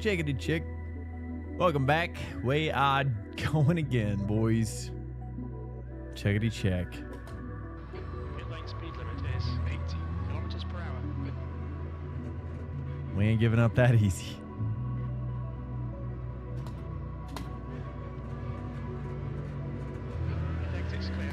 Chickity chick. Welcome back. We are going again, boys. Chickity check. Inline speed limit is 80 kilometers per hour. We ain't giving up that easy. Exit's clear.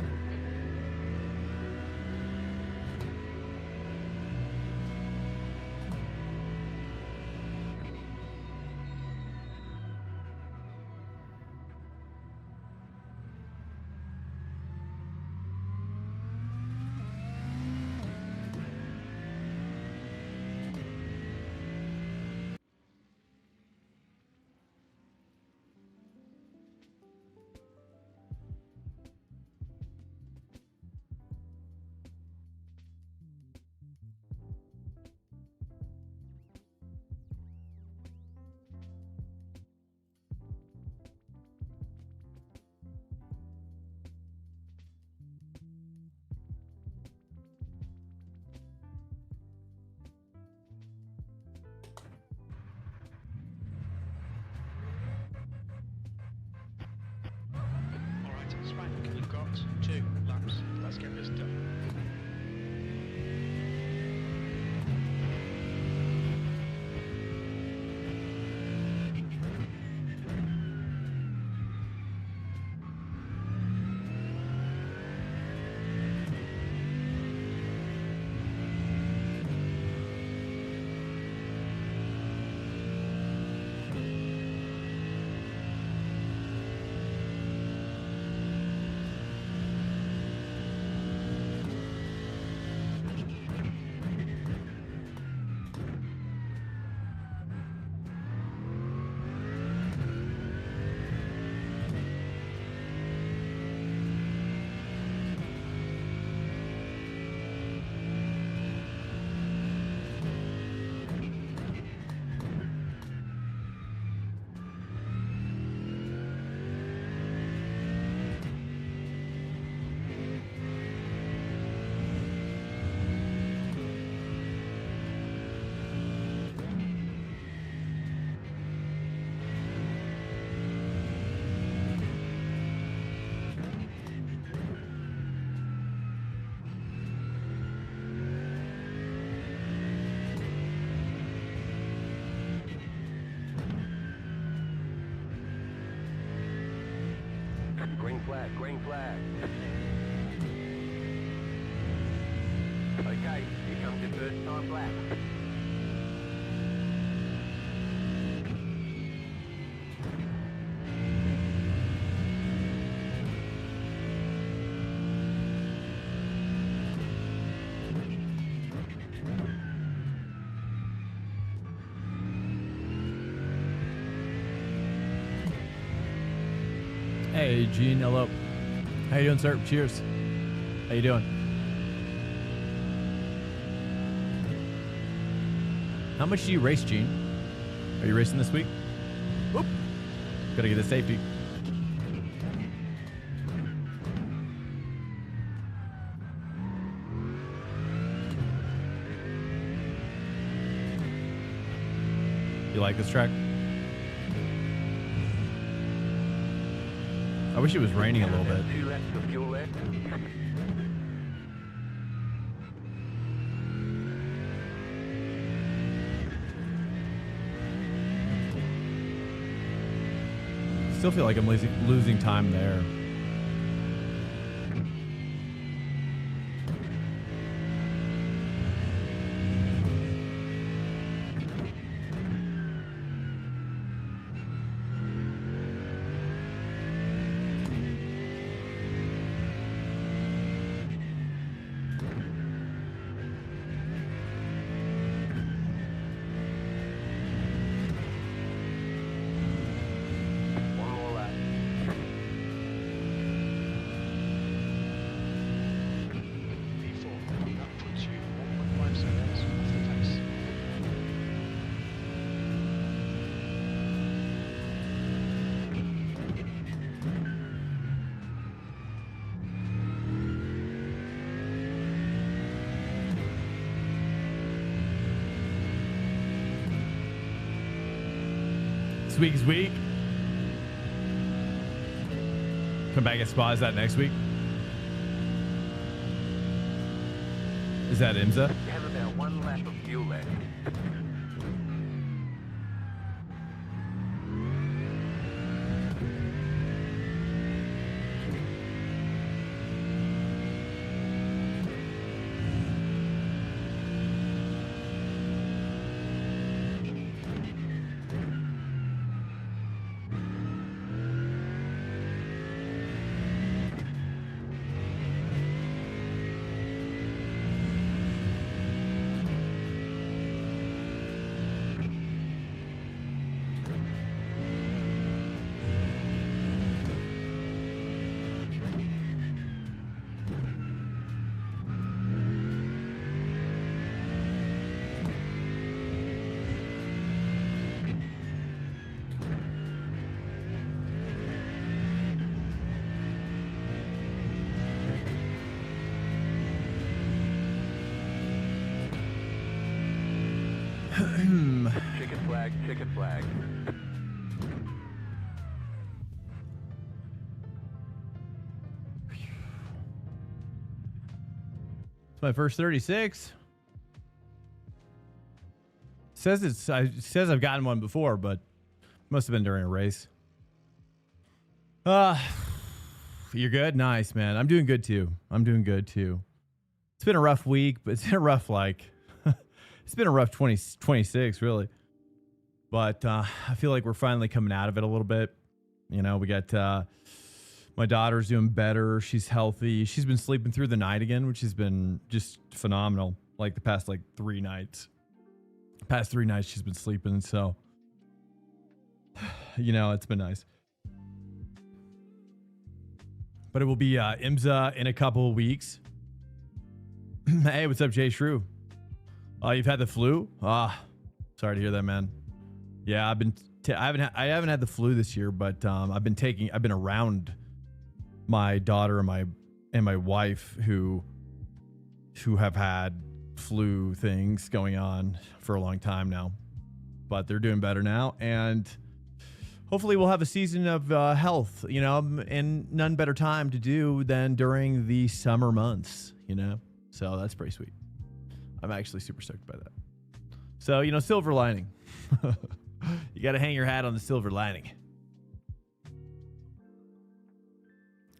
Spank, you've got 2 laps. Let's get this done. flag, green flag. Okay, here comes your first time lap. Hey, Gene. Hello. How you doing, sir? Cheers. How you doing? How much do you race, Gene? Are you racing this week? Whoop. Gotta get the safety. You like this track? I wish it was raining a little bit. 2 laps of fuel left. Still feel like I'm losing time there. This week is week. Come back at Spa. Is that next week? Is that IMSA? You have about 1 lap of fuel left. Chicken flag. It's my first 36. Says I've gotten one before, but must have been during a race. You're good? Nice, man. I'm doing good too. It's been a rough week, but it's been a rough it's been a rough 26 really. But I feel like we're finally coming out of it a little bit. You know, we got my daughter's doing better. She's healthy. She's been sleeping through the night again, which has been just phenomenal. Like the past 3 nights. Past 3 nights she's been sleeping. So, you know, it's been nice. But it will be IMSA in a couple of weeks. Hey, what's up, Jay Shrew? You've had the flu? Sorry to hear that, man. Yeah, I haven't had the flu this year, but I've been around my daughter and my wife who have had flu things going on for a long time now, but they're doing better now, and hopefully we'll have a season of health, you know, and none better time to do than during the summer months, you know. So that's pretty sweet. I'm actually super stoked by that. So, you know, silver lining. You got to hang your hat on the silver lining.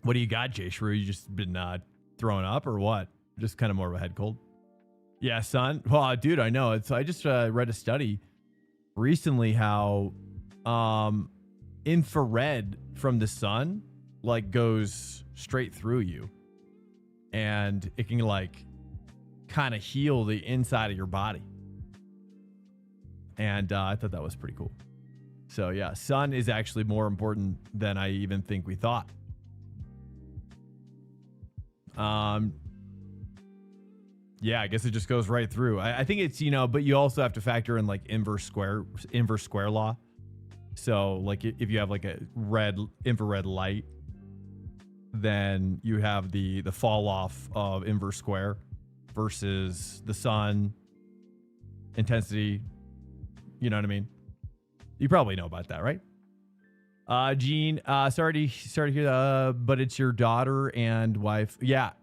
What do you got, Jay Shrew? You just been throwing up or what? Just kind of more of a head cold. Yeah, son. Well, dude, I know. I just read a study recently how infrared from the sun like goes straight through you, and it can like kind of heal the inside of your body. And I thought that was pretty cool. So yeah, sun is actually more important than I even think we thought. Yeah, I guess it just goes right through. I think it's, you know, but you also have to factor in like inverse square law. So like if you have like a infrared light, then you have the fall off of inverse square versus the sun intensity. You know what I mean? You probably know about that, right? Gene, sorry to hear that, but it's your daughter and wife. Yeah.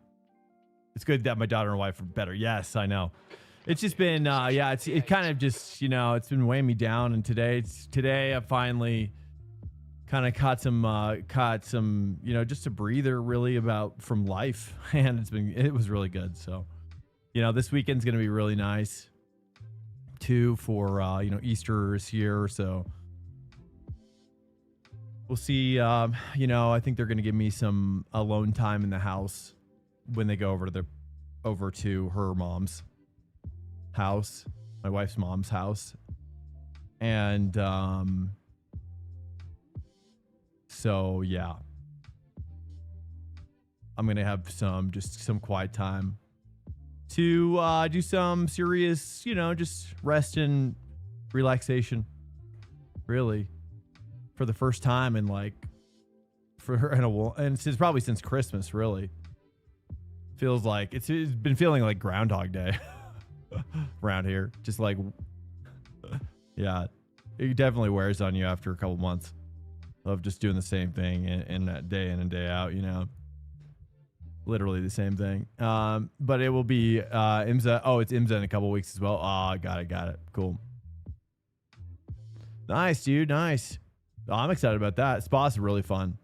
It's good that my daughter and wife are better. Yes, I know. It's just been, it kind of just, you know, it's been weighing me down. And today I finally kind of caught some, you know, just a breather really from life. And it was really good. So, you know, this weekend's going to be really nice too for, you know, Easter is here. So we'll see. You know, I think they're going to give me some alone time in the house when they go over to her mom's house, my wife's mom's house. And so yeah, I'm gonna have some quiet time to do some serious, you know, just rest and relaxation, really, for the first time in like and since probably since Christmas, really. Feels like it's been feeling like Groundhog Day around here. Just like, yeah, it definitely wears on you after a couple months of just doing the same thing in that day in and day out, you know, literally the same thing. But it will be IMSA. Oh, it's IMSA in a couple weeks as well. Oh, got it. Cool. Nice, dude. Nice. Oh, I'm excited about that. Spa's really fun.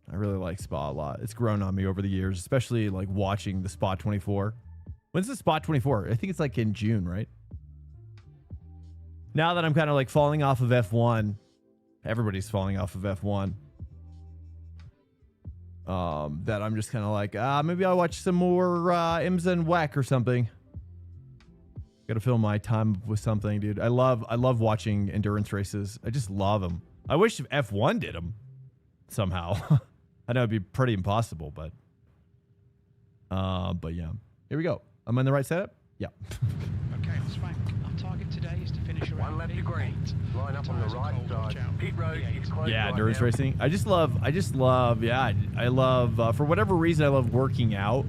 I really like Spa a lot. It's grown on me over the years, especially like watching the Spa 24. When's the Spa 24? I think it's like in June, right? Now that I'm kind of like falling off of F1, everybody's falling off of F1. That I'm just kind of like, maybe I'll watch some more IMSA and WEC or something. Gotta fill my time with something, dude. I love watching endurance races. I just love them. I wish F1 did them somehow. I know it'd be pretty impossible, but yeah. Here we go. Am I in the right setup? Yeah. Okay, that's fine. Our target today is to finish around One left to green. Line up on the right side. Pit road is closed. Yeah, right endurance now. racing. I love for whatever reason, I love working out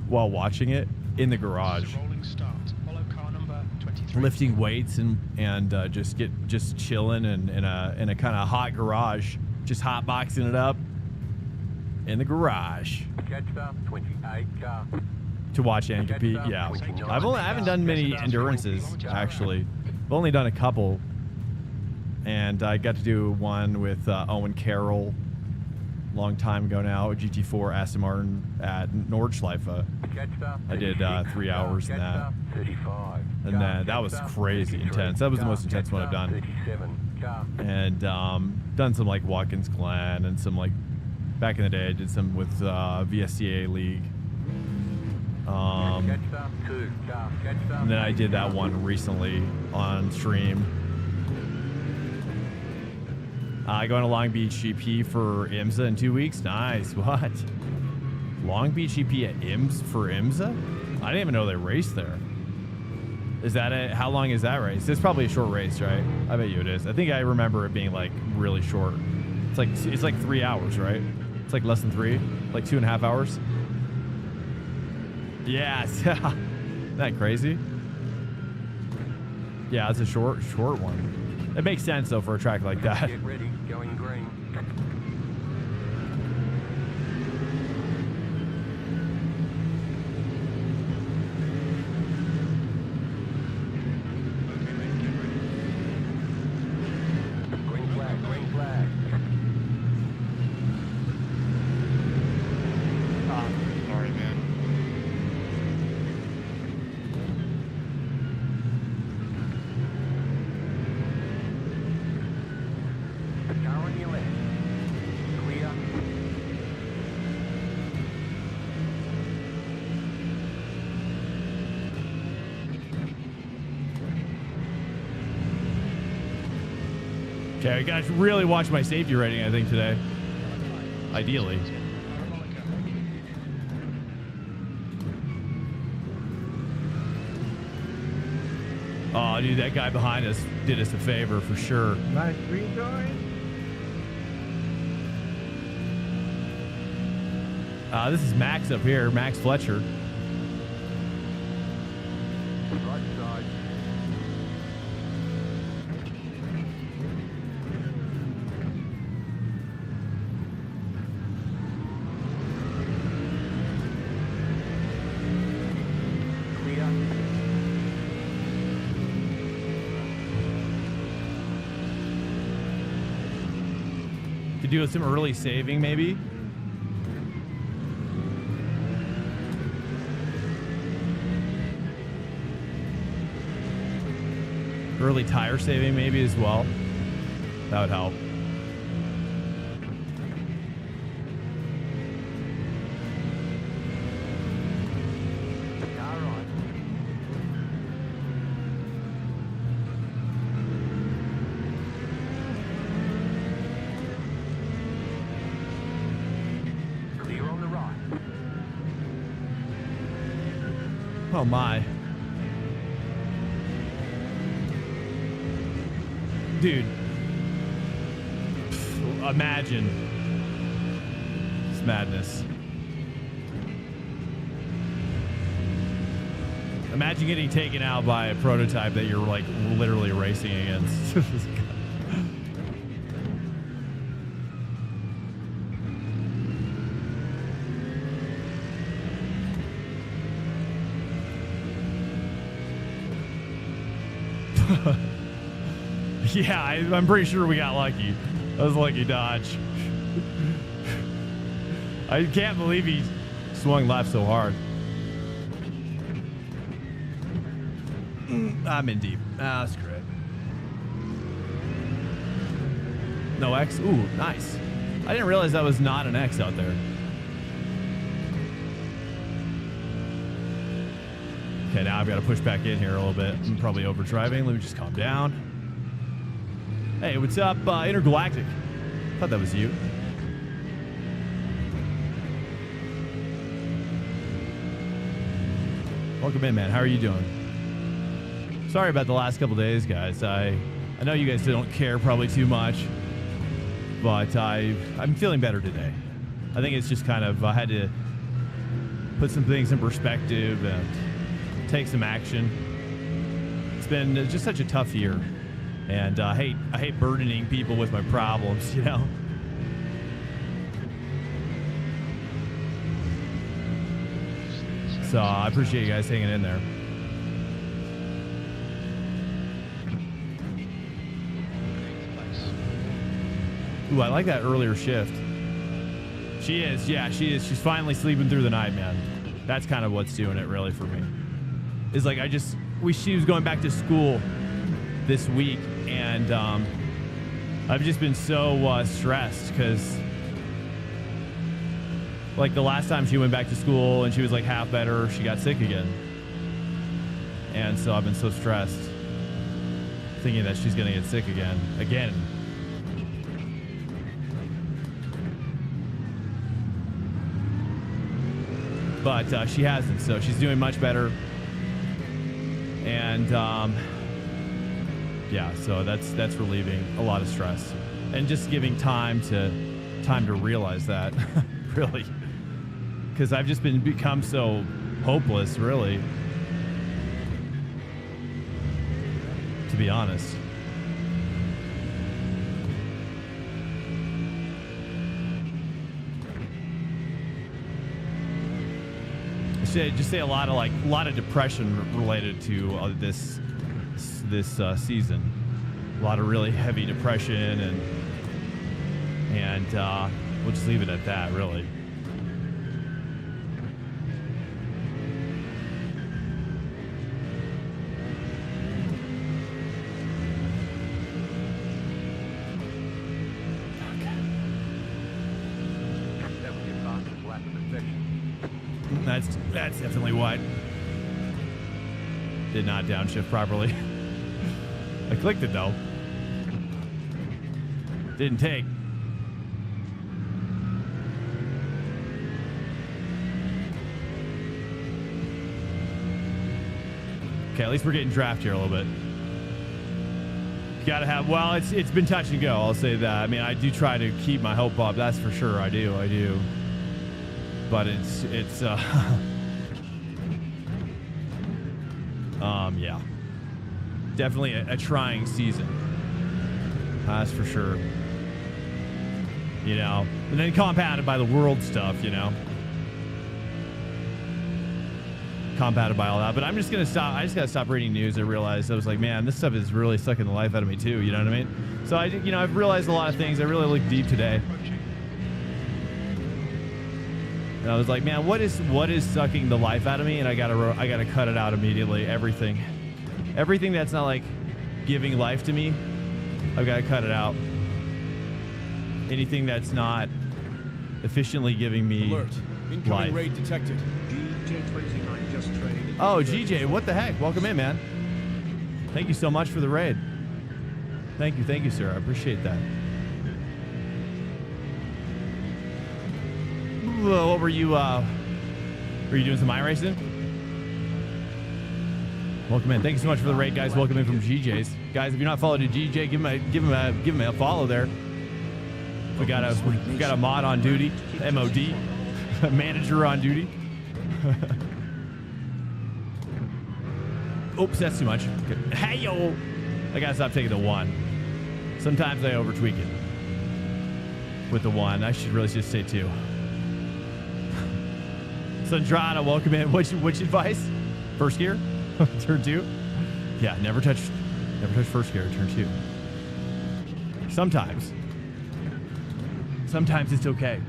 while watching it in the garage. Rolling start. Follow car number 23. Lifting weights and just chilling in a kind of hot garage, just hot boxing it up in the garage Catch up, 28 car. to watch and compete. Yeah, I haven't done many endurances actually. I've only done a couple, and I got to do one with Owen Carroll long time ago now. GT3 Aston Martin at Nordschleife. I did 3 hours in that. 35. And that was crazy intense. That was the most intense one I've done. 37 car. And done some like Watkins Glen and some like back in the day I did some with VSCA League. Catch up, 2 car. Catch up. And then I did that one recently on stream. Going to Long Beach GP for IMSA in 2 weeks. Nice. What? Long Beach GP at IMSA? I didn't even know they raced there. Is that it? How long is that race? It's probably a short race, right? I bet you it is. I think I remember it being like really short. It's like 3 hours, right? It's like less than 3, like 2.5 hours. Yes. Isn't that crazy? Yeah, it's a short one. It makes sense though for a track like that. Get ready, going green. Okay, mate, get ready. Green flag, green flag. on your left. Clear. Okay, I gotta really watch my safety rating, I think, today. Ideally. Oh, dude, that guy behind us did us a favor for sure. Nice green guy. This is Max up here, Max Fletcher. Right side. Clear. Could do with some early saving, maybe. Early tire saving, maybe as well. That would help. Car right. Clear on the right. Oh my. Dude. Imagine. It's madness. Imagine getting taken out by a prototype that you're like literally racing against. Yeah, I'm pretty sure we got lucky. That was a lucky dodge. I can't believe he swung left so hard. I'm in deep. Screw it. No X? Ooh, nice. I didn't realize that was not an X out there. Okay, now I've got to push back in here a little bit. I'm probably overdriving. Let me just calm down. Hey, what's up, Intergalactic? Thought that was you. Welcome in, man. How are you doing? Sorry about the last couple days, guys. I know you guys don't care probably too much, but I'm feeling better today. I think it's just kind of I had to put some things in perspective and take some action. It's been just such a tough year. And I hate burdening people with my problems, you know? So I appreciate you guys hanging in there. Ooh, I like that earlier shift. She is, yeah, she is. She's finally sleeping through the night, man. That's kind of what's doing it really for me. Is like she was going back to school this week, and I've just been so stressed because like the last time she went back to school and she was like half better, she got sick again. And so I've been so stressed thinking that she's gonna get sick again. But she hasn't, so she's doing much better. And yeah, so that's relieving a lot of stress and just giving time to realize that really, because I've just become so hopeless, really, to be honest. Just say a lot of depression related to this season. A lot of really heavy depression, and we'll just leave it at that, really. That's definitely why. Did not downshift properly. I clicked it though. Didn't take. Okay, at least we're getting draft here a little bit. You gotta have, well, it's been touch and go, I'll say that. I mean, I do try to keep my hope up, that's for sure. I do. But it's yeah. Definitely a trying season. That's for sure. You know, and then compounded by the world stuff, you know. Compounded by all that. But I'm just gonna stop. I just gotta stop reading news. I realized I was like, man, this stuff is really sucking the life out of me too. You know what I mean? So I've realized a lot of things. I really looked deep today. And I was like, man, what is sucking the life out of me? And I gotta cut it out immediately. Everything that's not like giving life to me, I've got to cut it out. Anything that's not efficiently giving me Alert. Incoming life. raid detected. GT3 just traded. Oh, GJ, what the heck? Welcome in, man. Thank you so much for the raid. Thank you, sir. I appreciate that. What were you doing some iRacing? Welcome in. Thank you so much for the raid, guys. Welcome in from GJ's. Guys, if you're not followed to GJ, give him a follow there. We got a mod on duty, MOD, a manager on duty. Oops, that's too much. Okay. Hey yo, I gotta stop taking the 1. Sometimes I overtweak it with the 1. I should really just say 2. Sandrada, welcome in. Which advice? First gear, turn 2. Yeah, never touch first gear, turn 2. Sometimes it's okay.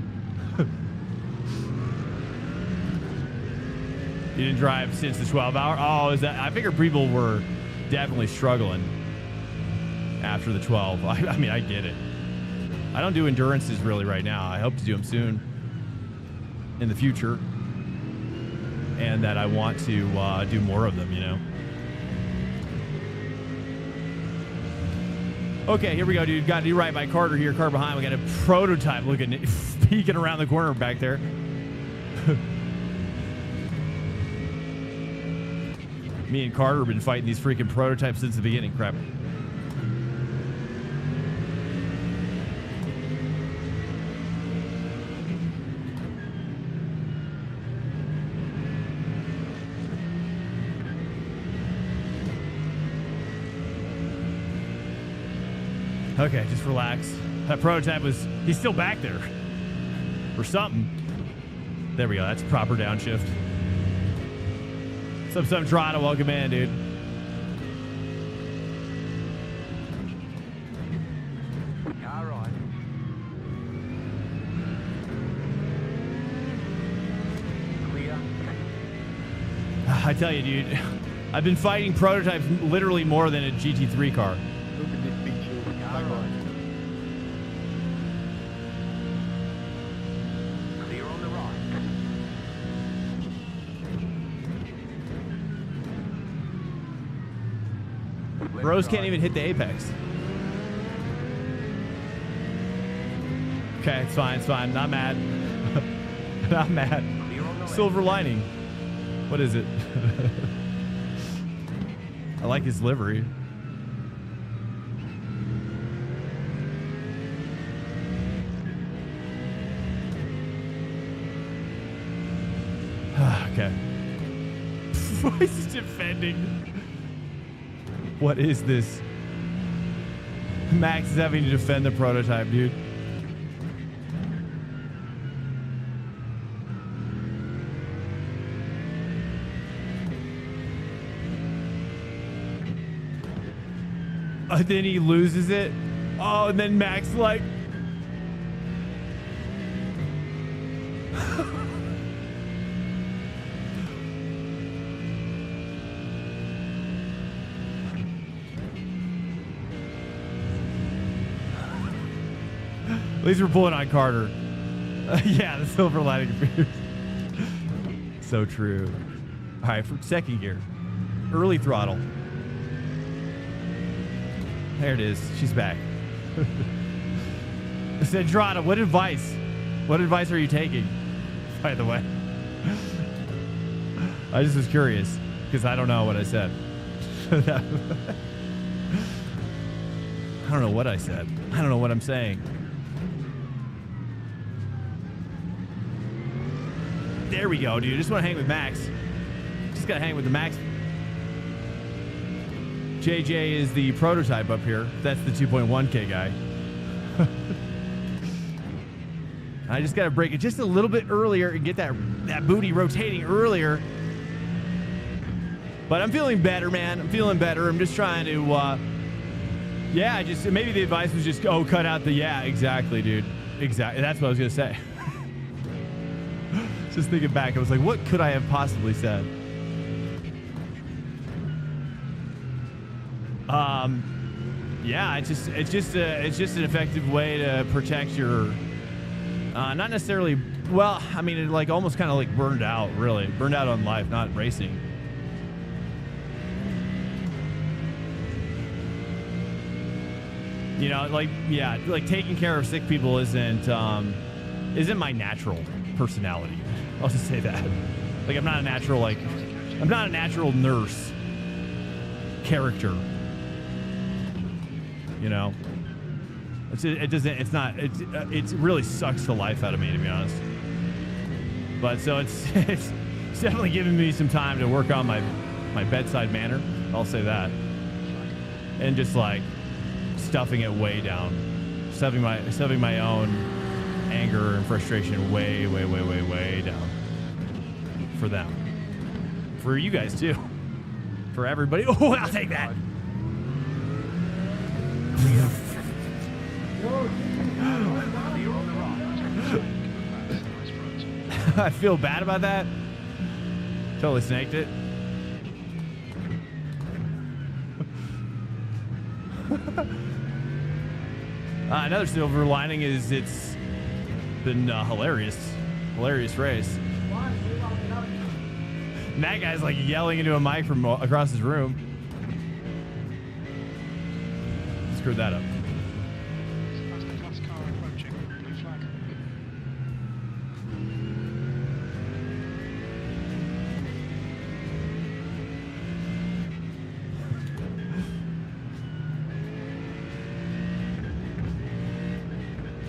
You didn't drive since the 12-hour? Oh, is that? I figured people were definitely struggling after the 12. I mean, I get it. I don't do endurances really right now. I hope to do them soon in the future. And that I want to do more of them, you know? Okay, here we go, dude. Got to do right by Carter here. Car behind. We got a prototype looking, peeking around the corner back there. Me and Carter have been fighting these freaking prototypes since the beginning. Crap. Okay, just relax. That prototype he's still back there. Or something. There we go. That's proper downshift. What's up, Drata? Welcome in, dude. All right. Clear. I tell you, dude, I've been fighting prototypes literally more than a GT3 car. Look at this big shield. All right. Clear on the right. Bros can't even hit the apex. Okay, it's fine. Not mad. Not mad. Silver lining. What is it? I like his livery. Okay. He's defending. What is this? Max is having to defend the prototype, dude. Then he loses it. Oh, and then Max like... At least we're pulling on Carter. Yeah, the silver lining appears. So true. All right, for second gear. Early throttle. There it is. She's back. Sandrada, what advice are you taking, by the way? I just was curious because I don't know what I said. I don't know what I said. I don't know what I'm saying. There we go, dude. Just want to hang with Max. Just got to hang with the Max. JJ is the prototype up here. That's the 2.1K guy. I just got to break it just a little bit earlier and get that booty rotating earlier. But I'm feeling better, man. I'm feeling better. I'm just trying to, yeah, just maybe the advice was just, oh, cut out the, yeah, exactly, dude. Exactly. That's what I was going to say. Just thinking back, I was like, what could I have possibly said? Yeah, it's just an effective way to protect your, not necessarily, well, I mean, it like almost kind of like burned out on life, not racing. You know, like, yeah, like taking care of sick people isn't my natural personality. I'll just say that. Like, I'm not a natural nurse character. You know, it really sucks the life out of me, to be honest. But so it's definitely giving me some time to work on my bedside manner. I'll say that. And just like stuffing it way down, stuffing my own anger and frustration way down for them, for you guys too, for everybody. Oh, I'll take that. I feel bad about that. Totally snaked it. Another silver lining is it's been hilarious race. And that guy's like yelling into a mic from across his room. Screwed that up. That's the class car approaching. Blue flag.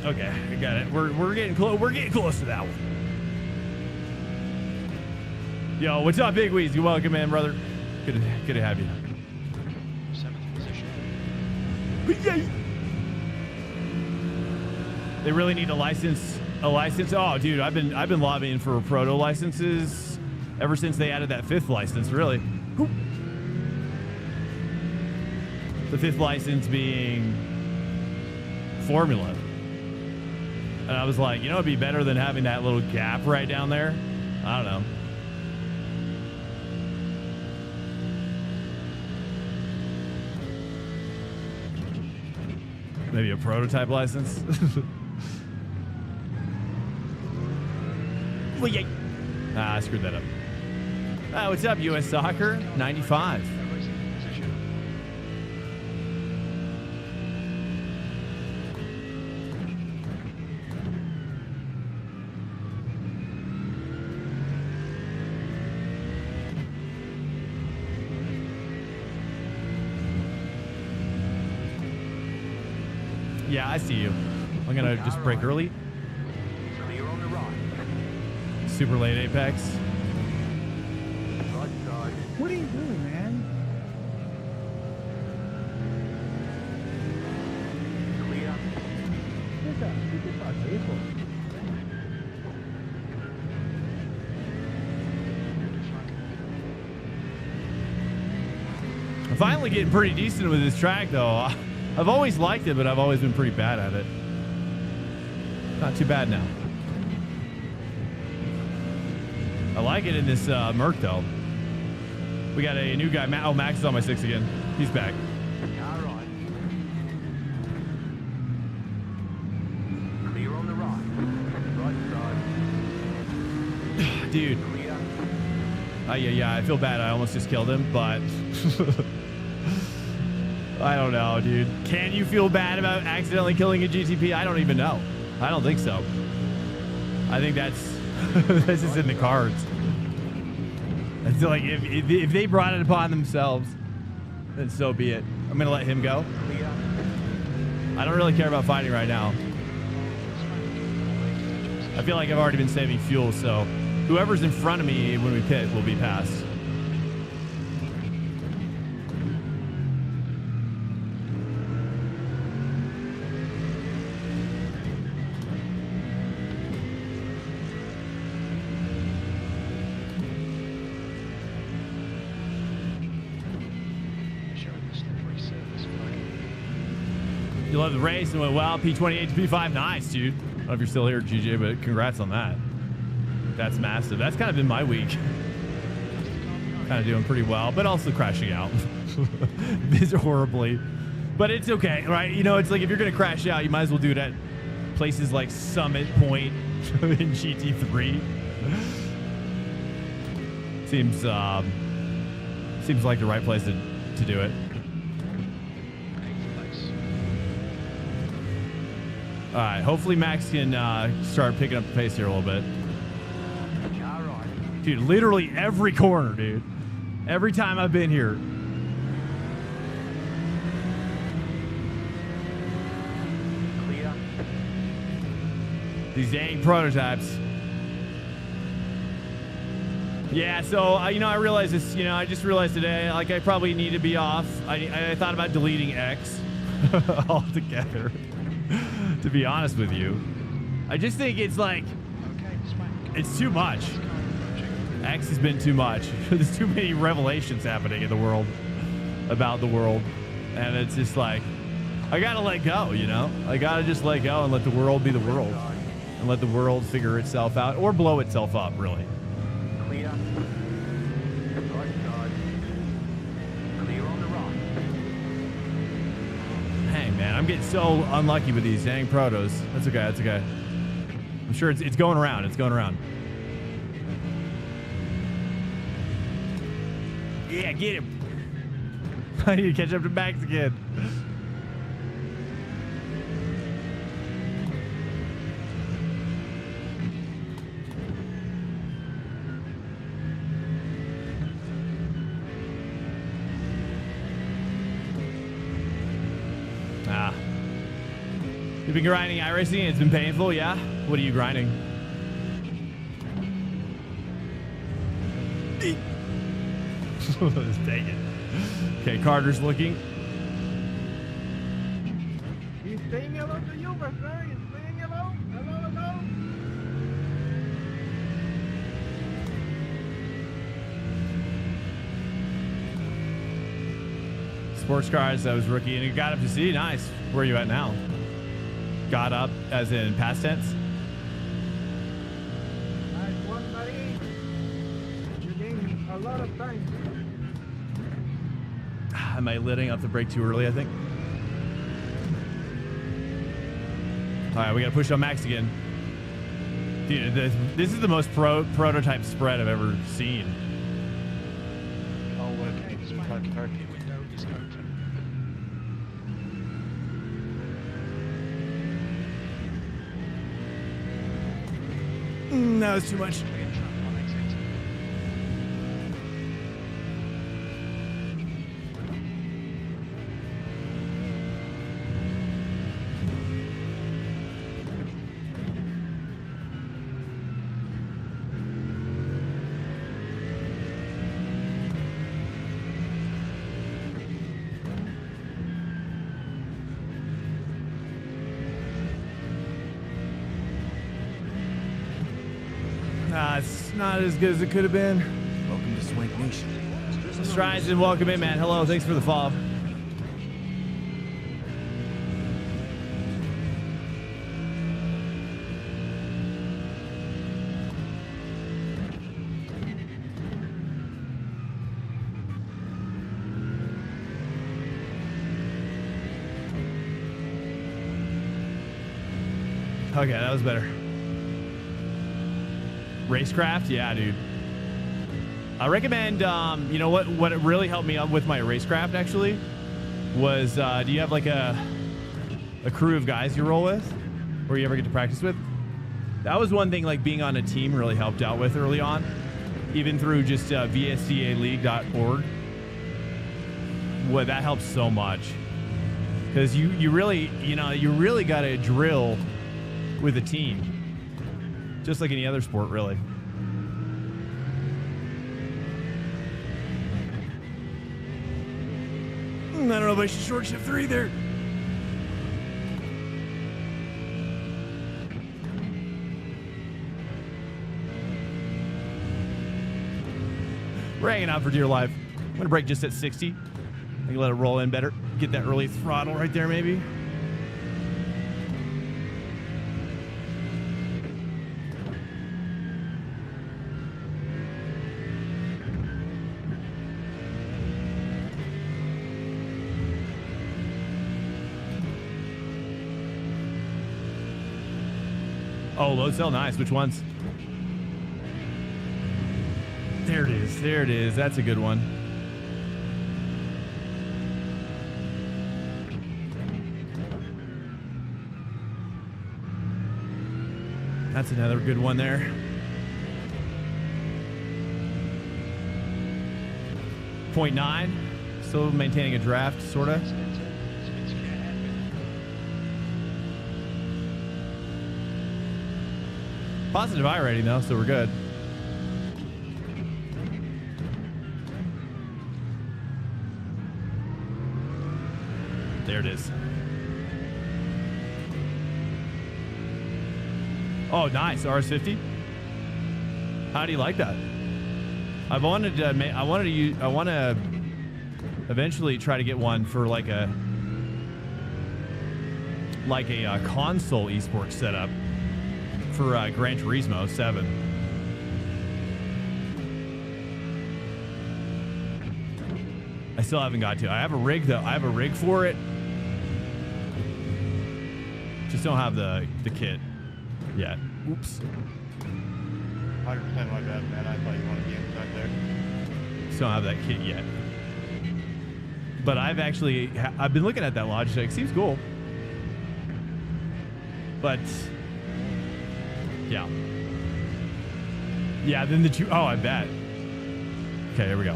Okay, I got it. We're getting close. We're getting close to that one. Yo, what's up, Big Weez? You welcome, man, brother. Good to have you. 7th position. They really need a license. Oh, dude, I've been lobbying for proto licenses ever since they added that 5th license. Really, the 5th license being Formula. And I was like, you know, it'd be better than having that little gap right down there. I don't know. Maybe a prototype license. I screwed that up. What's up, U.S. Soccer? 95. Yeah, I see you. I'm gonna just break early. Clear on the right. Super late apex. Right side. What are you doing, man? Clear. ¿Qué pasa, hijo? I'm finally getting pretty decent with this track, though. I've always liked it, but I've always been pretty bad at it. Not too bad now. I like it in this Merc, though. We got a new guy. Oh, Max is on my 6 again. He's back. Car right. Clear on the right. Right side. Dude, Clear. Yeah, I feel bad. I almost just killed him, but I don't know, dude. Can you feel bad about accidentally killing a GTP? I don't even know. I don't think so. I think that's this is in the cards. It's like if they brought it upon themselves, then so be it. I'm gonna let him go. I don't really care about fighting right now. I feel like I've already been saving fuel, so whoever's in front of me when we pit will be passed. You love the race and went well. P28 to P5. Nice, dude. I don't know if you're still here, GJ, but congrats on that. That's massive. That's kind of been my week. Kind of doing pretty well, but also crashing out. Horribly. But it's okay, right? You know, it's like if you're going to crash out, you might as well do it at places like Summit Point in GT3. Seems like the right place to do it. All right, hopefully Max can start picking up the pace here a little bit. Dude, literally every corner, dude. Every time I've been here. Clear. These dang prototypes. Yeah, so, you know, I realized this, you know, I just realized today, like, I probably need to be off. I thought about deleting X altogether. To be honest with you, I just think it's like it's too much. X has been too much. There's too many revelations happening in the world about the world, and it's just like I gotta let go. You know, I gotta just let go and let the world be the world, and let the world figure itself out or blow itself up. Really. Clear. Right side. Clear on the right. Dang, man, I'm getting so unlucky with these dang protos. That's okay. That's okay. I'm sure it's going around. It's going around. Yeah, get him. I need to catch up to Max again. You've been grinding iRacing and it's been painful, yeah? What are you grinding? Dang it. Okay, Carter's looking. He's saying hello to you, my friend. He's saying hello. Hello, hello. Sports cars, I was rookie and it got up to C. Nice. Where are you at now? Got up as in past tense? Nice one, buddy. You gained a lot of time. Am I letting off the brake too early, I think? All right, we got to push on Max again. Dude, this is the most prototype spread I've ever seen. Oh, okay. This window is open. That was too much. It's not as good as it could have been. Welcome to Swank Nation. Strides and welcome in, man. Hello, thanks for the follow. Okay, that was better. Racecraft? Yeah, dude. I recommend, you know what really helped me up with my racecraft actually was, do you have like a crew of guys you roll with or you ever get to practice with? That was one thing like being on a team really helped out with early on, even through just vscaleague.org. Well, that helps so much because you really got to drill with a team, just like any other sport, really. I don't know if I should short shift 3 there. We're hanging out for dear life. I'm gonna brake just at 60. I can let it roll in better. Get that early throttle right there, maybe. Oh, load cell, nice. Which ones? There it is. There it is. That's a good one. That's another good one there. 0.9. Still maintaining a draft, sort of. Positive I rating though, so we're good. There it is. Oh, nice. RS50. How do you like that? I want to eventually try to get one for like a console esports setup for Gran Turismo 7. I still haven't got to. I have a rig though. I have a rig for it. Just don't have the kit yet. Oops. 100% my bad, man. I thought you wanted to be inside there. Just don't have that kit yet. But I've been looking at that Logitech. Seems cool. But yeah. Yeah, then the two. Oh, I bet. Okay, here we go.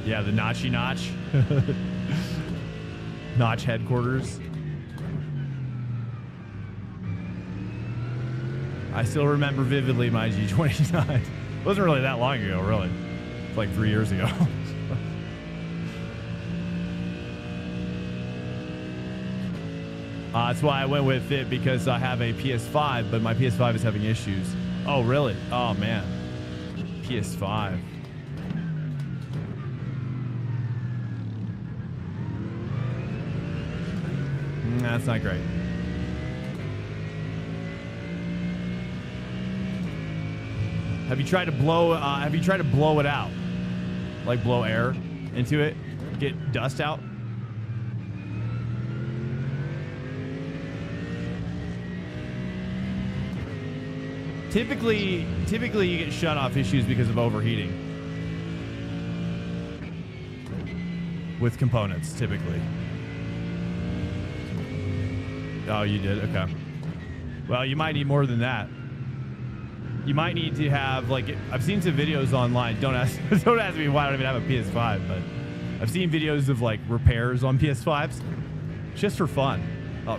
Yeah, the notchy notch. Notch headquarters. I still remember vividly my G29. It wasn't really that long ago, really. It's like 3 years ago. That's why I went with it, because I have a PS5, but my PS5 is having issues. Oh, really? Oh, man. PS5. That's not great. Have you tried to blow it out? Like blow air into it? Get dust out? Typically you get shut-off issues because of overheating with components, typically. Oh, you did? Okay. Well, you might need more than that. You might need to have, like, I've seen some videos online. Don't ask me why I don't even have a PS5, but I've seen videos of, like, repairs on PS5s just for fun. Oh.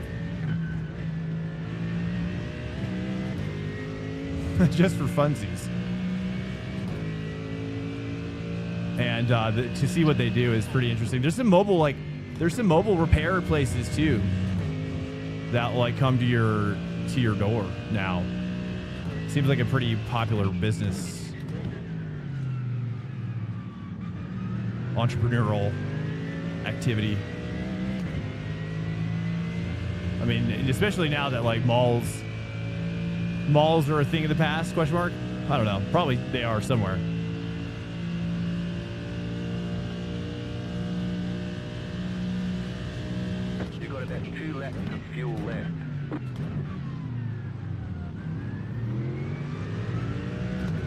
Just for funsies. And to see what they do is pretty interesting. There's some mobile repair places too that like come to your door now. Seems like a pretty popular business, entrepreneurial activity. I mean, especially now that like malls are a thing of the past, question mark? I don't know. Probably they are somewhere. got about 2 laps of fuel left.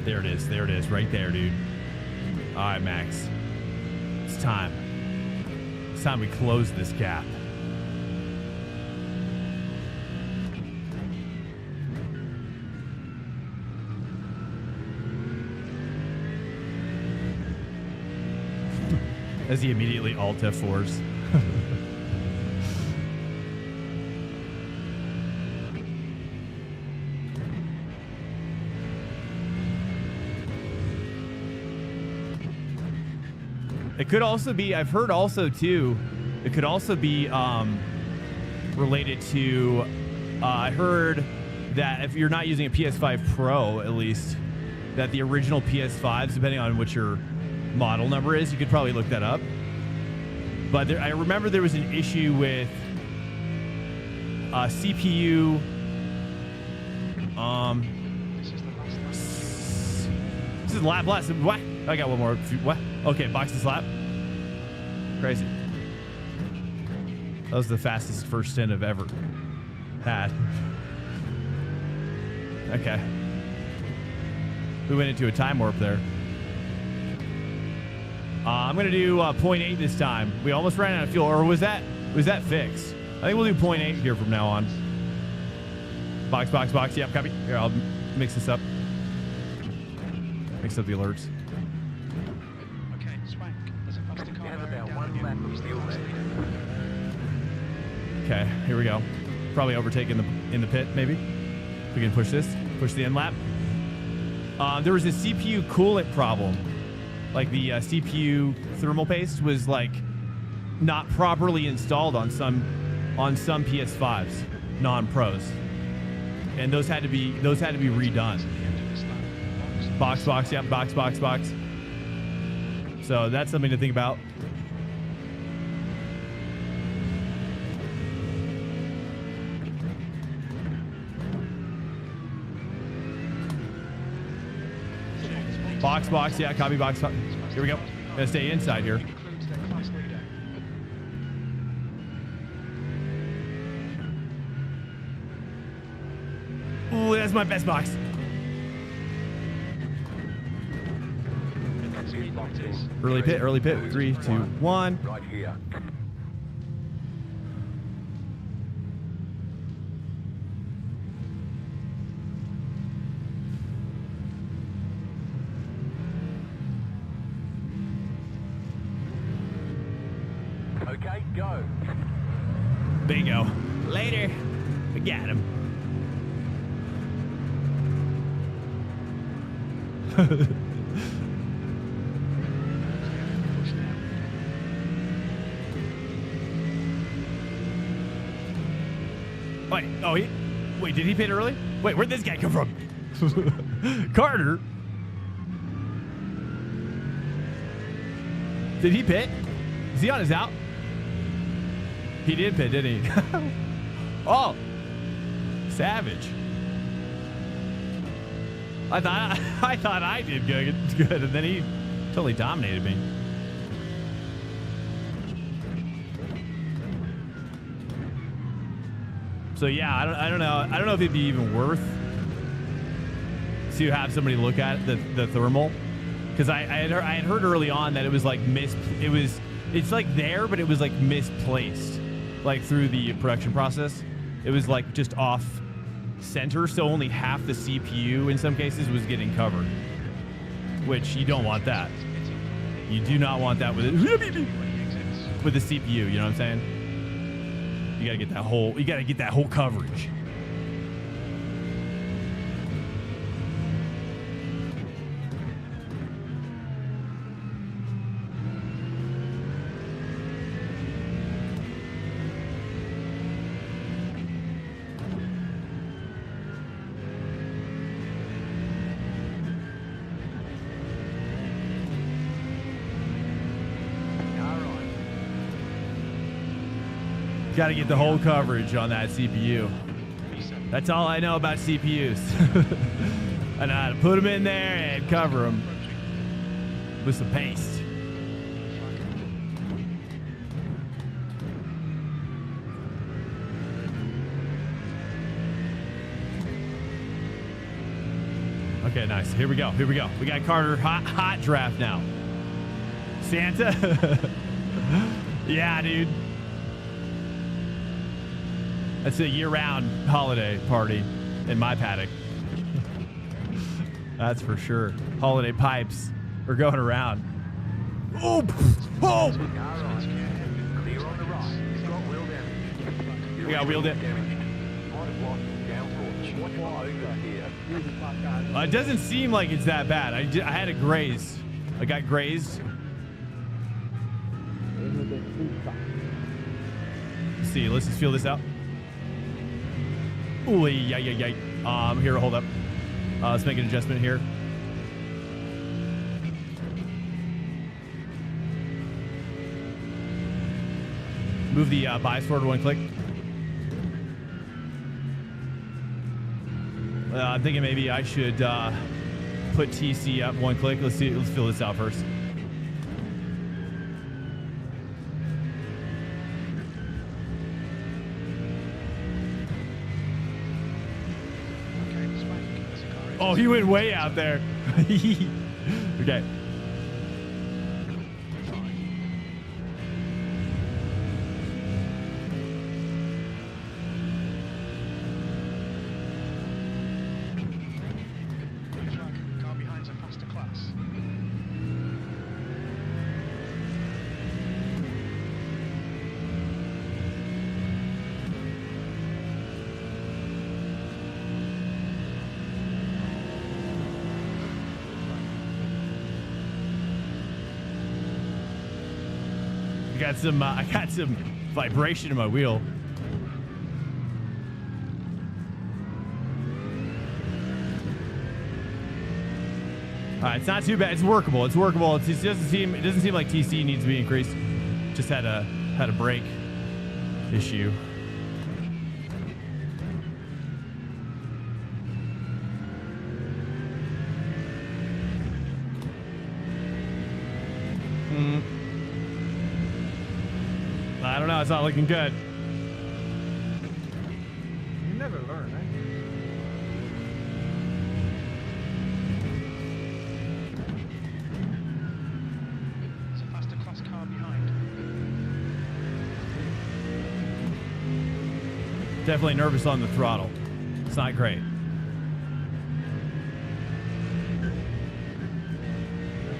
There it is. There it is. Right there, dude. All right, Max. It's time. It's time we close this gap. As he immediately alt F4s. It could also be, I've heard also too, it could also be related to, I heard that if you're not using a PS5 Pro, at least, that the original PS5s, depending on what your model number is, you could probably look that up. But I remember there was an issue with CPU. This is lap last. What? I got one more. What? Okay, box this lap. Crazy. That was the fastest first stint I've ever had. Okay. We went into a time warp there. I'm gonna do 0.8 this time. We almost ran out of fuel, or was that fixed? I think we'll do 0.8 here from now on. Box, box, box. Yep, copy. Here, I'll mix this up. Mix up the alerts. Okay, Swank. There's a faster car. We have about 1 lap of fuel left. Okay, here we go. Probably overtaking in the pit, maybe. If we can push this, push the end lap. There was a CPU coolant problem. Like the CPU thermal paste was like not properly installed on some PS5s, non-pros, and those had to be redone. Box, box, yep, box, box, box. So that's something to think about. Box, box, yeah, copy box. Here we go. Gonna stay inside here. Ooh, that's my best box. Early pit, early pit. 3, 2, 1. Right here. Okay, go. Bingo. Later. We got him. Wait, did he pit early? Wait, where'd this guy come from? Carter? Did he pit? Is he on his out? He did pit, didn't he? Oh, savage. I thought I did good, and then he totally dominated me. So yeah, I don't know. I don't know if it'd be even worth to have somebody look at the thermal, because I had heard early on that it was like it's like there, but it was like misplaced, like through the production process. It was like just off center, so only half the CPU in some cases was getting covered, which you don't want that. You do not want that with the CPU. You know what I'm saying? You gotta get that whole coverage. Got to get the whole coverage on that CPU. That's all I know about CPUs. I know how to put them in there and cover them with some paste. Okay, nice. Here we go. Here we go. We got Carter hot draft now. Santa? Yeah, dude. That's a year-round holiday party in my paddock. That's for sure. Holiday pipes are going around. Oh! Oh! Clear on the right. He's got wheel damage. We got wheel damage. Might have lost downforce. Watch over here. It doesn't seem like it's that bad. I had a graze. I got grazed. Let's see. Let's just feel this out. Ooh, yeah. Here, hold up. Let's make an adjustment here. Move the bias forward one click. I'm thinking maybe I should put TC up one click. Let's see. Let's fill this out first. Oh, he went way out there. Okay. Car behind's a faster class. I got some vibration in my wheel. All right, it's not too bad. It's workable. It's workable. It doesn't seem like TC needs to be increased. Just had a brake issue. I don't know. It's not looking good. You never learn, eh? It's a faster class car behind. Definitely nervous on the throttle. It's not great. The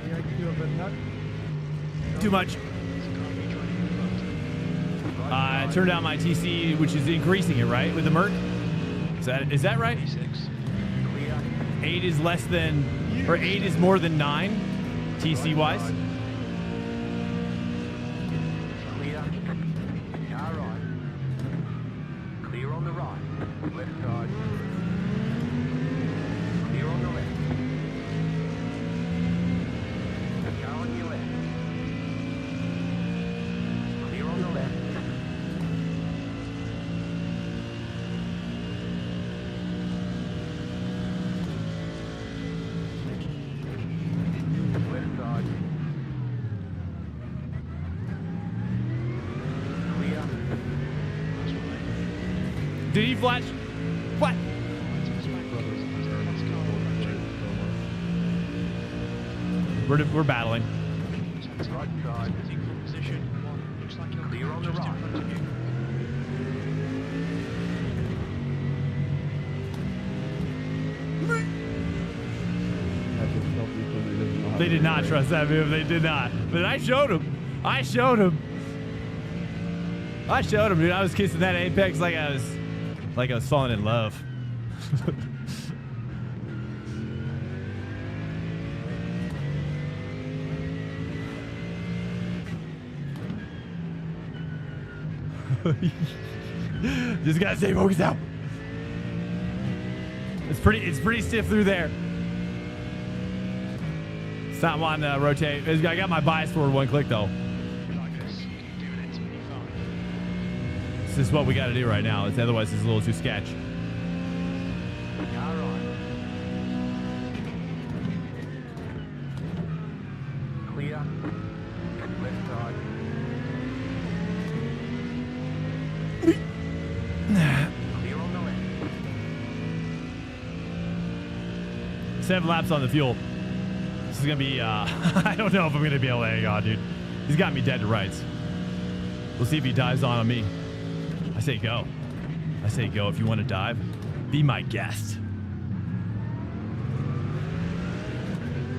IQ of a nut. Too much. Turned down my TC, which is increasing it, right? With the Merc? Is that right? 8 is less than, or 8 is more than 9, TC wise. Clear. Car right. Clear on the right. Left side. Clear on the left. Car on your left. Clear on the left. Left side. Clear. Did he flash? What? We're battling. Right side. Clear on the right. They did not trust that move. They did not. But I showed him. I showed him, dude. I was kissing that apex like I was falling in love. Just gotta stay focused out. It's pretty stiff through there. It's not wanting to rotate. I got my bias forward one click though. Like this, keep doing it, you'll be fine. This is what we got to do right now. Otherwise, it's a little too sketch. Car right. Clear. Left side. Clear on the left. 7 laps on the fuel. This is gonna be, I don't know if I'm gonna be able to hang on, dude. He's got me dead to rights. We'll see if he dives on me. I say go. I say go. If you want to dive, be my guest.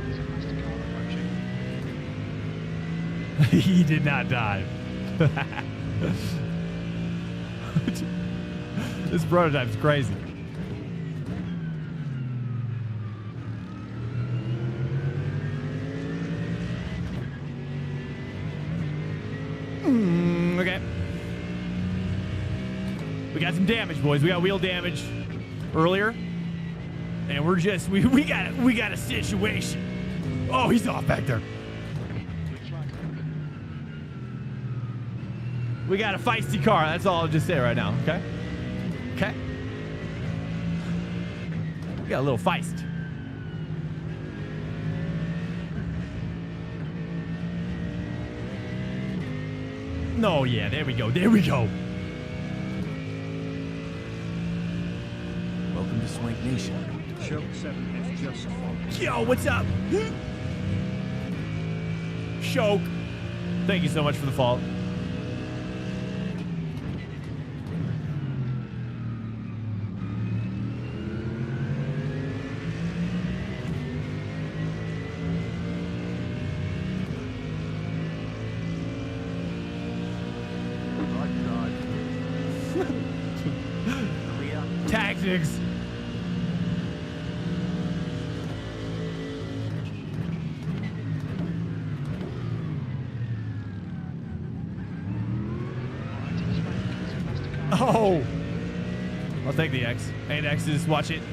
There's a plastic car approaching. He did not dive. This prototype's crazy. Okay. We got some damage, boys. We got wheel damage earlier. And we're just we got a situation. Oh, he's off back there. We got a feisty car. That's all I'll just say right now, okay? Okay? We got a little feist. No, yeah, there we go. There we go. Welcome to Swank Nation. Choke 7 has just fallen. Yo, what's up? Choke. Thank you so much for the fault. Tactics. Oh, I'll take the X. 8 X's. Watch it.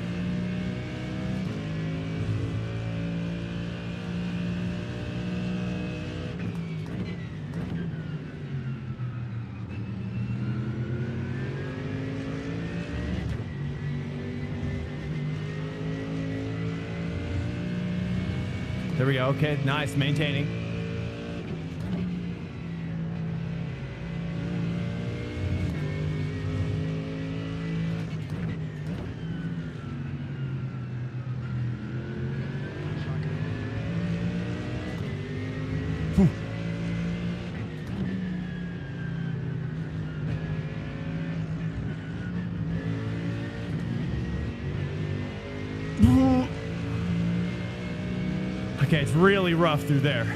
There we go. Okay, nice. Maintaining. Okay, it's really rough through there.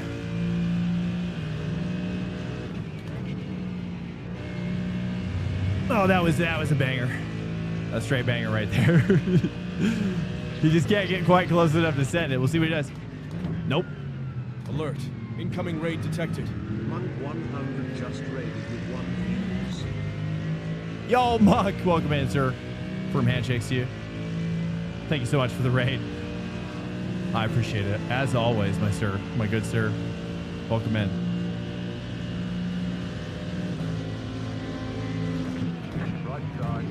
Oh, that was a banger. A straight banger right there. He just can't get quite close enough to send it. We'll see what he does. Nope. Alert. Incoming raid detected. Monk 100 just raided with 1 fuse. Yo, Monk. Welcome in, sir. Firm handshakes to you. Thank you so much for the raid. I appreciate it. As always, my sir. My good sir. Welcome in. Right side.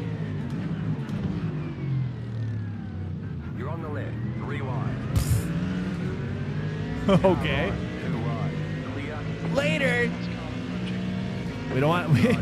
You're on the left. 3 wide. Okay. 2 wide. Clear. Later. Plastic car approaching. We don't want... Clear.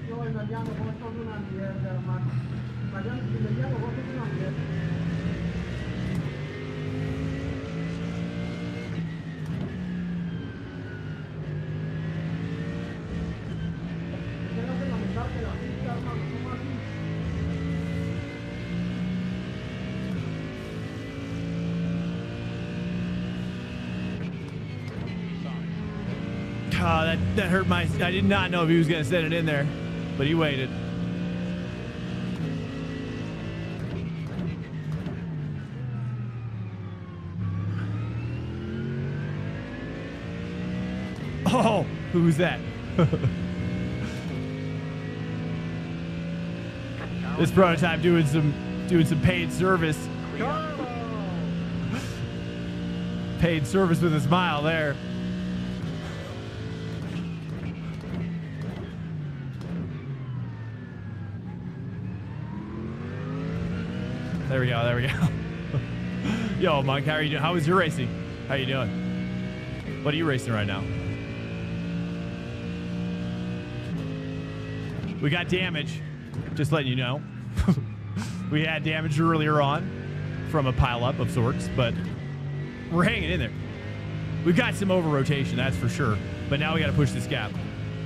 Io in italiano come sono una mierda, ma italiano in italiano come sono una mierda. Tengo que lamentarte la pista, hermano, ¿cómo así? Oh, that hurt my... I did not know if he was going to send it in there, but he waited. Oh, who's that? This prototype doing some paid service. Paid service with a smile there. There we go. There we go. Yo, Monk, how are you doing? How was your racing? How you doing? What are you racing right now? We got damage. Just letting you know. We had damage earlier on from a pileup of sorts, but we're hanging in there. We've got some over rotation, that's for sure. But now we got to push this gap.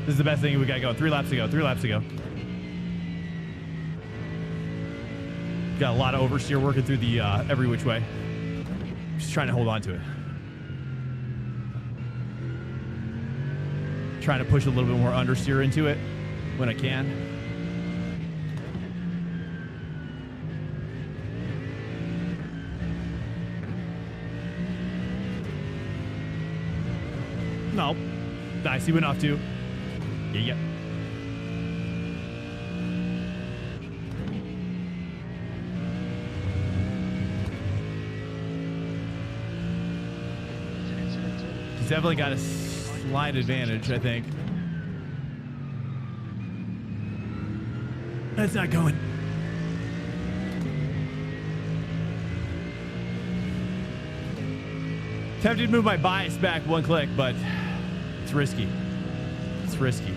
This is the best thing we got going. 3 laps to go. 3 laps to go. Got a lot of oversteer working through the every which way. Just trying to hold on to it. Trying to push a little bit more understeer into it when I can. No. Nice. He went off too. Yeah. He's definitely got a slight advantage, I think. That's not going. Tempted to move my bias back 1 click, but it's risky. It's risky.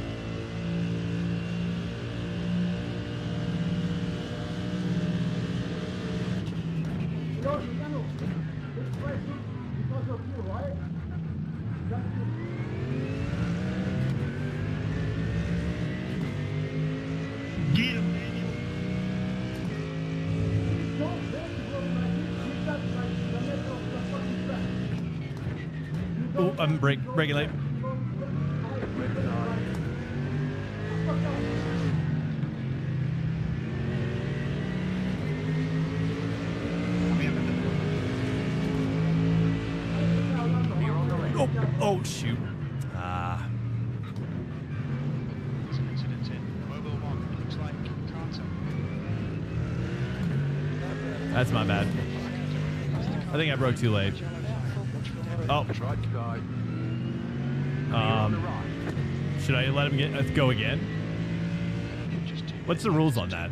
You know, this place is because of you, right? That's it. Get him, Daniel. Don't dare to go like this. You got like the middle of the fucking track. Oh, I'm breaking late. Oh shoot. Incident in Mobile 1. Looks like Carter. That's my bad. I think I broke too late. Oh. Should I let him go again? What's the rules on that?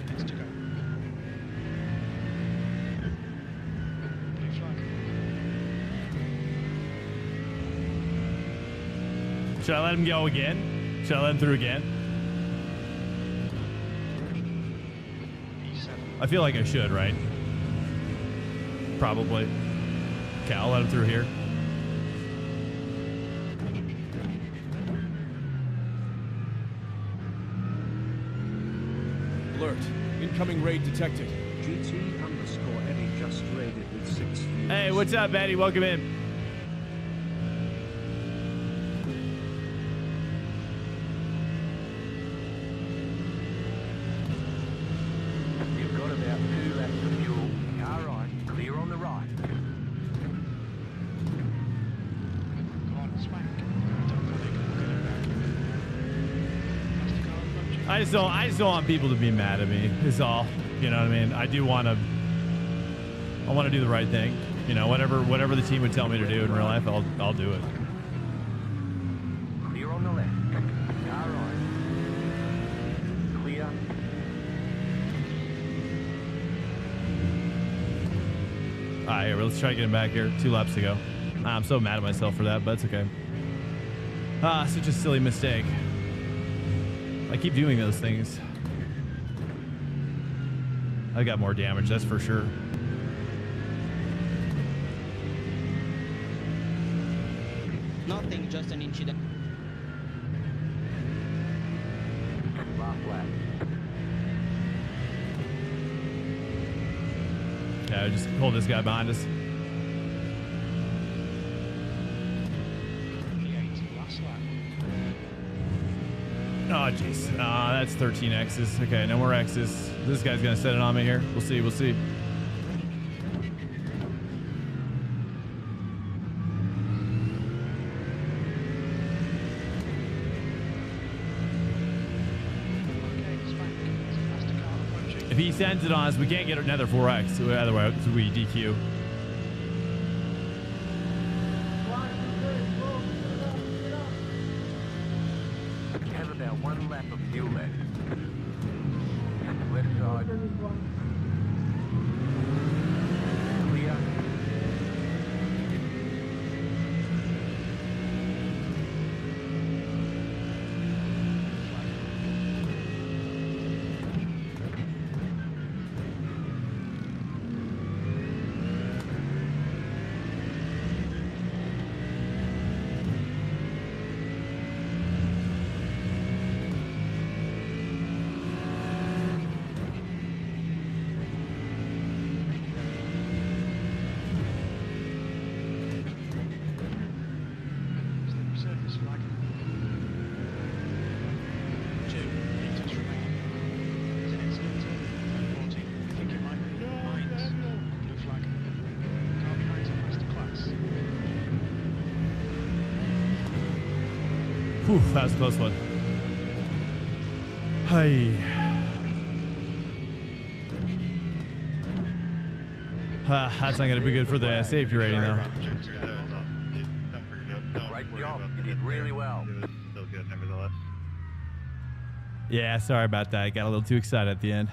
Should I let him go again? Should I let him through again? I feel like I should, right? Probably. Okay, I'll let him through here. Alert. Incoming raid detected. GT_Eddie just raided with 6 views. Hey, what's up, Eddie? Welcome in. You've got about 2 laps of fuel. Car right, clear on the right. Come on, smack. Don't panic. We'll get it back. That's the car approaching. I just don't want people to be mad at me. Is all. You know what I mean? I want to do the right thing. You know, whatever the team would tell me to do in real life, I'll do it. Clear on the left. Car right. Clear. All right, here, let's try to get him back here. 2 laps to go. I'm so mad at myself for that, but it's okay. Such a silly mistake. I keep doing those things. I got more damage, that's for sure. Nothing, just an incident. Last lap. Yeah, just hold this guy behind us. 28, last lap. Oh, jeez. That's 13 X's. Okay, no more X's. This guy's going to set it on me here. We'll see. We'll see. If he sends it on us, we can't get another 4X. Otherwise, we DQ. You have about 1 lap of fuel left. Left side. Oof, that was a close one. Hey. That's not going to be good for the safety rating, though. Great job. You did really well. Still good, nevertheless. Yeah, sorry about that. I got a little too excited at the end.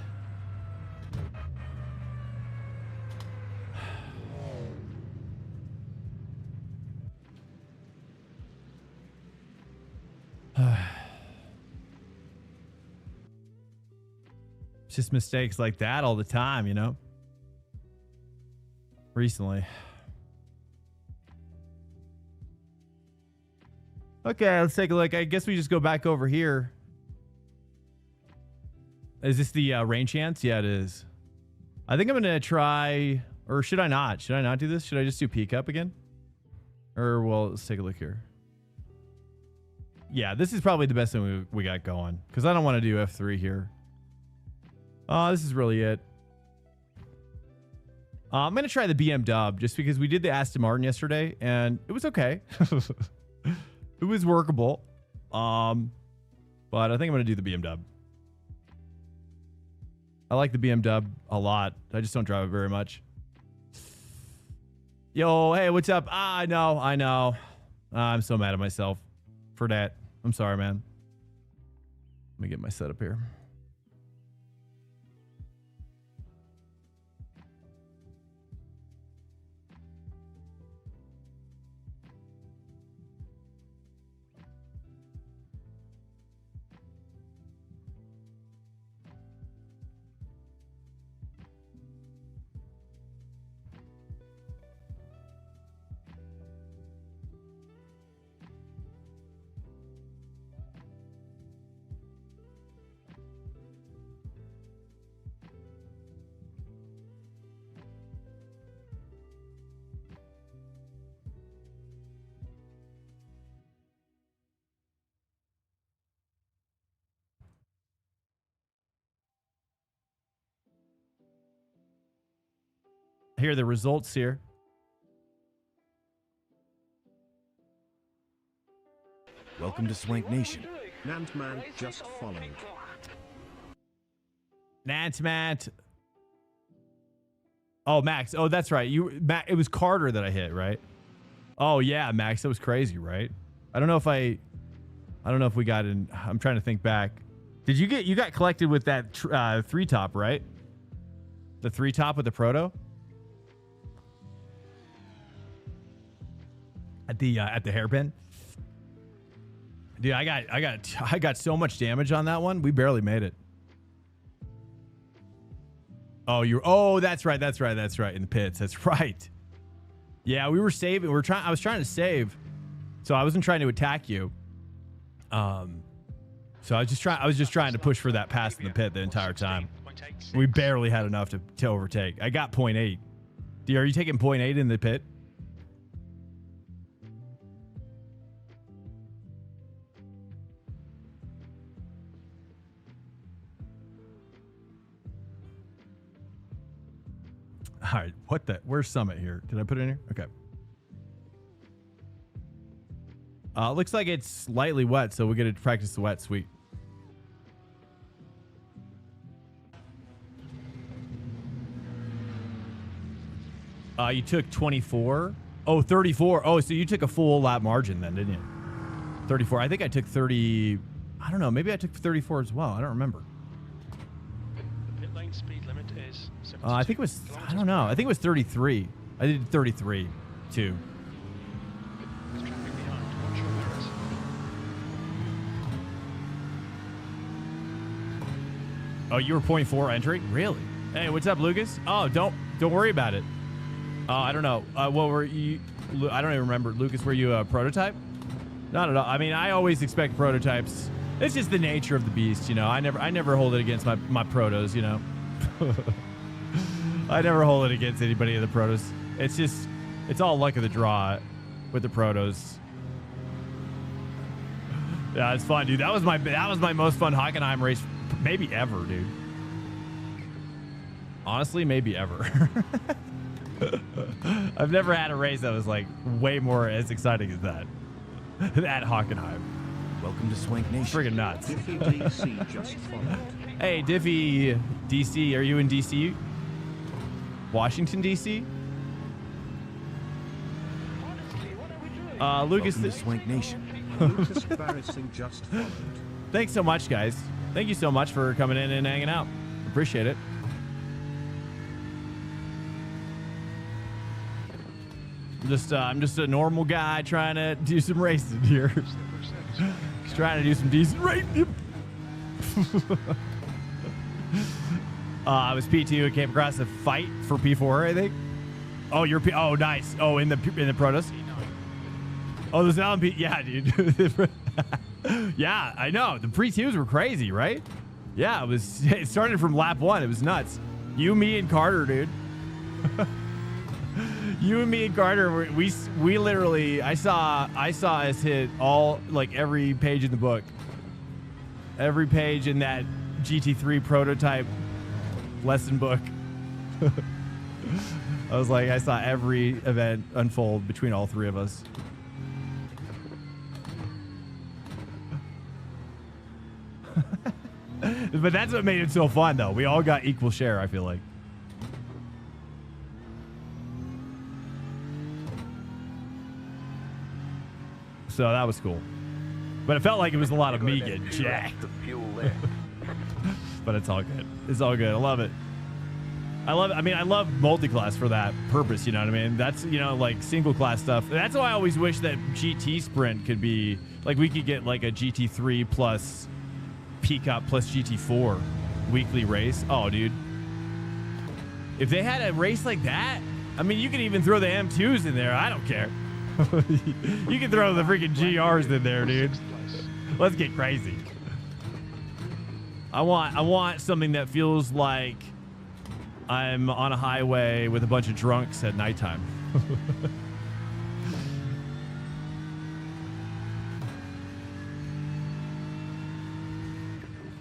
It's just mistakes like that all the time, you know? Recently. Okay, let's take a look. I guess we just go back over here. Is this the rain chance? Yeah, it is. I think I'm going to try, or should I not? Should I not do this? Should I just do peak up again? Or, well, let's take a look here. Yeah, this is probably the best thing we got going, because I don't want to do F3 here. This is really it. I'm going to try the BM dub just because we did the Aston Martin yesterday and it was okay. It was workable. But I think I'm going to do the BM dub. I like the BM dub a lot. I just don't drive it very much. Yo, hey, what's up? I know. I'm so mad at myself for that. I'm sorry, man. Let me get my setup here. Here are the results here. Welcome to Swank Nation. Nantman just followed. Nantman. Oh, Max. Oh, that's right. It was Carter that I hit, right? Oh yeah, Max. That was crazy, right? I don't know if we got in. I'm trying to think back. Did you got collected with that 3-top, right? The 3-top with the proto? At the hairpin, dude. I got so much damage on that one. We barely made it. Oh, that's right. In the pits. That's right. Yeah, we were saving. I was trying to save, so I wasn't trying to attack you. So I was just trying to push for that pass in the pit the entire time. We barely had enough to overtake. I got 0.8. Are you taking 0.8 in the pit? All right, where's Summit here? Did I put it in here? Okay. Looks like it's slightly wet, so we get to practice the wet. Sweet. You took 24. Oh, 34. Oh, so you took a full lap margin then, didn't you? 34. I think I took 30. I don't know. Maybe I took 34 as well. I don't remember. The pit lane speed limit is 72 I think it was, I don't know. I think it was 33. I did 33 too. There's traffic behind. Watch your mirrors. Oh, you were 0.4 entry? Really? Hey, what's up, Lucas? Oh, don't worry about it. I don't know. What were you? I don't even remember. Lucas, were you a prototype? Not at all. I mean, I always expect prototypes. It's just the nature of the beast, you know. I never hold it against my protos, you know. I never hold it against anybody of the protos. It's all luck of the draw with the protos. Yeah, it's fun, dude. That was my most fun Hockenheim race maybe ever, dude. Honestly, maybe ever. I've never had a race that was like way more as exciting as that. At Hockenheim. Welcome to Swank Nation. Friggin' nuts. Diffie DC just followed. Hey, Diffie DC, are you in DC? Washington DC? Lucas, Welcome to Swank Nation. Lucas Barrissing just followed. thanks so much, guys. Thank you so much for coming in and hanging out. Appreciate it. I'm just a normal guy trying to do some racing here. Just trying to do some decent racing. I was P2 and came across a fight for P4, I think. Oh, you're P. Oh, nice. Oh, in the Protoss. Oh, there's now P. Yeah, dude. Yeah, I know. The pre-twos were crazy, right? Yeah, it started from lap 1. It was nuts. You, me, and Carter, dude. You and me and Carter, we literally, I saw us hit all, like, every page in the book. Every page in that GT3 prototype lesson book. I was like, I saw every event unfold between all three of us. But that's what made it so fun, though. We all got equal share, I feel like. So that was cool. But it felt like it was a lot of me getting jacked. But it's all good. It's all good. I love it. I love multi-class for that purpose, you know what I mean? That's, you know, like single class stuff. That's why I always wish that GT Sprint could be, like, we could get like a GT3 plus Peacock plus GT4 weekly race. Oh, dude. If they had a race like that, I mean, you can even throw the M2s in there. I don't care. You can throw the freaking GRs in there, dude. Let's get crazy. I want something that feels like I'm on a highway with a bunch of drunks at nighttime.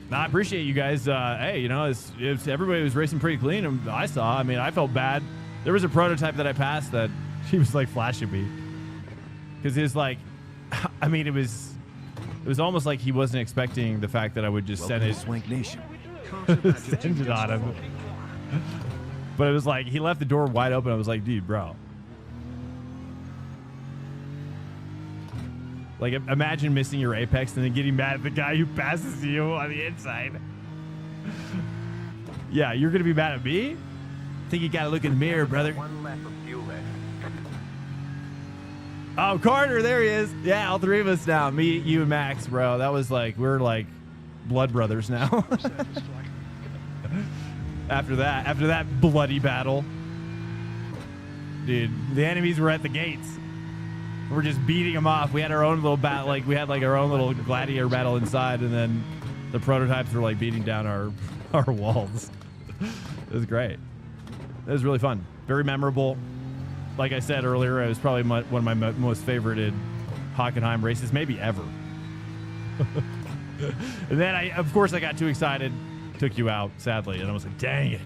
No, I appreciate you guys. Hey, you know, it's everybody was racing pretty clean. And I felt bad. There was a prototype that I passed that she was like flashing me. Because it's like, I mean, it was almost like he wasn't expecting the fact that I would just send it. Swank Nation. Send it on him. But it was like, he left the door wide open. I was like, dude, bro. Like, imagine missing your apex and then getting mad at the guy who passes you on the inside. Yeah, you're going to be mad at me? I think you got to look in the mirror, brother. One lap of fuel left. Oh, Carter, there he is. Yeah, all three of us now. Me, you, and Max, bro. That was like, we're like blood brothers now. After that bloody battle. Dude, the enemies were at the gates. We're just beating them off. We had our own little battle, like we had like our own little gladiator battle inside, and then the prototypes were like beating down our walls. It was great. It was really fun. Very memorable. Like I said earlier, it was probably one of my most favorited Hockenheim races, maybe ever. And then of course I got too excited, took you out, sadly, and I was like, dang it.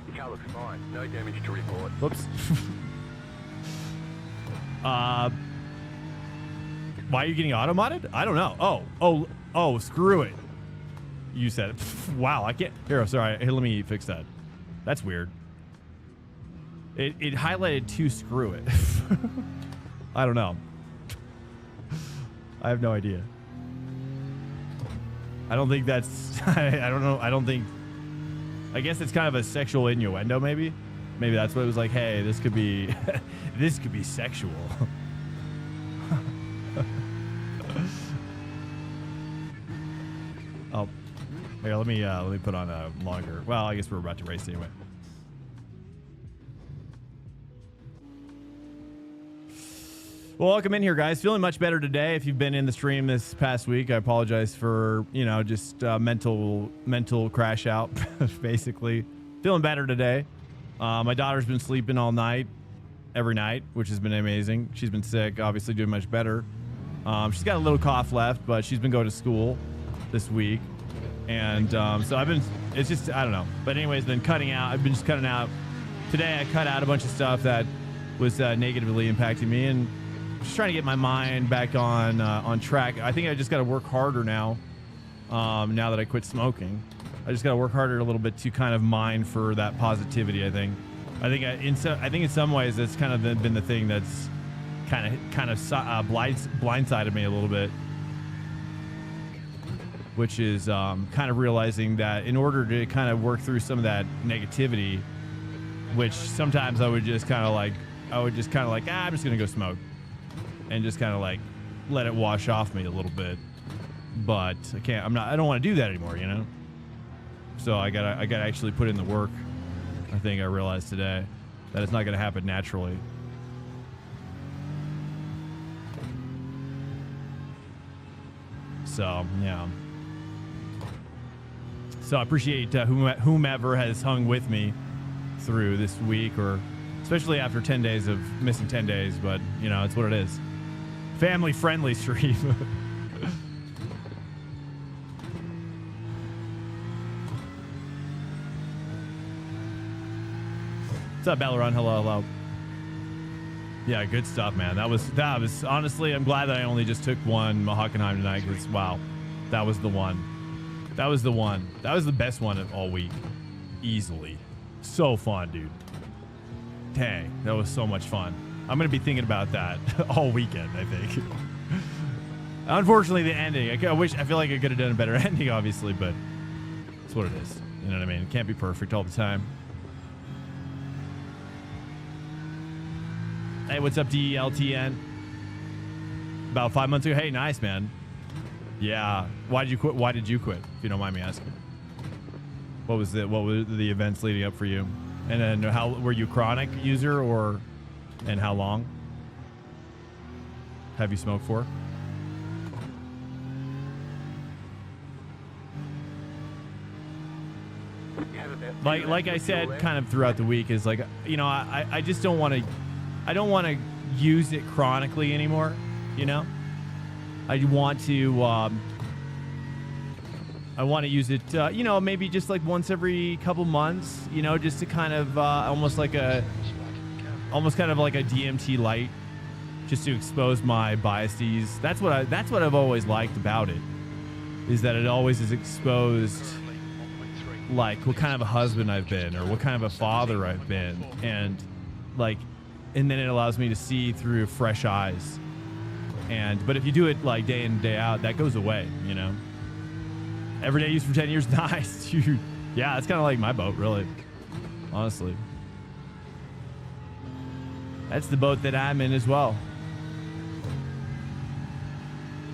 The car looks fine. No damage to report. Whoops. Why are you getting auto-modded? I don't know. Oh, screw it. You said it. Wow, I can't. Here, sorry. Here, let me fix that. That's weird. It highlighted to screw it. I don't know. I have no idea. I don't think that's, I don't know. I don't think, I guess it's kind of a sexual innuendo, maybe. Maybe that's what it was like. Hey, this could be, this could be sexual. Oh, here, let me put on a longer. Well, I guess we're about to race anyway. Well, welcome in here, guys. Feeling much better today. If you've been in the stream this past week, I apologize for, you know, just mental crash out, basically. Feeling better today. My daughter's been sleeping all night, every night, which has been amazing. She's been sick, obviously doing much better. She's got a little cough left, but she's been going to school this week. And so I've been, it's just, I don't know. But anyways, been cutting out. I've been just cutting out. Today I cut out a bunch of stuff that was negatively impacting me, and just trying to get my mind back on track. I think I just got to work harder now. Now that I quit smoking, I just got to work harder a little bit to kind of mine for that positivity. I think in some ways that's kind of been the thing that's kind of blindsided me a little bit, which is kind of realizing that in order to kind of work through some of that negativity, which sometimes I would just kind of like, I'm just gonna go smoke and just kind of like let it wash off me a little bit. But I don't want to do that anymore, you know? So I gotta actually put in the work. I think I realized today that it's not gonna happen naturally. So, yeah. So I appreciate whomever has hung with me through this week, or especially after 10 days of missing 10 days, but you know, it's what it is. Family friendly stream. What's up, Belleron? Hello, hello. Yeah, good stuff, man. That was honestly, I'm glad that I only just took one Hockenheim tonight, because wow, that was the one. That was the one. That was the best one of all week. Easily. So fun, dude. Dang, that was so much fun. I'm going to be thinking about that all weekend, I think. Unfortunately, the ending. I feel like I could have done a better ending, obviously, but it's what it is. You know what I mean? It can't be perfect all the time. Hey, what's up, DLTN? About 5 months ago. Hey, nice, man. Yeah. Why did you quit? Why did you quit? If you don't mind me asking. What were the events leading up for you? And then how were you a chronic user, and how long have you smoked for? Like I said, kind of throughout the week, is like, you know, I just don't want to use it chronically anymore. You know, I want to use it, you know, maybe just like once every couple months, you know, just to kind of almost kind of like a DMT light, just to expose my biases. That's what I've always liked about it, is that it always is exposed like what kind of a husband I've been, or what kind of a father I've been, and then it allows me to see through fresh eyes. But if you do it like day in and day out, that goes away, you know. Everyday use for 10 years, nice, dude. Yeah, that's kind of like my boat, really. Honestly. That's the boat that I'm in as well.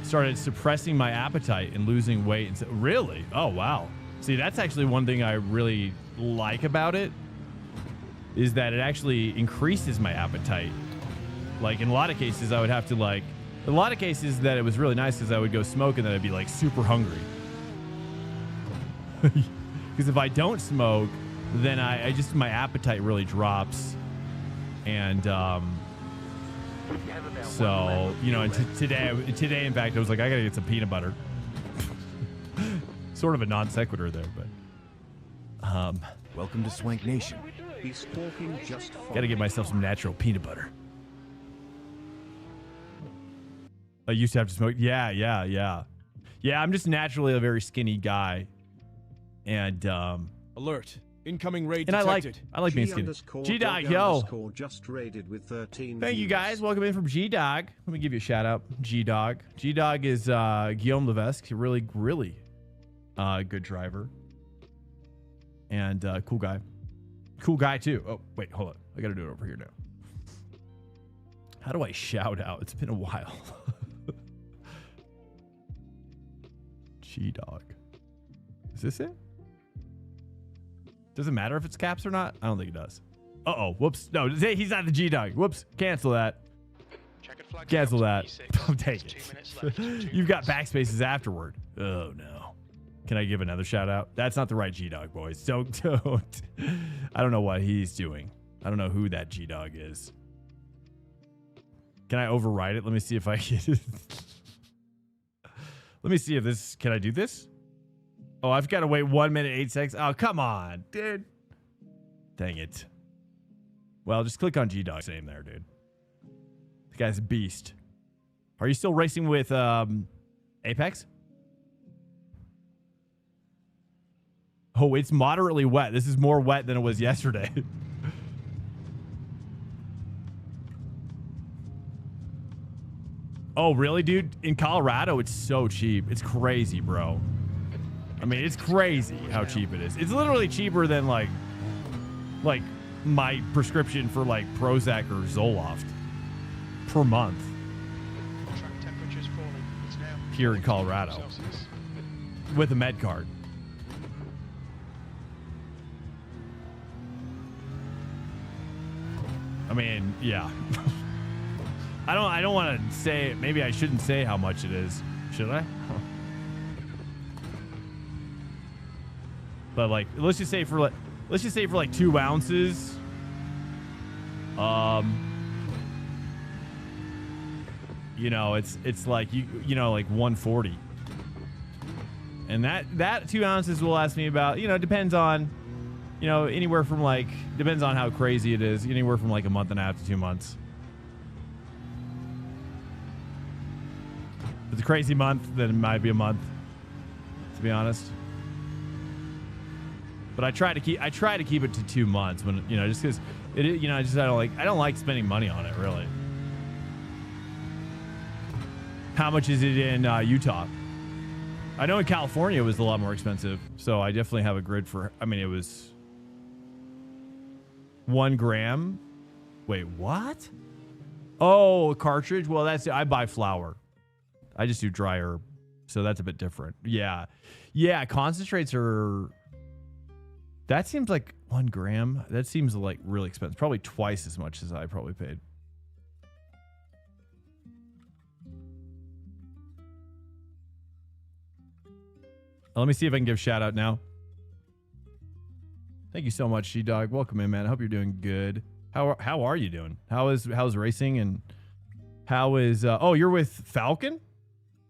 Started suppressing my appetite and losing weight. And really? Oh, wow. See, that's actually one thing I really like about it, is that it actually increases my appetite. Like, in a lot of cases, I would have to a lot of cases that it was really nice, because I would go smoke and then I'd be like super hungry. Because if I don't smoke, then my appetite really drops. And so, you know, and today in fact, I was like, I gotta get some peanut butter. Sort of a non sequitur there, but Welcome to Swank Nation. He's talking just fine. gotta get myself some natural peanut butter. I used to have to smoke. Yeah, I'm just naturally a very skinny guy. And Alert. Incoming raid and detected. I like being skinny. G-Dog, yo. Just raided with 13 Thank you views. guys. Welcome in from G-Dog. Let me give you a shout out. G-Dog. G-Dog is Guillaume Levesque. Really, really good driver. And cool guy. Cool guy too. Oh, wait, hold on. I gotta do it over here now. How do I shout out? It's been a while. G-Dog. Is this it? Does it matter if it's caps or not? I don't think it does. Uh-oh. Whoops. No, he's not the G-Dog. Whoops. Cancel that. Cancel that. Oh, take it. You've got backspaces afterward. Oh, no. Can I give another shout out? That's not the right G-Dog, boys. Don't. I don't know what he's doing. I don't know who that G-Dog is. Can I override it? Let me see if I can. Let me see if this... Can I do this? Oh, I've got to wait 1 minute, 8 seconds. Oh, come on, dude. Dang it. Well, just click on G-Dog's name there, dude. The guy's a beast. Are you still racing with Apex? Oh, it's moderately wet. This is more wet than it was yesterday. Oh, really, dude? In Colorado, it's so cheap. It's crazy, bro. I mean, it's crazy how cheap it is. It's literally cheaper than like my prescription for like Prozac or Zoloft per month. Track temperature's falling. It's now Here in 14 Colorado. Celsius. With a med card. I mean, yeah. I don't want to say, maybe I shouldn't say how much it is. Should I? But like, let's just say for like 2 ounces. You know, it's like you know, like 140. And that 2 ounces will last me about, you know, depends on, you know, anywhere from like, depends on how crazy it is, anywhere from like a month and a half to 2 months. If it's a crazy month, then it might be a month, to be honest. But I try to keep it to 2 months when, you know, just because it, you know, I don't like spending money on it really. How much is it in Utah? I know in California it was a lot more expensive, so I definitely have a grid for, I mean, it was 1 gram. Wait, what? Oh, a cartridge? Well, I buy flour. I just do dry herb, so that's a bit different. Yeah. Yeah, concentrates are, that seems like 1 gram. That seems like really expensive. Probably twice as much as I probably paid. Let me see if I can give a shout out now. Thank you so much, She-Dog. Welcome in, man. I hope you're doing good. How are you doing? How's racing and how is oh, you're with Falcon?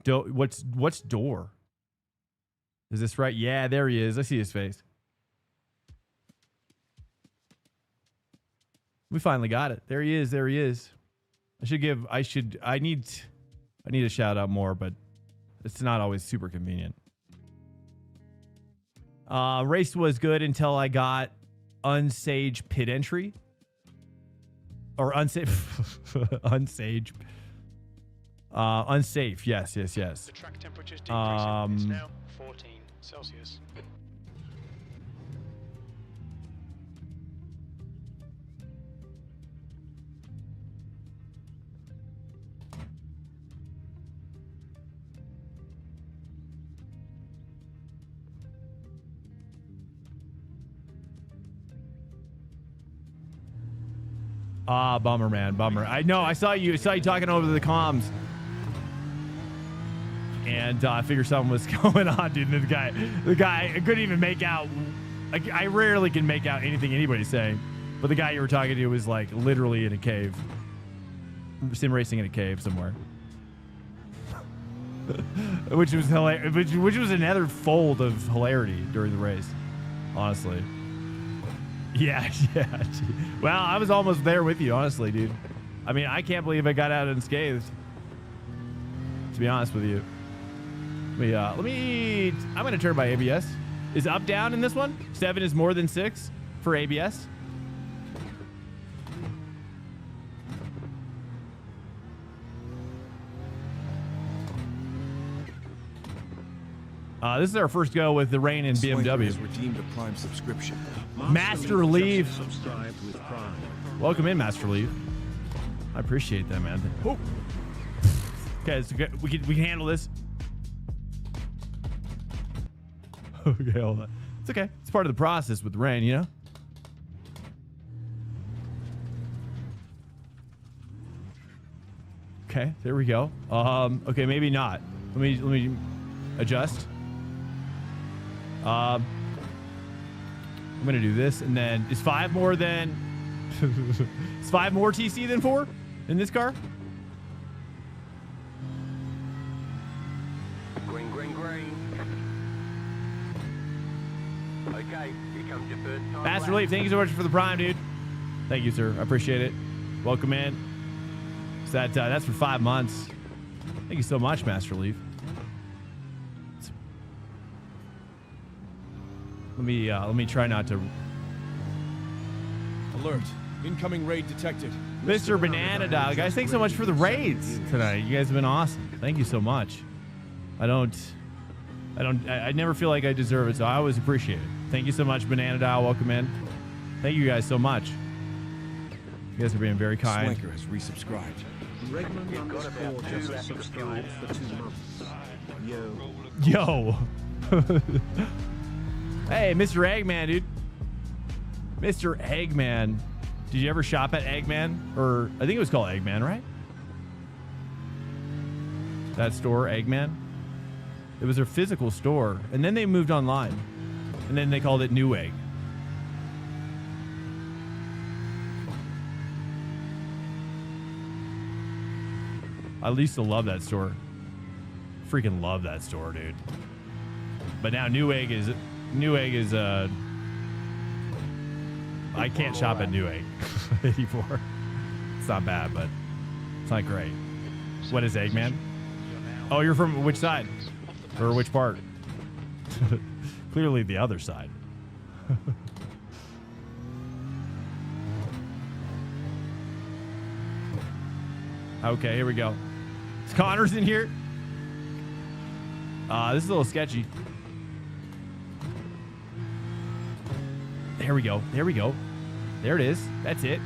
What's Door? Is this right? Yeah, there he is. I see his face. We finally got it. There he is. There he is. I need a shout out more, but it's not always super convenient. Race was good until I got unsage pit entry. Or unsafe. Unsage. Unsafe. Yes. The track temperature's decreasing. It's now 14 Celsius. Ah, bummer, man, bummer. I know. I saw you talking over the comms, and I figured something was going on, dude. The guy, I couldn't even make out. I rarely can make out anything anybody's saying, but the guy you were talking to was like literally in a cave, sim racing in a cave somewhere, which was hilarious. Which was another fold of hilarity during the race, honestly. Yeah. Well, I was almost there with you, honestly, dude. I mean, I can't believe I got out unscathed, to be honest with you. I'm going to turn my ABS. Is up down in this one? 7 is more than 6 for ABS. This is our first go with the rain in BMW. Redeemed a Prime subscription. Master Leave. Subscribed with Prime. Welcome in, Master Leave. I appreciate that, man. Oh. Okay, it's okay. We can handle this. Okay, hold on. It's okay. It's part of the process with the rain, you know? Okay, there we go. Okay, maybe not. Let me adjust. I'm gonna do this, and then is 5 more than is 5 more TC than 4 in this car? Green. Okay, here comes your first time. Master Relief, thank you so much for the Prime, dude. Thank you, sir. I appreciate it. Welcome in. So that's for 5 months. Thank you so much, Master Leaf. Let me try not to. Alert. Incoming raid detected. Mr. Banana Dog, guys, thanks so much for the raids tonight. You guys have been awesome. Thank you so much. I never feel like I deserve it, so I always appreciate it. Thank you so much, Banana Dog. Welcome in. Thank you guys so much. You guys are being very kind. Swanker has resubscribed. Regman _ just subscribed for 2 months. Yo. Hey, Mr. Eggman, dude. Mr. Eggman. Did you ever shop at Eggman? Or I think it was called Eggman, right? That store, Eggman. It was their physical store. And then they moved online. And then they called it Newegg. I used to love that store. Freaking love that store, dude. But now Newegg is I can't shop at Newegg anymore. It's not bad, but it's not great. What is Eggman? Oh, you're from which side? Or which part? Clearly the other side. Okay, here we go. Is Connor's in here? This is a little sketchy. There we go. There we go. There it is. That's it.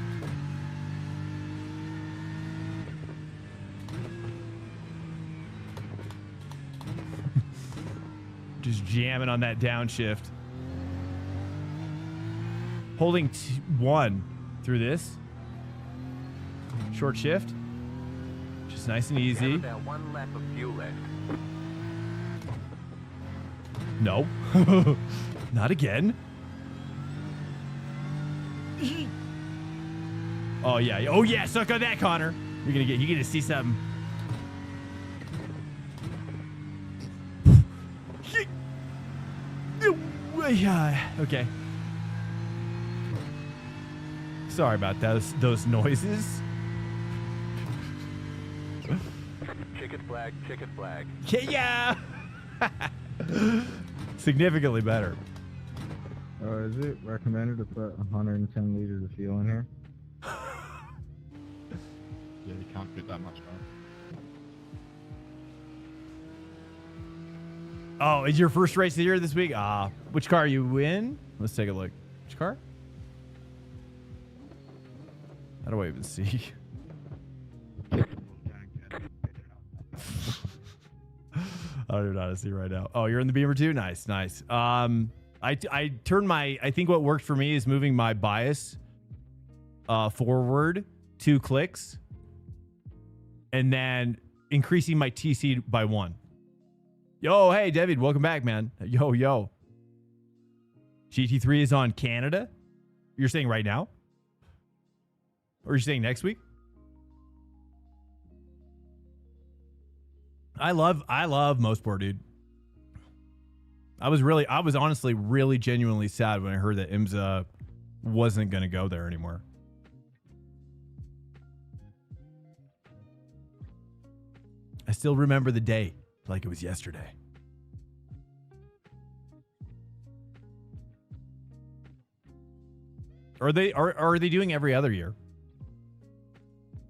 Just jamming on that downshift. Holding 1 through this. Short shift. Just nice and easy. About 1 lap of fuel left. No. Not again. Oh yeah. Oh yeah. Suck on that, Connor. You're gonna see something. Okay. Sorry about those noises. Chicken flag, chicken flag. Yeah. Significantly better. Is it recommended to put 110 liters of fuel in here? Yeah, you can't fit that much Oh, is your first race of the year this week? Which car are you in? Let's take a look. Which car? How do I even see? I don't even know how to see right now. Oh, you're in the Beamer too? Nice, nice. I turned my, I think what worked for me is moving my bias forward 2 clicks and then increasing my TC by 1. Yo, hey, David, welcome back, man. Yo, yo. GT3 is on Canada? You're saying right now? Or are you saying next week? I love Mosport, dude. I was honestly really genuinely sad when I heard that IMSA wasn't going to go there anymore. I still remember the day like it was yesterday. Are they doing every other year?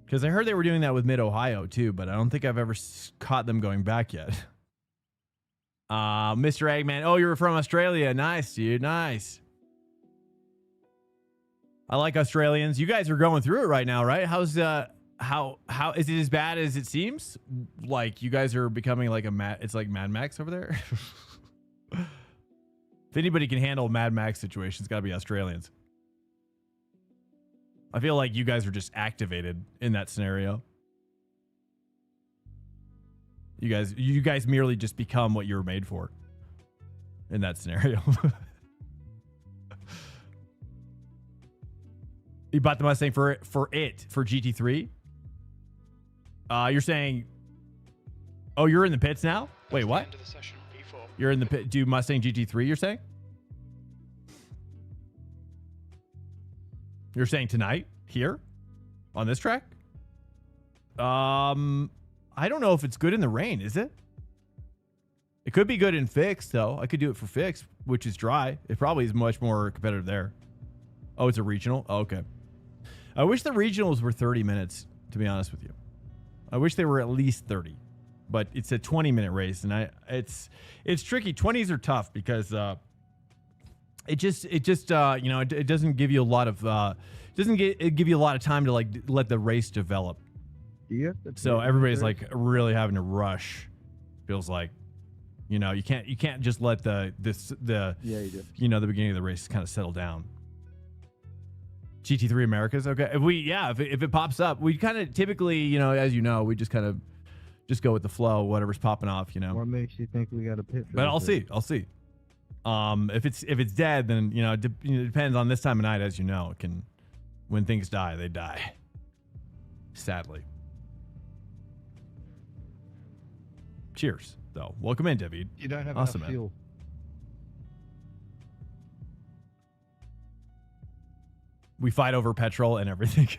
Because I heard they were doing that with Mid-Ohio too, but I don't think I've ever caught them going back yet. Mr. Eggman. Oh, you're from Australia. Nice, dude. Nice. I like Australians. You guys are going through it right now, right? How's how is it as bad as it seems? Like you guys are becoming like it's like Mad Max over there. If anybody can handle Mad Max situations, it's got to be Australians. I feel like you guys are just activated in that scenario. You guys merely just become what you were made for in that scenario. You bought the Mustang for GT3. You're saying, oh, you're in the pits now? Wait, what? End of the session, P4. You're in the pit. Do Mustang GT3? You're saying? You're saying tonight here on this track? I don't know if it's good in the rain, is it? It could be good in fixed, though. I could do it for fixed, which is dry. It probably is much more competitive there. Oh, it's a regional? Oh, okay. I wish the regionals were 30 minutes, to be honest with you. I wish they were at least 30. But it's a 20-minute race, and it's tricky. 20s are tough because it just you know, it doesn't give you a lot of give you a lot of time to like let the race develop. So everybody's like really having to rush. Feels like, you know, you can't just let the you know, the beginning of the race kind of settle down. GT3 Americas, okay. If it pops up, we kind of typically, you know, as you know, we just kind of just go with the flow, whatever's popping off, you know. What makes you think we got a pit? But I'll see. If it's dead, then you know, it depends on this time of night, as you know. It can, when things die, they die. Sadly. Cheers, though. Welcome in, David. You don't have awesome, enough fuel. We fight over petrol and everything.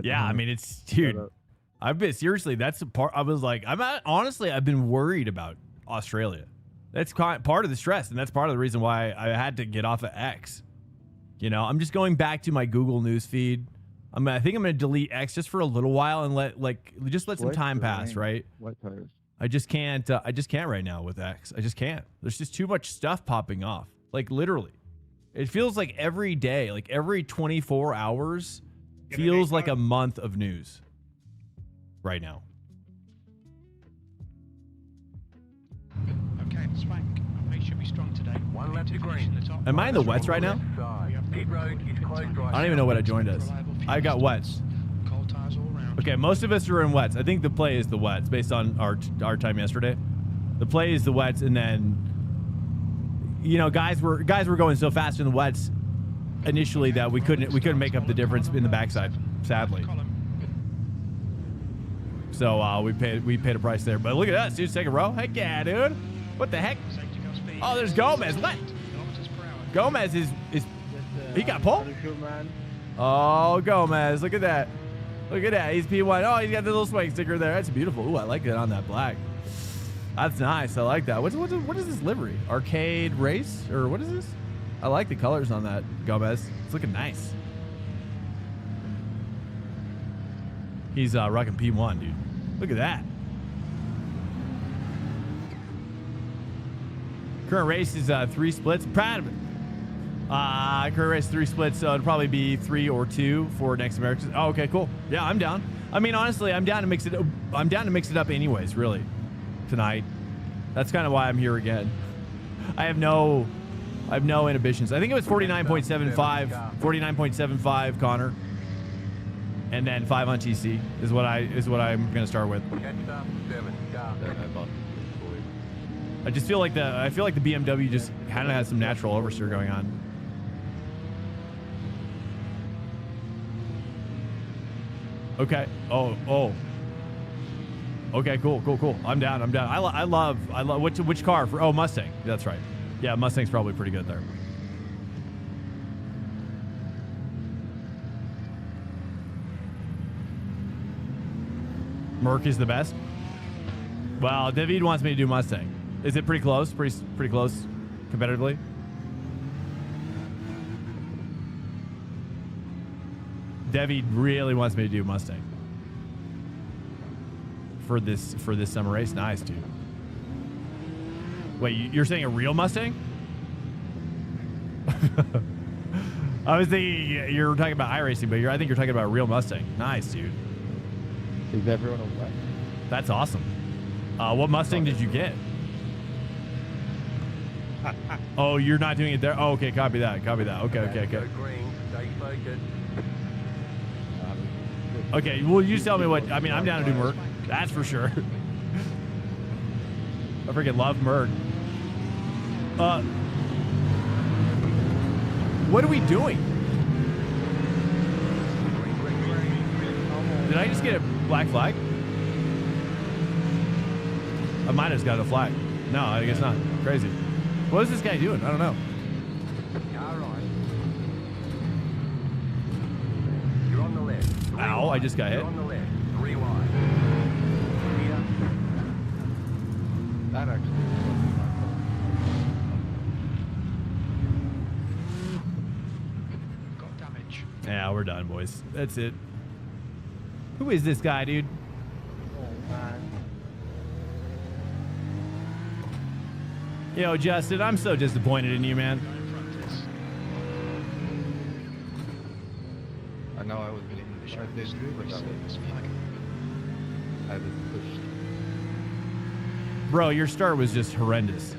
Yeah, I mean, it's, dude. I've been seriously. That's the part. I was like, honestly, I've been worried about Australia. That's part of the stress, and that's part of the reason why I had to get off of X. You know, I'm just going back to my Google News feed. I think I'm going to delete X just for a little while and let some time pass, right? White tires. I just can't right now with X. I just can't. There's just too much stuff popping off. Like literally, it feels like every day, like every 24 hours, feels like a month of news. Right now. Okay, Swank. They should be strong today. One lap to green. Am I in the wets right now? Pit road is closed right I don't even know what I joined as. I got wets. Cold tires all around. Okay, most of us are in wets. I think the play is the wets based on our time yesterday. The play is the wets, and then, you know, guys were going so fast in the wets initially that we couldn't make up the difference in the backside, sadly. So we paid a price there. But look at us, dude. Second row. Heck yeah, dude. What the heck? Oh, there's Gomez. What? Gomez is he got pole? Oh, Gomez. Look at that. Look at that. He's P1. Oh, he's got the little swing sticker there. That's beautiful. Ooh, I like it on that black. That's nice. I like that. What is this livery? Arcade race? Or what is this? I like the colors on that, Gomez. It's looking nice. He's rocking P1, dude. Look at that. Current race is 3 splits. Proud of it. Current race 3 splits, so it'll probably be 3 or 2 for next Americans. Oh, okay, cool. Yeah, I'm down. I mean, honestly, I'm down to mix it up anyways, really, tonight. That's kind of why I'm here again. I have no inhibitions. I think it was 49.75 Connor. And then 5 on TC is what I'm gonna start with. I just feel like the BMW just kind of has some natural oversteer going on. Okay. Oh. Okay. Cool. I'm down. I love which car for? Oh, Mustang. That's right. Yeah, Mustang's probably pretty good there. Merc is the best. Well, David wants me to do Mustang. Is it pretty close? Pretty close competitively? David really wants me to do Mustang for this summer race. Nice, dude. Wait, you're saying a real Mustang? I was thinking you're talking about iRacing, but I think you're talking about a real Mustang. Nice, dude. Is everyone away? That's awesome. What Mustang did you get? Oh, you're not doing it there? Oh, okay. Copy that. Okay. Okay, well, you tell me what... I mean, I'm down to do Merc. That's for sure. I freaking love Merc. What are we doing? Did I just get a black flag? I might have just got a flag. No, I guess not. Crazy. What is this guy doing? I don't know. You're on the left. Ow, I just got hit. You're on the left. 3 wide. Yeah, we're done, boys. That's it. Who is this guy, dude? Oh, man. Yo, Justin, I'm so disappointed in you, man. Go in practice. I know I was getting Finish I up did this good, but this flag. I was pushed. Bro, your start was just horrendous.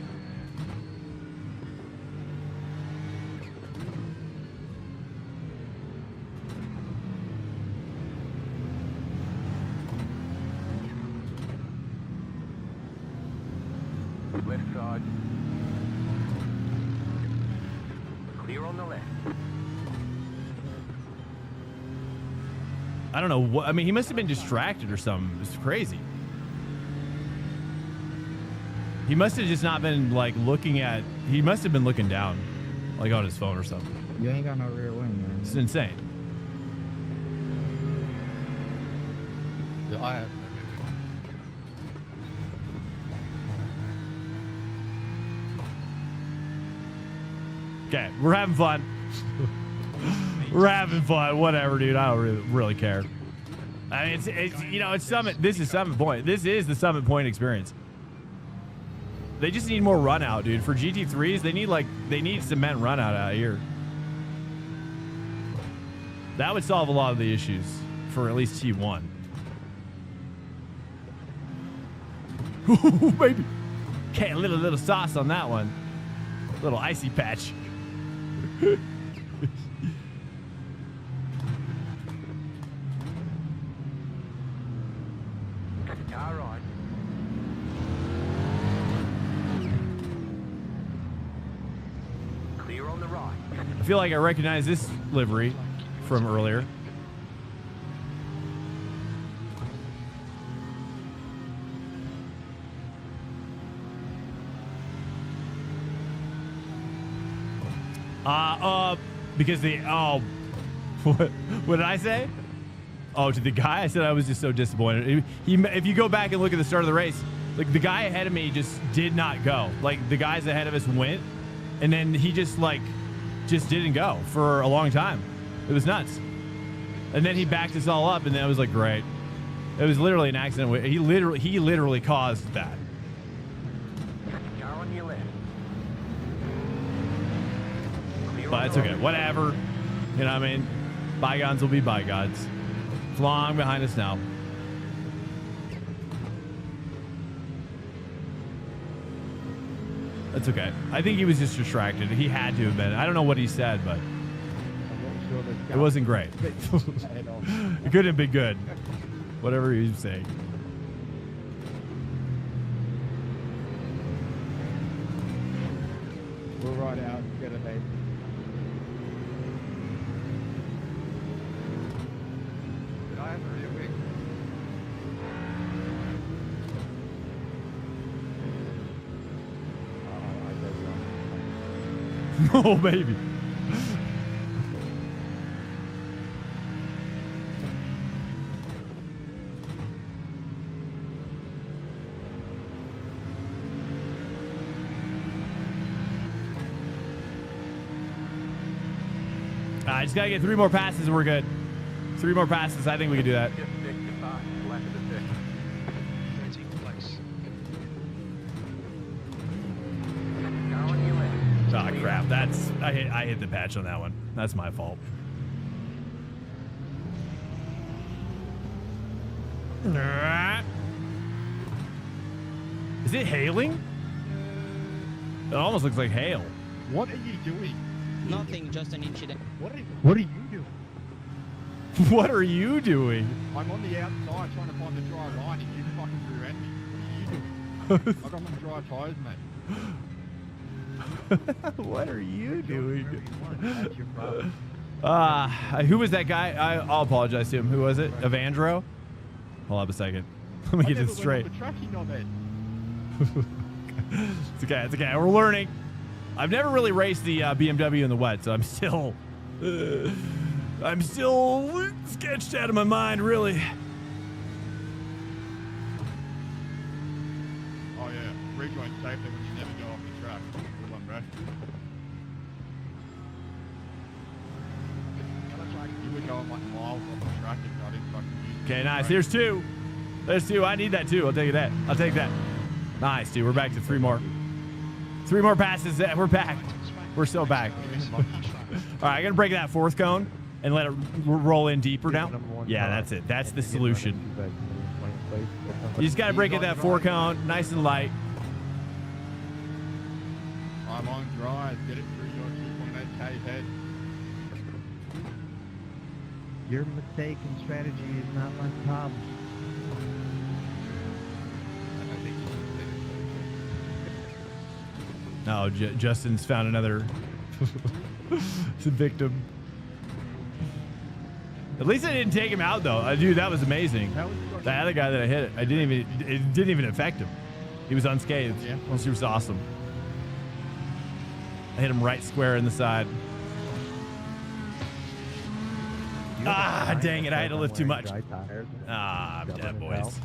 Left side. Clear on the left. I don't know what. I mean, he must have been distracted or something. It's crazy. He must have just not been like looking at. He must have been looking down, like on his phone or something. You ain't got no rear wing, man. It's insane. Yeah, I have. Okay, we're having fun. We're having fun. Whatever, dude. I don't really care. I mean, it's you know, it's Summit. This is Summit Point. This is the Summit Point experience. They just need more run out, dude. For GT3s, they need cement run out here. That would solve a lot of the issues for at least T1. Ooh, baby. Okay, a little sauce on that one. Little icy patch. Car right. Clear on the right. I feel like I recognize this livery from earlier. Because what did I say? Oh, to the guy, I said I was just so disappointed. If you go back and look at the start of the race, like the guy ahead of me just did not go. Like the guys ahead of us went, and then he just didn't go for a long time. It was nuts. And then he backed us all up, and then I was like, great. It was literally an accident. He literally caused that. Car on your left. But it's okay. Whatever. You know what I mean? Bygones will be bygones. It's long behind us now. That's okay. I think he was just distracted. He had to have been. I don't know what he said, but it wasn't great. It couldn't have been good. Whatever he was saying. We'll ride out together, babe. Did I have a rear wing? Oh, baby. I just gotta get 3 more passes and we're good. 3 more passes. I think we can do that. Just stick to back. Left of the stick. 13th place. Car on your left. Ah, crap. That's I hit the patch on that one. That's my fault. Is it hailing? It almost looks like hail. What are you doing? Nothing, just an incident. What are you doing? What are you doing? I'm on the outside trying to find the dry line and you fucking rear-end me. What are you doing? I got my dry tyres, mate. What are you doing? That's your problem. Who was that guy? I'll apologize to him. Who was it? Evandro? Hold up a second. Let me get this straight. The tracking of it. It's okay. It's okay. We're learning. I've never really raced the BMW in the wet, so I'm still sketched out of my mind, really. Oh yeah, rejoin safely when you never go off the track. Good one, bro. I'm like miles off the track and I didn't fucking use it. Okay, nice. Here's two. There's two. I need that too. I'll take that. I'll take that. Nice, dude. We're back to 3 more. 3 more passes. We're back. We're so back. All right, I gotta break that 4th cone and let it roll in deeper now. Yeah, that's it. That's the solution. You just gotta break it that 4 cone, nice and light. I'm on drive. Get it through your 2.8K head. Your mistake and strategy is not my problem. No, Justin's found another victim. At least I didn't take him out though. Dude, that was amazing. The other guy that I hit, it didn't even affect him. He was unscathed. Yeah. It was awesome. I hit him right square in the side. Ah, dang it! I had to lift too much. Ah, I'm dead, boys.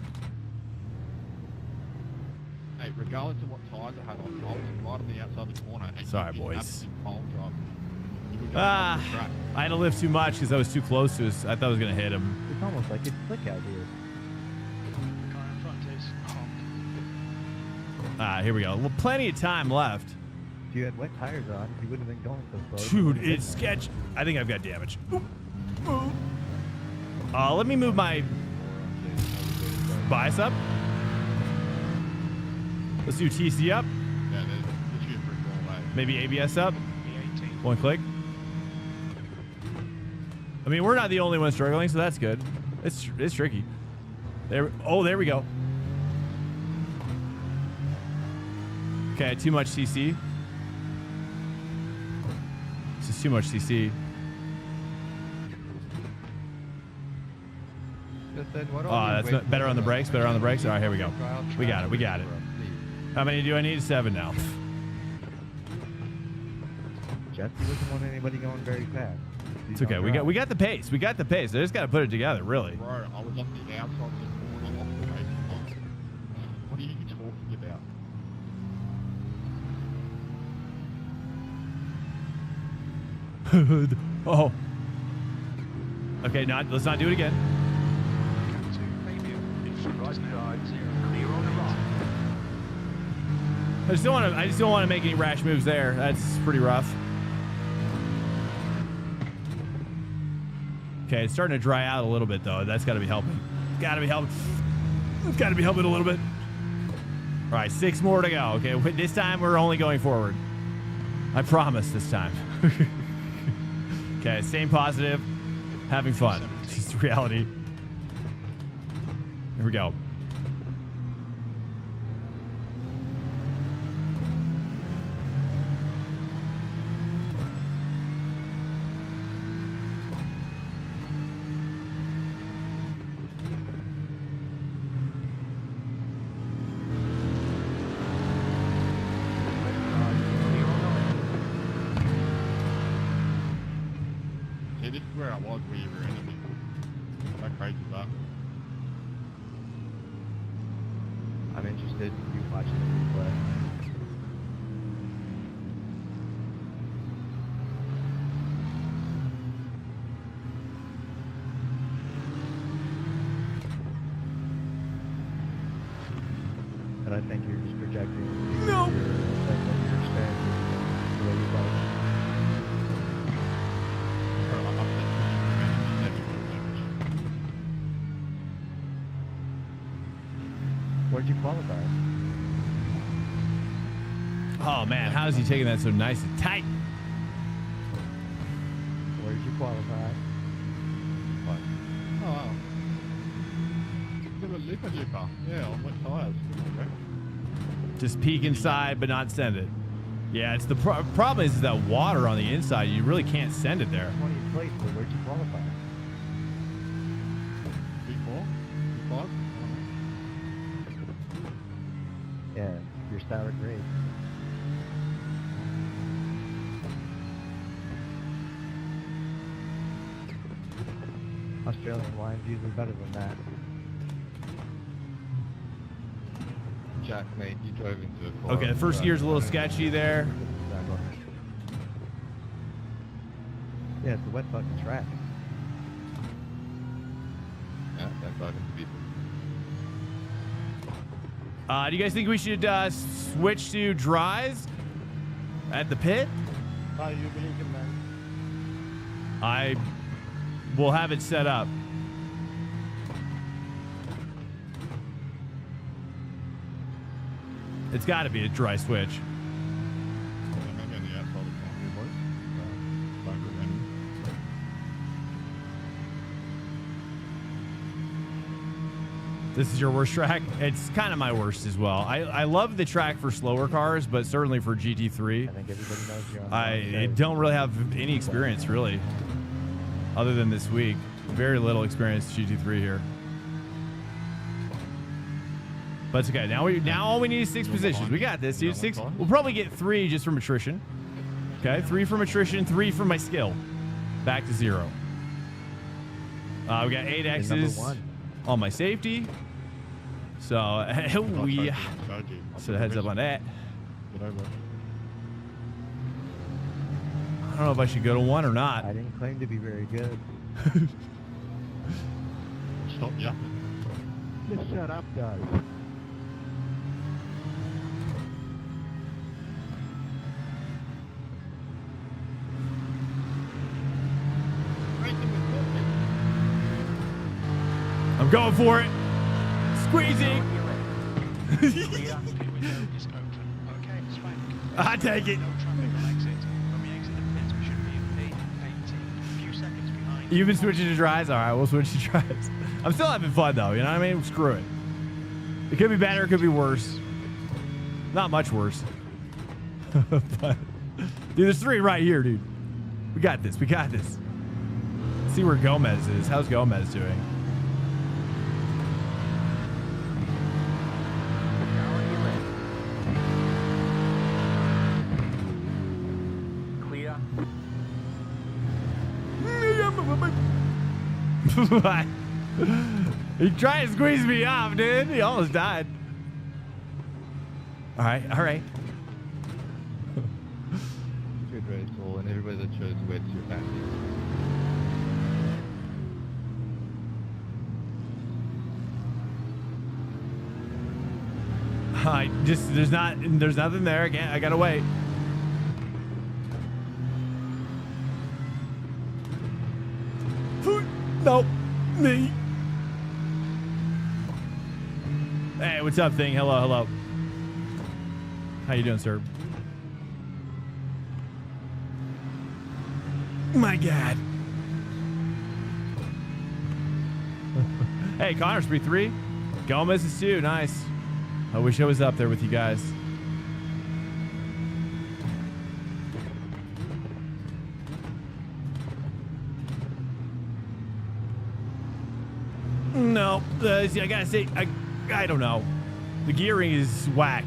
Hey, regardless of what tires I had on, I was right on the outside of the corner. Sorry, boys. I I had to lift too much because I was too close to us. I thought I was gonna hit him. It's almost like it's slick out here. The car in front is hot. Here we go. Well, plenty of time left. If you had wet tires on, you wouldn't have been going so slow. Dude, it's sketch. I think I've got damage. Let me move my bias up. Let's do TC up. Yeah, there's a brick wall, mate. Maybe ABS up. The 18. 1 click. I mean, we're not the only ones struggling, so that's good. It's tricky. There we go. Okay, too much CC. This is too much CC. That's not, better on the brakes. Better on the brakes. All right, here we go. We got it. We got it. How many do I need? 7 now. Jesse doesn't want anybody going very fast. It's okay. We got the pace. We got the pace. I just got to put it together, really. Bro, I was on the outside of the corner off the race. What are you talking about? Oh. Okay, let's not do it again. I just don't want to make any rash moves there. That's pretty rough. Okay, it's starting to dry out a little bit though. That's got to be helping. Got to be helping. It's got to be helping a little bit. All right, 6 more to go. Okay, this time we're only going forward. I promise this time. Okay, staying positive, having fun. It's just reality. Here we go. Where I was where you were enemy. How crazy is that? I'm interested in you watching the replay. And I think you're just projecting. No. Your strategy, the way you like. Where'd you qualify? Oh man, how is he taking that so nice and tight? Where'd you qualify? What? Oh, wow. Give a lip at your car. Yeah, on wet tires. Okay. Just peek inside, but not send it. Yeah, it's the problem is that water on the inside. You really can't send it there. 20th place, but where'd you qualify? P4? P5? Yeah, your sour grade. Australian wine's usually better than that. Jack, mate, you drove into the car. Okay, the first gear's a little sketchy there. Yeah, it's a wet fucking track. starting to be. Do you guys think we should switch to dries at the pit? How you blinking, man? I will have it set up. It's got to be a dry switch. Maybe on the outside of the boys. Back with them. This is your worst track? It's kind of my worst as well. I love the track for slower cars, but certainly for GT3, I think everybody knows you're on I don't really have any experience, really, other than this week. Very little experience GT3 here. But it's okay. Now all we need is 6 positions. We got this, dude. 6. We'll probably get 3 just from attrition. Okay, 3 from attrition, 3 from my skill. Back to 0. We got 8 X's on my safety. So we so heads up on that. Get over. I don't know if I should go to 1 or not. I didn't claim to be very good. Stop yapping. Just shut up, guys. I'm going for it. Squeezing. Window is open. Okay, it's fine. I take it. No traffic on exit. When we exit the pits, we should be in P18. A few seconds behind. You've been switching to dries? All right, we'll switch to dries. I'm still having fun, though. You know what I mean? Screw it. It could be better. It could be worse. Not much worse. But, dude, there's 3 right here, dude. We got this. We got this. Let's see where Gomez is. How's Gomez doing? Clear. He tried to squeeze me off, dude. He almost died. All right, all right. Good race, all, and everybody that chose where to your back. There's nothing there. I gotta wait. Nope. Me. Hey, what's up, thing? Hello, hello. How you doing, sir? My God. Hey, Connor's 3-3. Gomez is 2. Nice. I wish I was up there with you guys. No, I gotta say, I don't know. The gearing is whack.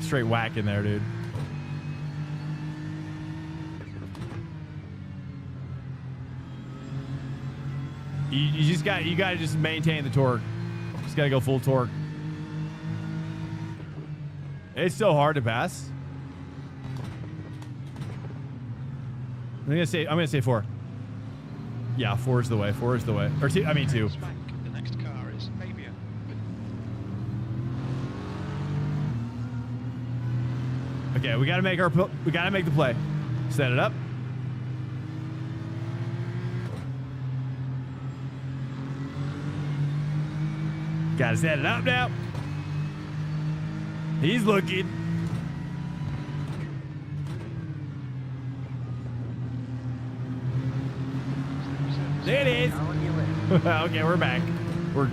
Straight whack in there, dude. You gotta just maintain the torque. Just gotta go full torque. It's so hard to pass. I'm gonna say 4. Yeah, 4 is the way. 4 is the way. Or 2. I mean 2. Smack. The next car is Fabia. Okay, we gotta make the play. Set it up. Gotta set it up now. He's looking. There it is. Okay, we're back. We're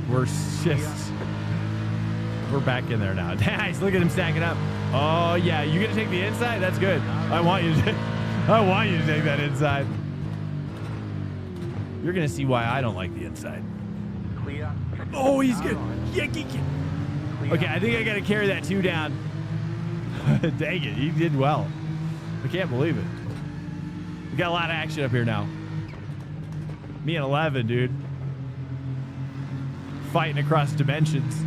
back in there now. Nice. Look at him stacking up. Oh yeah, you gonna take the inside? That's good. I want you to take that inside. You're gonna see why I don't like the inside. Clear. Oh, he's good. Yeah, okay, I think I gotta carry that 2 down. Dang it, he did well. I can't believe it. We got a lot of action up here now. Me and 11, dude. Fighting across dimensions.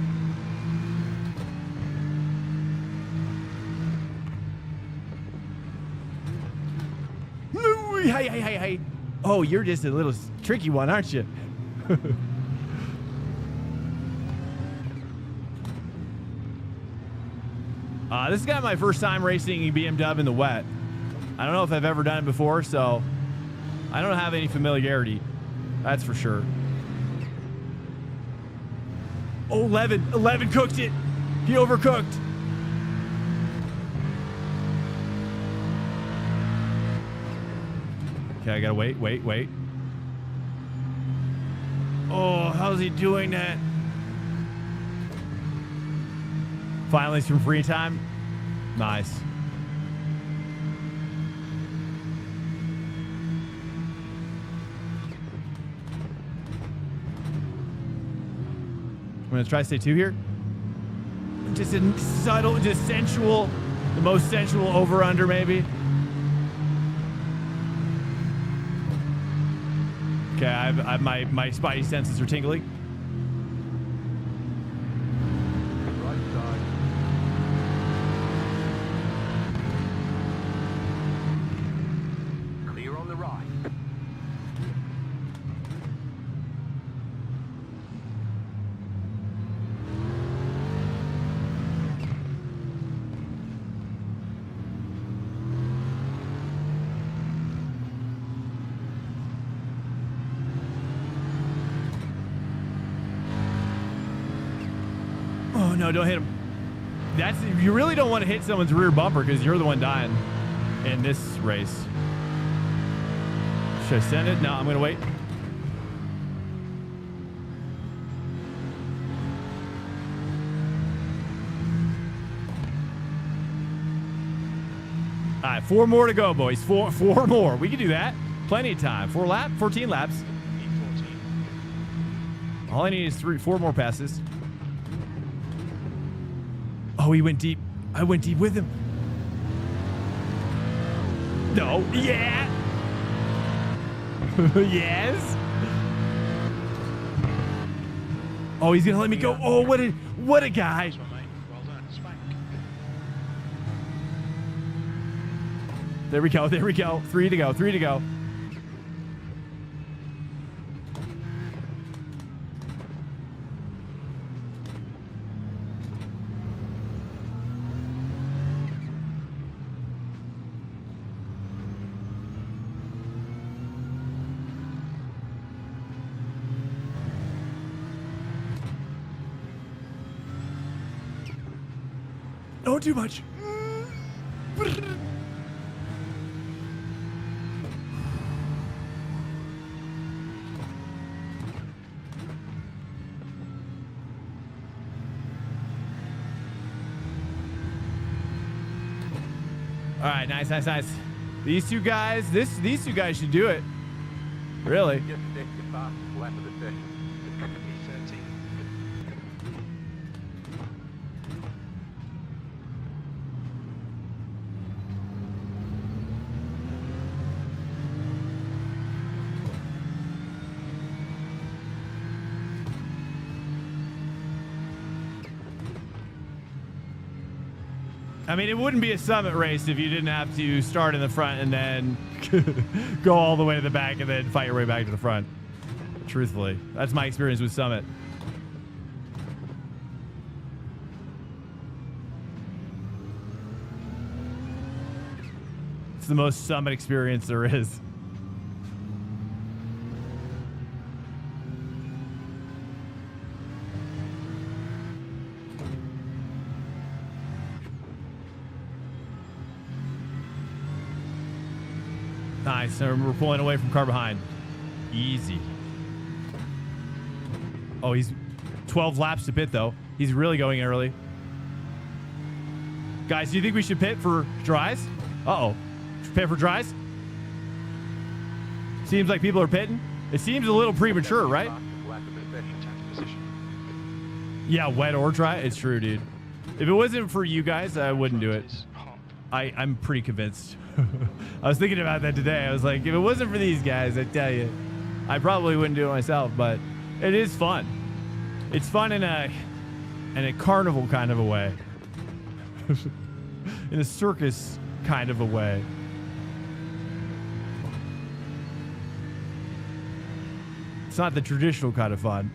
Hey. Oh, you're just a little tricky one, aren't you? This is kind of my first time racing a BMW in the wet. I don't know if I've ever done it before, so I don't have any familiarity. That's for sure. Oh, 11 cooked it. He overcooked. Okay, I gotta wait. Oh, how's he doing that? Finally, some free time. Nice. I'm gonna try to stay 2 here. Just a subtle, just sensual, the most sensual over-under maybe. Okay, I've my spidey senses are tingling. Right side. Clear on the right. Oh no, don't hit him. You really don't want to hit someone's rear bumper because you're the one dying in this race. Should I send it? No, I'm gonna wait. All right, 4 more to go, boys. Four more. We can do that. Plenty of time. 14 laps. Need 14. All I need is 4 more passes. Oh, he went deep. I went deep with him. No. Yeah. Yes. Oh, he's gonna let me go. Oh, what a guy. Nice one, mate. Well done. Spank. There we go. 3 to go. Don't do much. All right, nice. These two guys should do it. Really? Just take the fastest lap of the session. P13. I mean, it wouldn't be a summit race if you didn't have to start in the front and then go all the way to the back and then fight your way back to the front. Truthfully, that's my experience with summit. It's the most summit experience there is. Nice. So we're pulling away from car behind. Easy. Oh, he's 12 laps to pit, though. He's really going early. Guys, do you think we should pit for dries? Uh-oh. Should pit for dries? Seems like people are pitting. It seems a little premature, right? Yeah, wet or dry. It's true, dude. If it wasn't for you guys, I wouldn't do it. I'm pretty convinced. I was thinking about that today. I was like, if it wasn't for these guys, I tell you, I probably wouldn't do it myself, but it is fun. It's fun in a carnival kind of a way. In a circus kind of a way. It's not the traditional kind of fun.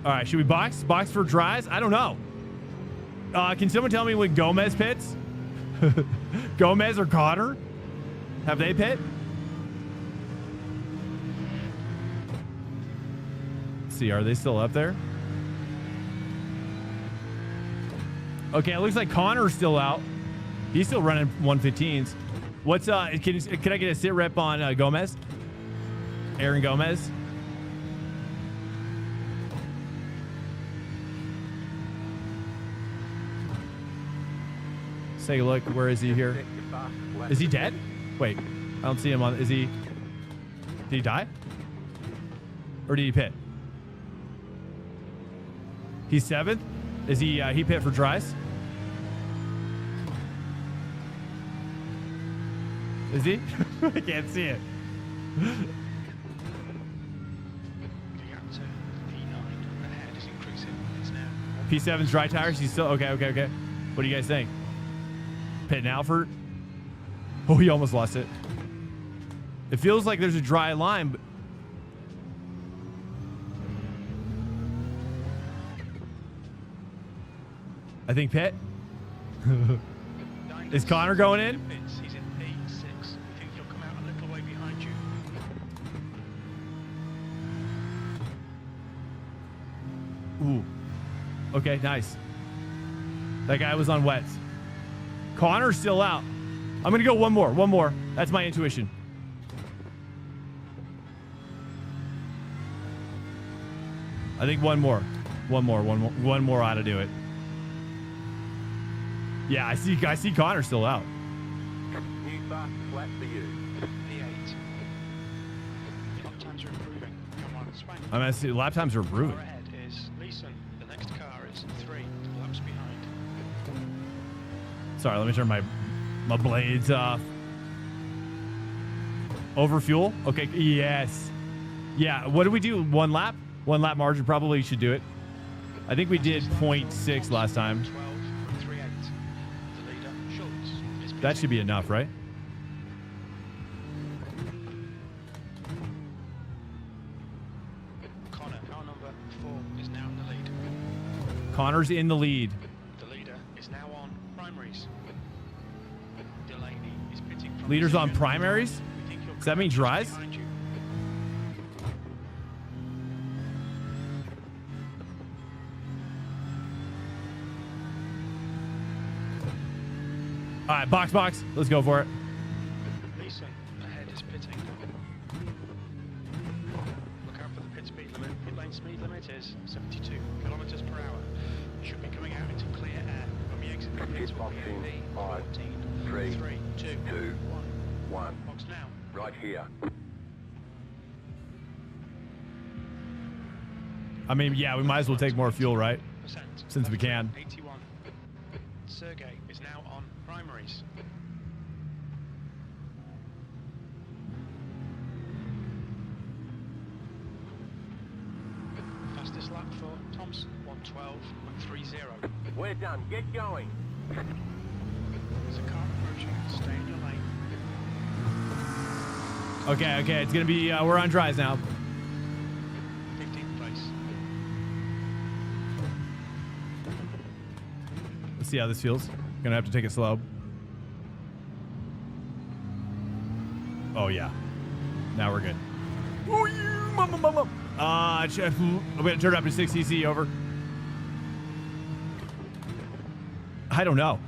All right, should we box? Box for dries? I don't know. Can someone tell me when Gomez pits? Gomez or Connor? Have they pit? Let's see, are they still up there? Okay, it looks like Connor's still out. He's still running 115s. What's can I get a sit rep on Gomez? Aaron Gomez. Let's take a look. Where is he here? Is he dead? Wait, I don't see him on. Is he? Did he die? Or did he pit? He's 7th. Is he? He pit for dries? Is he? I can't see it. The gap to P9 ahead is increasing. It's now P7's dry tires. He's still okay. What do you guys think? Pit now for? Oh, he almost lost it. It feels like there's a dry line, but I think pit. Is Connor going in? He's in P6. I think he'll come out a little way behind you. Ooh. Okay, nice. That guy was on wets. Connor's still out. I'm gonna go one more. That's my intuition. I think one more ought to do it. Yeah, I see Connor still out. New fast flat for you. P8. Lap times are improving. Come on, Swank. I'm gonna see lap times are Far improving. ahead is Leeson. The next car is 3 laps behind. Sorry, let me turn my blades off. Over fuel? Okay, yes. Yeah, what did we do? 1 lap? 1 lap margin, probably should do it. I think we did 0.6 last time. 12.38. The leader, Schultz, is That pitting. should be enough, right? Connor, car number 4, is now in the lead. Connor's in the lead. The leader is now on primaries. Delaney is pitting from Leader's on position. primaries? We think he'll Does that come mean out just dries? behind you. All right, box. Let's go for it. Leeson ahead is pitting. Look out for the pit speed limit. Pit lane speed limit is 72 kilometers per hour. You should be coming out into clear air. When we exit the pits, we'll be in P 5, 14, 3, 3, 2, 2, 1. 1. Box now. Right here. I mean, yeah, we might as well take more fuel, right? Percent. Since we can. 81. Sergey is now on primaries. Fastest lap for Thompson, 1:12.30. We're done. Get going. There's a car approaching. Stay in your lane. Okay, it's gonna be, we're on dries now. 15th place. Let's see how this feels. Gonna have to take it slow. Oh, yeah. Now we're good. Oh, yeah, mama. I'm gonna turn it up to 6cc, over. I don't know.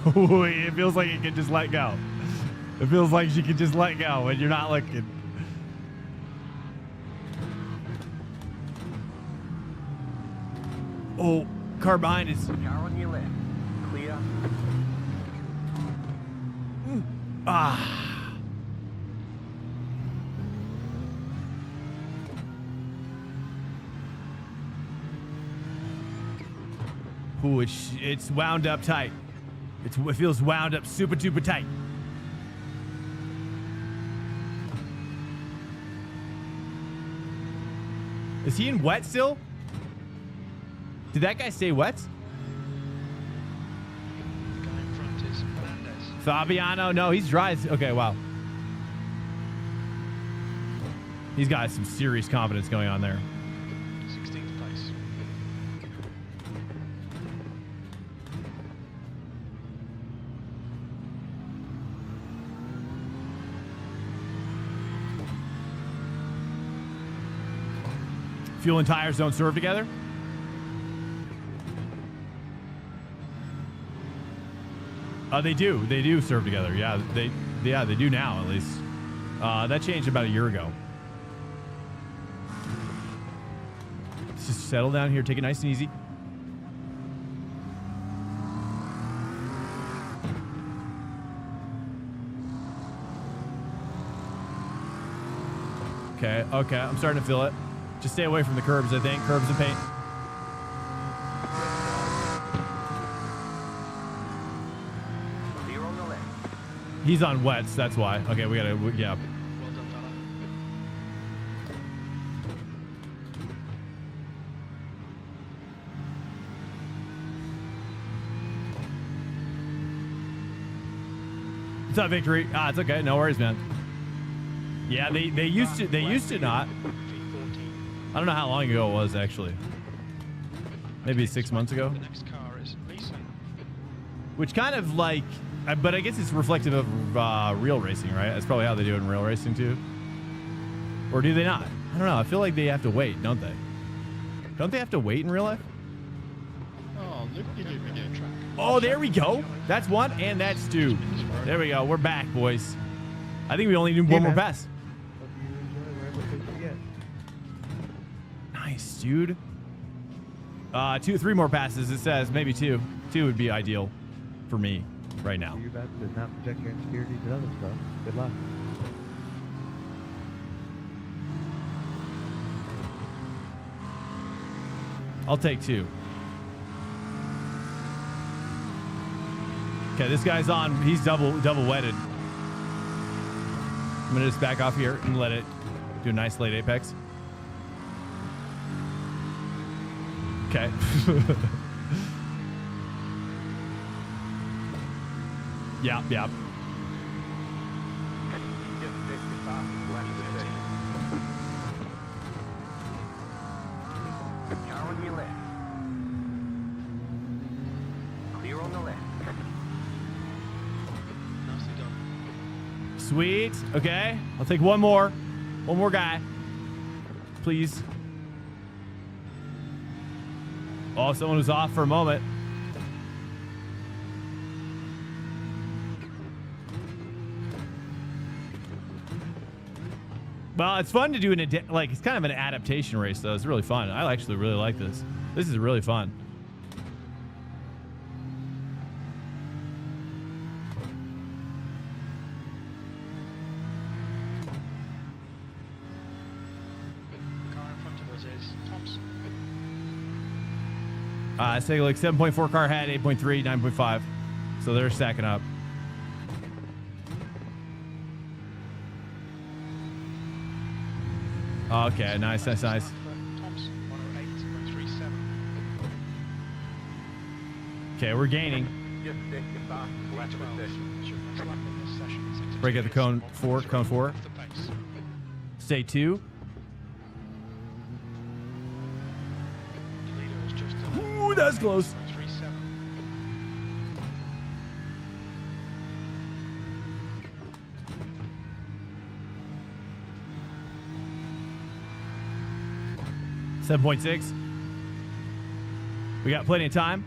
It feels like it can just let go. It feels like she can just let go and you're not looking. Oh, car behind us. Car on your left. Clear. Ah. Ooh, it's wound up tight. It feels wound up super duper tight. Is he in wet still? Did that guy stay wet? The guy in front is Fernandez. Fabiano, no, he's dry. Okay, wow. He's got some serious confidence going on there. 16th place. Fuel and tires don't serve together. They do. They do serve together. Yeah, they do now at least. That changed about a year ago. Let's just settle down here. Take it nice and easy. Okay. Okay. I'm starting to feel it. Just stay away from the curbs, I think. Curbs and paint. Clear on the left. He's on wets, that's why. Okay, we gotta, yeah. Well done, fella. It's not victory. Ah, it's okay. No worries, man. Yeah, they used to not. I don't know how long ago it was actually. Maybe 6 months ago. The next car is Lisa. Which kind of like, but I guess it's reflective of real racing, right? That's probably how they do it in real racing too. Or do they not? I don't know. I feel like they have to wait, don't they? Don't they have to wait in real life? Oh, look at you again. Track. Oh, there we go. That's one and that's two. There we go. We're back, boys. I think we only need one more pass. Hope you enjoy whatever fish you get. Nice, dude. 3 more passes, it says. Maybe 2. 2 would be ideal for me right now. Do your best to not project your insecurities to others, bro. Good luck. I'll take 2. Okay, this guy's on. He's double wetted. I'm gonna just back off here and let it do a nice late apex. Okay. Yeah. Just stick the fastest lap of the session. Car on your left. Clear on the left. Nicely done. Sweet. Okay. I'll take one more. One more guy. Please. Oh, someone was off for a moment. Well, it's fun to do like it's kind of an adaptation race though. It's really fun. I actually really like this. This is really fun. The car in front of us is Thompson. It's taking like 7.4 car ahead, 8.3, 9.5. So they're stacking up. Okay, nice. Thompson, 108.37. Okay, we're gaining. Just stick the fastest lap of the 12. session. Should best lap in this session. Break at the cone 4, cone 4. Off the pace. Stay 2. The leader is just Ooh, that's close. 37. $7.6. We got plenty of time.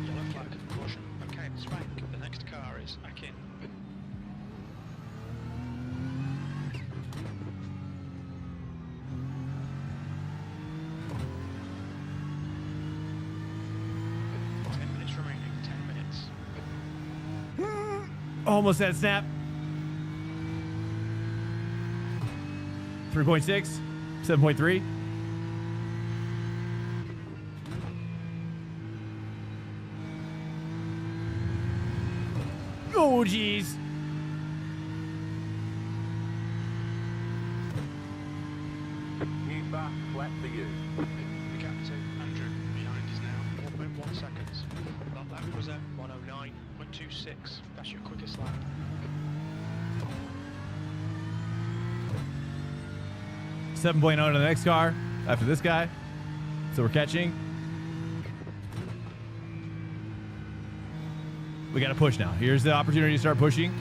Yellow flag, caution. Okay, Swank. The next car is Akin. Remaining 10 minutes. Almost had snap. 3.6. 7.3. Oh, geez. New fast lap for you. The captain, Andrew, behind is now 4.1 seconds. That lap was at 109.26. That's your quickest lap. 7.0 to the next car after this guy. So we're catching. We got to push now. Here's the opportunity to start pushing.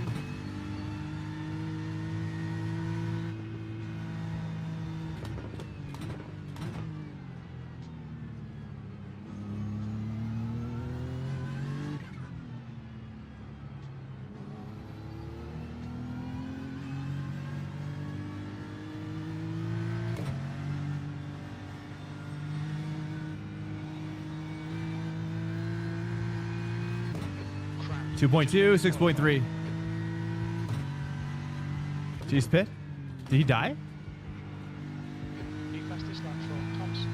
Crap. 2.2, 6.3. Jeez, Pit? Did he die? The fastest lap for Thompson,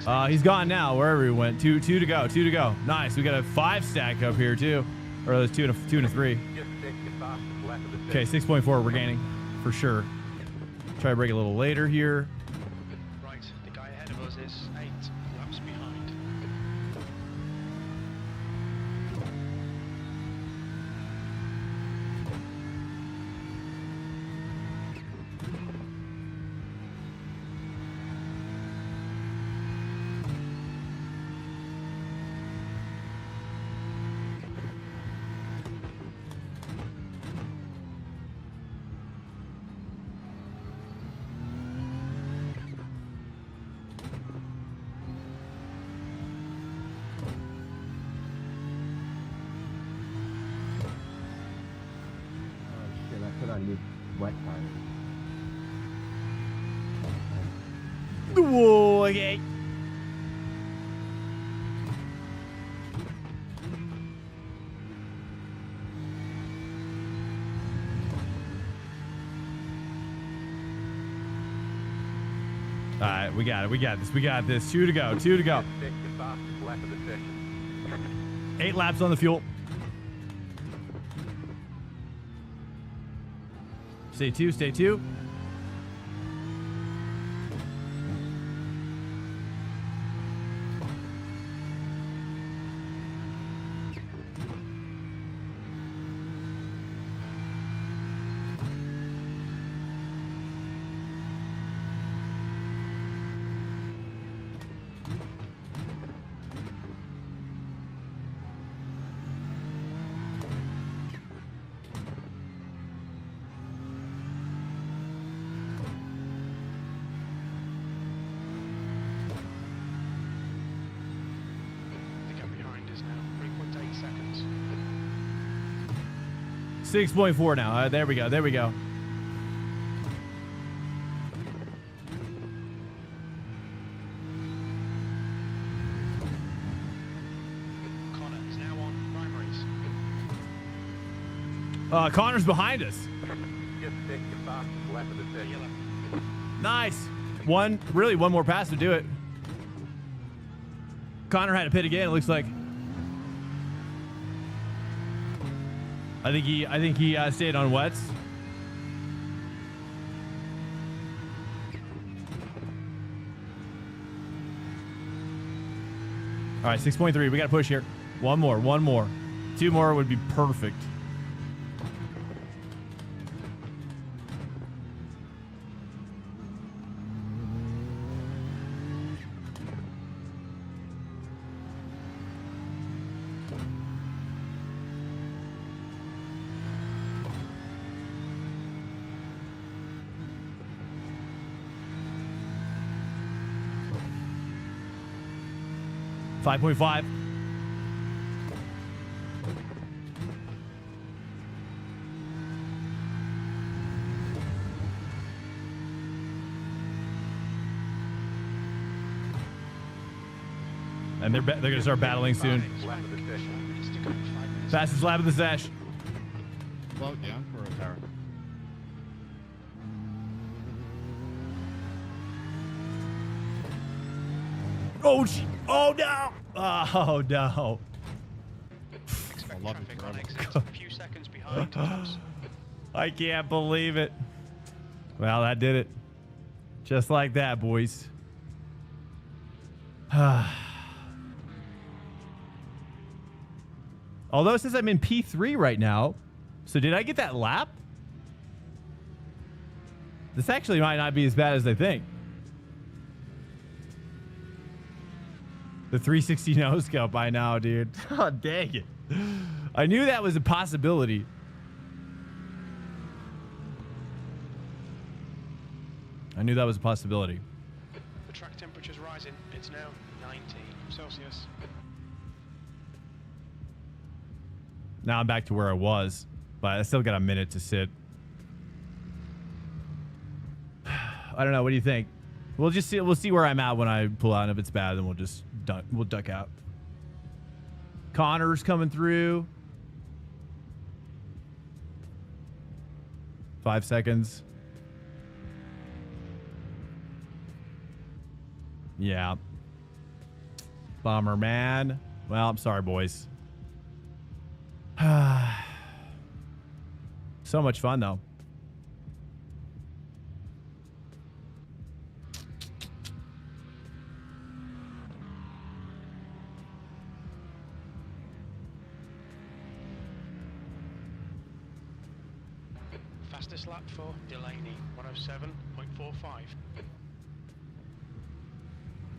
107.6. He's gone now, wherever he went. Two to go, 2 to go. Nice. We got a 5 stack up here, too. Or there's 2 and a 3. Just take the fastest lap of the Okay, 6.4 we're gaining, for sure. Try to break a little later here. Right, the guy ahead of us is 8 laps behind. Oh shit, I said I need wet tires. Whoa, okay. All right, we got it. We got this. We got this. 2 to go. 2 to go. Just take the fastest lap of the session. 8 laps on the fuel. Stay 2. Stay 2. The gap behind is now 3.8 seconds. 6.4 now. There we go. There we go. Connor is now on primaries. Connor's behind us. Just take the fastest lap of the session. Yellow. Nice. One more pass to do it. Connor had to pit again, it looks like. I think he stayed on wets. All right, 6.3. We got to push here. One more. 2 more would be perfect. Five 5.5. And they're going to start battling soon. Lap of the session. Minutes to go, 5 minutes. Fastest lap of the sesh. Slow it down for a Tara. Oh, oh no. Oh no. Expect love it traffic on forever. exit a few seconds behind Thompson. I can't believe it. Well, that did it. Just like that, boys. Although, since I'm in P3 right now, so did I get that lap? This actually might not be as bad as they think. The 360 no scope by now, dude. Oh, dang it. I knew that was a possibility. I knew that was a possibility. The track temperature's rising. It's now 90 Celsius. Now I'm back to where I was, but I still got a minute to sit. I don't know. What do you think? We'll just see. We'll see where I'm at when I pull out. And if it's bad, then we'll just duck out. Connor's coming through. 5 seconds. Yeah. Bummer, man. Well, I'm sorry, boys. So much fun, though. Fastest lap for Delaney, 107.45.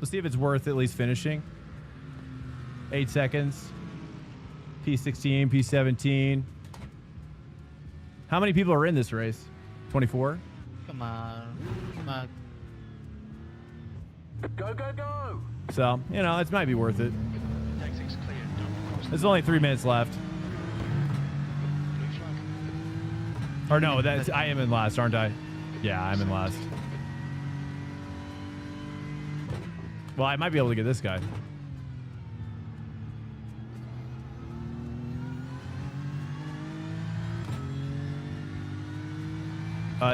Let's see if it's worth at least finishing. 8 seconds. P16, P17. How many people are in this race? 24? Come on. Come on. Go, go, go! So, you know, it might be worth it. Exit's clear. Don't cross the There's only 3 minutes left. blue flag. Or no, that's I am in last, aren't I? Yeah, I'm in last. Well, I might be able to get this guy.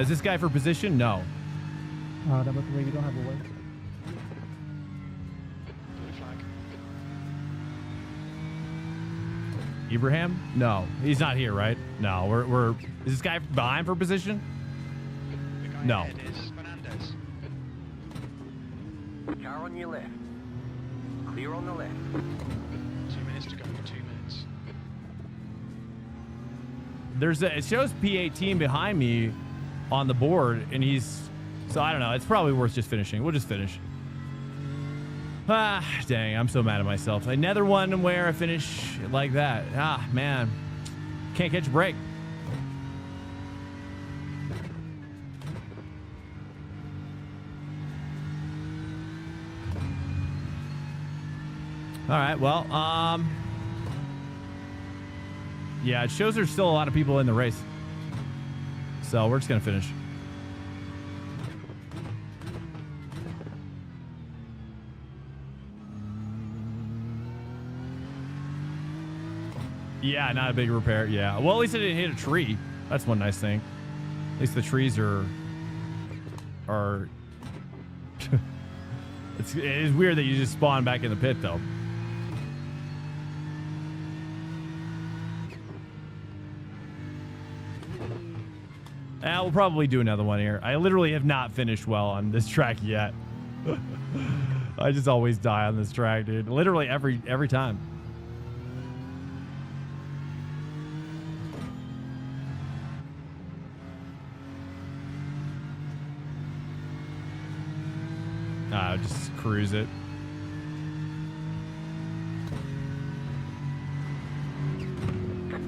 Is this guy for position? No. Number 3, you don't have a way. Blue flag. Ibrahim? No, he's not here, right? No, we're. Is this guy behind for position? The guy No. ahead is Fernandez. Car on your left. Clear on the left. 2 minutes to go. 2 minutes. There's a. It shows P18 behind me on the board, and he's. So I don't know. It's probably worth just finishing. We'll just finish. Ah, dang! I'm so mad at myself. Another one where I finish like that. Ah, man, can't catch a break. All right. Well, yeah, it shows there's still a lot of people in the race. So we're just gonna finish. Yeah, not a big repair. Yeah. Well, at least it didn't hit a tree. That's one nice thing. At least the trees are it is weird that you just spawn back in the pit though. We'll probably do another one here. I literally have not finished well on this track yet. I just always die on this track, dude. Literally every time. Just cruise it.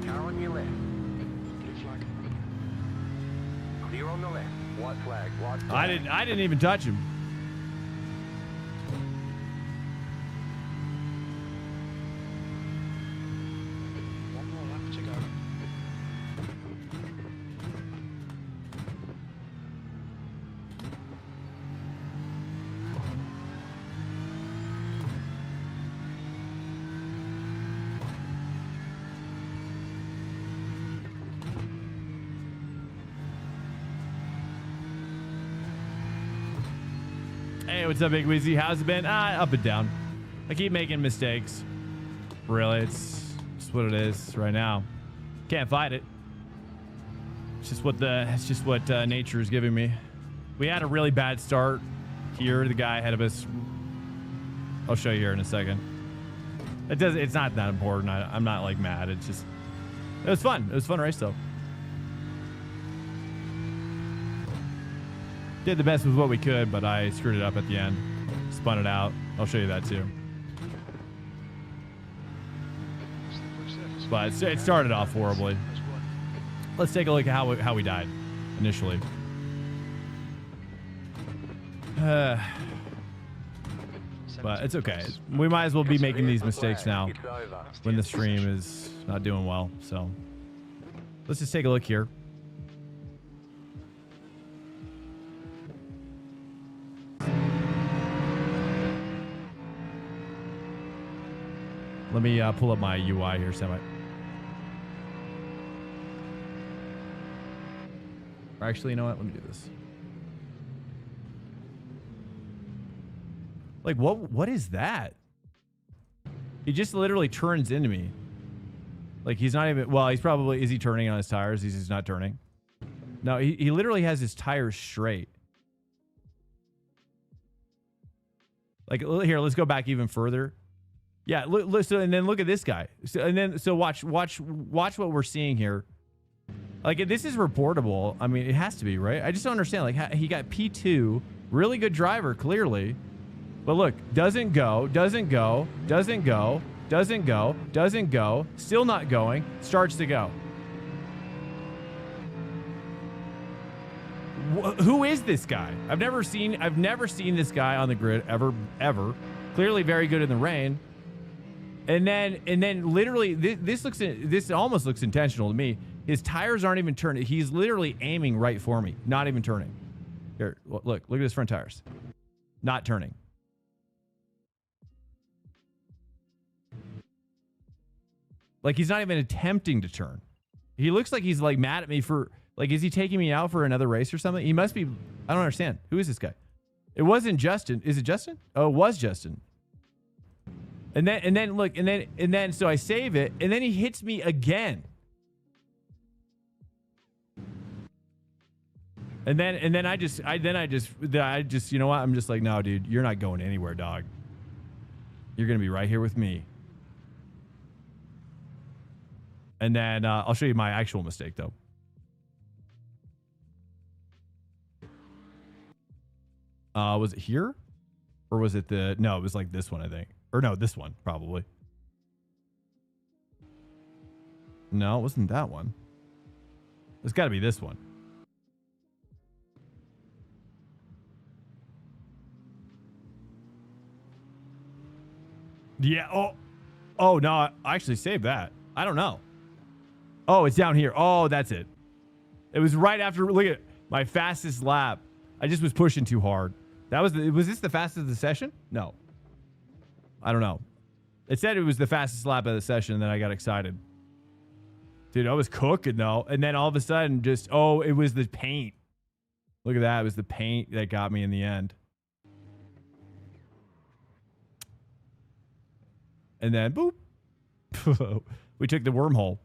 Car on your left. Blue flag. Clear on the left. White flag. White flag. I didn't even touch him. One more lap to go. Hey, what's up, Big Wheezy? How's it been? Up and down. I keep making mistakes. Really, it's just what it is right now. Can't fight it. It's just what nature is giving me. We had a really bad start here. The guy ahead of us. I'll show you here in a second. It's not that important. I'm not like mad. It's just. It was fun. It was a fun race though. Did the best with what we could, but I screwed it up at the end. Spun it out. I'll show you that too. But it started off horribly. Let's take a look at how we died initially. But it's okay. We might as well be making these mistakes now when the stream is not doing well. So let's just take a look here. Let me pull up my UI here, semi. Or actually, you know what? Let me do this. Like, what is that? He just literally turns into me. Like, he's not even... Well, he's probably... Is he turning on his tires? He's not turning. No, he literally has his tires straight. Like, here, let's go back even further. Yeah, look, so, and then look at this guy. So watch what we're seeing here. Like, this is reportable. I mean, it has to be, right? I just don't understand. Like, he got P2, really good driver, clearly. But look, doesn't go, still not going, starts to go. Who is this guy? I've never seen this guy on the grid ever. Clearly very good in the rain. And then literally this almost looks intentional to me. His tires aren't even turning. He's literally aiming right for me, not even turning. Here, look at his front tires. Not turning. Like, he's not even attempting to turn. He looks like he's like mad at me for, like, is he taking me out for another race or something? He must be. I don't understand. Who is this guy? It wasn't Justin. Is it Justin? Oh, it was Justin. And then look, and then so I save it, and then he hits me again. And then I just you know what? I'm just like, no, dude, you're not going anywhere, dog. You're gonna be right here with me. And then I'll show you my actual mistake though. Was it here? Or was it no, it was like this one, I think. Or no, this one, probably. No, it wasn't that one. It's got to be this one. Yeah. Oh, no, I actually saved that. I don't know. Oh, it's down here. Oh, that's it. It was right after, look at my fastest lap. I just was pushing too hard. Was this the fastest of the session? No. I don't know. It said it was the fastest lap of the session, and then I got excited. Dude, I was cooking, though. And then all of a sudden, just, oh, it was the paint. Look at that. It was the paint that got me in the end. And then, boop. We took the wormhole.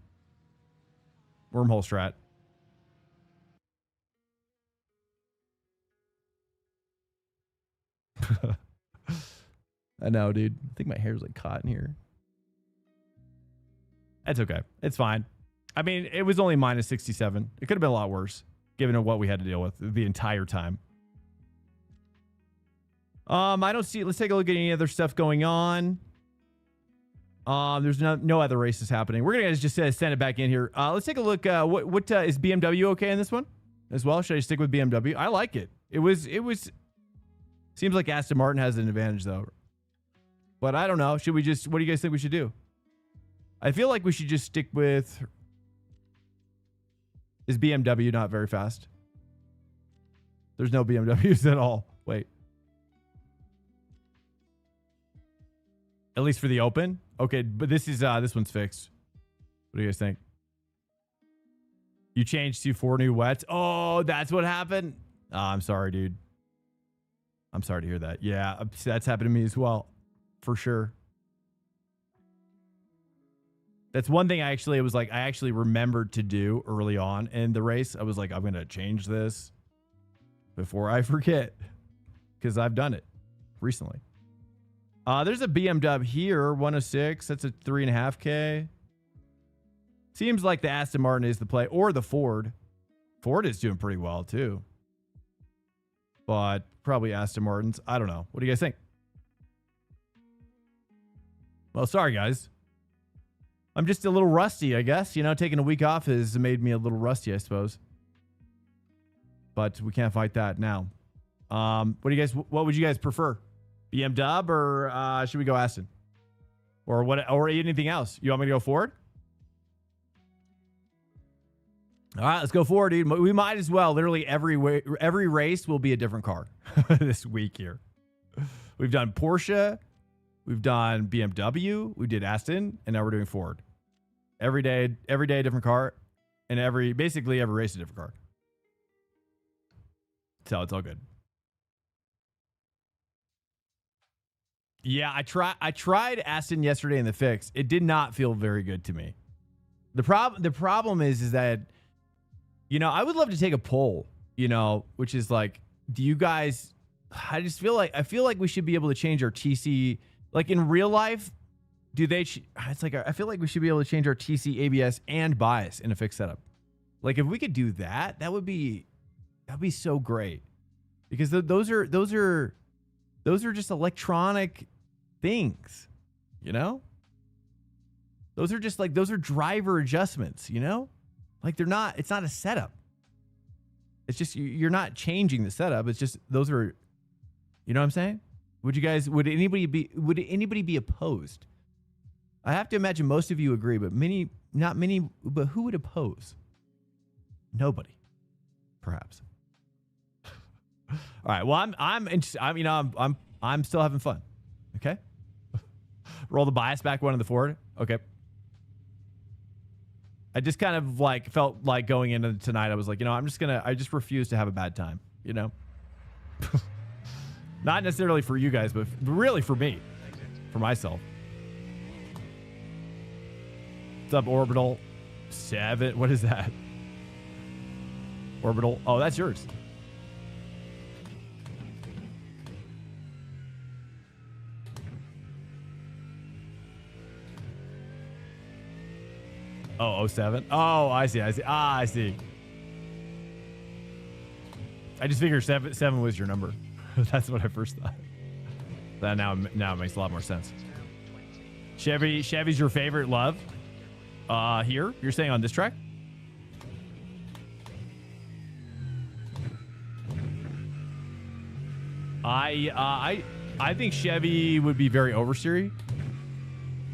Wormhole strat. I know, dude. I think my hair's like caught in here. That's okay. It's fine. I mean, it was only minus 67. It could have been a lot worse, given what we had to deal with the entire time. I don't see. Let's take a look at any other stuff going on. There's no other races happening. We're gonna just send it back in here. Let's take a look. What is BMW okay in this one as well? Should I stick with BMW? I like it. It was. Seems like Aston Martin has an advantage though. But I don't know. Should we just... What do you guys think we should do? I feel like we should just stick with... Is BMW not very fast? There's no BMWs at all. Wait. At least for the open? Okay, but this one's fixed. What do you guys think? You changed to 4 new wets? Oh, that's what happened? Oh, I'm sorry, dude. I'm sorry to hear that. Yeah, that's happened to me as well. For sure. That's one thing I actually remembered to do early on in the race. I was like, I'm going to change this before I forget, because I've done it recently. There's a BMW here, 106. That's a 3.5K. Seems like the Aston Martin is the play, or the Ford. Ford is doing pretty well too. but probably Aston Martins. I don't know. What do you guys think? Well, sorry, guys. I'm just a little rusty, I guess. You know, taking a week off has made me a little rusty, I suppose. But we can't fight that now. What would you guys prefer? BMW or should we go Aston? Or what? Or anything else? You want me to go Ford? All right, let's go forward, dude. We might as well. Literally every race will be a different car this week here. We've done Porsche, we've done BMW, we did Aston, and now we're doing Ford. Every day a different car, and basically every race a different car. So it's all good. Yeah, I tried Aston yesterday in the fix. It did not feel very good to me. The problem is that, you know, I would love to take a poll, you know, which is like, do you guys, I feel like we should be able to change our TC, like in real life, it's like, I feel like we should be able to change our TC, ABS, and bias in a fixed setup. Like if we could do that, that'd be so great. Because those are just electronic things, you know? Those are driver adjustments, you know? Like it's not a setup. It's just, you're not changing the setup. It's just, those are, you know what I'm saying? Would anybody be opposed? I have to imagine most of you agree, but not many, but who would oppose? Nobody, perhaps. All right. Well, I'm still having fun. Okay. Roll the bias back one in the Ford. Okay. I just kind of like felt like going into tonight. I was like, you know, I just refuse to have a bad time, you know, not necessarily for you guys, but really for me, for myself. What's up, Orbital 7? What is that? Orbital. Oh, that's yours. Oh, 07. Oh, I see. I see. I just figured seven was your number. That's what I first thought. That now it makes a lot more sense. Chevy's your favorite love? Here? You're saying on this track? I think Chevy would be very oversteery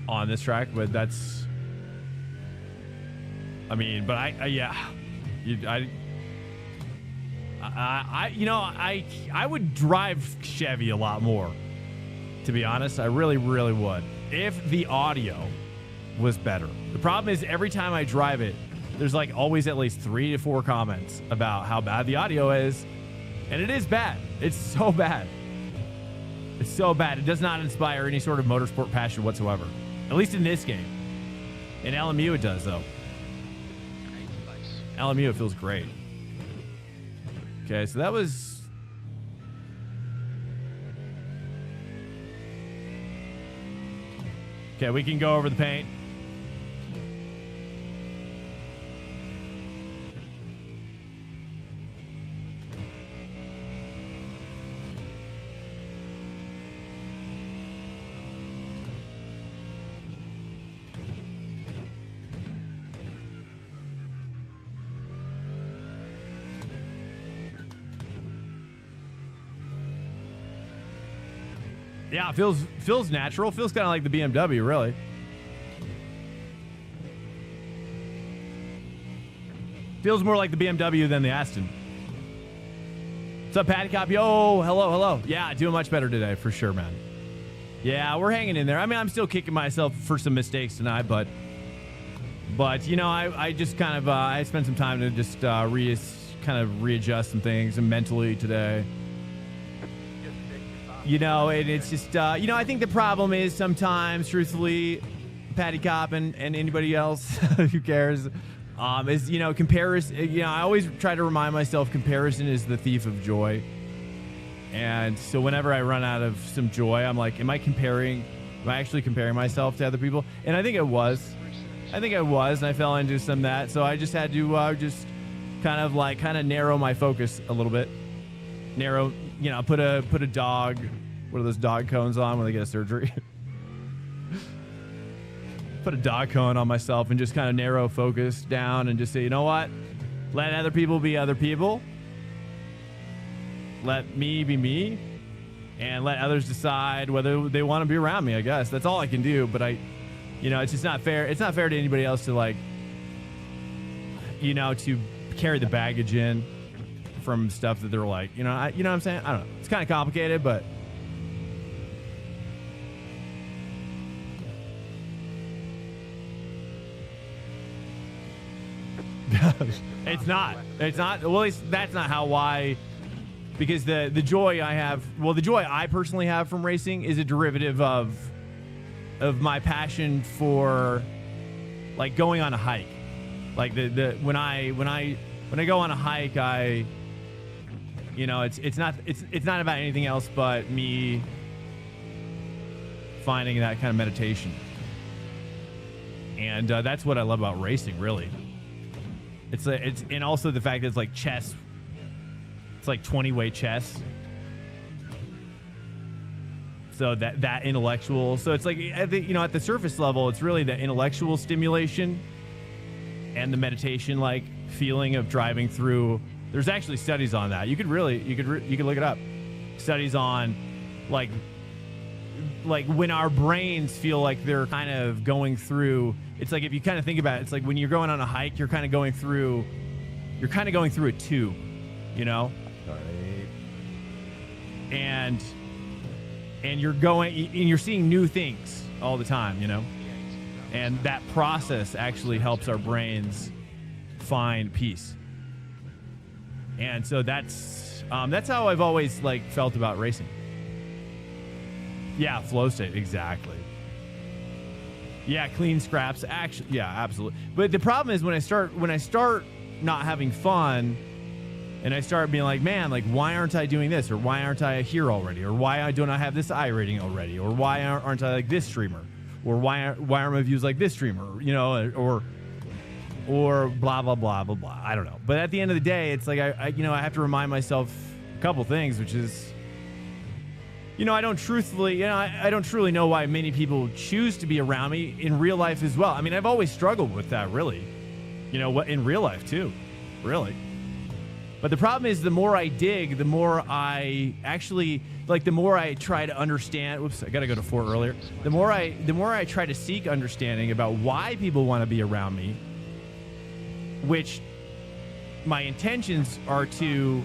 on this track, but that's, I mean, but I would drive Chevy a lot more, to be honest. I really, really would, if the audio was better. The problem is every time I drive it, there's like always at least 3 to 4 comments about how bad the audio is, and it is bad. It's so bad. It's so bad. It does not inspire any sort of motorsport passion whatsoever, at least in this game. In LMU it does, though. LMU, it feels great. Okay, so that was... Okay, we can go over the paint. Yeah, it feels natural. Feels kind of like the BMW, really. Feels more like the BMW than the Aston. What's up, Patty Cop? Yo, hello. Yeah, doing much better today, for sure, man. Yeah, we're hanging in there. I mean, I'm still kicking myself for some mistakes tonight, but you know, I just kind of I spent some time to just readjust some things and mentally today. You know, and it's just, you know, I think the problem is sometimes, truthfully, Patty Cop and anybody else who cares, is, you know, comparison. You know, I always try to remind myself comparison is the thief of joy. And so whenever I run out of some joy, I'm like, am I actually comparing myself to other people? And I think I was, and I fell into some of that. So I just had to just kind of narrow my focus a little bit. Narrow you know, put a dog, what are those dog cones on when they get a surgery? Put a dog cone on myself and just kind of narrow focus down and just say, you know what? Let other people be other people. Let me be me. And let others decide whether they want to be around me, I guess. That's all I can do. But you know, it's just not fair. It's not fair to anybody else to, like, you know, to carry the baggage in from stuff that they're like, you know, you know what I'm saying? I don't know. It's kind of complicated, but it's not. Well, at least that's not how I. Because the joy I have, well, the joy I personally have from racing is a derivative of my passion for, like, going on a hike. Like when I go on a hike, you know, it's not about anything else but me finding that kind of meditation. And that's what I love about racing, really. It's and also the fact that it's like chess. It's like 20-way chess. So that intellectual. So it's like, you know, at the surface level, it's really the intellectual stimulation and the meditation, like, feeling of driving through. There's actually studies on that. You could look it up. Studies on, like when our brains feel like they're kind of going through. It's like, if you kind of think about it, it's like when you're going on a hike, you're kind of going through a tube, you know. And you're seeing new things all the time, you know, and that process actually helps our brains find peace. And so that's how I've always, like, felt about racing. Yeah, flow state, exactly. Yeah, clean scraps, actually, yeah, absolutely. But the problem is when I start not having fun. And I start being like, man, like, why aren't I doing this? Or why aren't I here already? Or why don't I have this iRating already? Or why aren't I like this streamer? Or why aren't my views like this streamer? You know, or blah, blah, blah, blah, blah. I don't know. But at the end of the day, it's like, I have to remind myself a couple things, which is, you know, I don't truly know why many people choose to be around me in real life as well. I mean, I've always struggled with that, really. You know, what in real life too, really. But the problem is, the more I dig, the more I actually, like, the more I try to understand. Whoops, I gotta go to 4 earlier. The more I try to seek understanding about why people want to be around me, which my intentions are to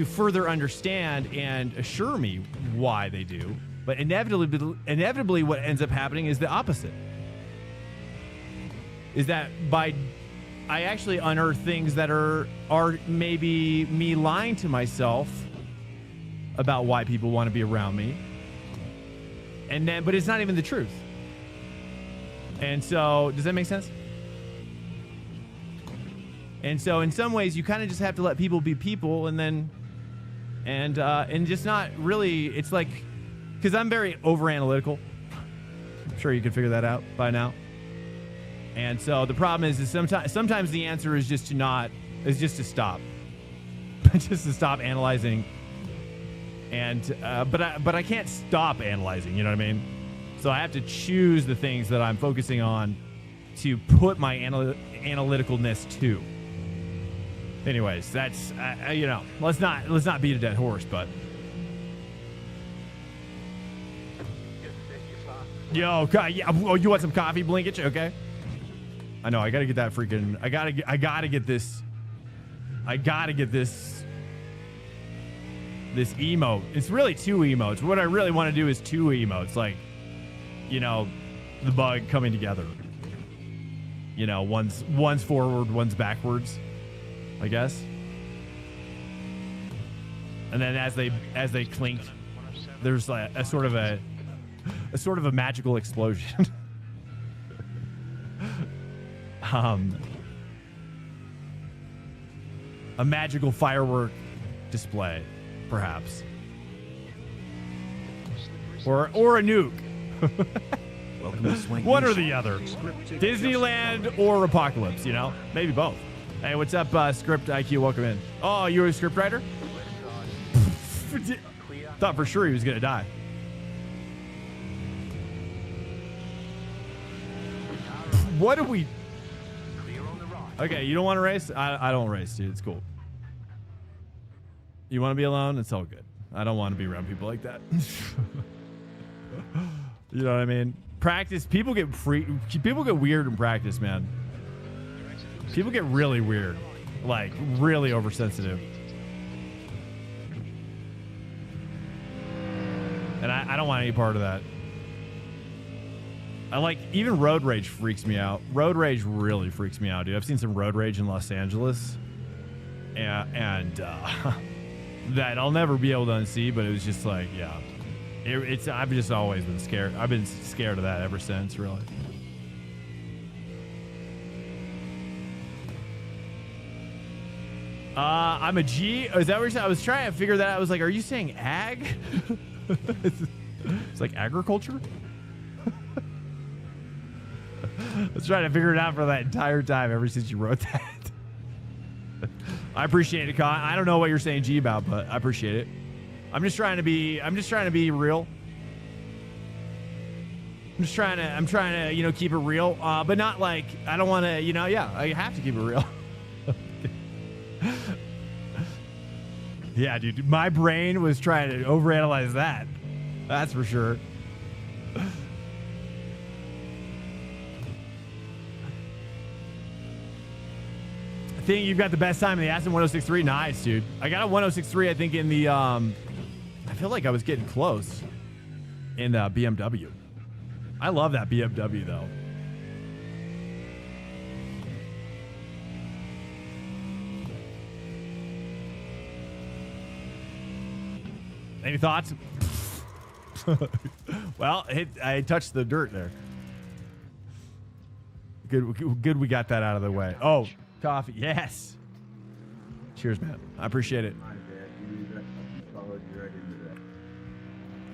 further understand and assure me why they do. But inevitably, what ends up happening is the opposite. Is that I actually unearth things that are maybe me lying to myself about why people want to be around me. But it's not even the truth. And so, does that make sense? And so, in some ways, you kind of just have to let people be people, and just not really. It's like, because I'm very over analytical. I'm sure you can figure that out by now. And so the problem is sometimes the answer is just to stop, just to stop analyzing. And but I can't stop analyzing. You know what I mean? So I have to choose the things that I'm focusing on to put my analyticalness to. Anyways, that's you know, let's not beat a dead horse, but. Yo, yeah. Oh, you want some coffee, Blinkage? Okay. I know. I gotta get that freaking. I gotta get this. This emote. It's really 2 emotes. What I really want to do is 2 emotes, like, you know, the bug coming together. You know, one's forward, one's backwards, I guess. And then as they clink, there's like a sort of a magical explosion. A magical firework display, perhaps, or a nuke. Welcome to Swank One or Nation. the other. Disneyland or Apocalypse, you know? Maybe both. Hey, what's up, Script IQ? Welcome in. Oh, you're a script writer? Thought for sure he was gonna die. What do we? Clear on the right. Okay, you don't want to race? I don't race, dude. It's cool. You want to be alone? It's all good. I don't want to be around people like that. You know what I mean? Practice. People get weird in practice, man. People get really weird, like really oversensitive. And I don't want any part of that. I like, even road rage freaks me out. Road rage really freaks me out, dude. I've seen some road rage in Los Angeles, and that I'll never be able to unsee. But it was just like, yeah, it's. I've just always been scared. I've been scared of that ever since, really. I'm a G. Is that what you're saying? I was trying to figure that out. I was like, are you saying ag? It's like agriculture. I was trying to figure it out for that entire time ever since you wrote that. I appreciate it, Con. I don't know what you're saying G about, but I appreciate it. I'm just trying to be real. I'm trying to, you know, keep it real, but not like, I don't want to, you know, yeah, I have to keep it real. Yeah, dude, my brain was trying to overanalyze that. That's for sure. I think you've got the best time in the Aston 1063. Nice, dude. I got a 1063, I think, in the, I feel like I was getting close in the BMW. I love that BMW, though. Any thoughts? Well, I touched the dirt there. Good we got that out of the way. Oh, coffee. Yes. Cheers, man. I appreciate it.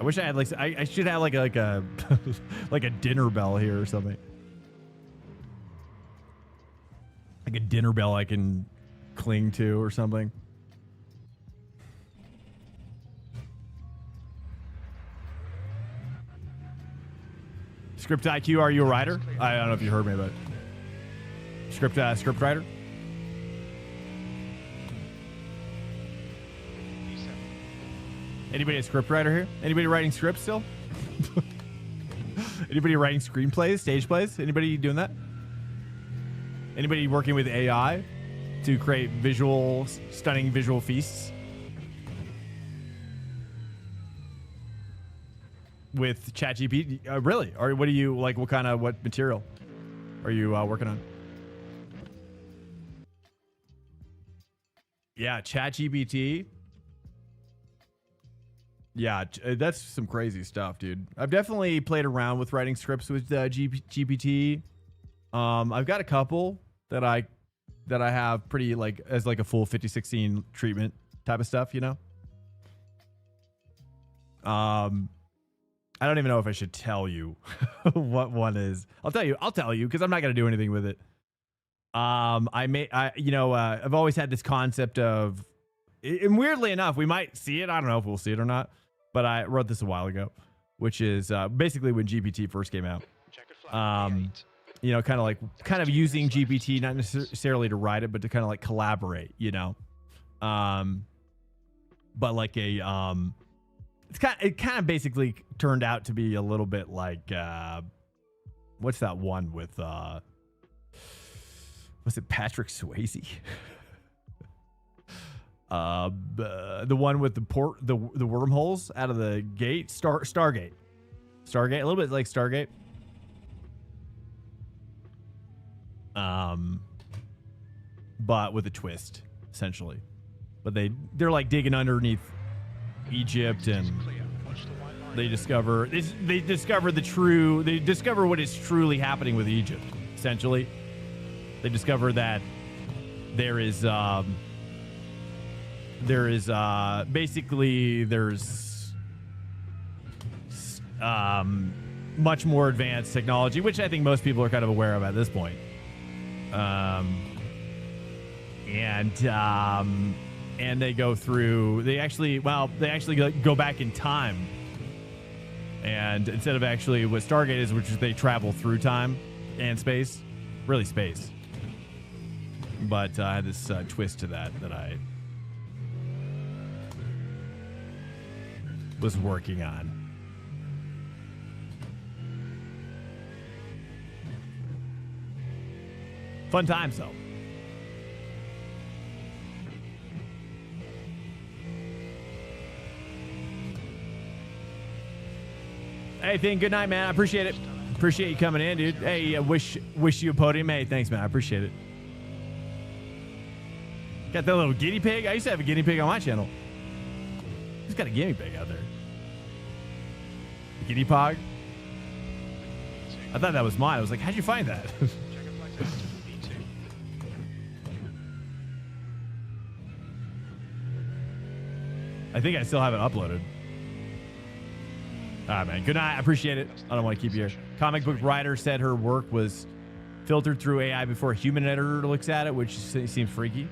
I wish I had like, I should have like a like a dinner bell here or something. Like a dinner bell I can cling to or something. Script IQ, are you a writer? I don't know if you heard me, but script writer. Anybody a script writer here? Anybody writing scripts still? Anybody writing screenplays, stage plays? Anybody doing that? Anybody working with AI to create stunning visual feasts? With ChatGPT? Really? Or what do you, like, what material are you working on? Yeah, ChatGPT. Yeah, that's some crazy stuff, dude. I've definitely played around with writing scripts with GPT. I've got a couple that I have pretty like as like a full 5016 treatment type of stuff, you know. I don't even know if I should tell you what one is. I'll tell you because I'm not gonna do anything with it. I've always had this concept of, and weirdly enough, we might see it. I don't know if we'll see it or not. But I wrote this a while ago, which is basically when GPT first came out. You know, kind of using GPT, not necessarily to write it, but to kind of like collaborate, you know. But like it kind of basically turned out to be a little bit like what's that one with was it Patrick Swayze? The one with the wormholes out of the gate, Stargate, a little bit like Stargate. But with a twist, essentially. But they're like digging underneath Egypt, and they discover what is truly happening with Egypt. Essentially, they discover that there's much more advanced technology, which I think most people are kind of aware of at this point. And and they go through. They actually go back in time. And instead of actually what Stargate is, which is they travel through time and space, really space. But I had this twist to that I was working on. Fun times, though. Hey, Thing, good night, man. I appreciate it. Appreciate you coming in, dude. Hey, wish you a podium. Hey, thanks, man. I appreciate it. Got that little guinea pig. I used to have a guinea pig on my channel. Who's got a guinea pig out there? A guinea pig? I thought that was mine. I was like, how'd you find that? I think I still have it uploaded. All right, man. Good night. I appreciate it. I don't want to keep you here. Comic book writer said her work was filtered through AI before a human editor looks at it, which seems freaky.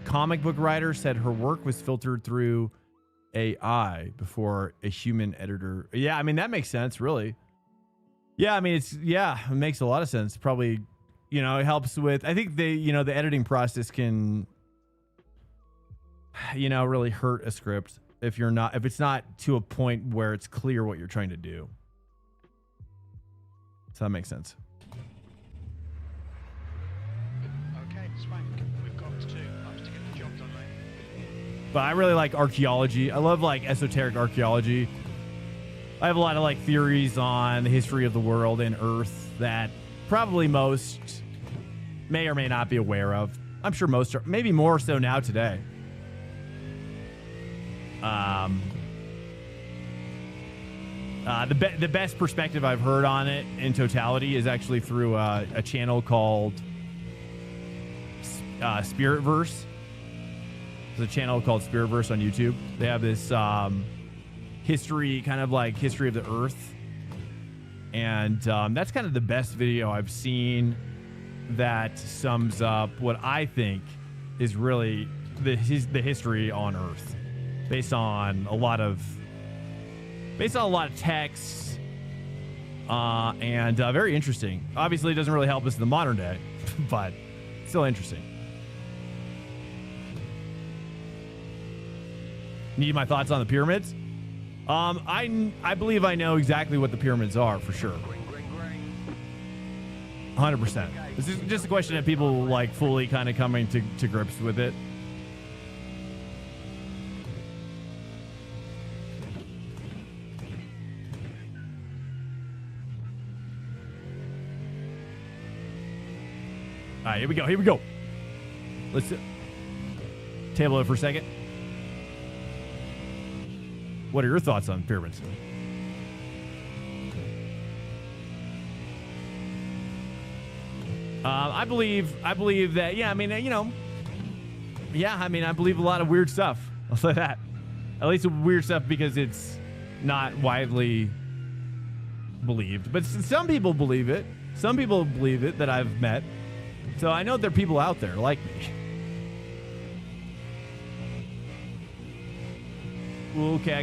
Comic book writer said her work was filtered through AI before a human editor. Yeah, I mean, that makes sense, really. Yeah, I mean, it makes a lot of sense. Probably, it helps with, I think the editing process can, really hurt a script if it's not to a point where it's clear what you're trying to do. So that makes sense. Okay, Swank, we've got to get the job done, mate. But I really like archaeology. I love like esoteric archaeology. I have a lot of like theories on the history of the world and Earth that probably most may or may not be aware of. I'm sure most are, maybe more so now today. The best perspective I've heard on it in totality is actually through a channel called Spiritverse. There's a channel called Spiritverse on YouTube. They have this history, kind of like history of the Earth, and that's kind of the best video I've seen that sums up what I think is really the history on Earth. Based on a lot of texts, and very interesting. Obviously, it doesn't really help us in the modern day, but still interesting. Need my thoughts on the pyramids? I believe I know exactly what the pyramids are for sure. 100%. This is just a question of people like fully kind of coming to grips with it. All right, here we go. Let's table it for a second. What are your thoughts on pyramids? I believe that, I believe a lot of weird stuff. I'll say that. At least weird stuff because it's not widely believed. But some people believe it. Some people believe it that I've met. So I know there are people out there like me. Okay, I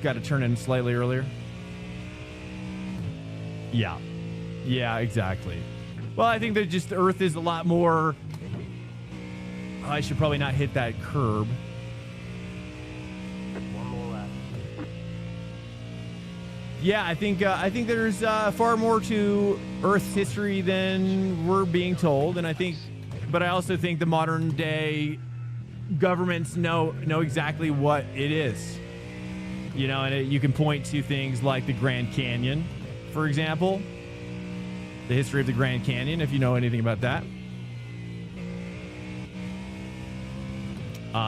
gotta turn in slightly earlier. Yeah, exactly. Well, I think that just the Earth is a lot more. I should probably not hit that curb. One more lap. Yeah, I think there's far more to Earth's history than we're being told, and but I also think the modern day governments know exactly what it is. And you can point to things like the Grand Canyon, for example. The history of the Grand Canyon, if you know anything about that.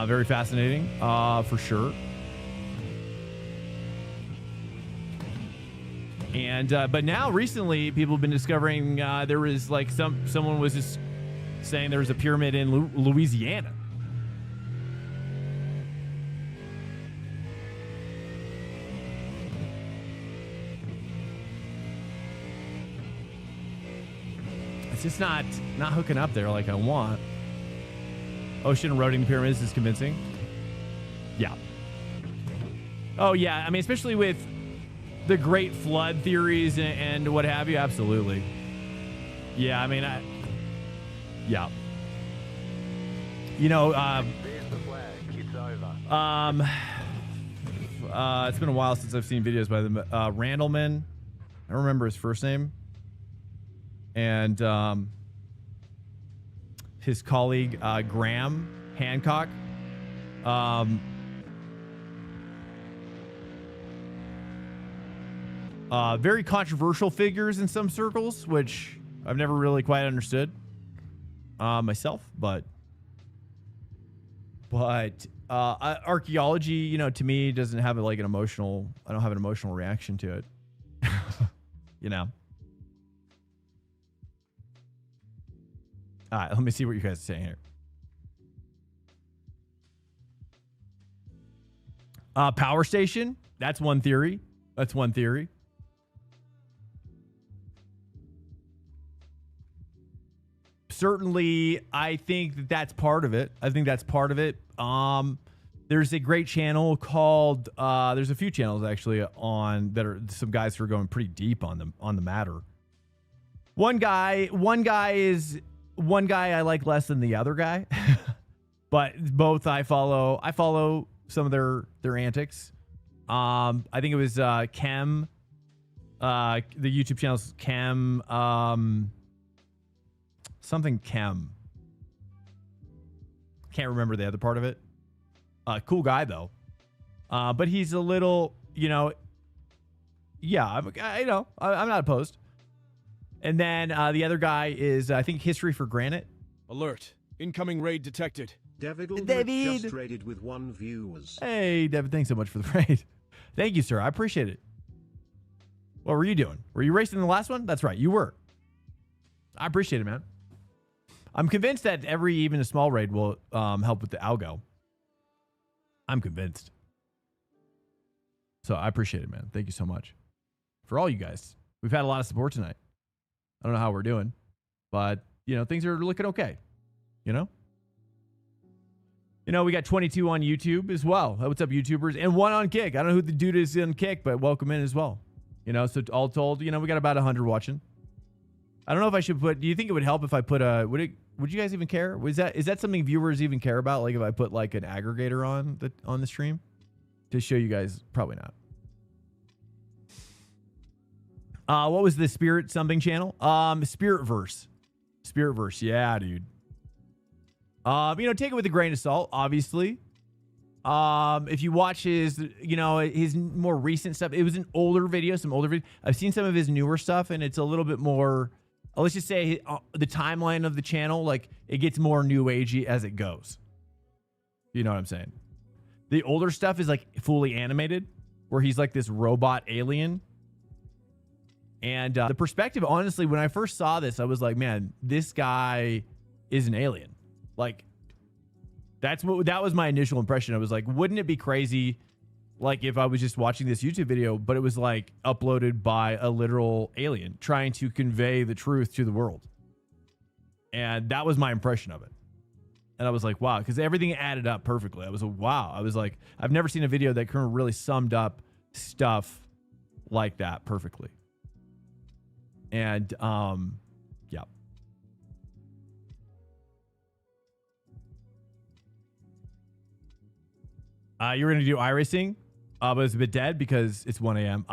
Very fascinating, for sure. And but now recently people have been discovering there was like someone was just saying there was a pyramid in Louisiana. It's just not hooking up there like I want. Ocean eroding the pyramids is convincing. Yeah. Oh, yeah. I mean, especially with the Great Flood theories and what have you. Absolutely. Yeah, I mean, yeah. You know, There's the flag. It's over. it's been a while since I've seen videos by them. Randleman. I don't remember his first name. And his colleague, Graham Hancock. Very controversial figures in some circles, which I've never really quite understood myself, but archaeology, you know, to me doesn't have like an emotional, I don't have an emotional reaction to it. You know. All right, let me see what you guys are saying here. Power station, that's one theory. That's one theory. Certainly, I think that that's part of it. I think that's part of it. There's a great channel called there's a few channels actually on that are some guys who are going pretty deep on the matter. One guy I like less than the other guy. But both I follow some of their antics. I think it was Chem, the YouTube channel's Chem, something Chem. Can't remember the other part of it. Cool guy though. But he's a little, you know, yeah, I'm not opposed. And then the other guy is, I think, History for Granite. Alert. Incoming raid detected. David just raided with 1 viewers. Hey, David, thanks so much for the raid. Thank you, sir. I appreciate it. What were you doing? Were you racing the last one? That's right. You were. I appreciate it, man. I'm convinced that even a small raid will help with the algo. I'm convinced. So I appreciate it, man. Thank you so much. For all you guys. We've had a lot of support tonight. I don't know how we're doing, but, you know, things are looking okay. You know? You know, we got 22 on YouTube as well. What's up, YouTubers? And 1 on Kick. I don't know who the dude is on Kick, but welcome in as well. You know, so all told, you know, we got about 100 watching. I don't know if I should put, do you think it would help if I put would you guys even care? Is that something viewers even care about? Like if I put like an aggregator on the stream to show you guys? Probably not. What was the Spirit something channel? Spiritverse. Yeah, dude. You know, take it with a grain of salt, obviously. If you watch his, you know, his more recent stuff, it was an older video, I've seen some of his newer stuff, and it's a little bit more, let's just say the timeline of the channel, like it gets more new agey as it goes. You know what I'm saying? The older stuff is like fully animated, where he's like this robot alien. And the perspective, honestly, when I first saw this, I was like, man, this guy is an alien. Like, that was my initial impression. I was like, wouldn't it be crazy, like, if I was just watching this YouTube video, but it was like uploaded by a literal alien trying to convey the truth to the world? And that was my impression of it. And I was like, wow, because everything added up perfectly. I was like, wow. I was like, I've never seen a video that kind of really summed up stuff like that perfectly. And yeah. You're gonna do iRacing, but it's a bit dead because it's 1 a.m.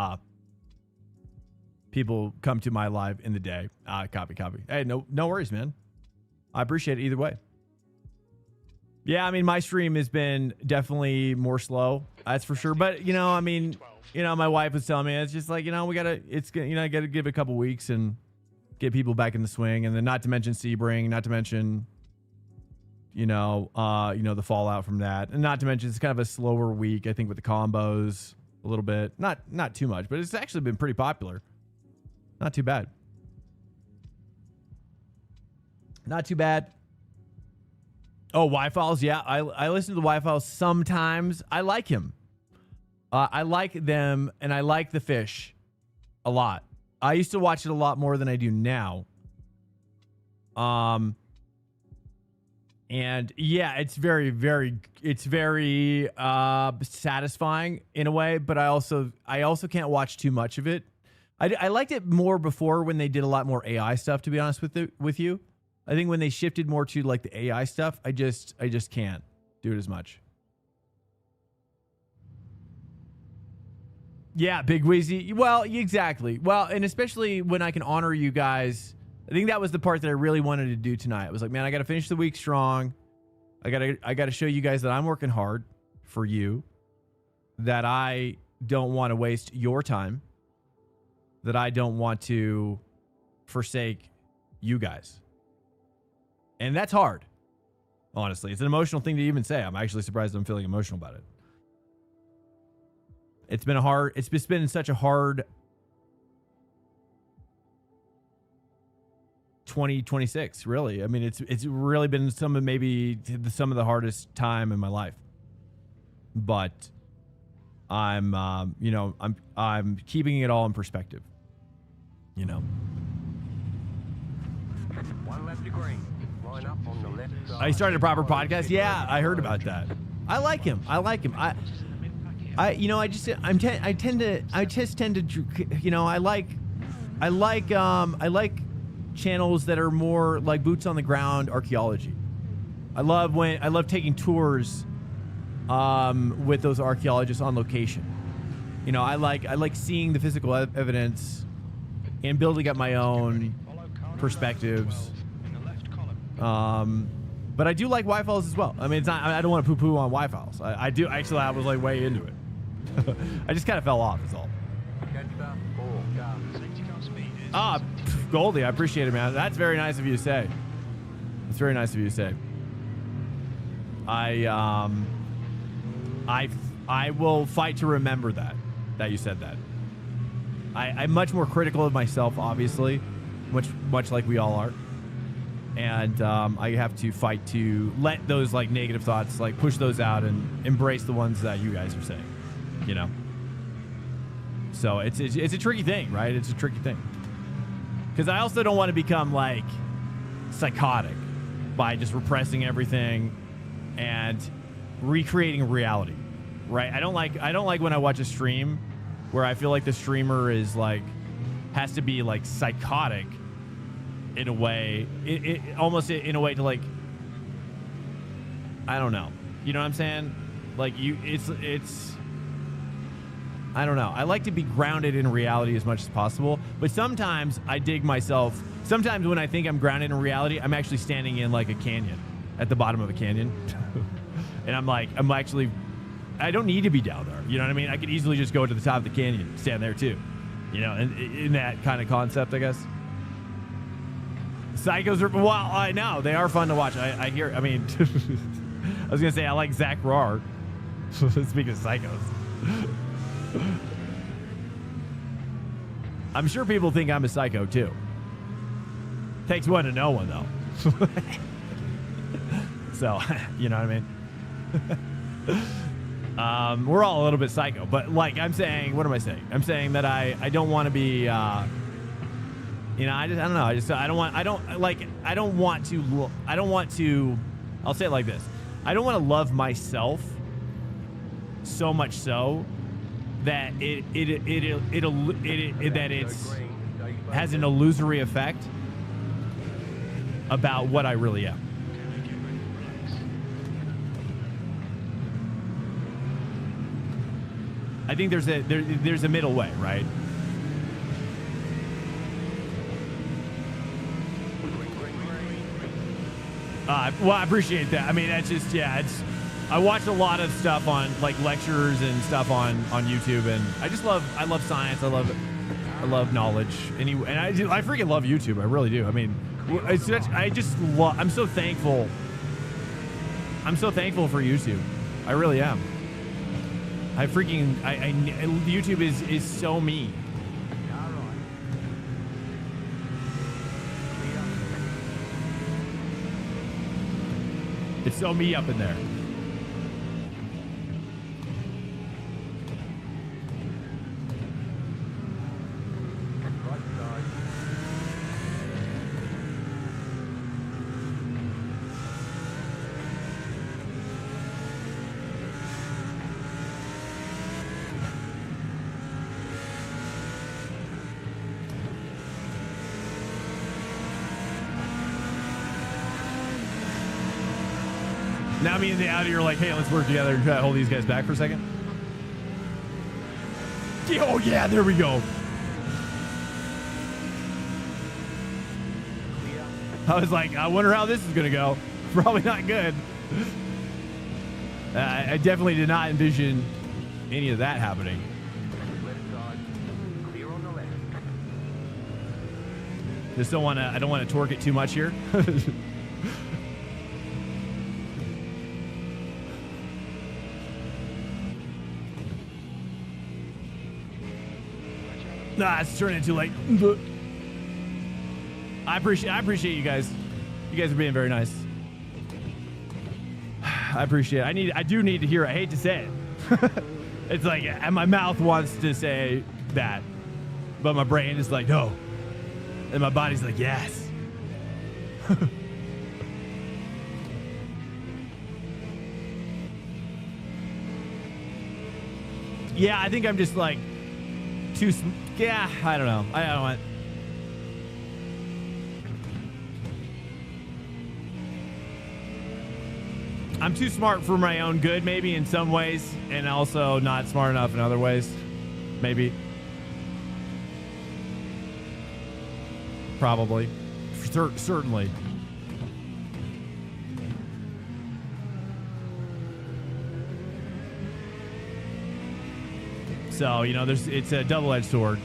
People come to my live in the day. Copy. Hey, no worries, man. I appreciate it either way. Yeah, I mean, my stream has been definitely more slow. That's for sure. But, you know, I mean, you know, my wife was telling me, it's just like, you know, I got to give it a couple weeks and get people back in the swing. And then not to mention Sebring, not to mention, you know, the fallout from that. And not to mention it's kind of a slower week, I think, with the combos a little bit. Not too much, but it's actually been pretty popular. Not too bad. Not too bad. Oh, Y-Files. Yeah, I listen to the Y-Files sometimes. I like him. I like them, and I like the fish a lot. I used to watch it a lot more than I do now. And yeah, it's very satisfying in a way, but I also can't watch too much of it. I liked it more before when they did a lot more AI stuff, to be honest with you. I think when they shifted more to like the AI stuff, I just can't do it as much. Yeah, Big Wheezy. Well, exactly. Well, and especially when I can honor you guys. I think that was the part that I really wanted to do tonight. I was like, man, I got to finish the week strong. I got to show you guys that I'm working hard for you, that I don't want to waste your time, that I don't want to forsake you guys. And that's hard. Honestly, it's an emotional thing to even say. I'm actually surprised I'm feeling emotional about it. It's just been such a hard 2026, really. I mean, it's really been some of the hardest time in my life. But I'm keeping it all in perspective. You know. One left to green. Line up on the left side. I started a proper podcast. Yeah, I heard about that. I like him. I like channels that are more like boots on the ground archaeology. I love taking tours with those archaeologists on location. You know, I like seeing the physical evidence and building up my own perspectives. But I do like Y-Files as well. I mean, it's not, I don't want to poo-poo on Y-Files. I do actually. I was like way into it. I just kind of fell off. Is all. Goldie, I appreciate it, man. That's very nice of you to say. It's very nice of you to say. I will fight to remember that you said that. I'm much more critical of myself, obviously, much like we all are. And I have to fight to let those like negative thoughts, like push those out and embrace the ones that you guys are saying, you know? So it's a tricky thing, right? It's a tricky thing. Because I also don't want to become like psychotic by just repressing everything and recreating reality, right? I don't like when I watch a stream where I feel like the streamer is like has to be like psychotic in a way, it almost in a way to like, I don't know, you know what I'm saying? Like it's I don't know. I like to be grounded in reality as much as possible, but sometimes I dig myself. Sometimes when I think I'm grounded in reality, I'm actually standing in like a canyon, at the bottom of a canyon. And I don't need to be down there. You know what I mean? I could easily just go to the top of the canyon, stand there too. You know, and in that kind of concept, I guess. Psychos are, well, I know they are fun to watch. I hear, I mean, I was going to say, I like Zach Rar. Speaking of psychos. I'm sure people think I'm a psycho too. Takes one to know one though. So, you know what I mean? We're all a little bit psycho, but like I'm saying, what am I saying? I'm saying that I don't want to be, you know, I don't know. I don't want to, I'll say it like this. I don't want to love myself so much so that it has an illusory effect about what I really am. I think there's a middle way, right? Well, I appreciate that. I mean, that's just, yeah, I watch a lot of stuff on like lectures and stuff on YouTube, and I love science. I love knowledge. Anyway, and I freaking love YouTube. I really do. I mean, I'm so thankful. I'm so thankful for YouTube. I really am. YouTube is so me. It's so me up in there. Now me and the Audi are like, hey, let's work together and try to hold these guys back for a second. Oh yeah, there we go. I was like, I wonder how this is gonna go. Probably not good. I definitely did not envision any of that happening. Left side. Clear on the left. Just don't want to. I don't want to torque it too much here. Nah, it's turning too late. I appreciate you guys. You guys are being very nice. I appreciate it. I do need to hear it. I hate to say it. It's like, and my mouth wants to say that, but my brain is like, no. And my body's like, yes. Yeah, I think I'm just like too. Yeah, I don't know. I don't want. I'm too smart for my own good, maybe in some ways, and also not smart enough in other ways. Maybe. Probably. Certainly. So, you know, it's a double-edged sword.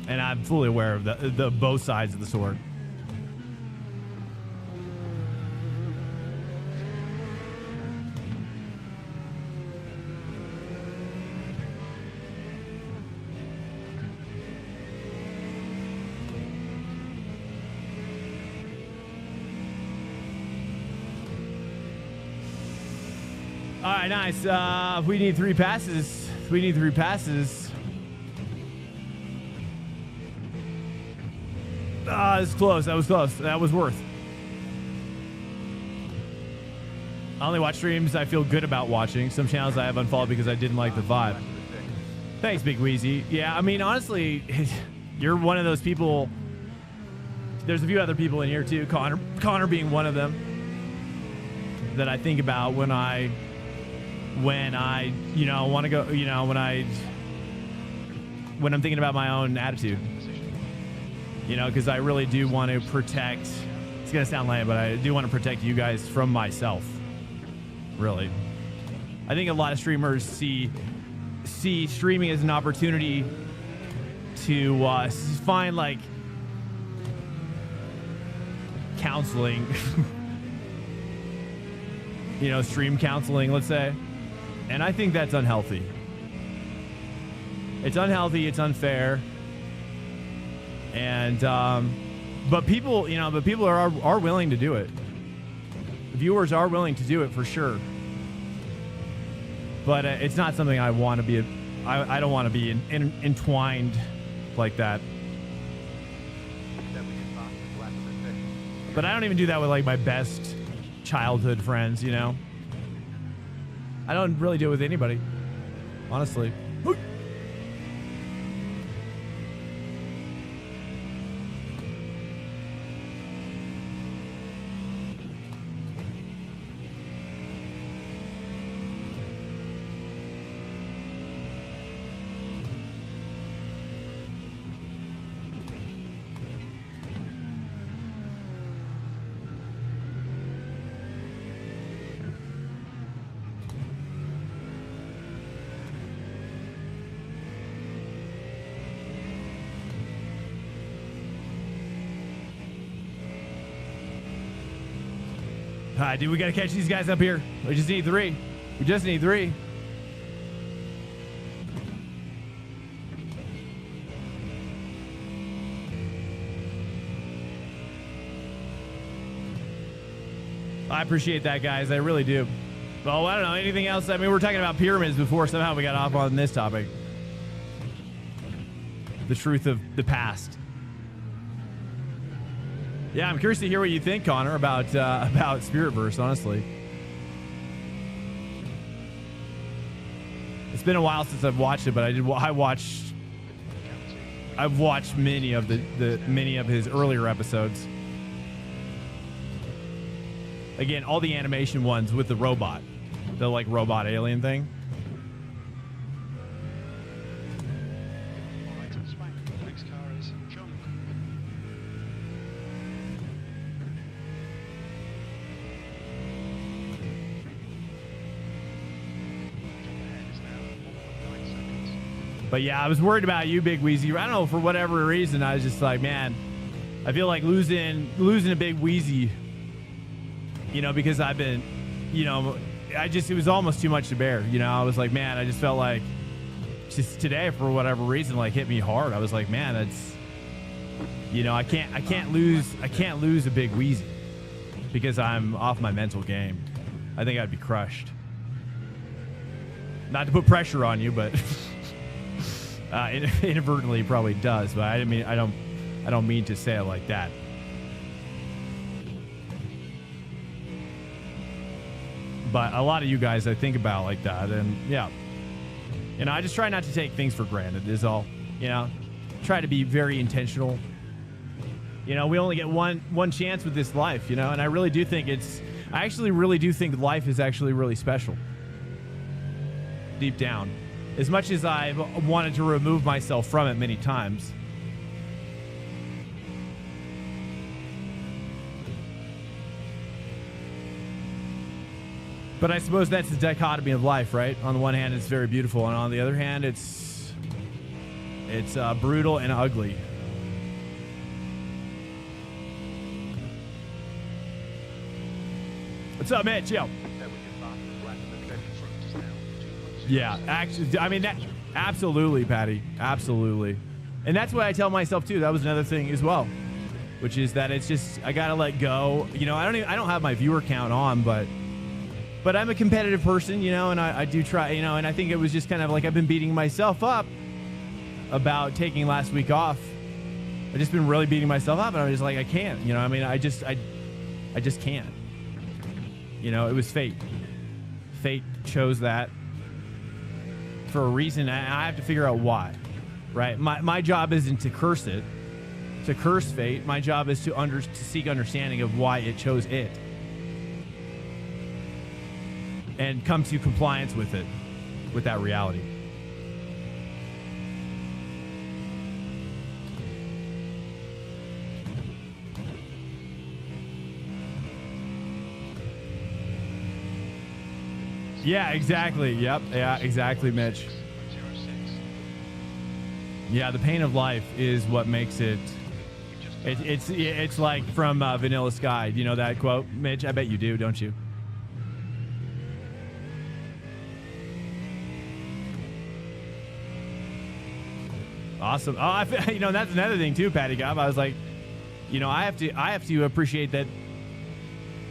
And I'm fully aware of the both sides of the sword. All right, nice. We need 3 passes. We need 3 passes. This is close. That was close. That was worth. I only watch streams I feel good about watching. Some channels I have unfollowed because I didn't like the vibe. Thanks, Big Wheezy. Yeah, I mean, honestly, you're one of those people. There's a few other people in here too. Connor being one of them that I think about when I you know, want to go, you know, when I'm thinking about my own attitude, you know, because I really do want to protect, it's going to sound lame, but I do want to protect you guys from myself. Really. I think a lot of streamers see streaming as an opportunity to find like counseling, you know, stream counseling, let's say. And I think that's unhealthy. It's unhealthy. It's unfair. And, but people, you know, people are willing to do it. Viewers are willing to do it for sure. But it's not something I want to be. I don't want to be entwined like that. But I don't even do that with like my best childhood friends, you know. I don't really do it with anybody, honestly. All right, dude, we got to catch these guys up here. We just need 3. We just need 3. I appreciate that, guys. I really do. Well, I don't know. Anything else? I mean, we were talking about pyramids before. Somehow we got off on this topic. The truth of the past. Yeah, I'm curious to hear what you think, Connor, about Spiritverse, honestly. It's been a while since I've watched it, but I've watched many of many of his earlier episodes. Again, all the animation ones with the robot, the like robot alien thing. All right, Swank. Next car is Junk. But yeah, I was worried about you, Big Wheezy. I don't know, for whatever reason, I was just like, man, I feel like losing a Big Wheezy, you know, because I've been, you know, it was almost too much to bear. You know, I was like, man, I just felt like just today, for whatever reason, like hit me hard. I was like, man, that's, you know, I can't lose a Big Wheezy because I'm off my mental game. I think I'd be crushed. Not to put pressure on you, but inadvertently probably does. But I mean, I don't mean to say it like that. But a lot of you guys, I think about like that, and yeah, you know, I just try not to take things for granted. Is all. You know, try to be very intentional. You know, we only get one chance with this life. You know, and I really do think I actually really do think life is actually really special. Deep down, as much as I've wanted to remove myself from it many times. But I suppose that's the dichotomy of life, right? On the one hand, it's very beautiful, and on the other hand, it's brutal and ugly. What's up, Mitch? Yo. Yeah, actually, I mean, that, absolutely, Patty, absolutely. And that's what I tell myself too. That was another thing as well, which is that it's just, I gotta let go. You know, I don't have my viewer count on, but I'm a competitive person, you know, and I do try, you know, and I think it was just kind of like I've been beating myself up about taking last week off. I've just been really beating myself up, and I'm just like, I can't, you know, I mean, I just can't. You know, it was fate. Fate chose that for a reason. I have to figure out why, right? My job isn't to curse it, to curse fate. My job is to seek understanding of why it chose it, and come to compliance with it, with that reality. Yeah, exactly. Yep. Yeah, exactly, Mitch. Yeah, the pain of life is what makes it. It's like from Vanilla Sky. You know that quote, Mitch? I bet you do, don't you? Awesome. Oh, you know, that's another thing too, Patty Gob. I was like, you know, I have to appreciate that.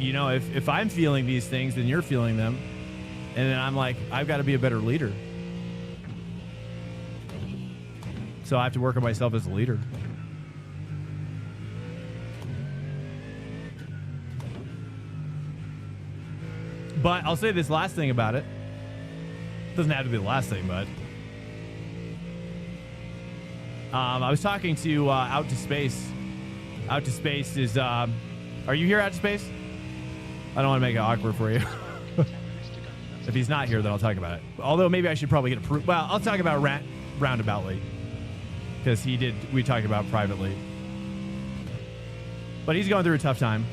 You know, if I'm feeling these things, then you're feeling them. And then I'm like, I've got to be a better leader. So I have to work on myself as a leader. But I'll say this last thing about it. Doesn't have to be the last thing, but I was talking to Out to Space. Out to Space is, are you here, Out to Space? I don't want to make it awkward for you. If he's not here, then I'll talk about it. Although maybe I should probably get approved. Well, I'll talk about roundaboutly, because we talked about it privately. But he's going through a tough time.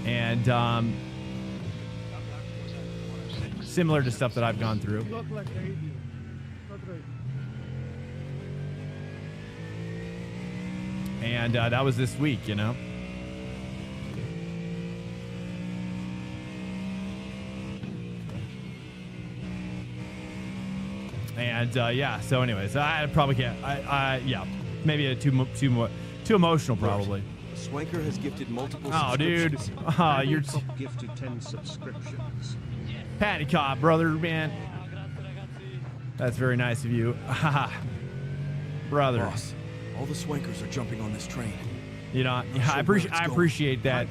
And similar to stuff that I've gone through. And that was this week, you know. And yeah, so anyways, I probably can't. Yeah, maybe too emotional, probably. The Swanker has gifted multiple. Oh, dude, you're gifted 10 subscriptions. Patty Cobb, brother, man. That's very nice of you, brother. Boss, all the Swankers are jumping on this train. You know, I appreciate that.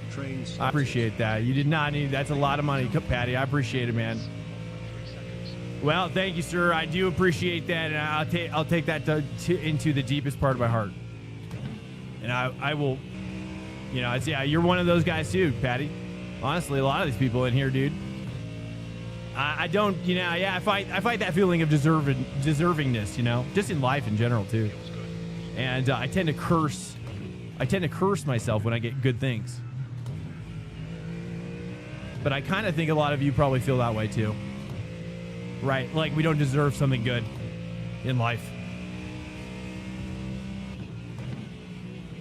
I appreciate that. You did not need. That's a lot of money, Patty. I appreciate it, man. Well, thank you, sir. I do appreciate that, and I'll take that into the deepest part of my heart. And I will, you know, yeah, you're one of those guys too, Patty. Honestly, a lot of these people in here, dude. I don't, you know, yeah, I fight that feeling of deservingness, you know, just in life in general too. And I tend to curse myself when I get good things. But I kind of think a lot of you probably feel that way too. Right? Like we don't deserve something good in life.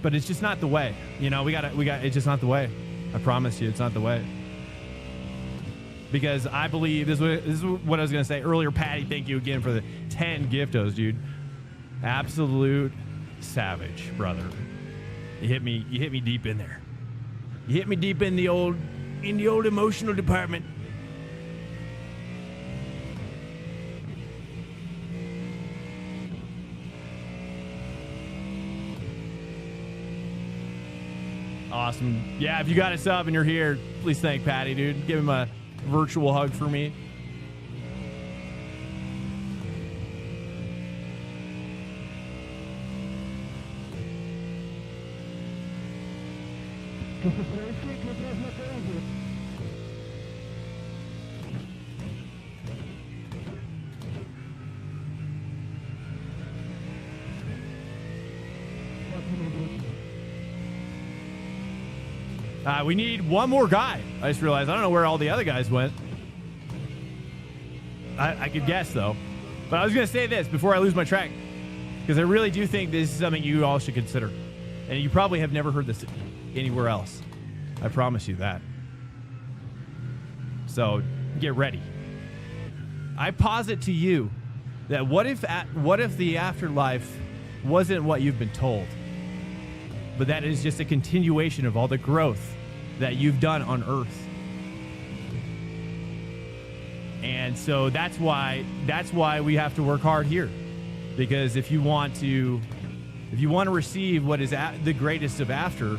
But it's just not the way. You know, it's just not the way. I promise you, it's not the way. Because I believe, this is what I was going to say earlier. Patty, thank you again for the 10 giftos, dude. Absolute savage, brother. You hit me deep in there. You hit me deep in the old emotional department. Awesome. Yeah, if you got a sub and you're here, please thank Patty, dude. Give him a virtual hug for me. We need one more guy. I just realized I don't know where all the other guys went. I could guess though, but I was gonna say this before I lose my track, because I really do think this is something you all should consider, and you probably have never heard this anywhere else. I promise you that. So get ready. I posit to you that what if the afterlife wasn't what you've been told, but that is just a continuation of all the growth that you've done on Earth. And so that's why we have to work hard here, because if you want to receive what is the greatest of after,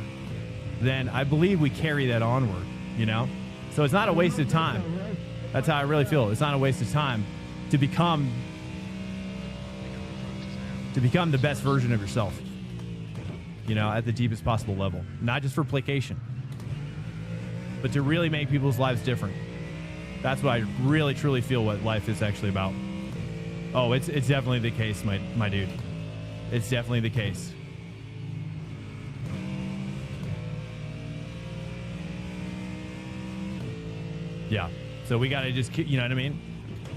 then I believe we carry that onward, you know? So it's not a waste of time. That's how I really feel. It's not a waste of time to become the best version of yourself, you know, at the deepest possible level, not just for placation, but to really make people's lives different. That's what I really, truly feel what life is actually about. Oh, it's definitely the case, my dude. It's definitely the case. Yeah. So we got to just, you know what I mean?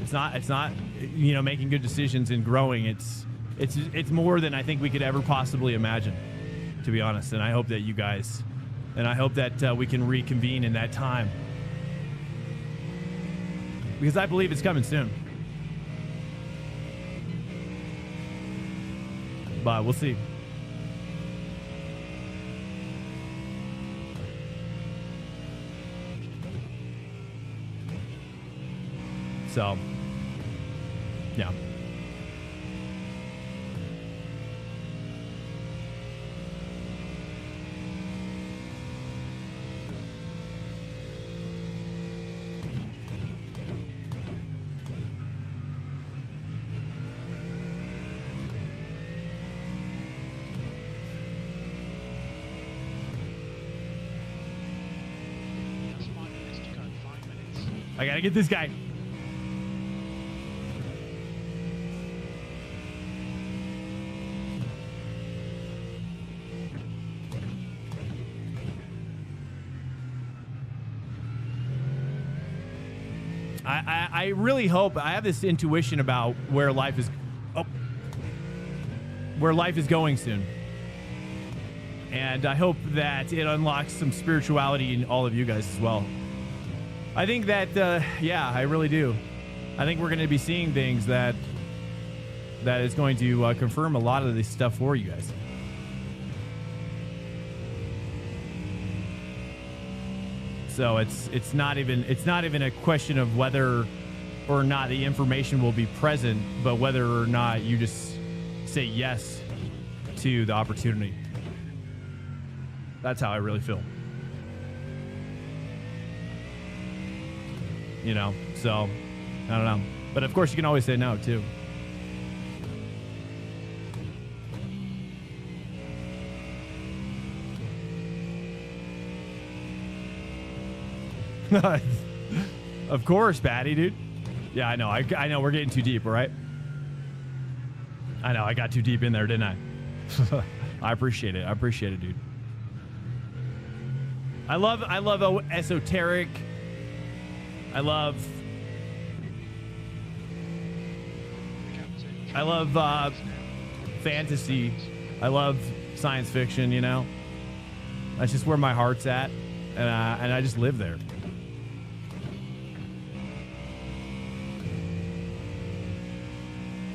It's not, you know, making good decisions and growing. It's more than I think we could ever possibly imagine, to be honest. And I hope that you guys, and I hope that we can reconvene in that time, because I believe it's coming soon. But we'll see. So, yeah. I gotta get this guy. I really hope, I have this intuition about where life is going soon. And I hope that it unlocks some spirituality in all of you guys as well. I think that, yeah, I really do. I think we're going to be seeing things that is going to confirm a lot of this stuff for you guys. So it's not even a question of whether or not the information will be present, but whether or not you just say yes to the opportunity. That's how I really feel. You know, so I don't know. But of course, you can always say no too. Of course, Patty, dude. Yeah, I know. I know we're getting too deep, all right? I know. I got too deep in there, didn't I? I appreciate it. I appreciate it, dude. I love esoteric. I love fantasy. I love science fiction, you know? That's just where my heart's at. And I just live there.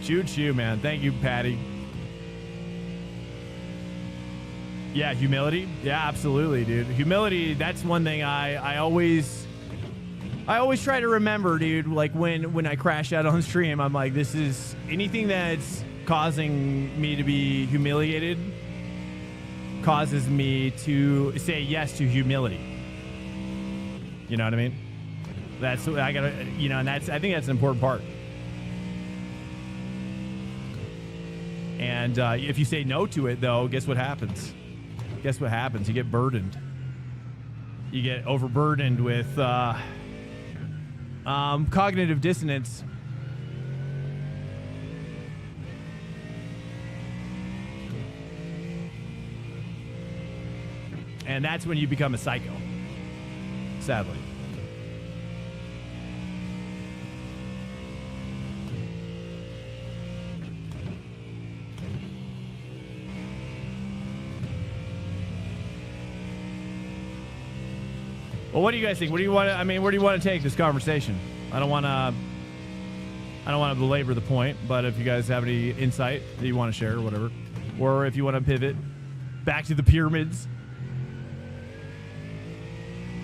Choo-choo, man. Thank you, Patty. Yeah, humility. Yeah, absolutely, dude. Humility, that's one thing I always try to remember, dude. Like when I crash out on stream, I'm like, this is anything that's causing me to be humiliated causes me to say yes to humility. You know what I mean? That's I gotta, you know, and I think that's an important part. And if you say no to it, though, guess what happens? Guess what happens? You get burdened. You get overburdened with cognitive dissonance. And that's when you become a psycho. Sadly. Well, what do you guys think? What do you want to, I mean, where do you want to take this conversation? I don't want to belabor the point, but if you guys have any insight that you want to share or whatever, or if you want to pivot back to the pyramids.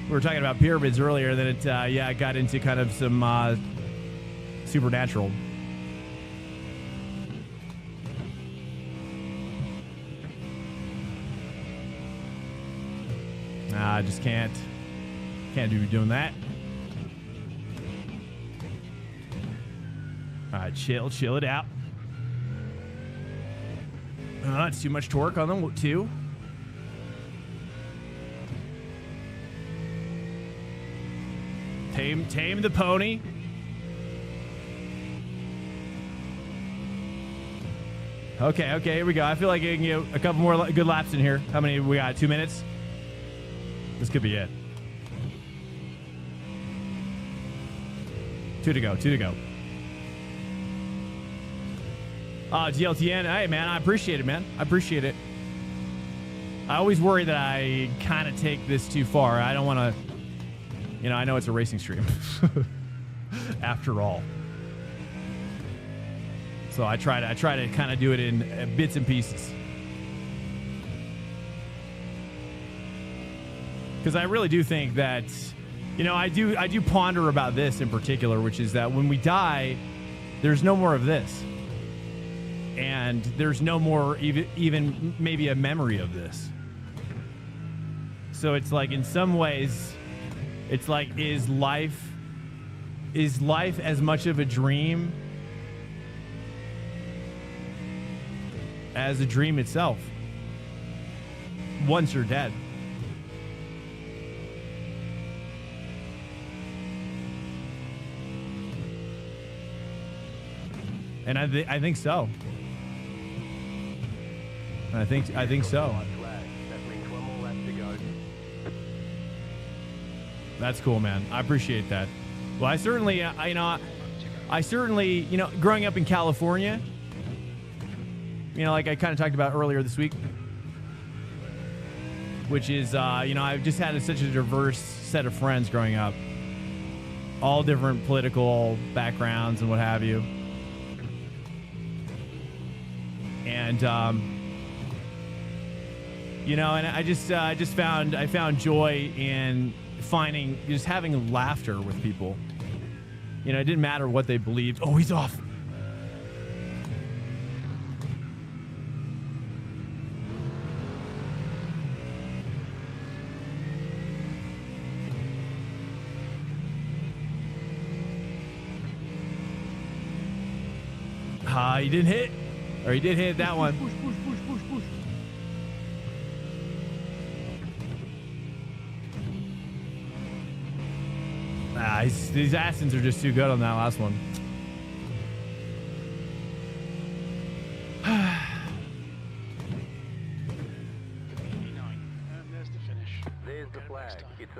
We were talking about pyramids earlier, then it got into kind of some supernatural. I just can't do doing that. All right, chill it out. It's too much torque on them too. Tame the pony. Okay, here we go. I feel like I can get a couple more good laps in here. How many we got? 2 minutes? This could be it. 2 to go. GLTN. Hey, man, I appreciate it, man. I appreciate it. I always worry that I kind of take this too far. I don't want to, you know, I know it's a racing stream after all. So I try to kind of do it in bits and pieces. Because I really do think that, you know, I do ponder about this in particular, which is that when we die, there's no more of this. And there's no more even maybe a memory of this. So it's like, in some ways, it's like, is life as much of a dream as a dream itself once you're dead? And I think so. I think so. That's cool, man. I appreciate that. Well, I certainly, growing up in California, you know, like I kind of talked about earlier this week, which is, I've just had such a diverse set of friends growing up, all different political backgrounds and what have you. And, and I found joy in having laughter with people. You know, it didn't matter what they believed. Oh, he's off. He didn't hit. Or he did hit that one. Push, push, push, push, push. These Astons are just too good on that last one. 89. And there's the finish. There's the Go flag. next time. It's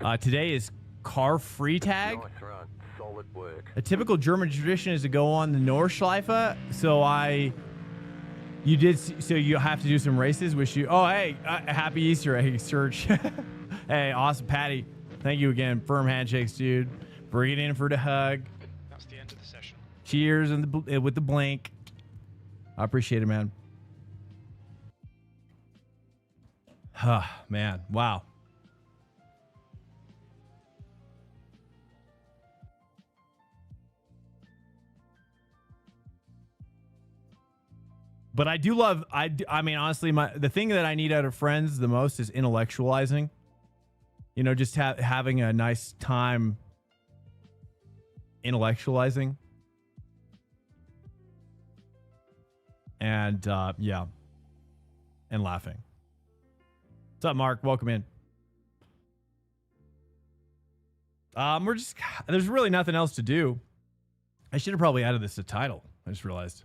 over. Today is car free tag. Nice run. Solid work. A typical German tradition is to go on the Nordschleife. So you have to do some races. Wish you, hey, happy Easter egg search. Hey, awesome, Patty. Thank you again. Firm handshakes, dude. Bring it in for the hug. That's the end of the session. Cheers with the blink. I appreciate it, man. Man, wow. But I do love, I mean, honestly, the thing that I need out of friends the most is intellectualizing. You know, just having a nice time intellectualizing. And, yeah. And laughing. What's up, Mark? Welcome in. There's really nothing else to do. I should have probably added this to title. I just realized.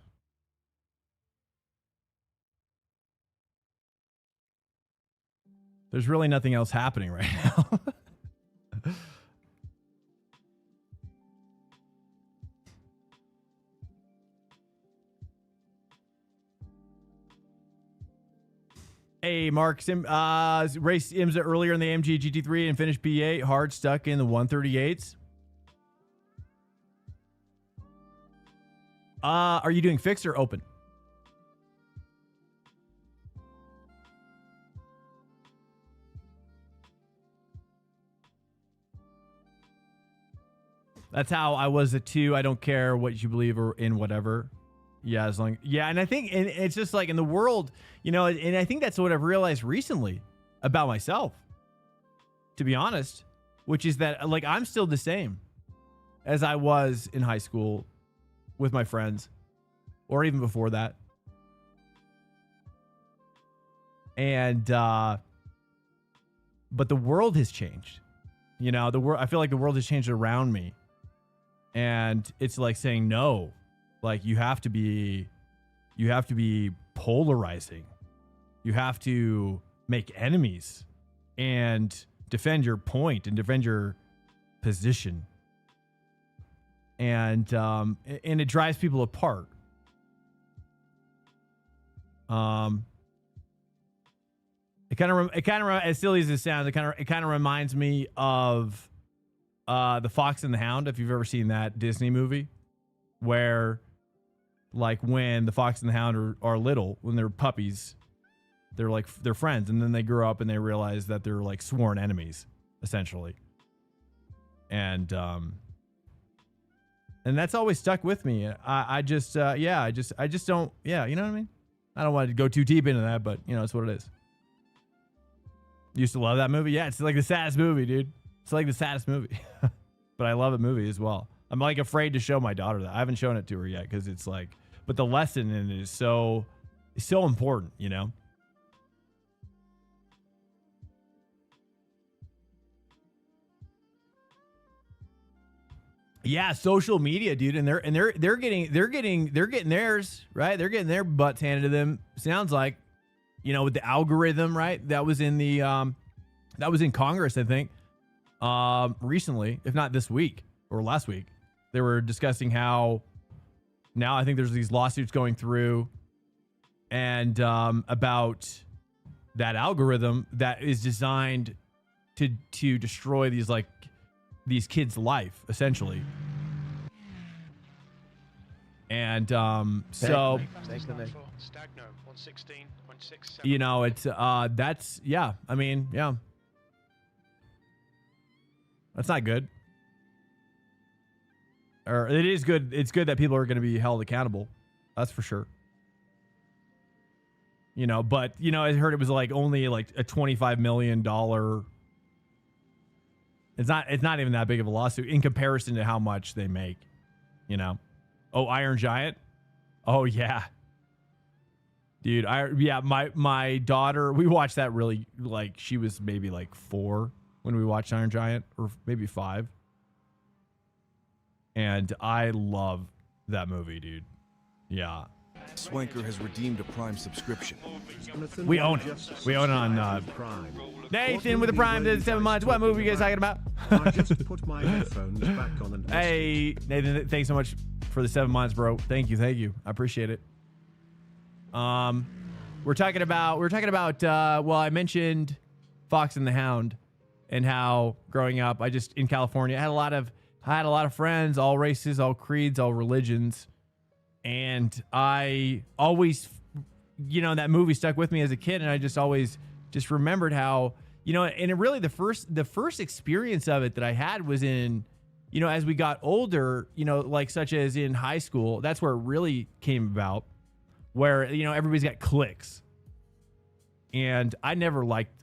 There's really nothing else happening right now. Hey, Mark, raced IMSA earlier in the AMG GT3 and finished P8, hard stuck in the 138s. Are you doing fixed or open? That's how I was at 2. I don't care what you believe or in whatever. Yeah, as long. Yeah, and I think and it's just like in the world, you know, and I think that's what I've realized recently about myself, to be honest, which is that like I'm still the same as I was in high school with my friends or even before that. And but the world has changed. You know, I feel like the world has changed around me. And it's like saying no, like you have to be polarizing. You have to make enemies and defend your point and defend your position. And it drives people apart. It kind of as silly as it sounds, it kind of reminds me of The Fox and the Hound, if you've ever seen that Disney movie, where like when the fox and the hound are little, when they're puppies, they're friends, and then they grow up and they realize that they're like sworn enemies, essentially. And that's always stuck with me. I just don't, you know what I mean? I don't want to go too deep into that, but you know, it's what it is. Used to love that movie. Yeah, it's like the saddest movie, dude. It's like the saddest movie. But I love a movie as well. I'm like afraid to show my daughter that. I haven't shown it to her yet because it's like, but the lesson in it is so important, you know? Yeah, social media, dude, and they're getting theirs, right? They're getting their butts handed to them. Sounds like, you know, with the algorithm, right? That was in the that was in Congress, I think. Recently, if not this week or last week, they were discussing how now I think there's these lawsuits going through and about that algorithm that is designed to destroy these kids' life, essentially. And so you know, it's that's yeah, I mean, yeah. That's not good. Or it is good. It's good that people are going to be held accountable. That's for sure. You know, but you know, I heard it was like only like a $25 million. It's not even that big of a lawsuit in comparison to how much they make, you know? Oh, Iron Giant. Oh yeah. Dude, my daughter, we watched that really, like, she was maybe like 4 when we watched Iron Giant, or maybe 5. And I love that movie, dude. Yeah. Swanker has redeemed a Prime subscription. We own it. We own it on Nathan with the Prime did 7 months. What movie are you guys talking about? I just put my headphones back on and Hey, Nathan, thanks so much for the 7 months, bro. Thank you. I appreciate it. We're talking about well, I mentioned Fox and the Hound and how growing up, I just in California, I had a lot of friends, all races, all creeds, all religions. And I always, that movie stuck with me as a kid. And I just always just remembered how, and it really the first experience of it that I had was in, as we got older, like such as in high school, that's where it really came about, where, everybody's got cliques. And I never liked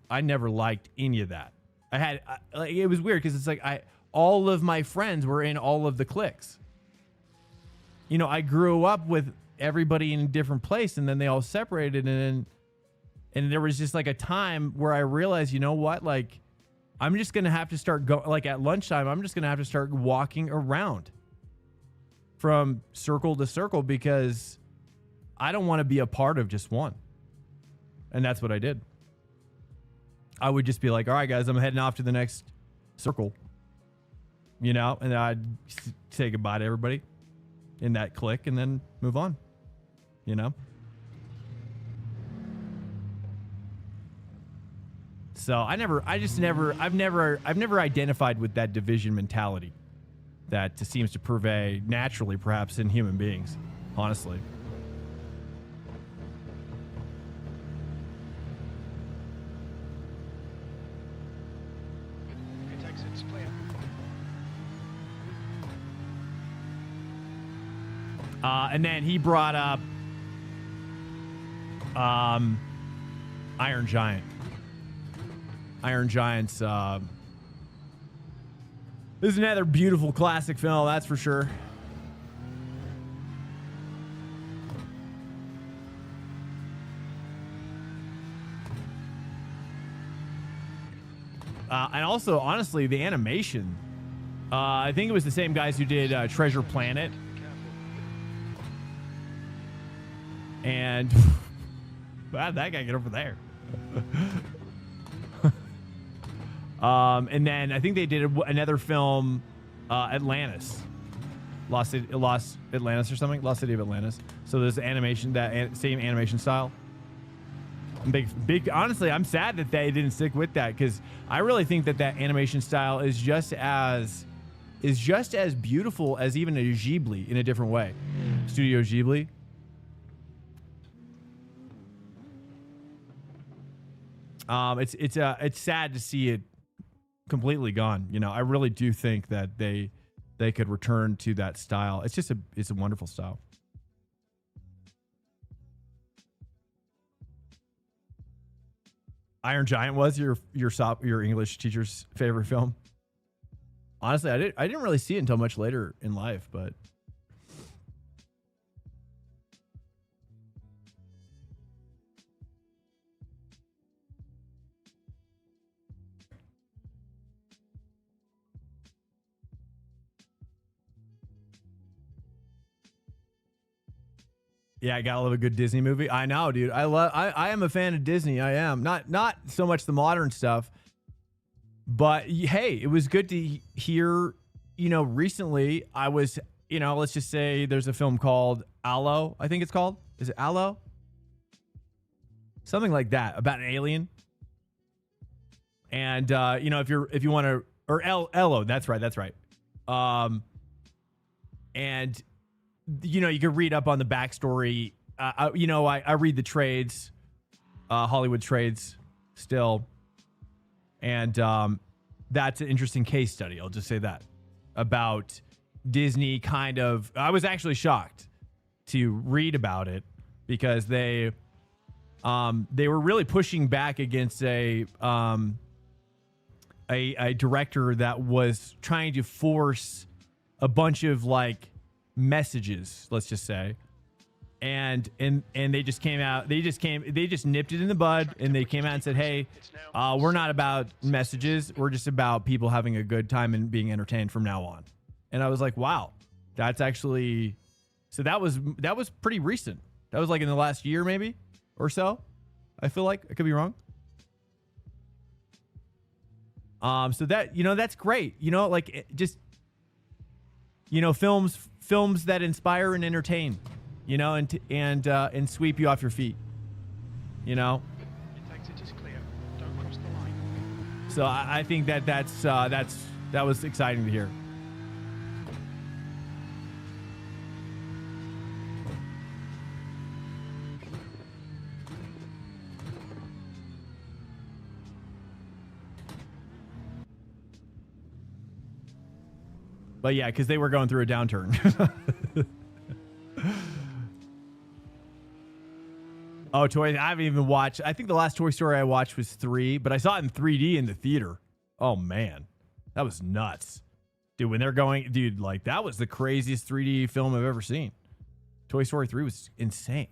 any of that. It was weird because it's like all of my friends were in all of the cliques. I grew up with everybody in a different place, and then they all separated, and there was just like a time where I realized, you know what, like I'm just gonna have to start like at lunchtime, I'm just gonna have to start walking around from circle to circle because I don't want to be a part of just one. And that's what I did. I would just be like, all right, guys, I'm heading off to the next circle, and I'd say goodbye to everybody in that clique and then move on, So I've never identified with that division mentality that seems to pervade naturally, perhaps, in human beings, honestly. It takes its clear. And then he brought up Iron Giant. Iron Giant's this is another beautiful classic film, that's for sure. And also, honestly, the animation. I think it was the same guys who did Treasure Planet. And how'd that guy get over there? And then I think they did another film, Atlantis, Lost Atlantis or something, Lost City of Atlantis. So there's animation, same animation style. Big. Honestly, I'm sad that they didn't stick with that because I really think that animation style is just as beautiful as even a Ghibli in a different way. Studio Ghibli. It's sad to see it completely gone. I really do think that they could return to that style. It's a wonderful style. Iron Giant was your English teacher's favorite film. Honestly, I didn't really see it until much later in life, but yeah, I gotta love a good Disney movie. I know, dude. I am a fan of Disney. I am. Not so much the modern stuff, but hey, it was good to hear, recently I was, let's just say there's a film called Allo, I think it's called. Is it Allo? Something like that, about an alien. And if you want to, or Ello, that's right. And you can read up on the backstory. I read the trades, Hollywood trades still. And that's an interesting case study. I'll just say that about Disney kind of, I was actually shocked to read about it because they were really pushing back against a director that was trying to force a bunch of like messages, let's just say, and they just came out. They just nipped it in the bud, and they came out and said, "Hey, we're not about messages. We're just about people having a good time and being entertained from now on." And I was like, "Wow, that's actually." So that was pretty recent. That was like in the last year, maybe or so. I feel like I could be wrong. So that that's great. Like just films that inspire and entertain. And sweep you off your feet. It takes it is clear. Don't cross the line. So I think that was exciting to hear. But yeah, because they were going through a downturn. Oh, toys! I haven't even watched. I think the last Toy Story I watched was 3, but I saw it in 3D in the theater. Oh man, that was nuts, dude. When they're going, dude, like that was the craziest 3D film I've ever seen. Toy Story 3 was insane.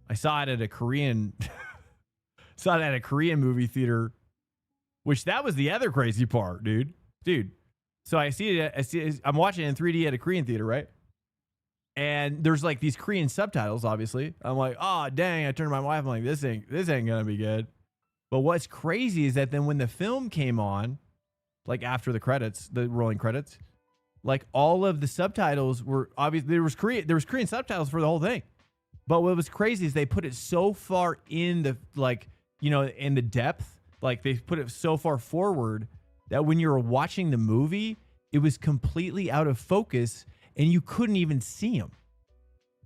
I saw it at a Korean, movie theater, which that was the other crazy part, dude. So I'm watching it in 3D at a Korean theater, right? And there's like these Korean subtitles, obviously. I'm like, oh dang! I turned to my wife. I'm like, this ain't gonna be good. But what's crazy is that then when the film came on, like after the credits, the rolling credits, like all of the subtitles were obviously there was Korean subtitles for the whole thing. But what was crazy is they put it so far in the in the depth, like they put it so far forward that when you were watching the movie, it was completely out of focus. And you couldn't even see them.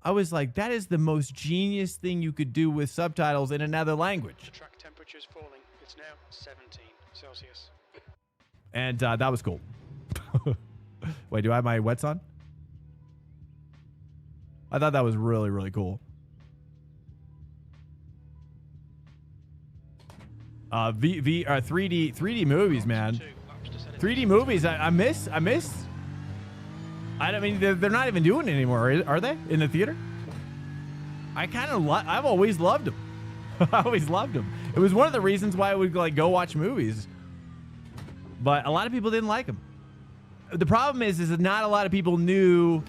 I was like, that is the most genius thing you could do with subtitles in another language. The track temperature is falling. It's now 17 Celsius. And that was cool. Wait, do I have my wets on? I thought that was really, really cool. 3D movies, man. 3D movies, I miss. I mean, they're not even doing it anymore, are they? In the theater? I've always loved them. I always loved them. It was one of the reasons why I would like go watch movies. But a lot of people didn't like them. The problem is that not a lot of people knew.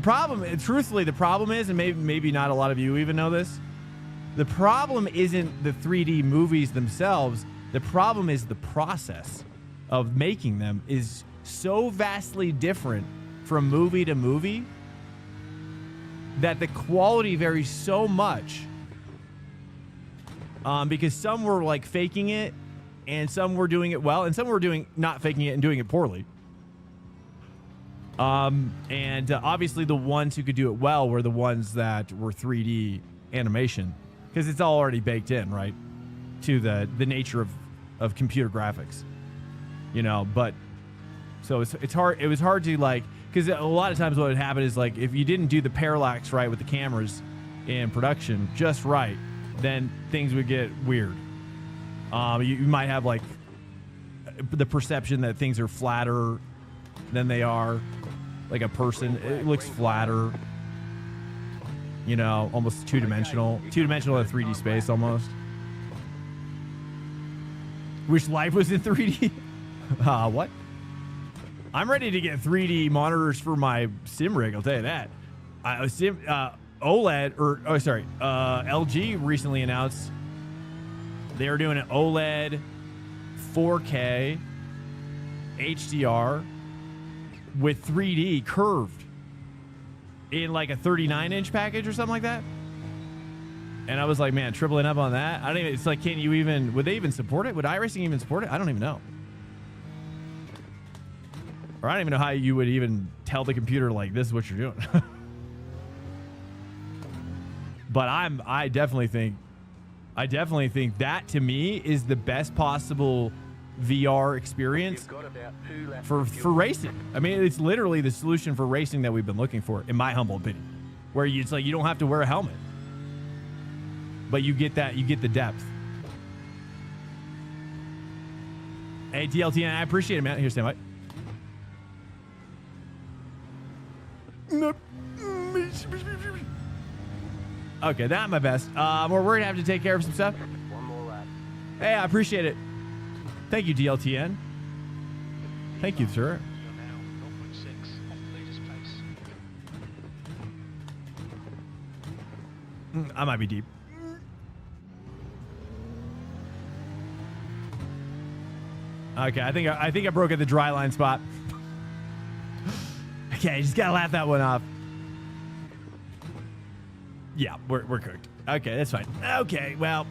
Truthfully, the problem is, and maybe not a lot of you even know this. The problem isn't the 3D movies themselves. The problem is the process of making them is so vastly different from movie to movie that the quality varies so much because some were like faking it and some were doing it well and some were not faking it and doing it poorly. And obviously the ones who could do it well were the ones that were 3D animation because it's all already baked in, right, to the nature of computer graphics, but so it's hard. It was hard to like, because a lot of times what would happen is like if you didn't do the parallax right with the cameras in production just right, then things would get weird. You might have like the perception that things are flatter than they are, like a person. It looks flatter, almost two-dimensional in 3D space almost. Wish life was in 3D. What? I'm ready to get 3D monitors for my sim rig. I'll tell you that. LG recently announced they're doing an OLED 4K HDR with 3D curved in like a 39-inch package or something like that. And I was like, man, tripling up on that. It's like, would they even support it? Would iRacing even support it? I don't even know. Or I don't even know how you would even tell the computer like this is what you're doing. But I definitely think that to me is the best possible VR experience for racing. I mean, it's literally the solution for racing that we've been looking for, in my humble opinion. Where it's like you don't have to wear a helmet, but you get the depth. Hey, TLT, I appreciate it, man. Here's Sam. Okay, not my best. We're gonna have to take care of some stuff. One more lap. Hey, I appreciate it. Thank you, DLTN. Thank you, sir. You're now 0.6 off the leader's pace. I might be deep. Okay, I think I broke at the dry line spot. Okay, just gotta laugh that one off. Yeah, we're cooked. Okay, that's fine. Okay, well,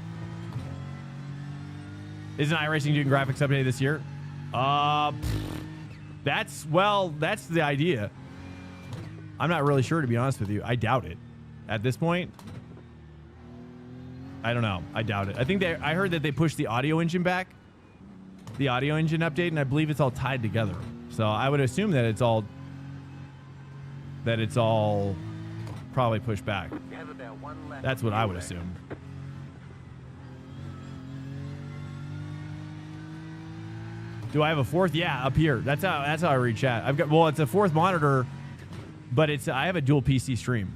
isn't iRacing doing graphics update this year? That's the idea. I'm not really sure, to be honest with you. I doubt it. At this point, I don't know. I doubt it. I heard that they pushed the audio engine back, the audio engine update, and I believe it's all tied together. So I would assume that it's all probably pushed back. You have about 1 lap. That's what I would assume. Do I have a fourth? Yeah, up here. That's how I read chat. It's a fourth monitor, but I have a dual PC stream.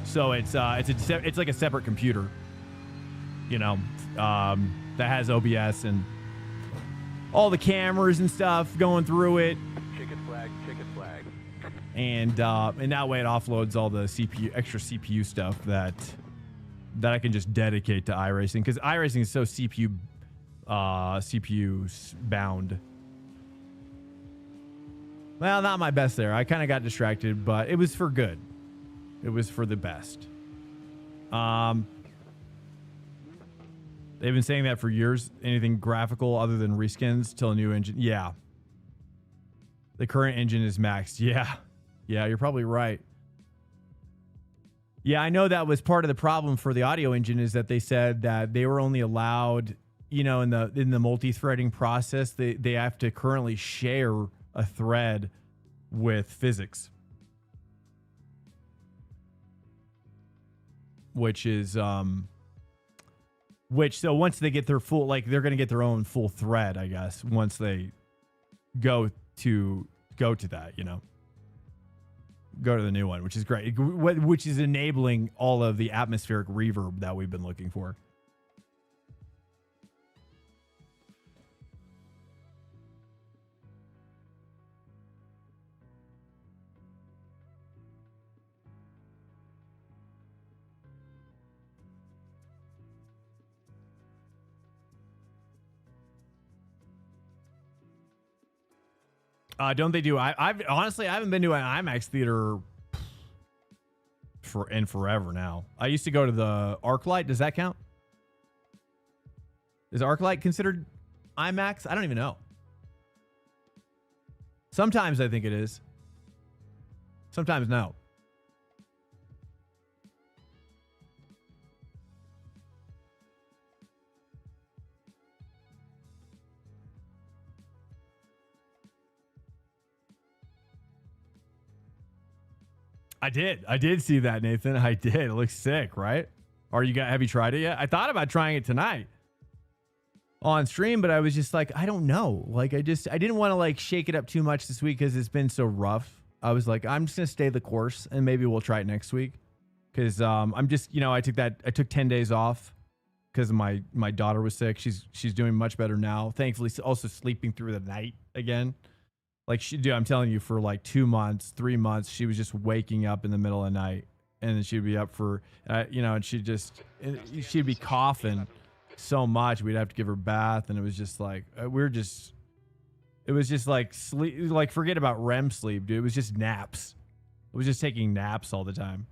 So it's like a separate computer, you know, that has OBS and all the cameras and stuff going through it. Chicken flag, chicken flag. And that way it offloads all the extra CPU stuff that I can just dedicate to iRacing, because iRacing is so CPU bound. Well, not my best there. I kind of got distracted, but it was for good. It was for the best. They've been saying that for years. Anything graphical other than reskins till a new engine. Yeah. The current engine is maxed. Yeah. Yeah, you're probably right. Yeah, I know that was part of the problem for the audio engine, is that they said that they were only allowed, you know, in the multi-threading process, they have to currently share a thread with physics. So once they get their full, like, they're going to get their own full thread, I guess, once they go to that, you know, go to the new one, which is great, which is enabling all of the atmospheric reverb that we've been looking for. Don't they do? I've honestly, I haven't been to an IMAX theater forever now. I used to go to the ArcLight. Does that count? Is ArcLight considered IMAX? I don't even know. Sometimes I think it is. Sometimes no. I did see that, Nathan. I did. It looks sick, right? Have you tried it yet? I thought about trying it tonight on stream, but I was just like, I don't know. Like, I didn't want to like shake it up too much this week because it's been so rough. I was like, I'm just gonna stay the course and maybe we'll try it next week. Cause I'm just, you know, I took 10 days off because my daughter was sick. She's doing much better now. Thankfully, also sleeping through the night again. Like, I'm telling you, for like 2 months, 3 months, she was just waking up in the middle of the night, and then she'd be up for, you know, and she'd be coughing so much. We'd have to give her a bath, and it was just like, it was just like sleep, like forget about REM sleep, dude. It was just naps. It was just taking naps all the time.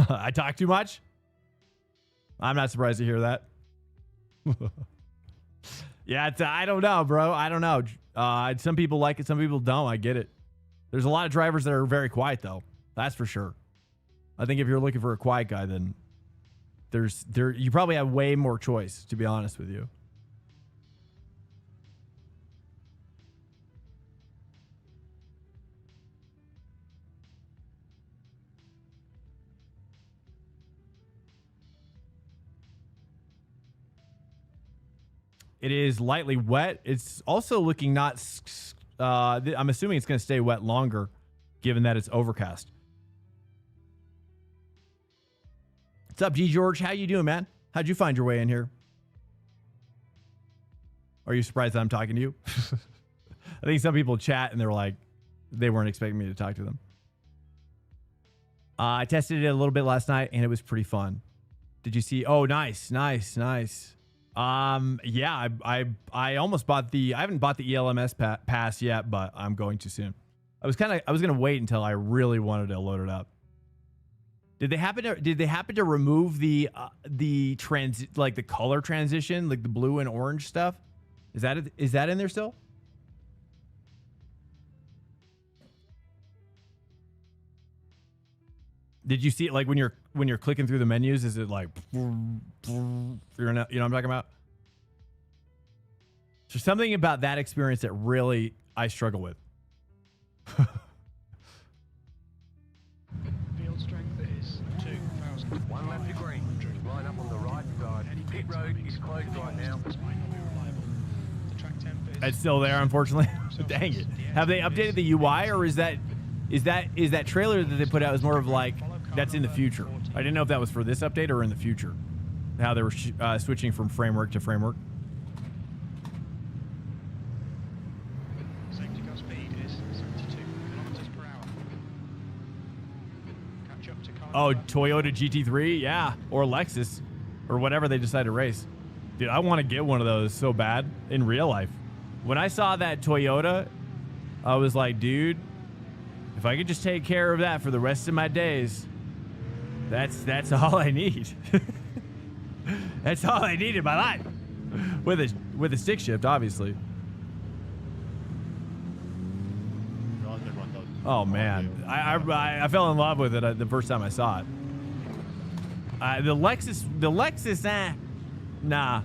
I talk too much? I'm not surprised to hear that. Yeah, I don't know, bro. I don't know. Some people like it, some people don't. I get it. There's a lot of drivers that are very quiet, though. That's for sure. I think if you're looking for a quiet guy, then you probably have way more choice, to be honest with you. It is lightly wet. It's also looking not. I'm assuming it's going to stay wet longer. given that it's overcast. What's up, G George? How you doing, man? How'd you find your way in here? Are you surprised that I'm talking to you? I think some people chat and they're like, they weren't expecting me to talk to them. I tested it a little bit last night and it was pretty fun. Did you see? Oh, nice. Yeah, I almost bought I haven't bought the ELMS pass yet, but I'm going to soon. I was going to wait until I really wanted to load it up. Did they happen to remove the color transition, like the blue and orange stuff? Is that in there still? Did you see it like when you're clicking through the menus? Is it like you know what I'm talking about? There's something about that experience that really I struggle with. Field strength is 2,000. One lap to green. Line up on the right side. Pit road is closed right now. This might not be reliable. The track temp is... It's still there, unfortunately. Dang it! Have they updated the UI, or is that trailer that they put out is more of like that's in the future? I didn't know if that was for this update or in the future. How they were switching from framework to framework. Safety car speed is 72 kilometers per hour. Catch up to car. Oh, Toyota GT3, yeah, or Lexus, or whatever they decide to race. Dude, I want to get one of those so bad in real life. When I saw that Toyota, I was like, dude, if I could just take care of that for the rest of my days, that's all I need. That's all I need in my life. With a stick shift, obviously. Oh man, I fell in love with it the first time I saw it. The Lexus, nah.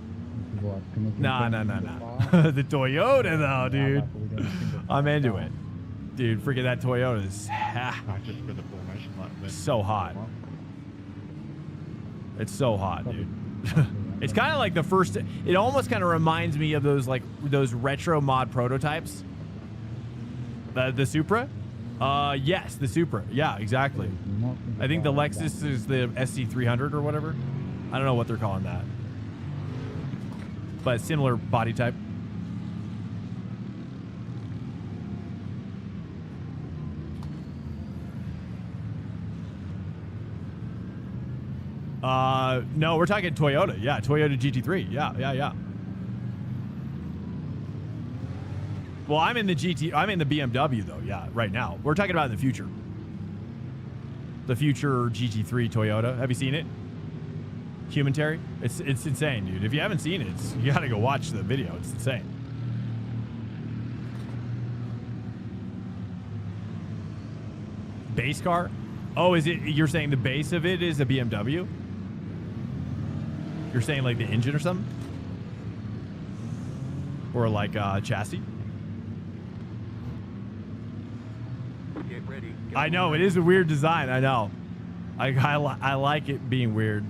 Nah. The Toyota though, dude. I'm into it. Dude, freaking that Toyota is so hot. It's so hot, dude. It's kind of like the first, it almost kind of reminds me of those retro mod prototypes. The Supra? Yes, the Supra. Yeah, exactly. I think the Lexus is the SC300 or whatever. I don't know what they're calling that. But similar body type. No, we're talking Toyota. Yeah, Toyota GT3. Yeah. Well, I'm in the BMW though. Yeah, right now. We're talking about in the future. The future GT3 Toyota. Have you seen it? Humanitary? It's insane, dude. If you haven't seen it, you gotta go watch the video. It's insane. Base car? Oh, is it? You're saying the base of it is a BMW? You're saying like the engine or something? Or like chassis? Get ready. I know, it is a weird design. I know. I like it being weird.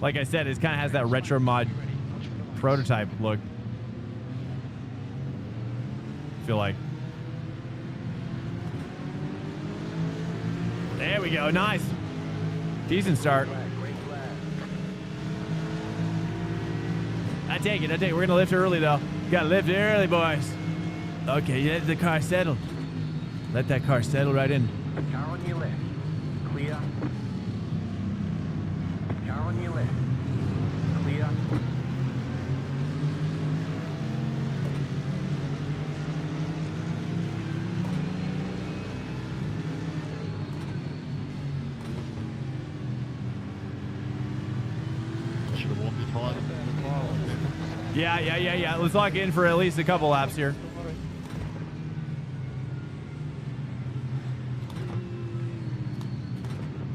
Like I said, it kind of has that retro mod prototype look. I feel like. There we go. Nice. Decent start. I take it. We're going to lift early, though. Got to lift early, boys. Okay, let the car settle. Let that car settle right in. Car on your left. Clear. Car on your left. Clear. Yeah. Let's lock in for at least a couple laps here.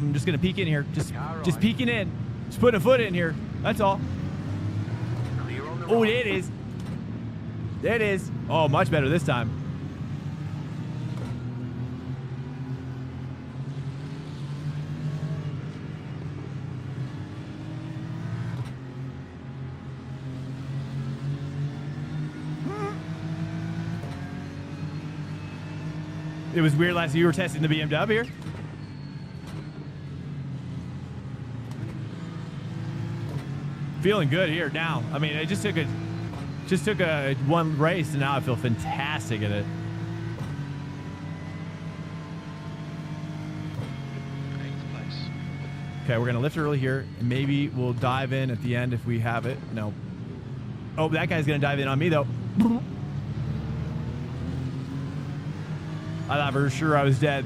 I'm just gonna peek in here. Just peeking in. Just putting a foot in here. That's all. Oh, there it is. There it is. Oh, much better this time. it was weird last year. You were testing the BMW here. Feeling good here now. I mean, I just took a one race, and now I feel fantastic at it. Okay, we're gonna lift early here, and maybe we'll dive in at the end if we have it. No. Oh, that guy's gonna dive in on me though. I thought for sure I was dead.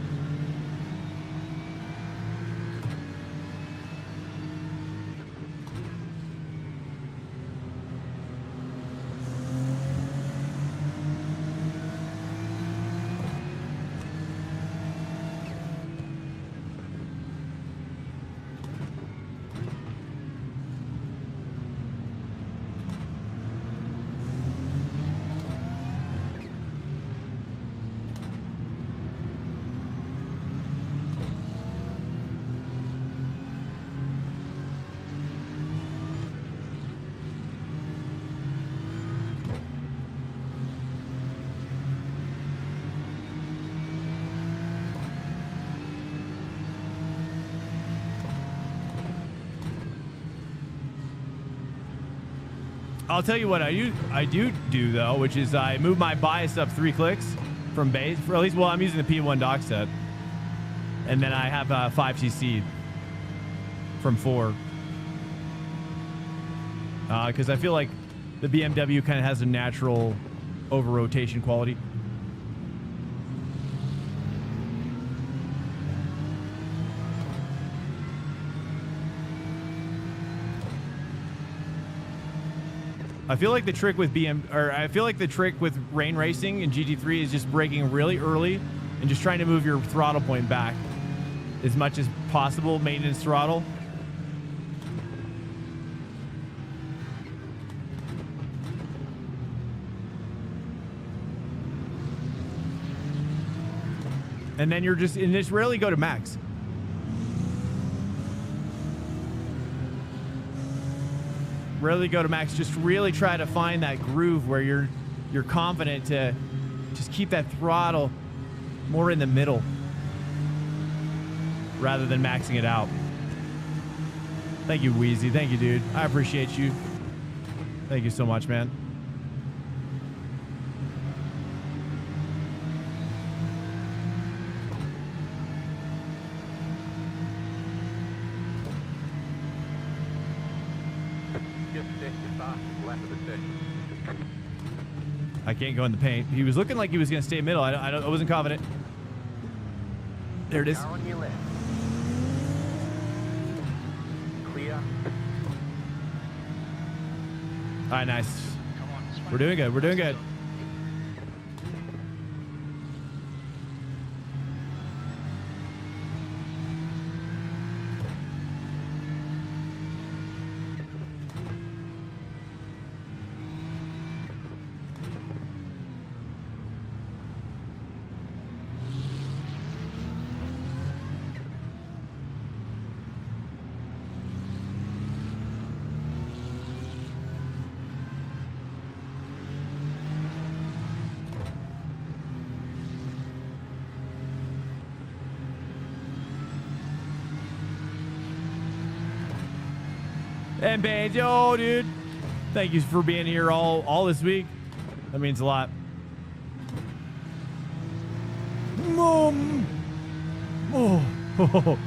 I'll tell you what I do though, which is I move my bias up 3 clicks from base. For at least, well, I'm using the P1 dock set, and then I have 5cc from 4 because I feel like the BMW kind of has a natural over rotation quality. I feel like the trick with rain racing and GT3 is just braking really early and just trying to move your throttle point back as much as possible, maintenance throttle. And then just rarely go to max. Rarely go to max. Just really try to find that groove where you're confident to just keep that throttle more in the middle rather than maxing it out. Thank you, Wheezy. Thank you, dude. I appreciate you. Thank you so much, man. I can't go in the paint. He was looking like he was going to stay middle. I wasn't confident. There it is. Car on your left. Clear. All right, nice. We're doing good. We're doing good. And Banjo, dude, thank you for being here all this week. That means a lot. Mom. Oh.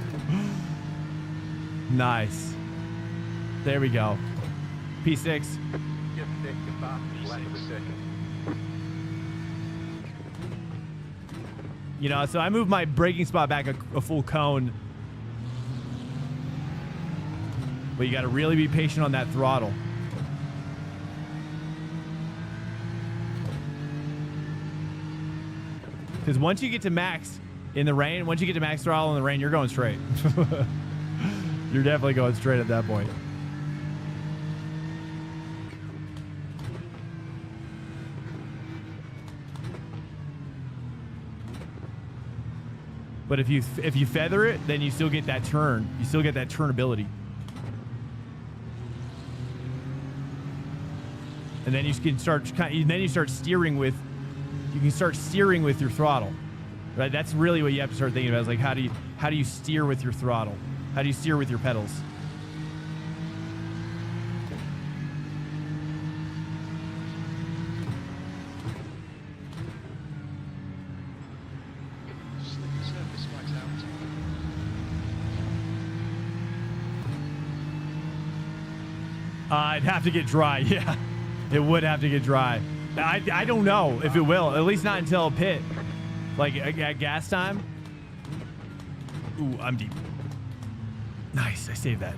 Nice. There we go. P6. Just set your fastest lap of the session. You know, so I moved my braking spot back a full cone. But you got to really be patient on that throttle. Because once you get to max in the rain, once you get to max throttle in the rain, you're going straight. You're definitely going straight at that point. But if you feather it, then you still get that turn. You still get that turnability. And then you can start. Then you start steering with. You can start steering with your throttle. right? That's really what you have to start thinking about. Is like, how do you steer with your throttle? How do you steer with your pedals? Slip surface flags out. It'd have to get dry. Yeah, it would have to get dry. I don't know if it will. At least not until pit, like at gas time. Ooh, I'm deep. Nice, I saved that.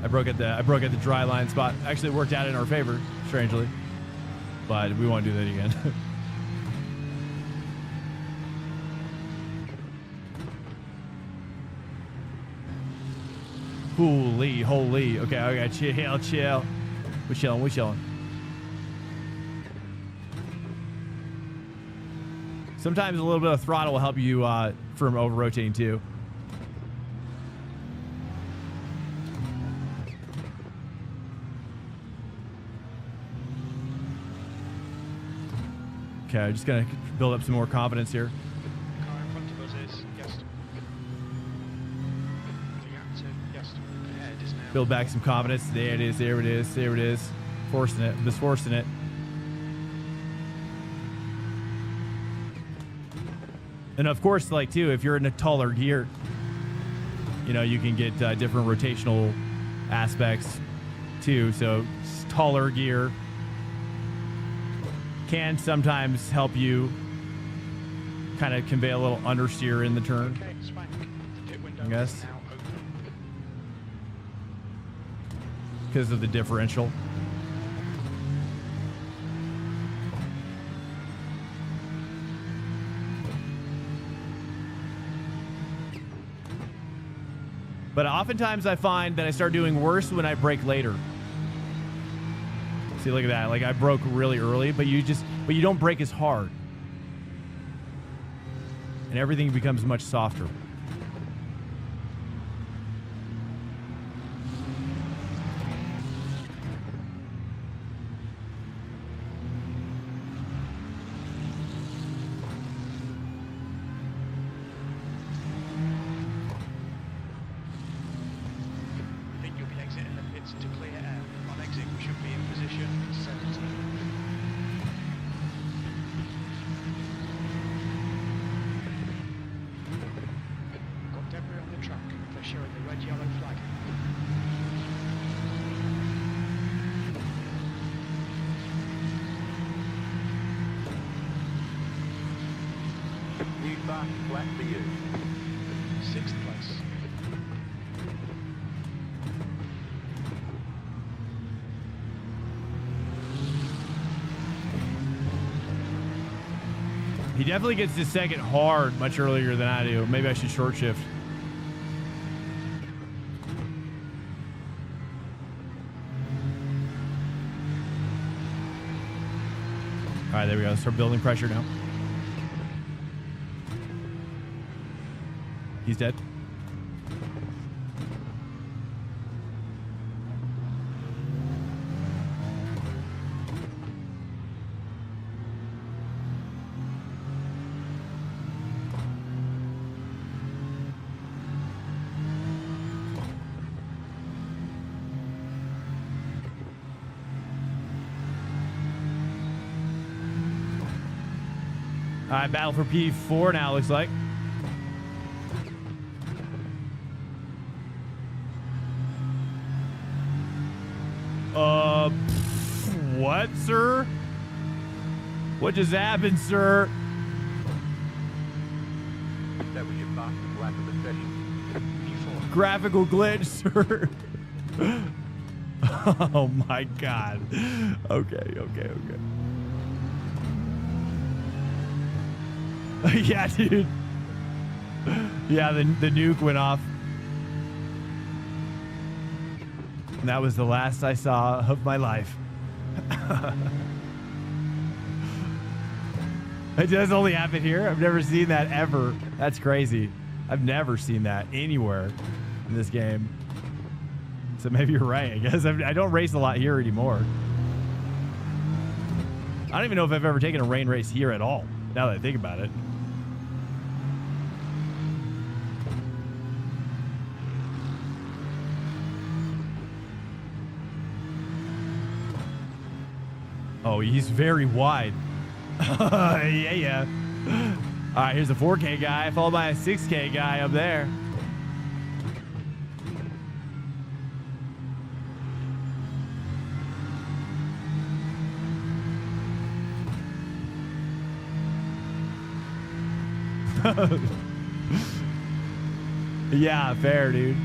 I broke at the dry line spot. Actually, it worked out in our favor, strangely. But we won't do that again. Holy. Okay, chill. We're chilling. Sometimes a little bit of throttle will help you from over rotating too. Okay, I'm just gonna build up some more confidence here. The car in front of us is yes. Yes. Ahead is now. Build back some confidence. There it is. Forcing it. Just forcing it. And of course, like too, if you're in a taller gear, you know, you can get different rotational aspects too. So taller gear can sometimes help you kind of convey a little understeer in the turn. Okay, Swank. The pit window I guess. is now open. Because of the differential. But oftentimes I find that I start doing worse when I brake later. See, look at that. Like I broke really early, but you don't brake as hard. And everything becomes much softer. I think you'll be exiting the pits to clear air. On exit, we should be in position 17. Got debris on the track. They're showing the red-yellow flag. New fast flat for you. 6th place. He definitely gets his second hard much earlier than I do. Maybe I should short shift. All right, there we go. Start building pressure now. He's dead. All right, battle for P4 now, looks like. What, sir? What just happened, sir? That was your fastest lap of the session. P4. Graphical glitch, sir. Oh my God. Okay. Yeah, dude. Yeah, the nuke went off. And that was the last I saw of my life. It does only happen here. I've never seen that ever. That's crazy. I've never seen that anywhere in this game. So maybe you're right, I guess. I don't race a lot here anymore. I don't even know if I've ever taken a rain race here at all, now that I think about it. Oh, he's very wide. Yeah. All right, here's a 4K guy, followed by a 6K guy up there. Yeah, fair, dude.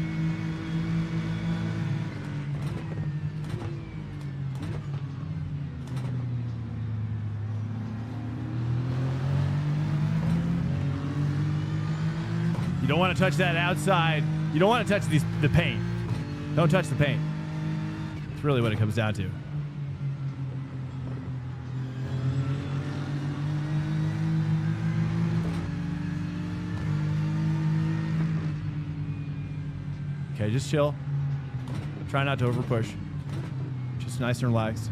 You don't want to touch that outside. You don't want to touch the paint. Don't touch the paint. It's really what it comes down to. Okay, just chill. Try not to over push. Just nice and relaxed.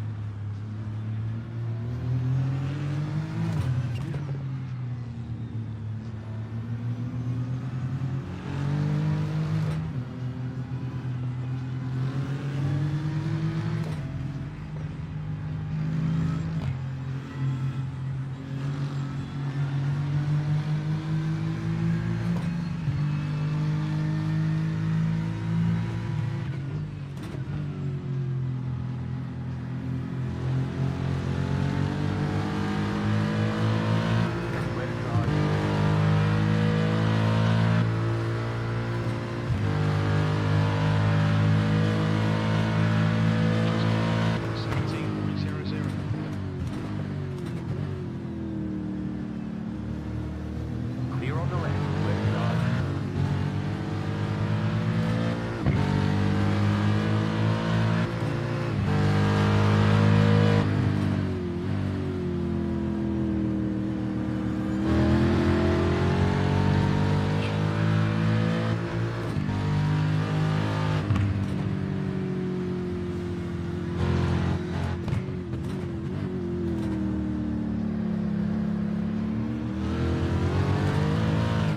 Clear on the left. Left side.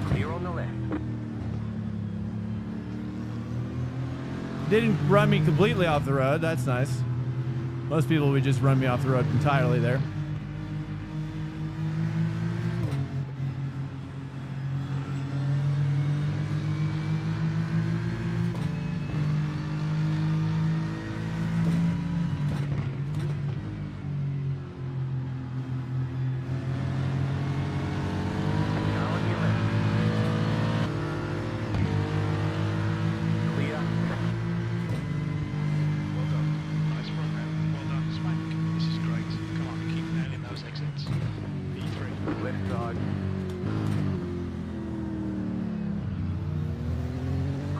Clear on the left. Didn't run me completely off the road. That's nice. Most people would just run me off the road entirely there. Car on your left. Clear. Well done. Nice front row. Well done, Swank. This is great. Come on, keep nailing those exits. P3. Left side.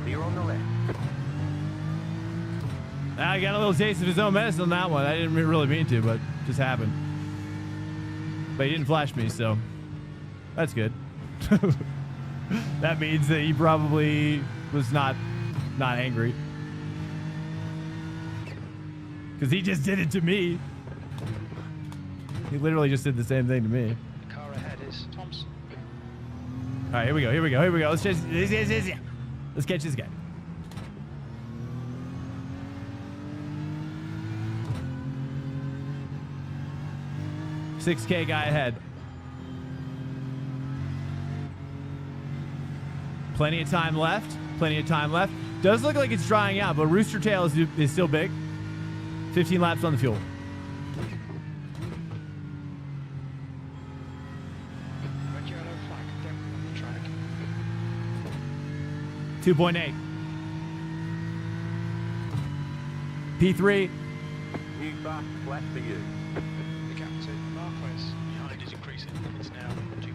Clear on the left. I got a little taste of his own medicine on that one. I didn't really mean to, but just happened. But he didn't flash me, so that's good. That means that he probably was not angry. Because he just did it to me. He literally just did the same thing to me. The car ahead is Thompson. All right, here we go. Let's just let's catch this guy. $6K guy ahead. Plenty of time left. Does look like it's drying out, but Rooster Tail is still big. 15 laps on the fuel. Red yellow flag, debris on the track. 2.8. P3. New fast flat for you. The gap to Marquez behind is increasing. It's now 2.5.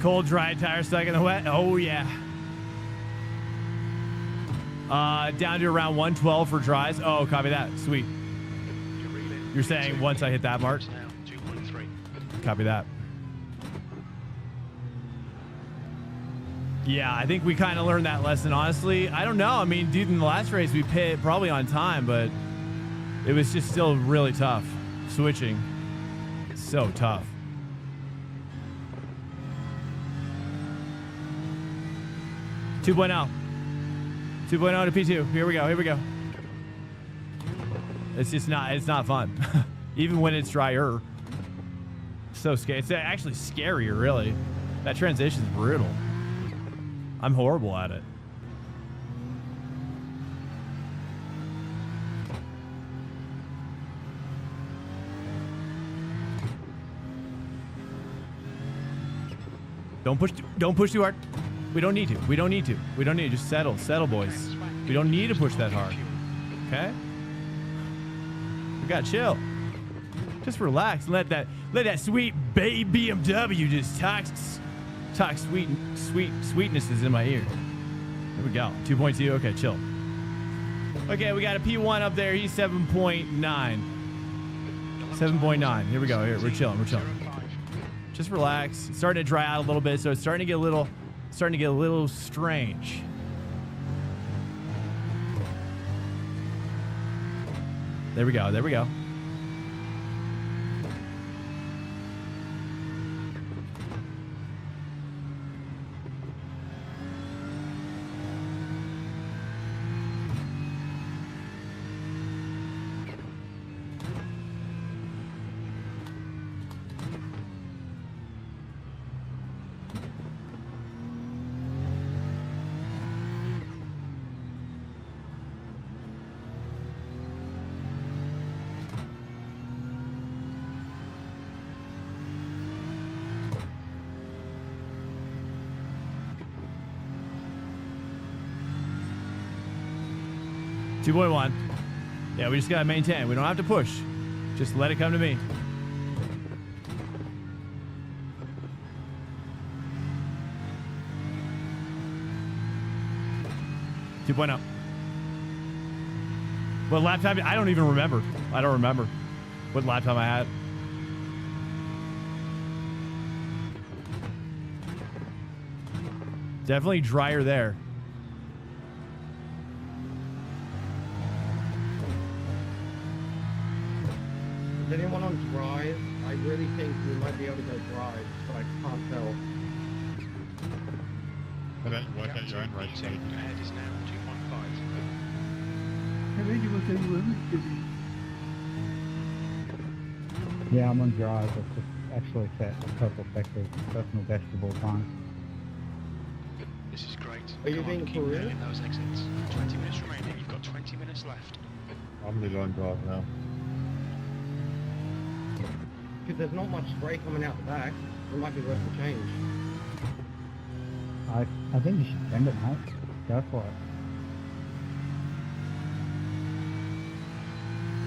Cold, dry tire stuck in the wet. Oh, yeah. Down to around 112 for dries. Oh, copy that. Sweet. You're saying once I hit that mark? Now, 2.3. Copy that. Yeah, I think we kind of learned that lesson, honestly. I don't know. I mean, dude, in the last race, we pit probably on time, but it was just still really tough. Switching. So tough. Two 2.0 to P2. Here we go. Here we go. It's just not, it's not fun. Even when it's drier. So scary. It's actually scarier, really. That transition's brutal. I'm horrible at it. Don't push too hard. We don't need to. We don't need to. We don't need to. Just settle. Settle, boys. We don't need to push that hard. Okay? We gotta chill. Just relax. Let that sweet baby BMW just talk sweetnesses in my ear. There we go. 2.2. Okay, chill. Okay, we got a P1 up there. He's 7.9. 7.9. Here we go. Here, we're chilling. We're chilling. Just relax. It's starting to dry out a little bit, so it's starting to get a little strange. There we go. There we go. .1. Yeah, we just gotta maintain. We don't have to push. Just let it come to me. .2. What lap time? I don't even remember. I don't remember what lap time I had. Definitely drier there. Is anyone on drive? I really think we might be able to go drive, but I can't tell. Work out your own race. Ahead is now 2.5. Yeah, I'm on drive. I've just actually set a purple sector personal best of all time. This is great. Are you being keep for real? filling those exits. 20 minutes remaining. You've got 20 minutes left. I'm really on drive now. Because there's not much spray coming out the back. It might be worth a change. I think you should send it, mate. Go for it.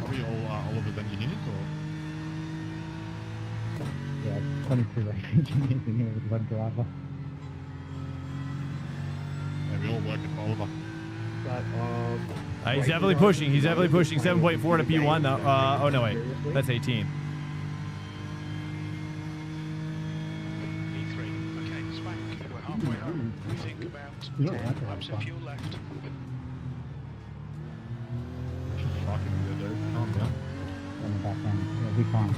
Are we all over than you need, or? Yeah, 22 race engineers in here with one driver. Yeah, we all work at Oliver. But, He's definitely pushing. He's definitely pushing. 7.4 to P1 though. Oh no, wait. That's 18. Halfway home, we think about 10 laps of fuel left. Shocking me there, calm down. On the back end. It'll be fine.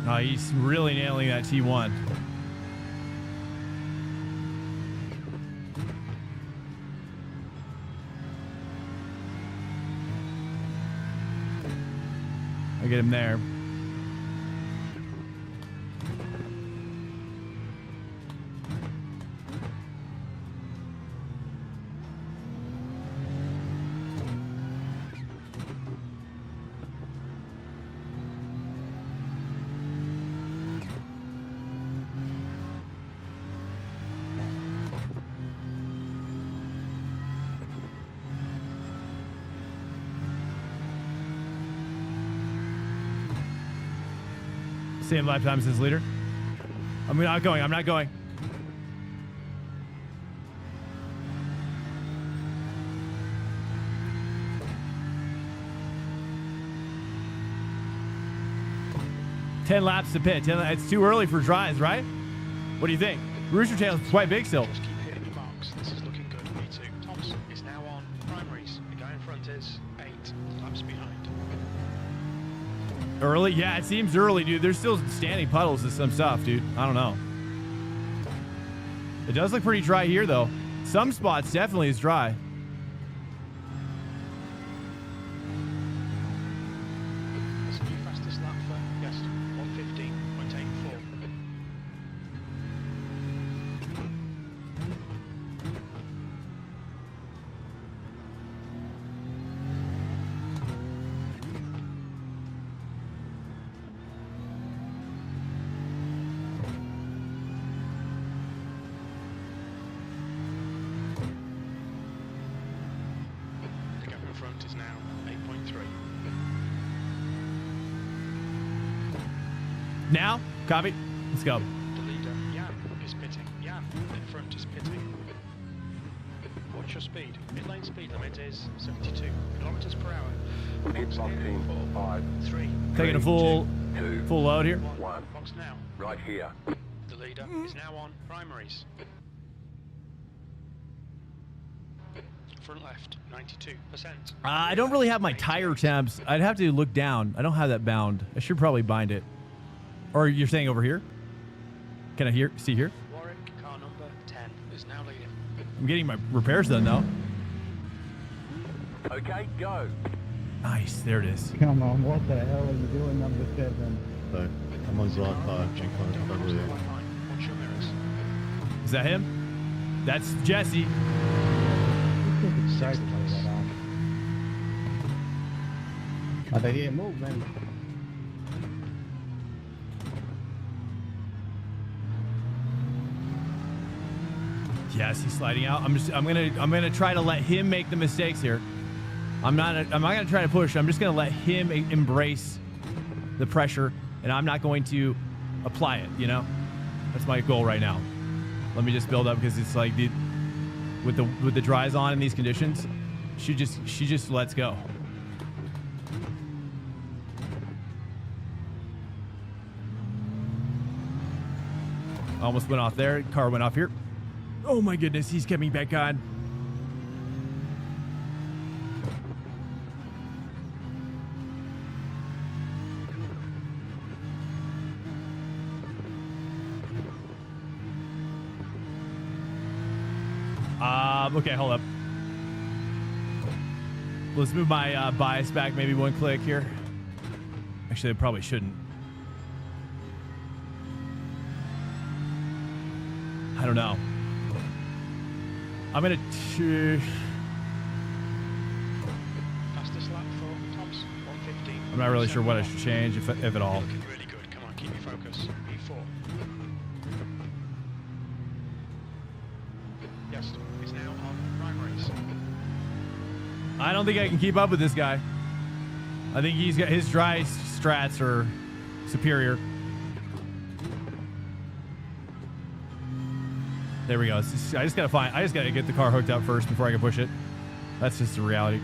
Oh, he's really nailing that T1. I get him there. Same lap times as leader. I'm not going. I'm not going. 10 laps to pit. It's too early for dries, right? What do you think? Rooster Tail's quite big still. Just keep hitting the marks. This is looking good. V2. Thompson is now on primaries. The guy in front is 8 laps behind. Early? Yeah, it seems early, dude. There's still standing puddles and some stuff, dude. I don't know. It does look pretty dry here, though. Some spots definitely is dry. That's the new fastest lap for yes, 1:15.84. The gap in front is now 8.3. Now, copy. Let's go. The leader, Jan, is pitting. Jan in front is pitting. What's your speed? Mid lane speed limit is 72 kilometers per hour. Pit box in 5, 3. Taking a full 2, load here. 1. Box now. Right here. The leader is now on primaries. Front left, 92%. I don't really have my tire temps. I'd have to look down. I don't have that bound. I should probably bind it. Or you're saying over here? Can I see here? Warwick, car number 10, is now leading. I'm getting my repairs done now. Okay, go. Nice. There it is. Come on, what the hell are you doing, number 7? So, I'm on dry 5, check on it, probably. Watch your mirrors. Is that him? That's Jesse. Straight that on. Are they here? Move, man. Yes, he's sliding out. I'm gonna try to let him make the mistakes here. I'm not gonna try to push. I'm just gonna let him embrace the pressure, and I'm not going to apply it. You know, that's my goal right now. Let me just build up because it's like with the dries on in these conditions, she just lets go. Almost went off there. Car went off here. Oh my goodness, he's coming back on. Okay, hold up. Let's move my bias back maybe one click here. Actually, I probably shouldn't. I don't know. I'm gonna. Fastest lap for Thompson, 1:15. I'm not really sure what I should change, if at all. Looking really good. Come on, keep your focus. V4. Yes, he's now on primaries. I don't think I can keep up with this guy. I think he's got his dry strats are superior. There we go. I just gotta get the car hooked up first before I can push it. That's just the reality.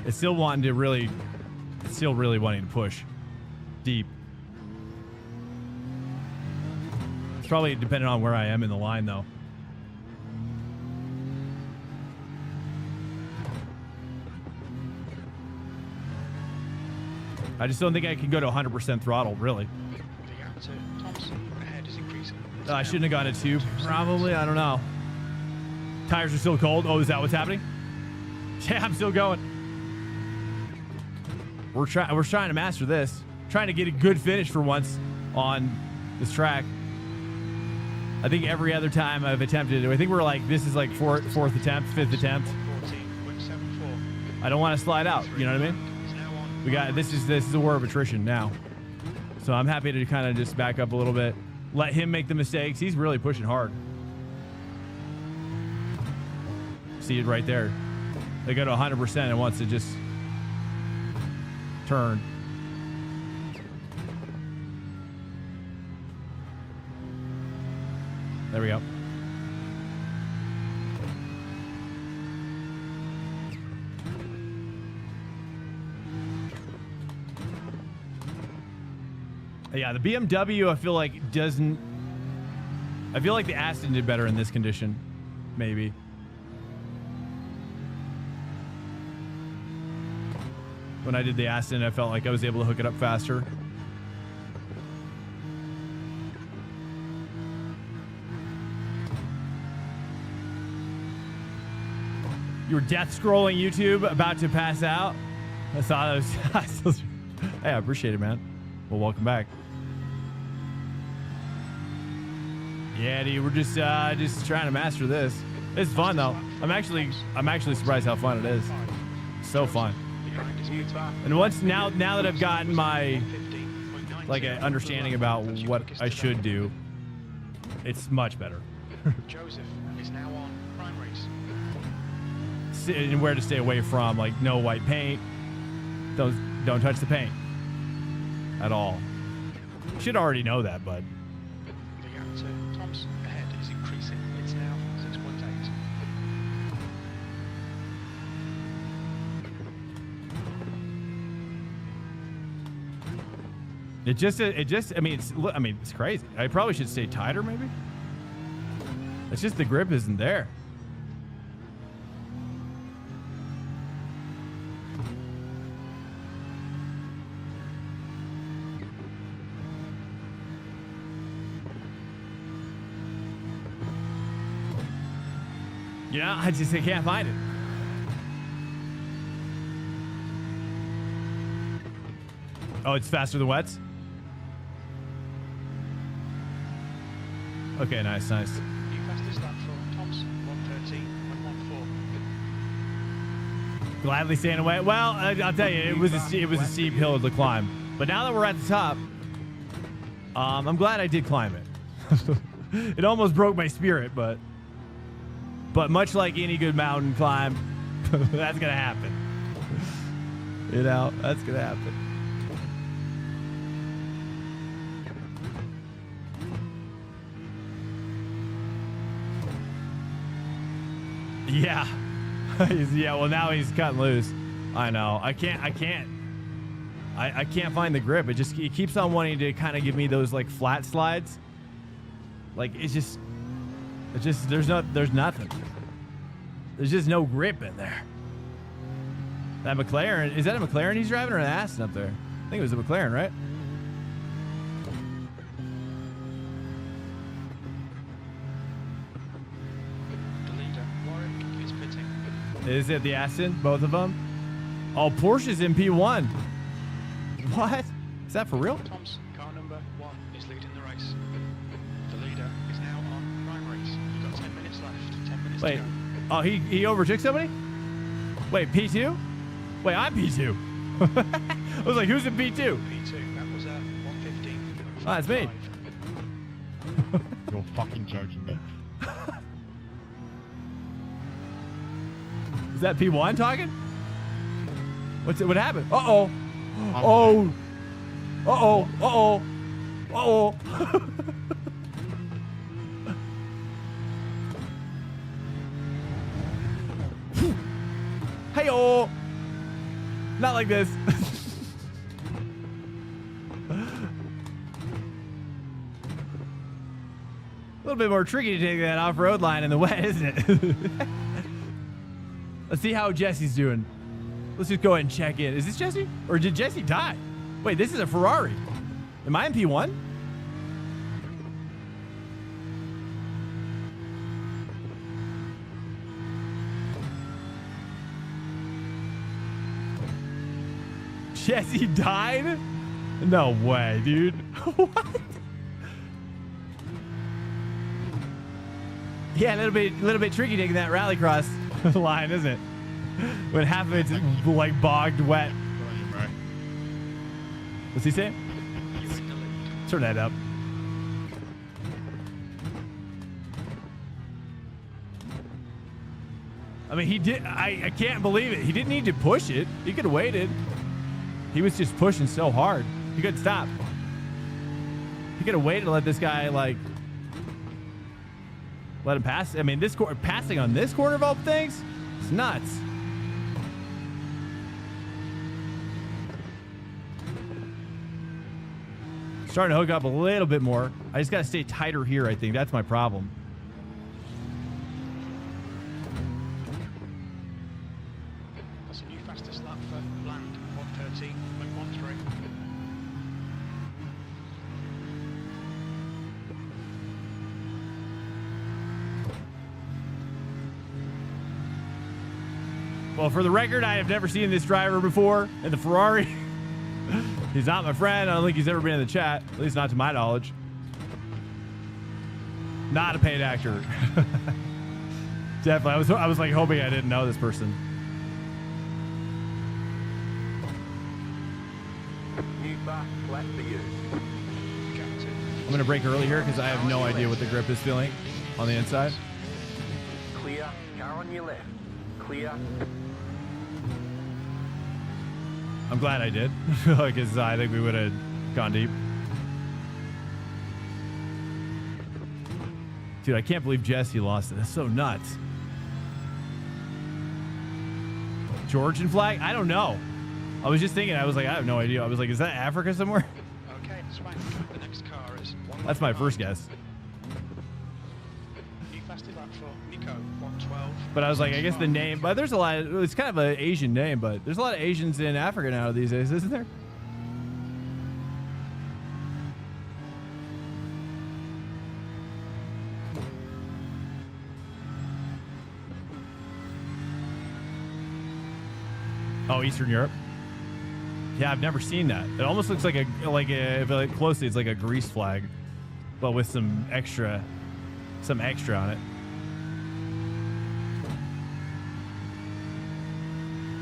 It's still wanting to really, wanting to push deep. It's probably dependent on where I am in the line, though. I just don't think I can go to 100% throttle, really. The gap to Thompson ahead is increasing. I shouldn't have gone to 2. Probably. I don't know. Tires are still cold. Oh, is that what's happening? Yeah, I'm still going. We're trying to master this. Trying to get a good finish for once on this track. I think every other time I've attempted it, I think we're like, this is like fourth attempt, 5th attempt. 14.74. I don't want to slide out. You know what I mean? We got this is a war of attrition now. So I'm happy to kind of just back up a little bit. Let him make the mistakes. He's really pushing hard. See it right there. They go to 100% and wants to just turn. There we go. Yeah, the BMW, I feel like doesn't. I feel like the Aston did better in this condition, maybe. When I did the Aston, I felt like I was able to hook it up faster. You were death scrolling YouTube, about to pass out. I saw those. Hey, I appreciate it, man. Well, welcome back. Yeah, dude, we're just trying to master this. It's fun though. I'm actually surprised how fun it is. So fun. And now that I've gotten my like an understanding about what I should do, it's much better. Joseph is now on primaries. And where to stay away from, like no white paint. Don't touch the paint at all. Should already know that, bud. The gap to Tom's ahead is increasing. It's now 6.8. It just. I mean, it's crazy. I probably should stay tighter, maybe. It's just the grip isn't there. Yeah, I can't find it. Oh, it's faster than wets? Okay, nice. New fastest lap for Tom's 1:13.14. Gladly staying away. Well, I'll tell you, it was a steep hill to climb. But now that we're at the top, I'm glad I did climb it. It almost broke my spirit, but much like any good mountain climb, that's gonna happen. You know, that's gonna happen. Yeah. Yeah, well now he's cutting loose. I know. I can't find the grip. It keeps on wanting to kind of give me those like flat slides. Like there's nothing. There's just no grip in there. That McLaren, is that a McLaren he's driving or an Aston up there? I think it was a McLaren, right? Is it the Aston? Both of them? Oh, Porsche's in P1. What? Is that for real? Tom's car number 1 is leading the race. The leader is now on primaries. You've got 10 minutes left. 10 minutes Wait. to go. Oh, he overtook somebody? Wait, P2? Wait, I'm P2. I was like, who's in P2? P2, that was 1:15. Oh, that's me. You're fucking joking me. Is that P1 talking? What happened? Uh-oh. Oh. Uh-oh. Uh-oh. Uh-oh. Hey-oh. Not like this. A little bit more tricky to take that off-road line in the wet, isn't it? Let's see how Jesse's doing. Let's just go ahead and check in. Is this Jesse? Or did Jesse die? Wait, this is a Ferrari. Am I in P1? Jesse died? No way, dude. What? Yeah, a little bit tricky taking that rallycross line, isn't it? When half of it's like bogged wet. What's he saying? Turn that up. I mean, he did. I can't believe it. He didn't need to push it. He could have waited. He was just pushing so hard. He couldn't stop. He could have waited to let this guy like let him pass. I mean, this passing on this corner of all things, it's nuts. Starting to hook up a little bit more. I just got to stay tighter here, I think. That's my problem. That's a new fastest lap for Land, 1:13.13. Well, for the record, I have never seen this driver before in the Ferrari. He's not my friend. I don't think he's ever been in the chat, at least not to my knowledge. Not a paid actor. Definitely. I was like hoping I didn't know this person. New bar flat for you. I'm going to brake early here because I have no idea what the grip is feeling on the inside. Clear. Car on your left. Clear. I'm glad I did, because I think we would have gone deep. Dude, I can't believe Jesse lost it. That's so nuts. Georgian flag? I don't know. I was just thinking, I was like, I have no idea. I was like, is that Africa somewhere? Okay, Swank, the next car is That's my first guess. new fastest lap for Nico, 1:12. But I was like, I guess the name, but there's a lot of, it's kind of an Asian name, but there's a lot of Asians in Africa now these days, isn't there? Oh, Eastern Europe. Yeah, I've never seen that. It almost looks like if I look closely, it's like a Greece flag, but with some extra on it.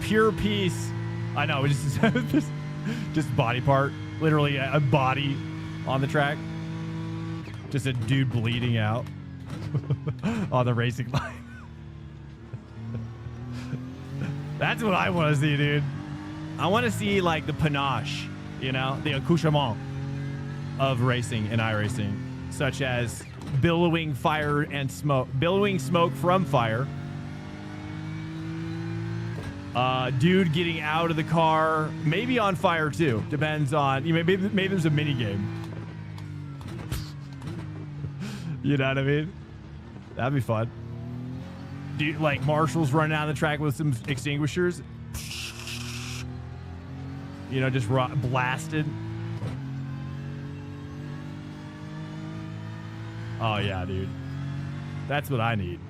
Pure peace. I know, just body part, literally a body on the track. Just a dude bleeding out on the racing line. That's what I want to see, dude. I want to see like the panache, you know, the accoutrement of racing and iRacing, such as billowing fire and smoke, billowing smoke from fire. Dude getting out of the car, maybe on fire too. Depends on, you know, maybe there's a mini game. You know what I mean? That'd be fun. Dude, like marshals running down the track with some extinguishers. You know, just blasted. Oh yeah, dude. That's what I need.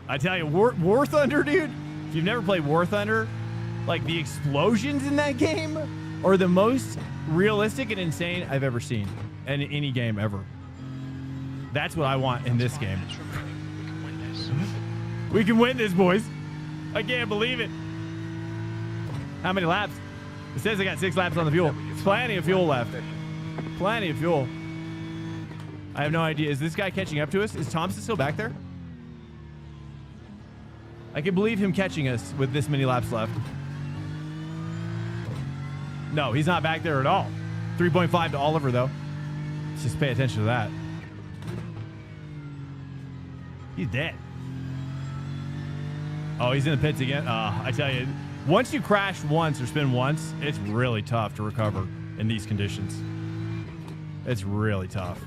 I tell you, War Thunder, dude. If you've never played War Thunder, like the explosions in that game are the most realistic and insane I've ever seen in any game ever. That's what I want in this game. We can win this, boys. I can't believe it. How many laps? It says I got 6 laps on the fuel. Plenty of fuel left. Plenty of fuel. I have no idea. Is this guy catching up to us? Is Thompson still back there? I can believe him catching us with this many laps left. No, he's not back there at all. 3.5 to Oliver, though. Let's just pay attention to that. He's dead. Oh, he's in the pits again. I tell you, once you crash once or spin once, it's really tough to recover in these conditions. It's really tough.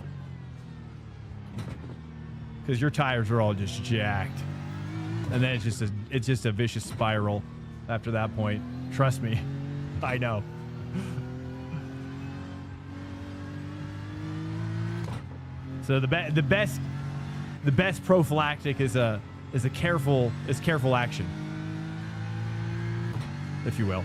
Because your tires are all just jacked. And then it's just a vicious spiral after that point. Trust me. I know. So the best prophylactic is careful action, if you will.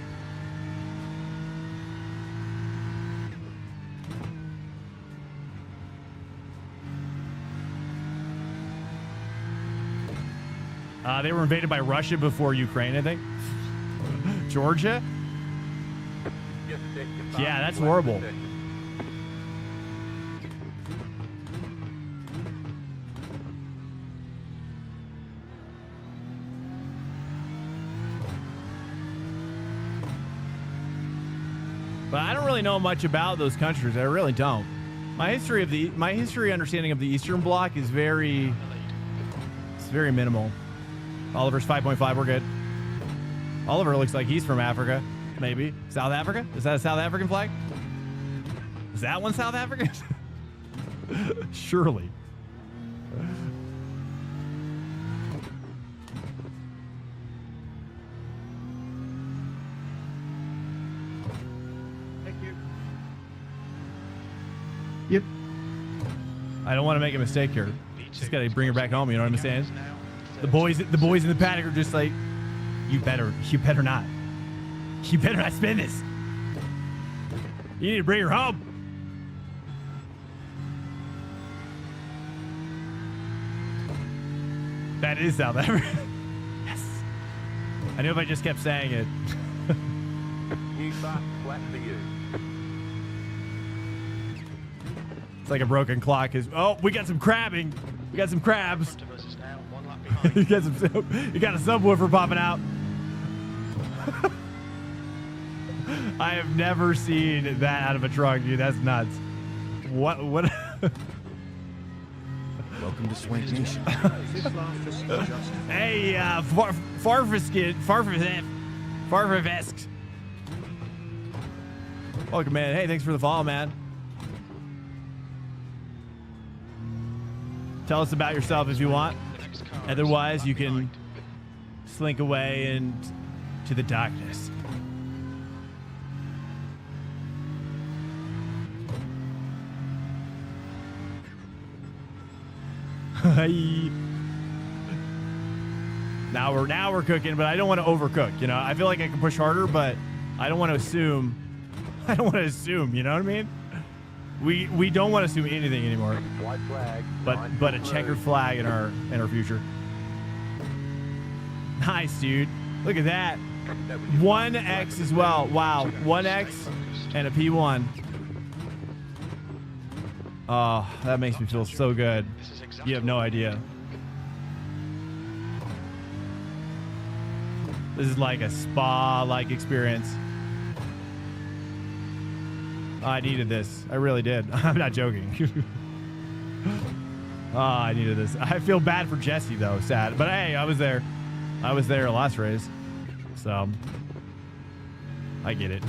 They were invaded by Russia before Ukraine, I think. Georgia? Yeah, that's horrible. But I don't really know much about those countries. I really don't. My history understanding of the Eastern Bloc is very minimal. Oliver's 5.5. We're good. Oliver looks like he's from Africa, maybe South Africa. Is that a South African flag? Was that one South African? Surely. Thank you. Yep. I don't want to make a mistake here. Just gotta bring her back home. You know what I'm saying? The boys in the paddock are just like, you better not. You better not spin this. You need to bring her home. That is South Africa. Yes. I knew if I just kept saying it. New buck, flat for you. It's like a broken clock. Oh, we got some crabbing. We got some crabs. Front of us is now 1 lap behind. you got a subwoofer popping out. I have never seen that out of a truck, dude. That's nuts. What? Welcome to Swank Nation. Hey, Farfavesk. Welcome, man. Hey, thanks for the follow, man. Tell us about yourself if you want. Otherwise, you can slink away into the darkness. Now we're cooking, but I don't want to overcook. You know, I feel like I can push harder, but I don't want to assume. You know what I mean? We don't want to assume anything anymore. White flag. But a checkered flag in our future. Nice, dude. Look at that. 1X as well. Wow, 1X and a P1. Oh, that makes me feel so good. You have no idea. This is like a spa-like experience. I needed this. I really did. I'm not joking. Oh, I needed this. I feel bad for Jesse, though. Sad. But hey, I was there. I was there last race. So, I get it.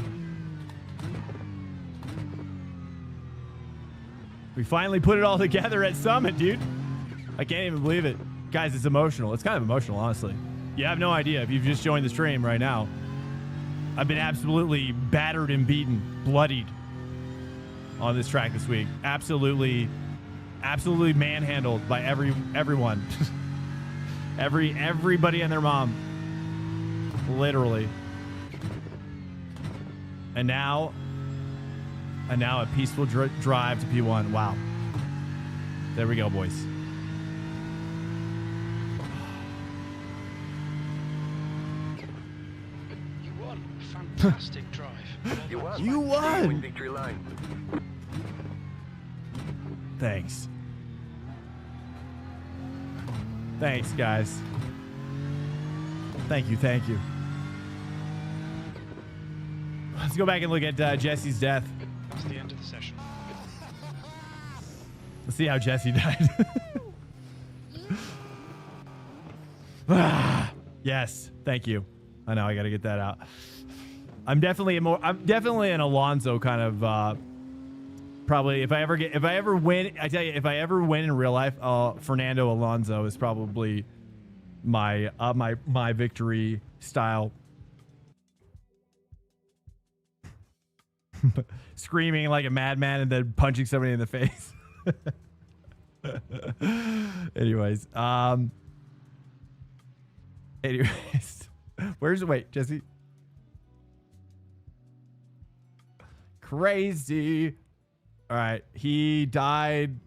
We finally put it all together at Summit, dude. I can't even believe it. Guys, it's emotional. It's kind of emotional, honestly. You have no idea if you've just joined the stream right now. I've been absolutely battered and beaten, bloodied on this track this week. Absolutely manhandled by everyone. Everybody and their mom. Literally. And now a peaceful drive to P1. Wow. There we go, boys. You won. Fantastic drive. You won. Victory lane. Thanks. Thanks, guys. Thank you. Let's go back and look at Jesse's death. That's the end of the session. Let's see how Jesse died. Yes, thank you. I know I got to get that out. I'm definitely an Alonso kind of. Probably if I ever win, I tell you, if I ever win in real life, Fernando Alonso is probably my victory style. Screaming like a madman and then punching somebody in the face. Anyways, wait, Jesse? Crazy. All right, he died.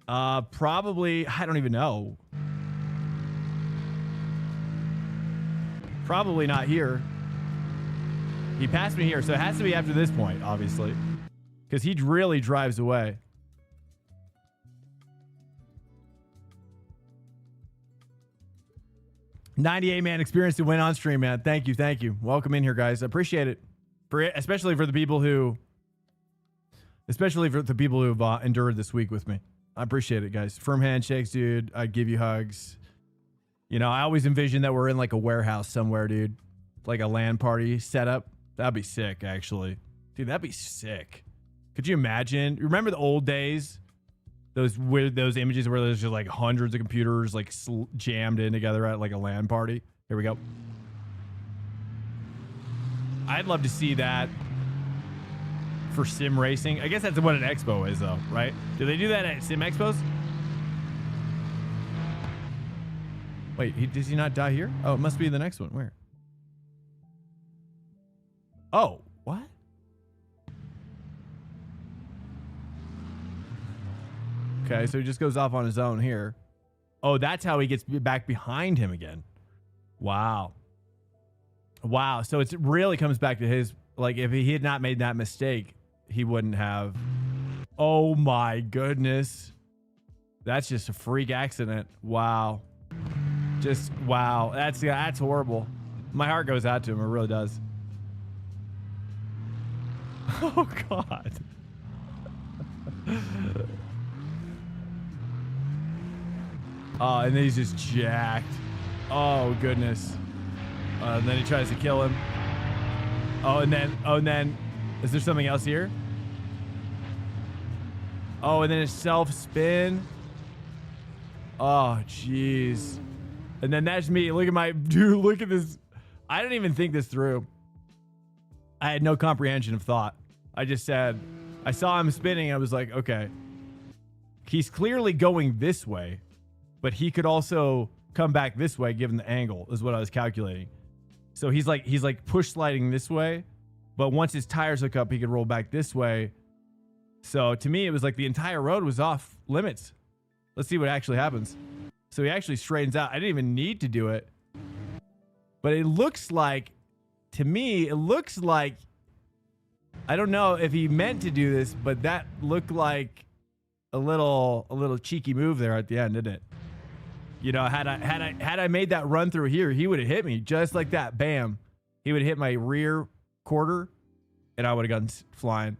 Probably, I don't even know. Probably not here. He passed me here, so it has to be after this point, obviously, because he really drives away. $98 man experience to win on stream, man. Thank you. Welcome in here, guys. I appreciate it, especially for the people who've endured this week with me. I appreciate it, guys. Firm handshakes, dude. I give you hugs. You know, I always envision that we're in like a warehouse somewhere, dude. Like a LAN party setup. That'd be sick, actually. Dude, that'd be sick. Could you imagine? Remember the old days? Those images where there's just like hundreds of computers like jammed in together at like a LAN party. Here we go. I'd love to see that for sim racing. I guess that's what an expo is though, right? Do they do that at sim expos? Wait, does he not die here? Oh, it must be the next one. Where? Oh, what? Okay, so he just goes off on his own here. Oh, that's how he gets back behind him again. Wow. Wow. So it really comes back to his, like, if he had not made that mistake, he wouldn't have. Oh my goodness. That's just a freak accident. Wow. Just, wow. That's horrible. My heart goes out to him. It really does. Oh God. Oh, and then he's just jacked. Oh goodness. And then he tries to kill him. Oh, and then, is there something else here? Oh, and then a self-spin. Oh, jeez. And then that's me. Look at my, dude, look at this. I didn't even think this through. I had no comprehension of thought. I just said, I saw him spinning. I was like, okay. He's clearly going this way, but he could also come back this way given the angle is what I was calculating. So he's like push sliding this way, but once his tires hook up, he could roll back this way. So to me, it was like the entire road was off limits. Let's see what actually happens. So he actually straightens out. I didn't even need to do it, but it looks like, to me, it looks like, I don't know if he meant to do this, but that looked like a little cheeky move there at the end, didn't it? You know, had I made that run through here, he would have hit me just like that. Bam. He would have hit my rear quarter and I would have gone flying.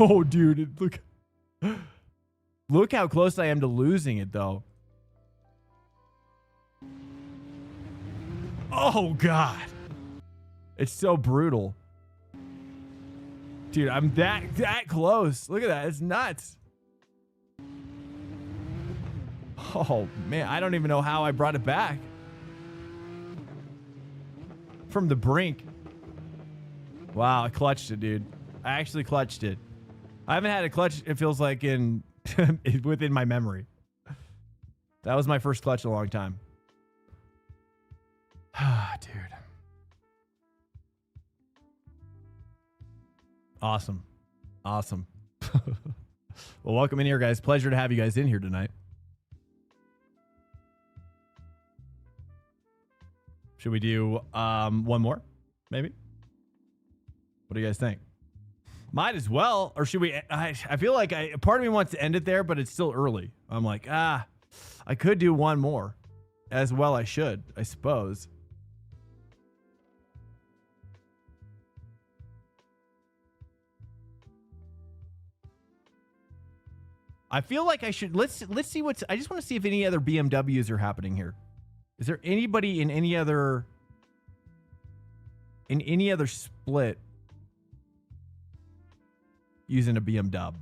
Oh, dude, look how close I am to losing it though. Oh God. It's so brutal. Dude, I'm that close. Look at that. It's nuts. Oh, man. I don't even know how I brought it back. From the brink. Wow. I clutched it, dude. I actually clutched it. I haven't had a clutch, it feels like, in within my memory. That was my first clutch in a long time. Ah, dude. Awesome. Awesome. Well, welcome in here, guys. Pleasure to have you guys in here tonight. Should we do one more? Maybe? What do you guys think? Might as well. Or should we? I feel like part of me wants to end it there, but it's still early. I'm like, I could do one more. As well I should, I suppose. I feel like I should. Let's see what's. I just want to see if any other BMWs are happening here. Is there anybody in any other split using a BMW?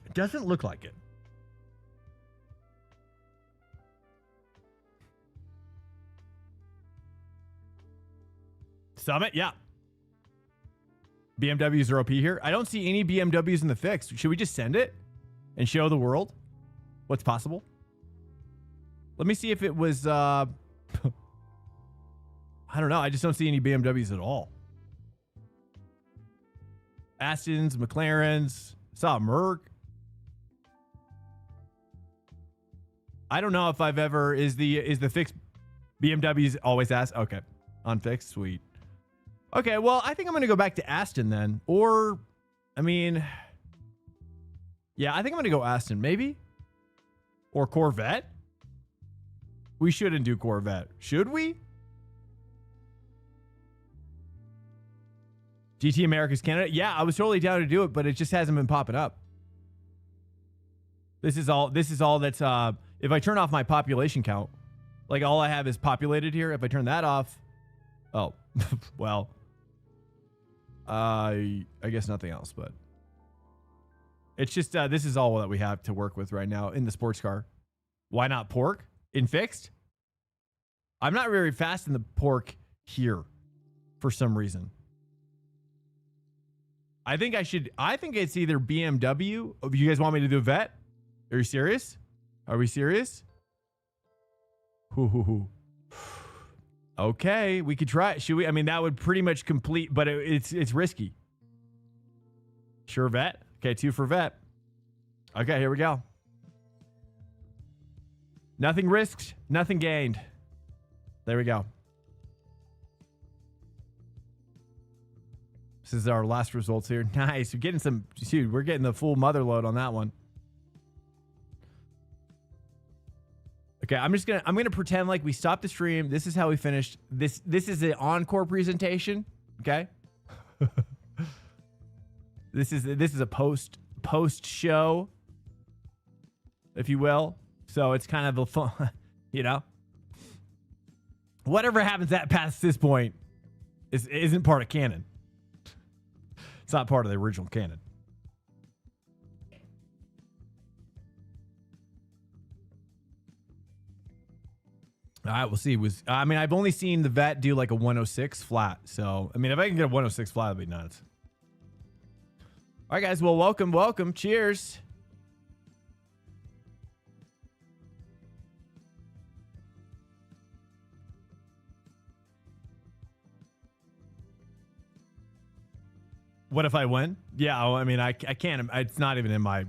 It doesn't look like it. Summit, yeah. BMWs are OP here. I don't see any BMWs in the fix. Should we just send it and show the world what's possible? Let me see if it was, I don't know. I just don't see any BMWs at all. Astons, McLarens, saw a Merc. I don't know if I've ever, is the fixed BMWs always asked? Okay. On fixed, sweet. Okay, well, I think I'm going to go back to Aston then. Or, I mean, yeah, I think I'm going to go Aston, maybe? Or Corvette? We shouldn't do Corvette. Should we? GT America's Canada? Yeah, I was totally down to do it, but it just hasn't been popping up. This is all that's, if I turn off my population count, Like all I have is populated here. If I turn that off, oh, well, I guess nothing else, but it's just, this is all that we have to work with right now in the sports car. Why not pork in fixed? I'm not very fast in the pork here for some reason. I think it's either BMW. Oh, you guys want me to do a vet? Are you serious? Are we serious? Okay, we could try it. Should we? I mean, that would pretty much complete, but it's risky. Sure, vet. Okay, 2 for vet. Okay, here we go. Nothing risked, nothing gained. There we go. This is our last results here. Nice. We're getting some, dude, we're getting the full mother load on that one. Okay, I'm gonna pretend like we stopped the stream. This is how we finished. This is an encore presentation. Okay. This is a post show, if you will. So it's kind of a fun, you know. Whatever happens at past this point isn't part of canon. It's not part of the original canon. All right, we'll see. I mean, I've only seen the vet do like a 106 flat. So, I mean, if I can get a 106 flat, that'd be nuts. All right, guys. Well, welcome. Cheers. What if I win? Yeah, I mean, I can't. It's not even in my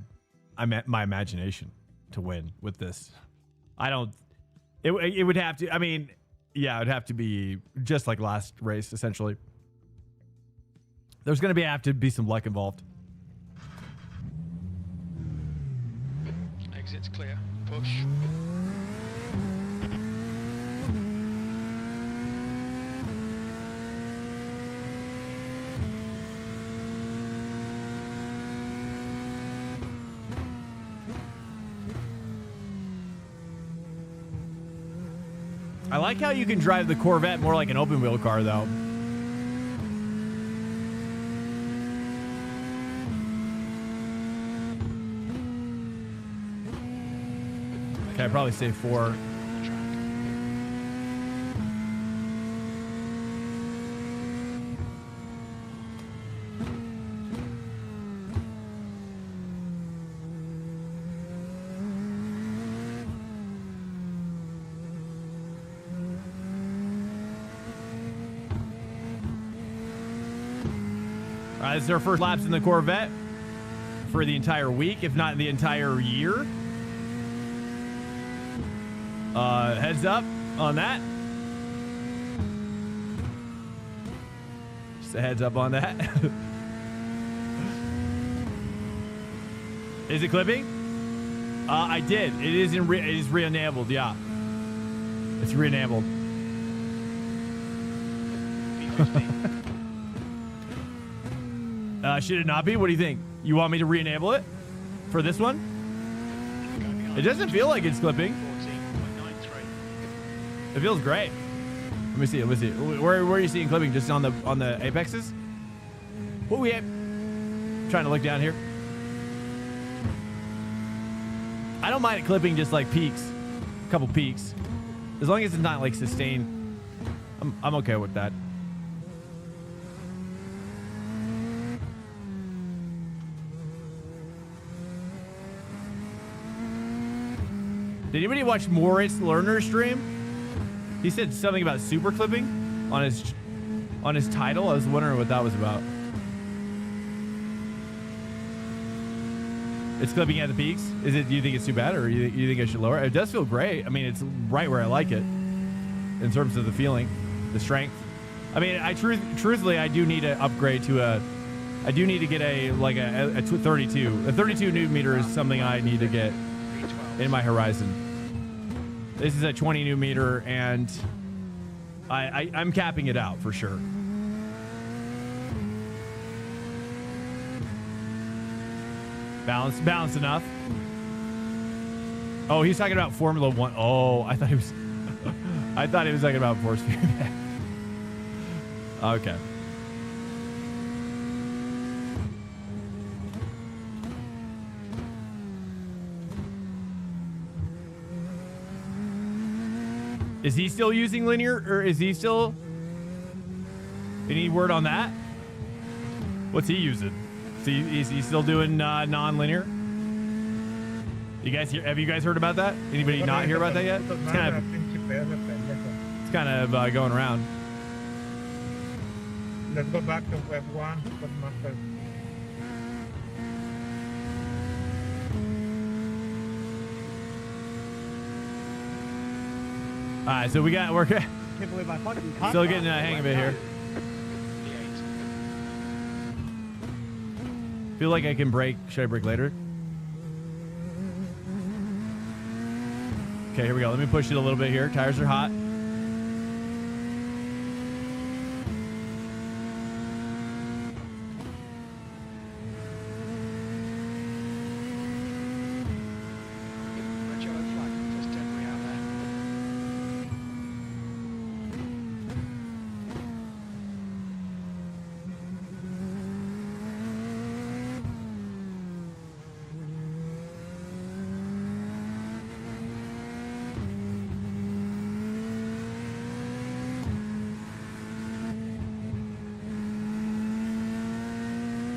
imagination to win with this. I don't. It would have to. I mean, yeah, it would have to be just like last race, essentially. There's going to have to be some luck involved. Exit's clear. Push. I like how you can drive the Corvette more like an open wheel car, though. Okay, I'd probably say 4. This is our first laps in the Corvette for the entire week, if not the entire year. Heads up on that. Just a heads up on that. Is it clipping? I did. It is it is re-enabled. Yeah, it's re-enabled. Should it not be? What do you think? You want me to re-enable it for this one? It doesn't feel like it's clipping. It feels great. Let me see. Let me see. Where are you seeing clipping? Just on the apexes? What we have? Trying to look down here. I don't mind it clipping just like peaks, a couple peaks, as long as it's not like sustained. I'm okay with that. Did anybody watch Moritz Lerner's stream? He said something about super clipping on his title. I was wondering what that was about. It's clipping at the peaks. Is it? Do you think it's too bad, or you think I should lower it? It does feel great. I mean, it's right where I like it in terms of the feeling, the strength. I mean, truthfully, I do need to upgrade to a. I do need to get a 32. A 32 newton meter is something I need to get in my horizon. This is a 20 newton meter, and I'm capping it out for sure. Balance enough. Oh, he's talking about Formula One. Oh, I thought he was. I thought he was talking about force feedback. Okay. Is he still using linear, or is he still? Any word on that? What's he using? Is he still doing non-linear? You guys have you guys heard about that? Anybody not hear about that yet? It's kind of going around. Let's go back to F1. All right, so we're Can't believe I fucking can't. still getting the hang of it here. Feel like I can brake. Should I brake later? Okay, here we go. Let me push it a little bit here. Tires are hot. Red yellow flag. There's debris out there.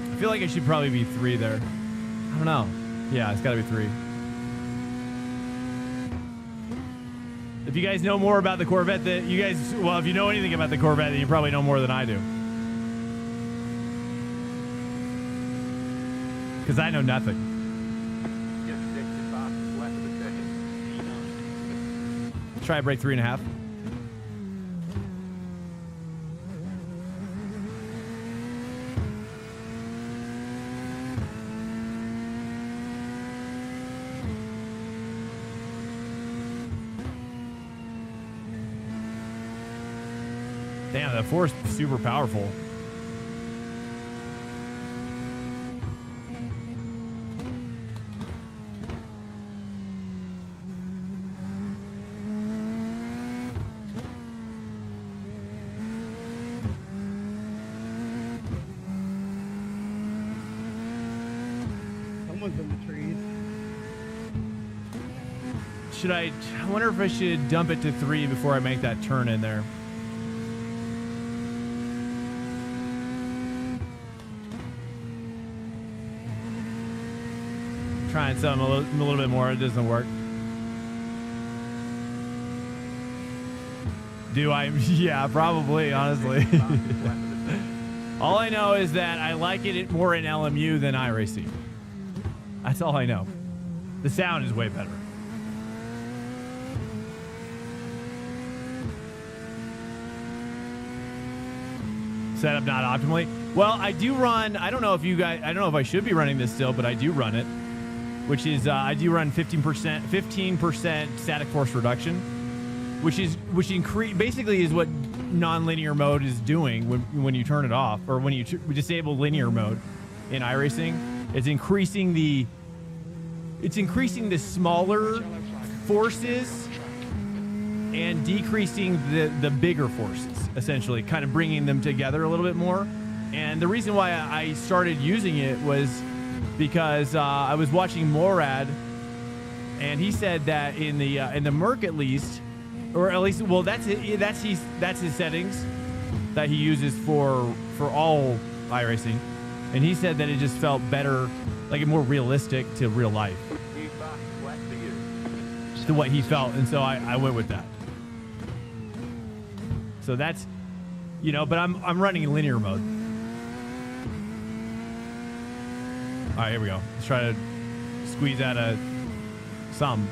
I feel like it should probably be 3 there. I don't know. Yeah, it's got to be 3. If you guys know more about the Corvette, if you know anything about the Corvette, then you probably know more than I do. Because I know nothing. Try a brake 3.5. Damn, that force is super powerful. Someone's in the trees. I wonder if I should dump it to 3 before I make that turn in there. Trying something a little bit more. It doesn't work. Do I? Yeah, probably, honestly. All I know is that I like it more in LMU than iRacing. That's all I know. The sound is way better. Set up not optimally. Well, I do run. I don't know if you guys. I don't know if I should be running this still, but I do run it. Which is I do run 15% static force reduction, which basically is what non-linear mode is doing when you turn it off, or when you disable linear mode in iRacing. It's increasing the smaller forces and decreasing the bigger forces, essentially, kind of bringing them together a little bit more. And the reason why I started using it was because I was watching Morad, and he said that in the Merc at least, or at least, well, that's his settings that he uses for all iRacing, and he said that it just felt better, like more realistic to real life, to what he felt, and so I went with that. So that's, but I'm running linear mode. All right, here we go. Let's try to squeeze out some.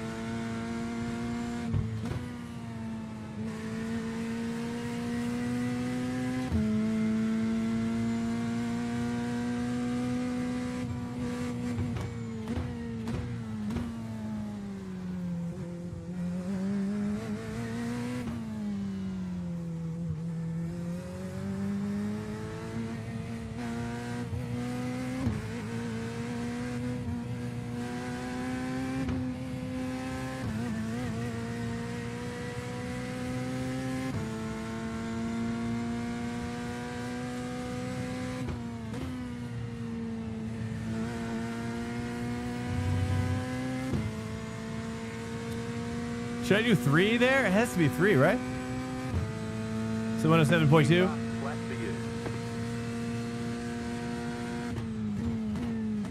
Should I do 3 there? It has to be 3, right? So 107.2. Flat for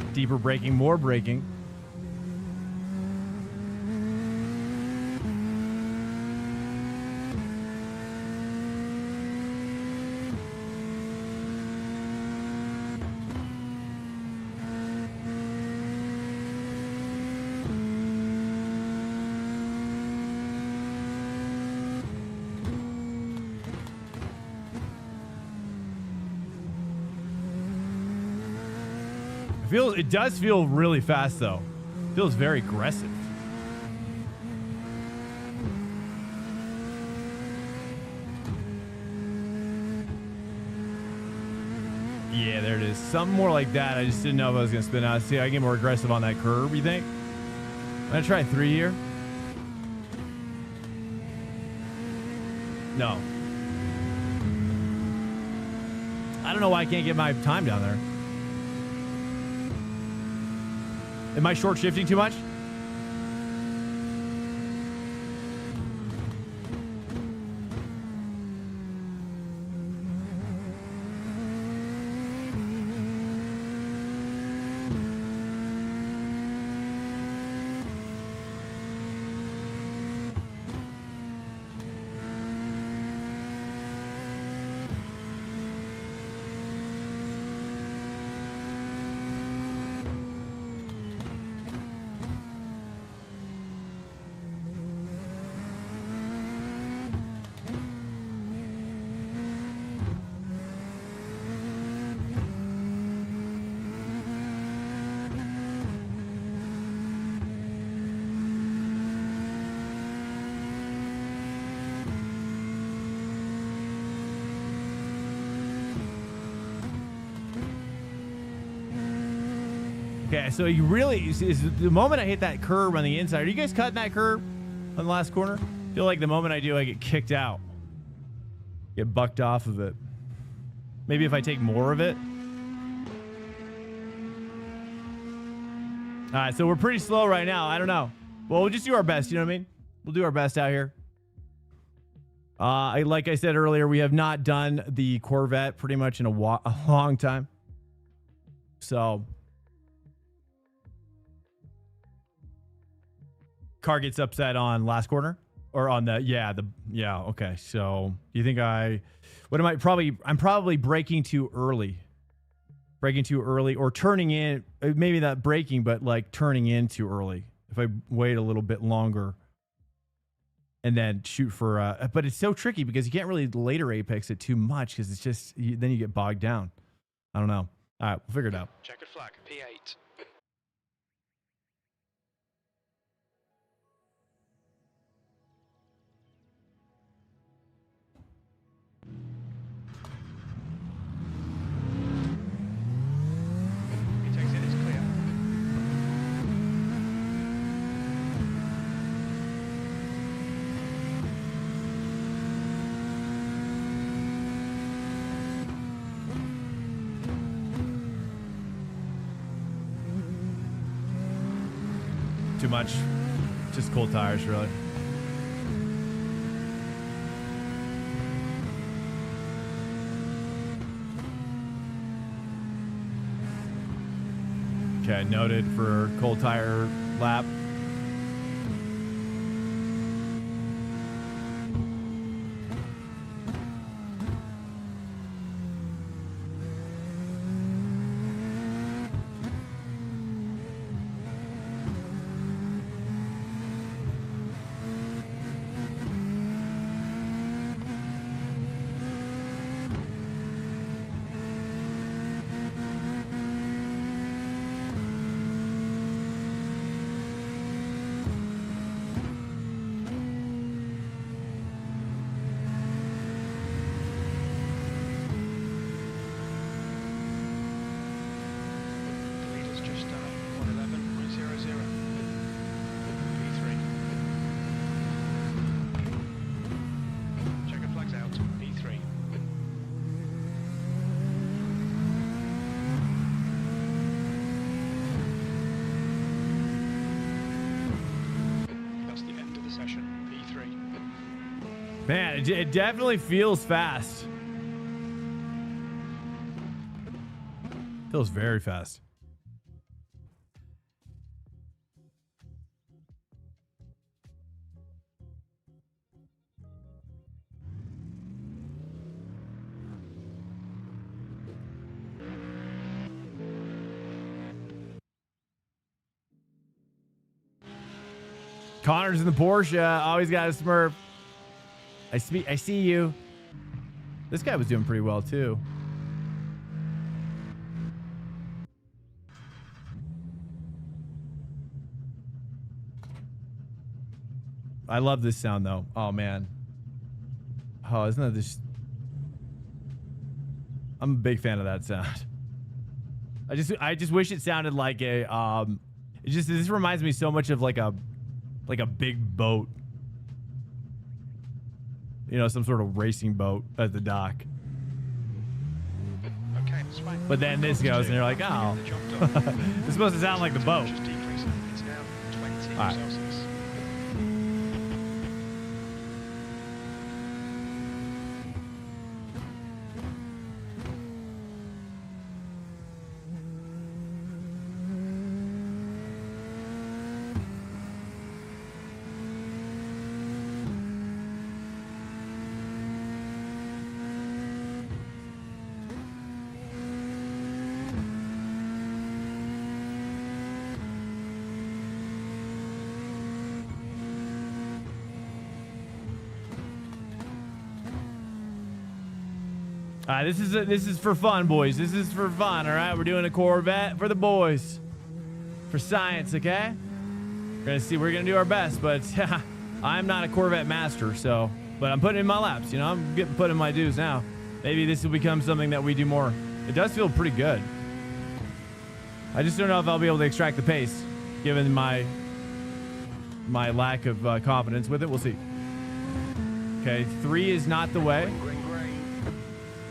you. Deeper braking, more braking. It does feel really fast though. Feels very aggressive. Yeah, there it is. Something more like that. I just didn't know if I was gonna spin out. See, I get more aggressive on that curve, you think? I'm gonna try 3 here. No. I don't know why I can't get my time down there. Am I short shifting too much? Okay, so you really is the moment I hit that curb on the inside. Are you guys cutting that curb on the last corner? I feel like the moment I do, I get kicked out, get bucked off of it. Maybe if I take more of it. All right, so we're pretty slow right now. I don't know. Well, we'll just do our best. You know what I mean? We'll do our best out here. Like I said earlier, we have not done the Corvette pretty much in a long time. So. Car gets upset on last corner or on okay. So you think I'm probably braking too early or turning in, maybe not braking, but like turning in too early. If I wait a little bit longer and then shoot for, but it's so tricky because you can't really later apex it too much because it's just, then you get bogged down. I don't know. All right, we'll figure it out. Checkered flag, P8. Too much. Just cold tires, really. Okay, noted for cold tire lap. Man, it definitely feels fast. Feels very fast. Connor's in the Porsche. Always got a Smurf. I see you. This guy was doing pretty well too. I love this sound though. Oh man. Oh, isn't that this? I'm a big fan of that sound. I just wish it sounded like a this reminds me so much of like a big boat. You know, some sort of racing boat at the dock. Okay, it's fine. But then this goes and you're like, oh. It's supposed to sound like the boat. Just decreasing. It's now 20 All right. Celsius. This is for fun, boys. This is for fun, all right? We're doing a Corvette for the boys. For science, okay? We're gonna do our best, but I'm not a Corvette master, so, but I'm putting in my laps, you know? I'm putting in my dues now. Maybe this will become something that we do more. It does feel pretty good. I just don't know if I'll be able to extract the pace, given my lack of confidence with it. We'll see. Okay, 3 is not the way.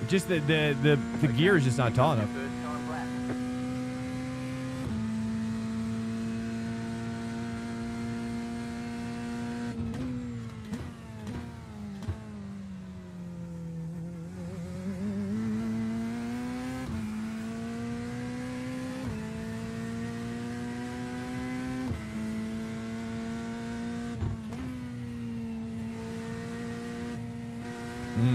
Just the gear is just not tall enough.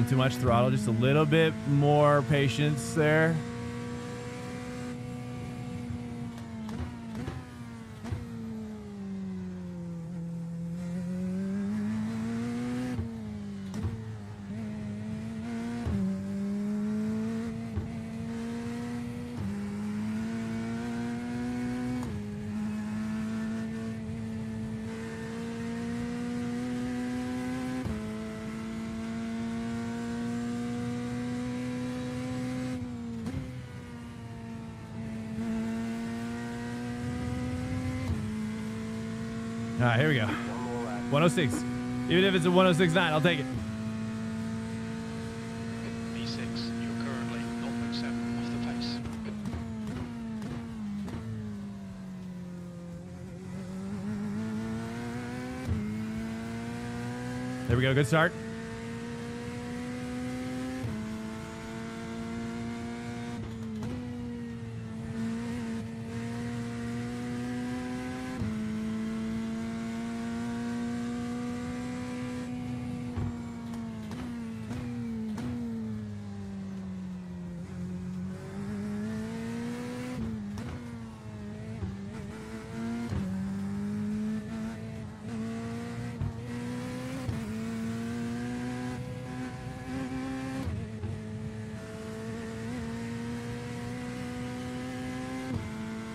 Too much throttle, just a little bit more patience there. All right, here we go. 106. Even if it's a 106.9, I'll take it. E6, you're currently 0.7 off the pace. There we go. Good start.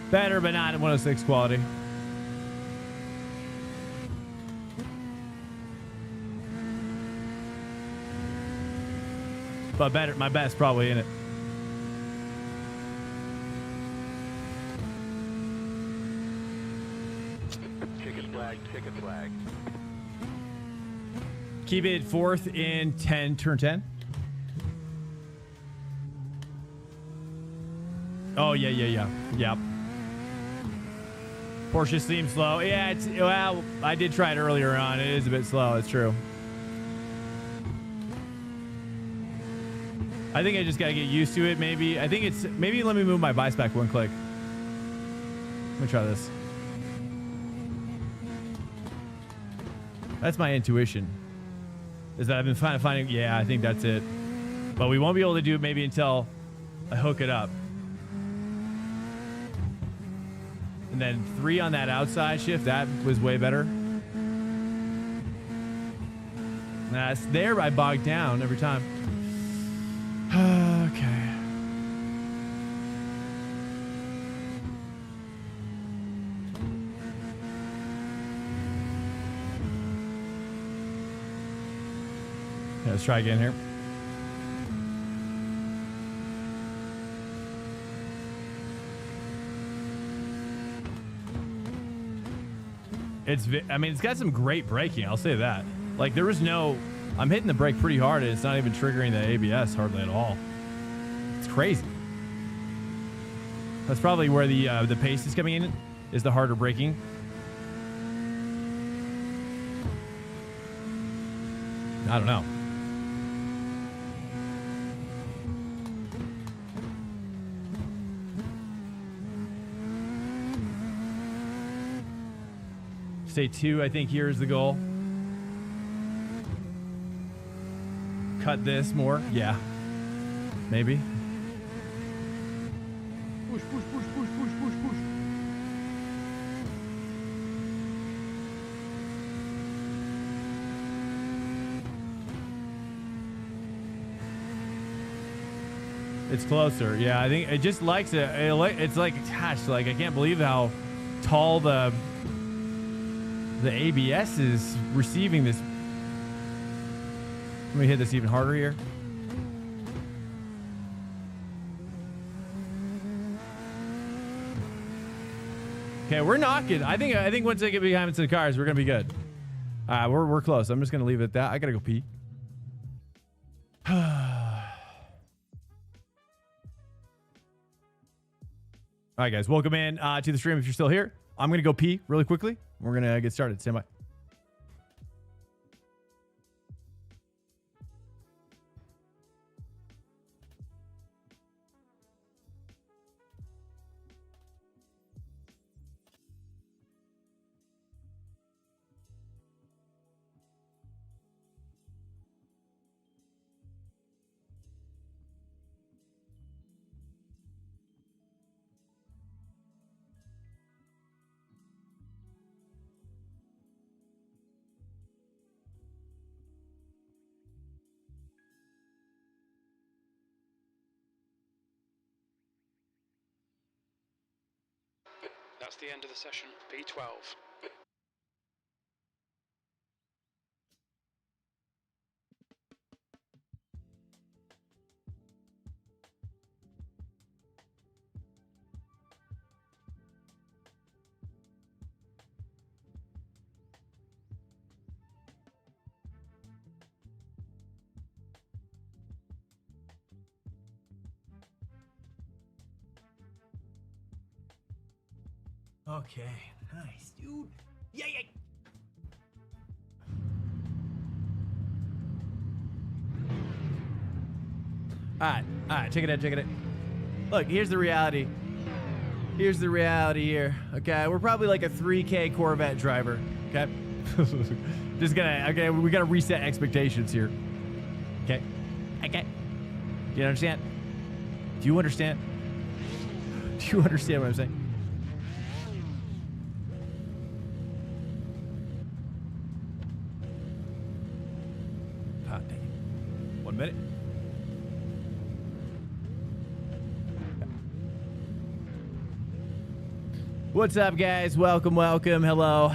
Better, but not at 106 quality. But better, my best probably in it. Ticket flag. Keep it 4th in 10, turn 10. Oh, yeah. Yep. Porsche seems slow. Yeah, well, I did try it earlier on. It is a bit slow. It's true. I think I just got to get used to it. Maybe. I think it's... Maybe let me move my bias back one click. Let me try this. That's my intuition. Is that I've been finding... Yeah, I think that's it. But we won't be able to do it maybe until I hook it up. And then 3 on that outside shift. That was way better. That's there. I bogged down every time. Okay. Yeah, let's try again here. I mean, it's got some great braking. I'll say that. Like, there was no... I'm hitting the brake pretty hard, and it's not even triggering the ABS hardly at all. It's crazy. That's probably where the pace is coming in, is the harder braking. I don't know. Say 2, I think here is the goal. Cut this more. Yeah. Maybe. Push, push, push, push, push, push, push. It's closer. Yeah, I think it just likes it. It's like, gosh, like I can't believe how tall the ABS is receiving this. Let me hit this even harder here. Okay, we're knocking. I think once I get behind into the cars, we're gonna be good. We're close. I'm just gonna leave it at that. I gotta go pee. All right, guys, welcome in to the stream. If you're still here, I'm gonna go pee really quickly. We're gonna get started. Stand by. That's the end of the session. P12. Okay, nice, dude. Yeah. All right, check it out. Look, here's the reality. Here's the reality here. Okay, we're probably like a 3K Corvette driver. Okay, okay, we gotta reset expectations here. Okay. Do you understand? Do you understand what I'm saying? God dang it. 1 minute. What's up, guys? Welcome. Hello.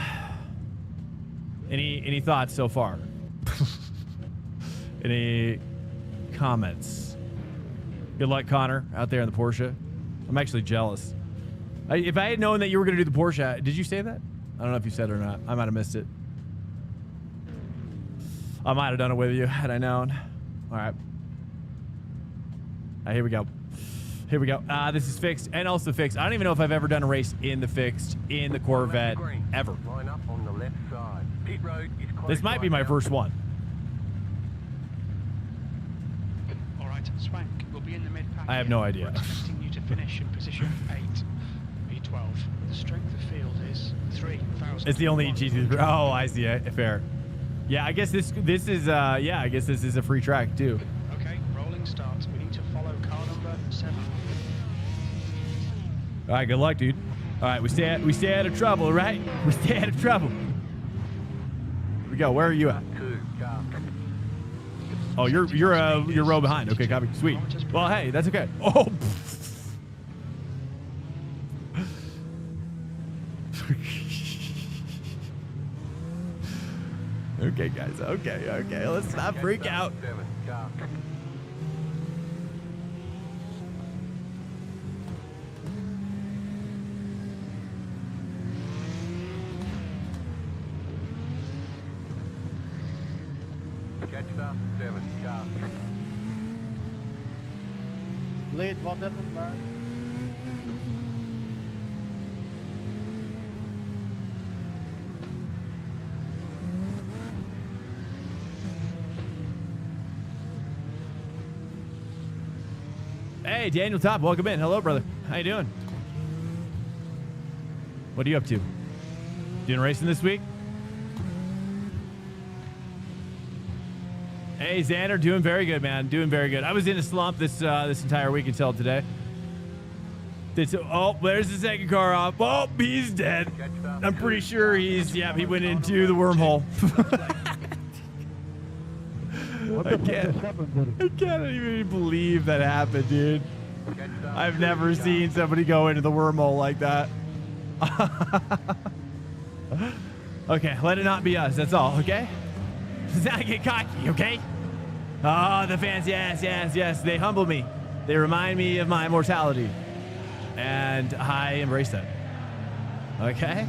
Any thoughts so far? Any comments? Good luck, Connor, out there in the Porsche. I'm actually jealous. If I had known that you were going to do the Porsche, did you say that? I don't know if you said it or not. I might have missed it. I might have done it with you had I known. All right. Here we go. This is fixed and also fixed. I don't even know if I've ever done a race in the fixed in the Corvette ever. Line up on the left side. Pit road is closed. This might be my first one. All right, Right, Swank, we'll be in the mid-pack. I have no idea. We're expecting you to finish in position 8, V12. The strength of field is 3,000. It's the only GT3. Oh, I see. Fair. Yeah, I guess this is yeah, I guess this is a free track too. Okay, rolling start. We need to follow car number 7. All right, good luck, dude. All right, we stay out of trouble, right? We stay out of trouble. Here we go. Where are you at? Oh, you're row behind. Okay, copy. Sweet. Well, hey, that's okay. Oh. Okay, guys. Okay. Let's not freak out. Lead, wat net maar. Hey, Daniel Top, welcome in. Hello, brother. How you doing? What are you up to? Doing racing this week? Hey, Xander, doing very good, man. Doing very good. I was in a slump this entire week until today. Oh, there's the second car off. Oh, he's dead. I'm pretty sure he went into the wormhole. I can't even believe that happened, dude. I've never seen somebody go into the wormhole like that. Okay, let it not be us. That's all, okay? Let's not get cocky, okay? Oh, the fans, yes. They humble me. They remind me of my immortality. And I embrace that. Okay?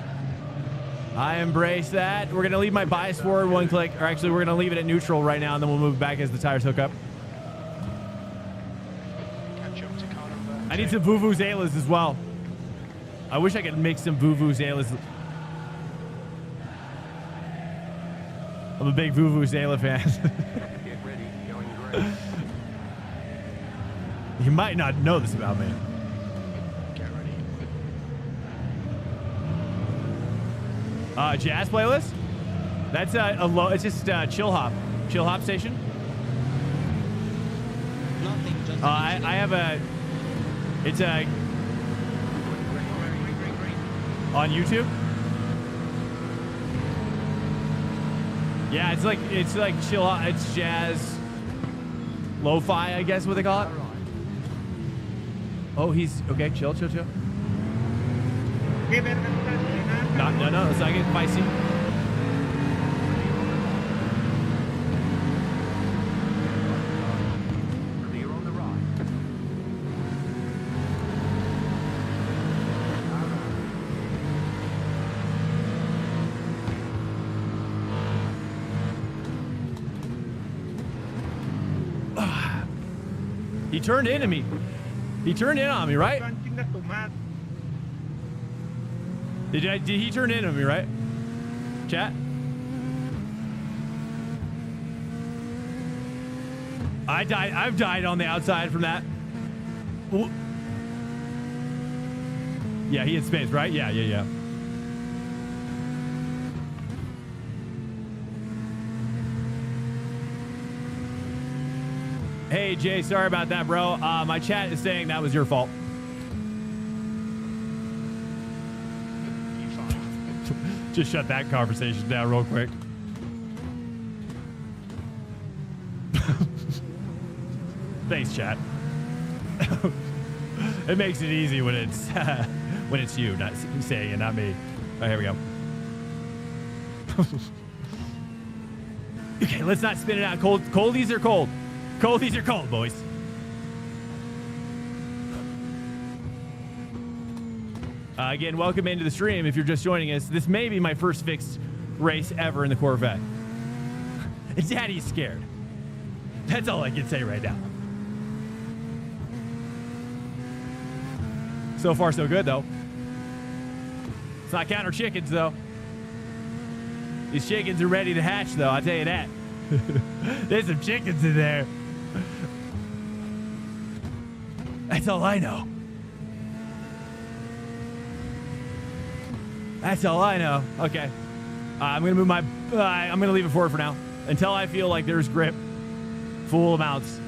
I embrace that. We're going to leave my bias forward one click. Or actually, we're going to leave it at neutral right now, and then we'll move back as the tires hook up. I need some vuvuzelas as well. I wish I could make some vuvuzelas. I'm a big vuvuzela fan. You might not know this about me. Get ready. Jazz playlist? That's it's just Chillhop station. Nothing, just I have it's on YouTube. Yeah, it's like Chillhop. It's jazz, lo-fi, I guess what they call it. Oh, he's okay. Chill. No, it's not getting spicy. Clear on the right. He turned into me. He turned in on me, right? Did he turn in on me, right? Chat? I've died on the outside from that. Ooh. Yeah, he had space, right? Yeah. Hey, Jay, sorry about that, bro. My chat is saying that was your fault. Just shut that conversation down real quick. Thanks, chat. It makes it easy when it's you, not saying it, not me. All right, here we go. Okay, let's not spin it out. Coldies are cold. Coldies are cold, boys. Again, welcome into the stream. If you're just joining us, this may be my first fixed race ever in the Corvette. Daddy's scared. That's all I can say right now. So far, so good, though. It's not counter chickens, though. These chickens are ready to hatch, though. I'll tell you that. There's some chickens in there. That's all I know. That's all I know. Okay. I'm going to move my... I'm going to leave it forward for now. Until I feel like there's grip. Full amounts.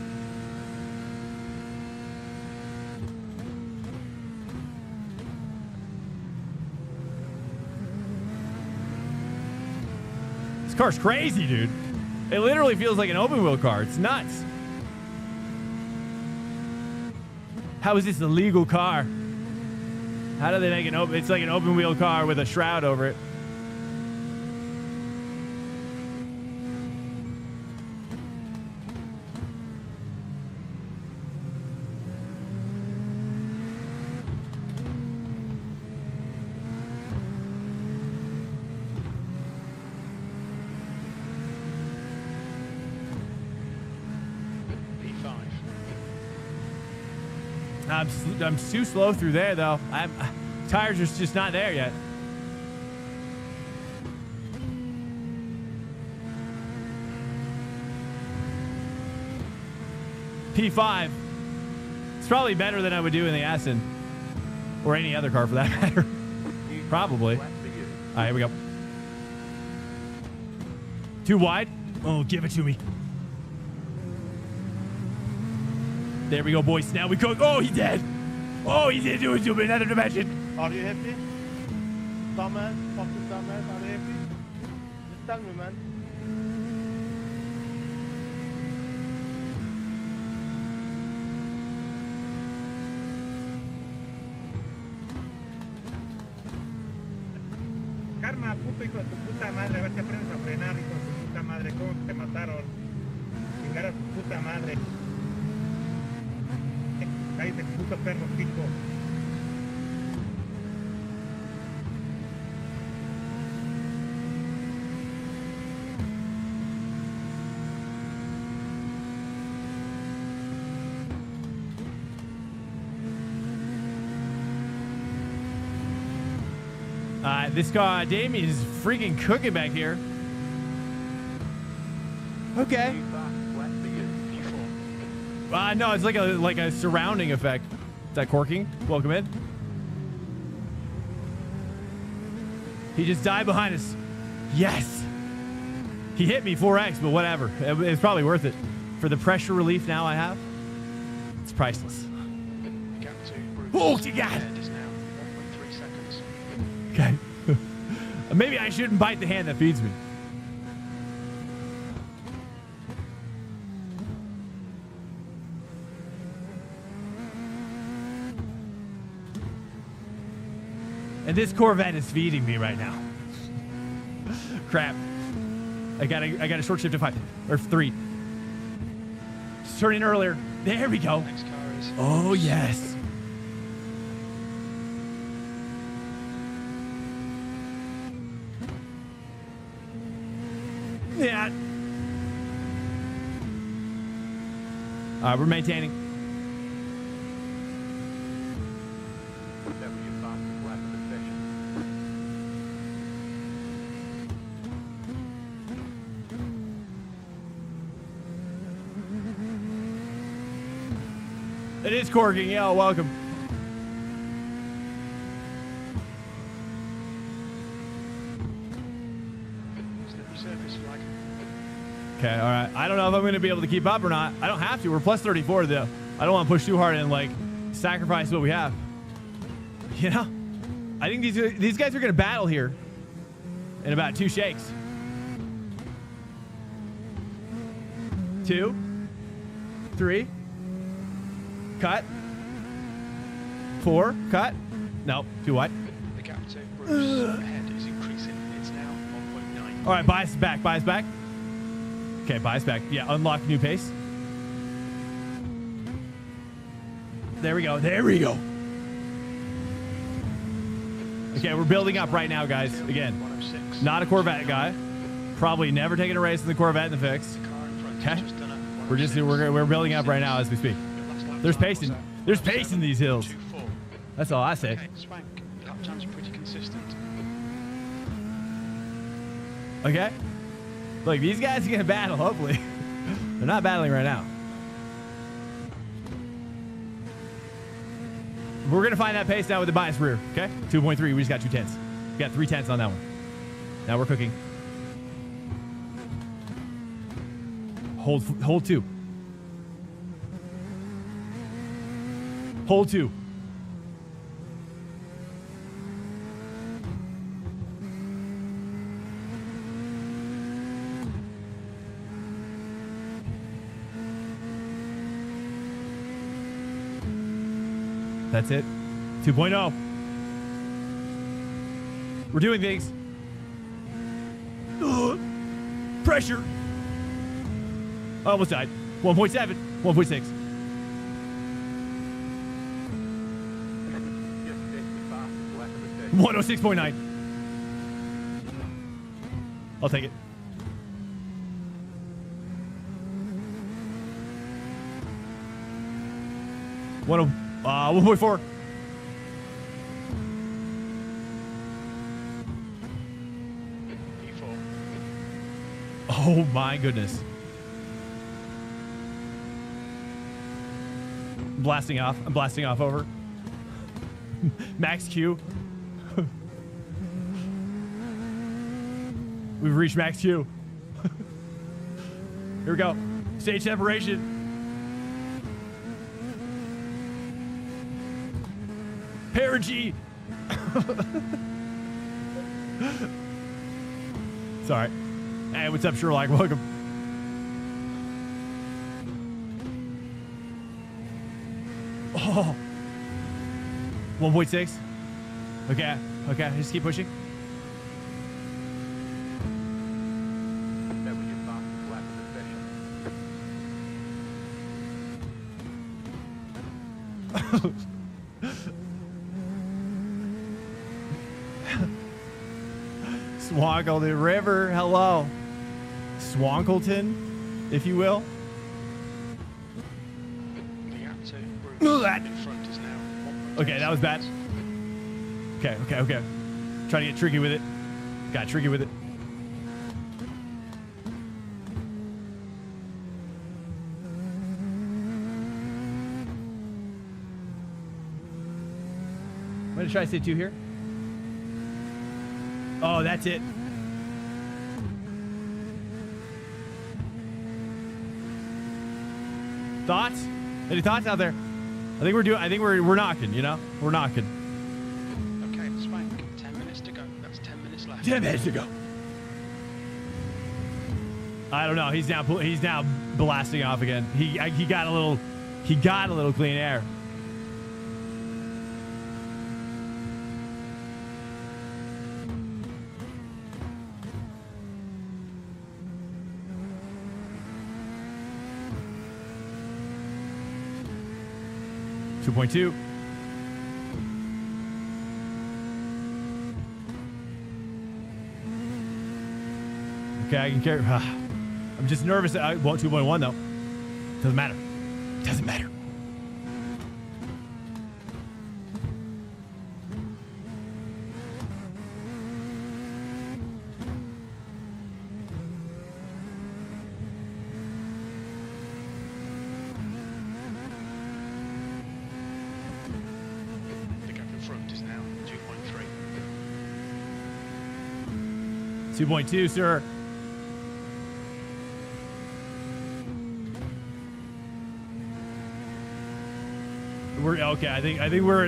This car's crazy, dude. It literally feels like an open wheel car. It's nuts. How is this a legal car? How do they make an open... It's like an open wheel car with a shroud over it. I'm too slow through there, though. Tires are just not there yet. P5. It's probably better than I would do in the Aston. Or any other car for that matter. Probably. All right, here we go. Too wide? Oh, give it to me. There we go, boys. Now we cook. Oh, he's dead. Oh, he's into it, another dimension. Are you happy? Dumbass, fucking dumbass, are you happy? Just tell me, man. Karma, puto hijo de tu puta madre, a ver si aprendes a frenar, hijo de tu puta madre, cómo te mataron. Chingar a tu puta madre. Cállate, puto perro pico. This car, Damien is freaking cooking back here. Okay. No, it's like a surrounding effect. Is that corking? Welcome in. He just died behind us. Yes. He hit me 4x, but whatever. It's probably worth it. For the pressure relief now I have, it's priceless. Oh, you got it. Okay. Maybe I shouldn't bite the hand that feeds me. And this Corvette is feeding me right now. Crap. I got a short shift to 5 or 3. Just turn in earlier. There we go. Oh yes. Yeah. All right, we're maintaining. It is corking. Yeah, welcome. Okay, all right. I don't know if I'm going to be able to keep up or not. I don't have to. We're plus 34, though. I don't want to push too hard and, like, sacrifice what we have. You know? I think these guys are going to battle here in about 2 shakes. 2, 3. Cut. 4. Cut. Nope. Too wide. The gap to Bruce ahead is increasing. It's now 1.9. All right, bias back. Bias back. Okay, bias back. Yeah, unlock new pace. There we go. There we go. Okay, we're building up right now, guys. Again, not a Corvette guy. Probably never taken a race in the Corvette in the fix. Okay, we're building up right now as we speak. There's pace in these hills. That's all I say. Swank, lap times are pretty consistent. Okay. Look, these guys are gonna battle. Hopefully, they're not battling right now. We're going to find that pace now with the bias rear. Okay. 2.3. We just got 2 tenths. We got 3 tenths on that one. Now we're cooking. Hold 2. Hold 2. That's it. 2.0. We're doing things. Ugh. Pressure. I almost died. 1.7. 1.6. Just the fastest lap of the day. 106.9. I'll take it. One 1.4. P4. Oh my goodness. Blasting off. I'm blasting off over. Max Q. We've reached max Q. Here we go. Stage separation. Perigee. Sorry. Hey, what's up, Sherlock? Welcome. Oh. 1.6. Okay. Okay. Just keep pushing. That was your fastest lap of the session. Swankleton River, hello. Swankleton, if you will. The outer Move route that. in front is now 1.2 Okay, that was bad. Okay, okay, okay. Trying to get tricky with it. Got tricky with it. I'm gonna try to stay 2 here. Oh, that's it. Thoughts? Any thoughts out there? I think we're knocking, you know? We're knocking. Okay, Swank. 10 minutes to go. That's 10 minutes left. 10 minutes to go. I don't know. He's now blasting off again. He got a little clean air. .2. Okay, I can carry. I'm just nervous. Well, 2.1 though. Doesn't matter. Doesn't matter. The gap in front is now 2.3. 2.2, sir. We're okay. I think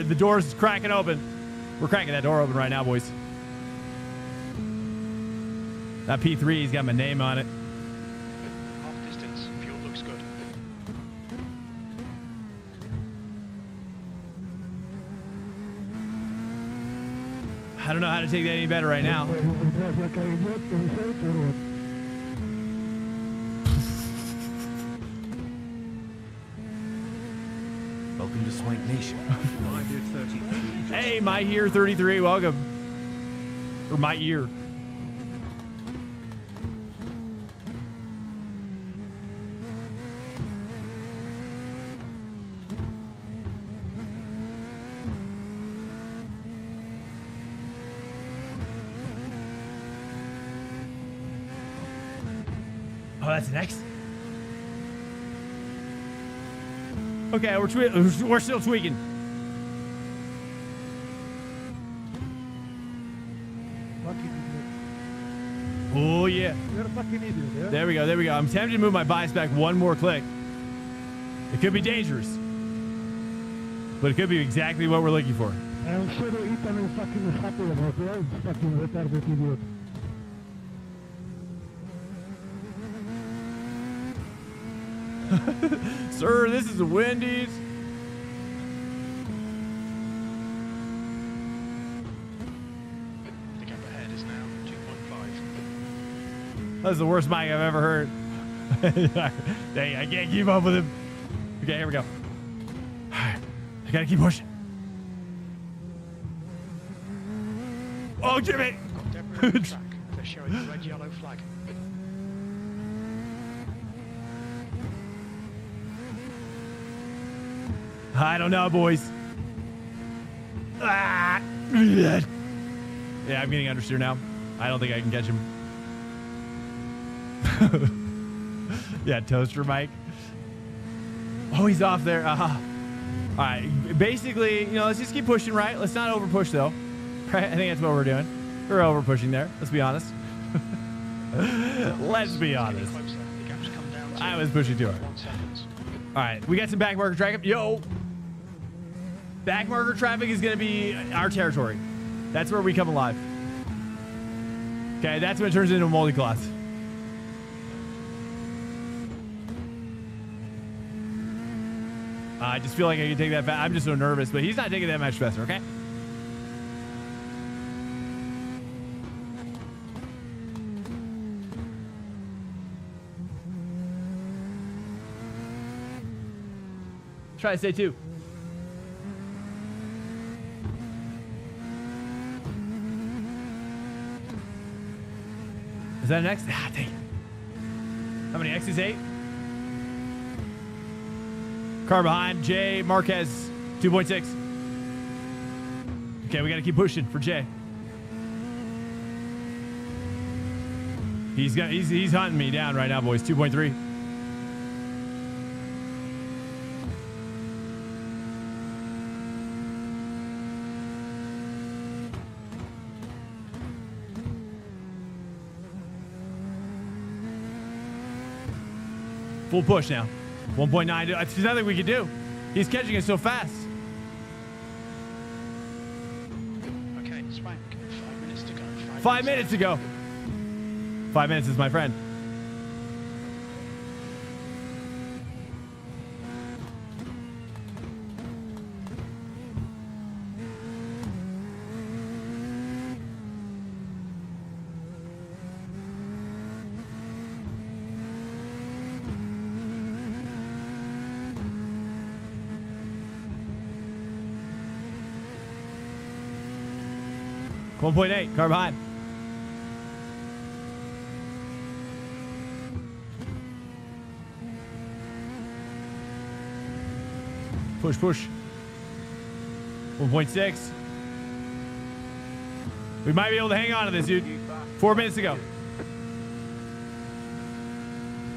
the door's cracking open. We're cracking that door open right now, boys. That P3's got my name on it. Half distance. Fuel looks good. I don't know how to take that any better right now. Welcome to Swank Nation. Hey, my year 33, welcome. Or my year. Oh, that's next. Okay, we're still tweaking. fucking idiot. Oh, yeah. You're a fucking idiot, yeah? There we go. There we go. I'm tempted to move my bias back one more click. It could be dangerous. But it could be exactly what we're looking for. I'm sure Ethan is fucking happy about it. Fucking retarded idiot. Sir, this is a Wendy's. The gap ahead is now 2.5. That's the worst mic I've ever heard. Dang, I can't keep up with him. Okay, here we go. I gotta keep pushing. Oh, Jimmy! Debris on the track. They're showing the red yellow flag. I don't know, boys. Ah. Yeah, I'm getting understeer now. I don't think I can catch him. Yeah, toaster Mike. Oh, he's off there. All right, basically, you know, let's just keep pushing, right? Let's not over push though. Right? I think that's what we're doing. We're over pushing there. Let's be honest. Let's be honest. The gap's come down to I was pushing too hard. 1 second. All right, we got some back marker traffic. Yo, back marker traffic is gonna be our territory. That's where we come alive. Okay, that's when it turns into a multi-class. I just feel like I can take that fast. I'm just so nervous, but he's not taking that much faster, okay? Try to stay 2. Is that an X? Ah, dang. How many X's? 8? Car behind. Jay Marquez, 2.6. Okay, we got to keep pushing for Jay. He's hunting me down right now, boys. 2.3. Full push now. 1.9. There's nothing we can do. He's catching us so fast. Okay, Swank. 5 minutes to go. 5 minutes to go. 5 minutes is my friend. .8, car behind. Push, push. 1.6. We might be able to hang on to this, dude. 4 minutes to go.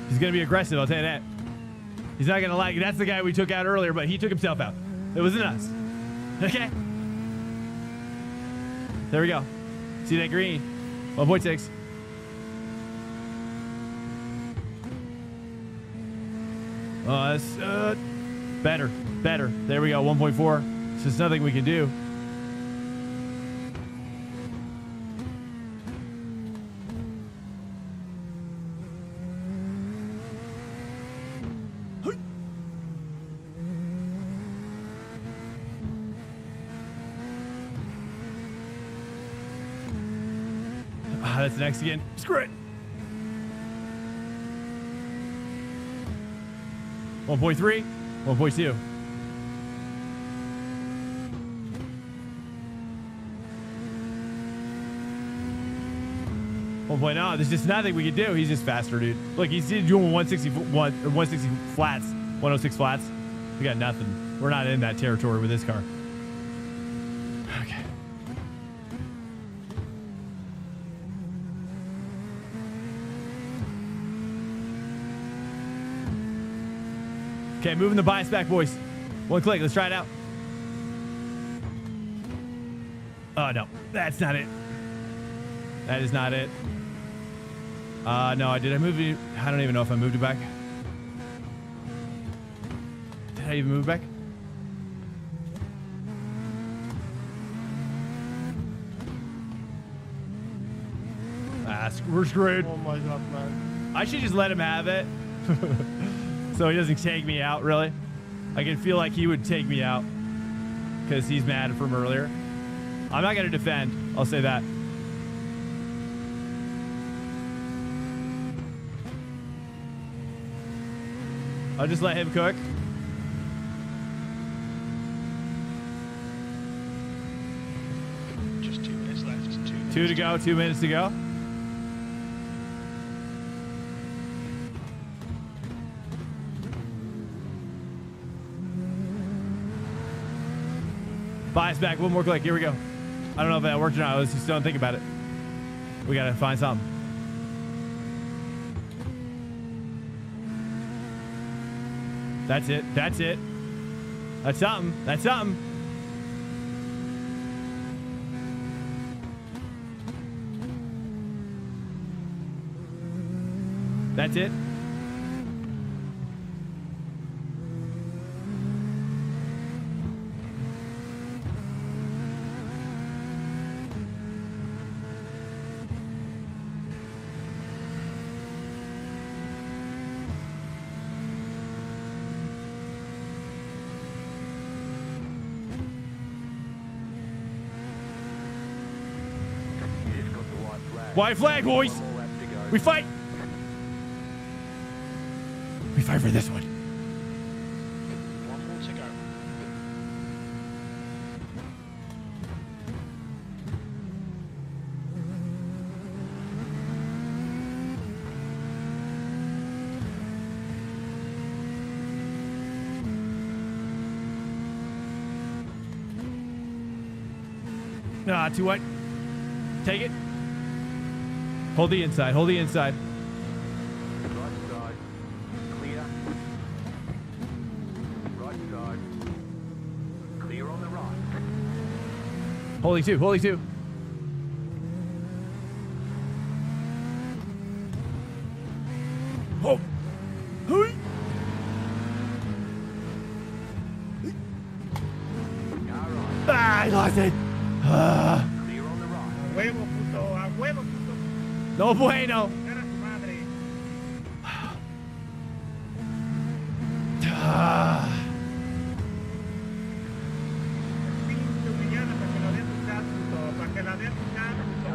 He's going to be aggressive, I'll tell you that. He's not going to like it. That's the guy we took out earlier, but he took himself out. It wasn't us. Okay? There we go. See that green? 1.6. Oh, that's better. Better. There we go. 1.4. There's just nothing we can do. That's next again. Screw it. 1.3, 1.2. Oh, there's just nothing we can do. He's just faster, dude. Look, he's doing 160 flats, 106 flats. We got nothing. We're not in that territory with this car. Okay. Okay, moving the bias back, boys. One click. Let's try it out. Oh, no. That's not it. That is not it. No, did I move it? I don't even know if I moved it back. Did I even move it back? We're screwed. Oh my god, man. I should just let him have it. So he doesn't take me out, really. I can feel like he would take me out because he's mad from earlier. I'm not going to defend. I'll say that. I'll just let him cook. Just 2 minutes left. 2 minutes. 2 to go. 2 minutes to go. Bias back. One more click. Here we go. I don't know if that worked or not. Let's just don't think about it. We got to find something. That's it. That's it. That's something. That's something. That's it. White flag, boys. We fight. We fight for this one. 1 more to go. Too white. Take it. Hold the inside. Hold the inside. Right side. Clear. Right side. Clear on the right. Holding two. Holding two. Oh. Hey. Ah, I lost it. Clear on the right. A huevo, puto. A huevo, puto. No bueno. Chingar a su madre. Pinche humillada para que la dé tu gas, puto. Para que la dé tu gas, puto.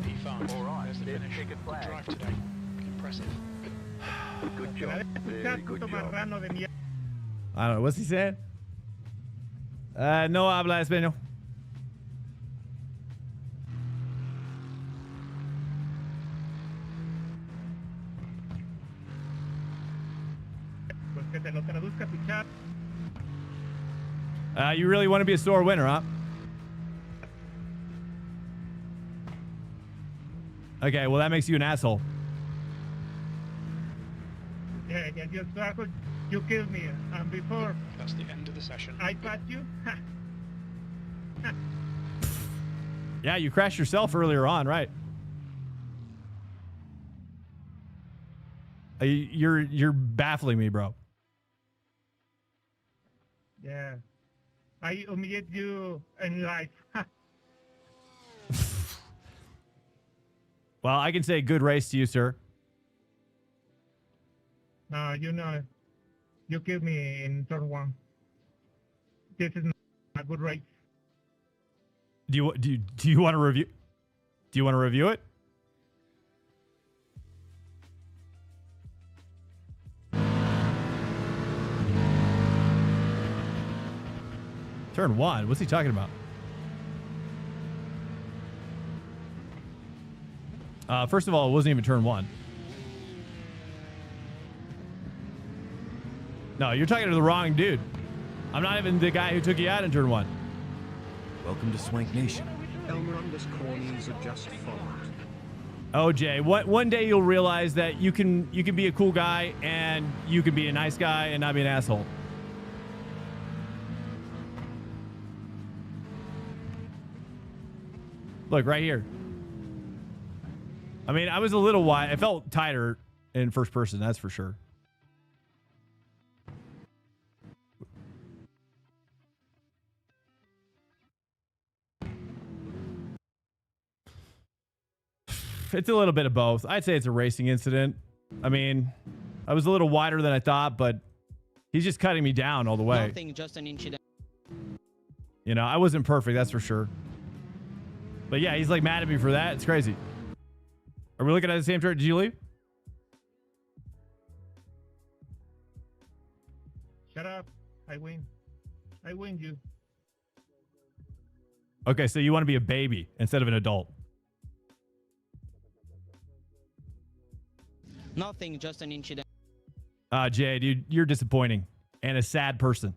P5. All right, There's the there's finish. ticket flag. Drive today. Impressive. Good Que la job. dé tu gas, Very puto good job. marrano de mierda. I don't know. What's he saying? No habla español. Pues que te lo traduzca tu chat. You really want to be a sore winner, huh? Okay, well, that makes you an asshole. Yeah, you suck. You killed me. And before That's the end of the session. I pat you, ha. Yeah, you crashed yourself earlier on, right? You're baffling me, bro. Yeah. I humiliate you in life. Ha. Well, I can say good race to you, sir. No, you know, you killed me in turn 1. This is not a good race. Do you want to review? Do you want to review it? Turn 1. What's he talking about? First of all, it wasn't even turn 1. No, you're talking to the wrong dude. I'm not even the guy who took you out in turn 1. Welcome to Swank Nation. Elmer _cornies are just followed. OJ, one day you'll realize that you can be a cool guy and you can be a nice guy and not be an asshole. Look, right here. I mean, I was a little wide. I felt tighter in first person, that's for sure. It's a little bit of both. I'd say it's a racing incident. I mean, I was a little wider than I thought, but he's just cutting me down all the way. Nothing, just an incident. You know, I wasn't perfect, that's for sure. But yeah, he's like mad at me for that. It's crazy. Are we looking at the same chart? Did you leave? Shut up. I win. I win you. Okay, so you want to be a baby instead of an adult. Nothing, just an incident. Jay, dude, you're disappointing and a sad person.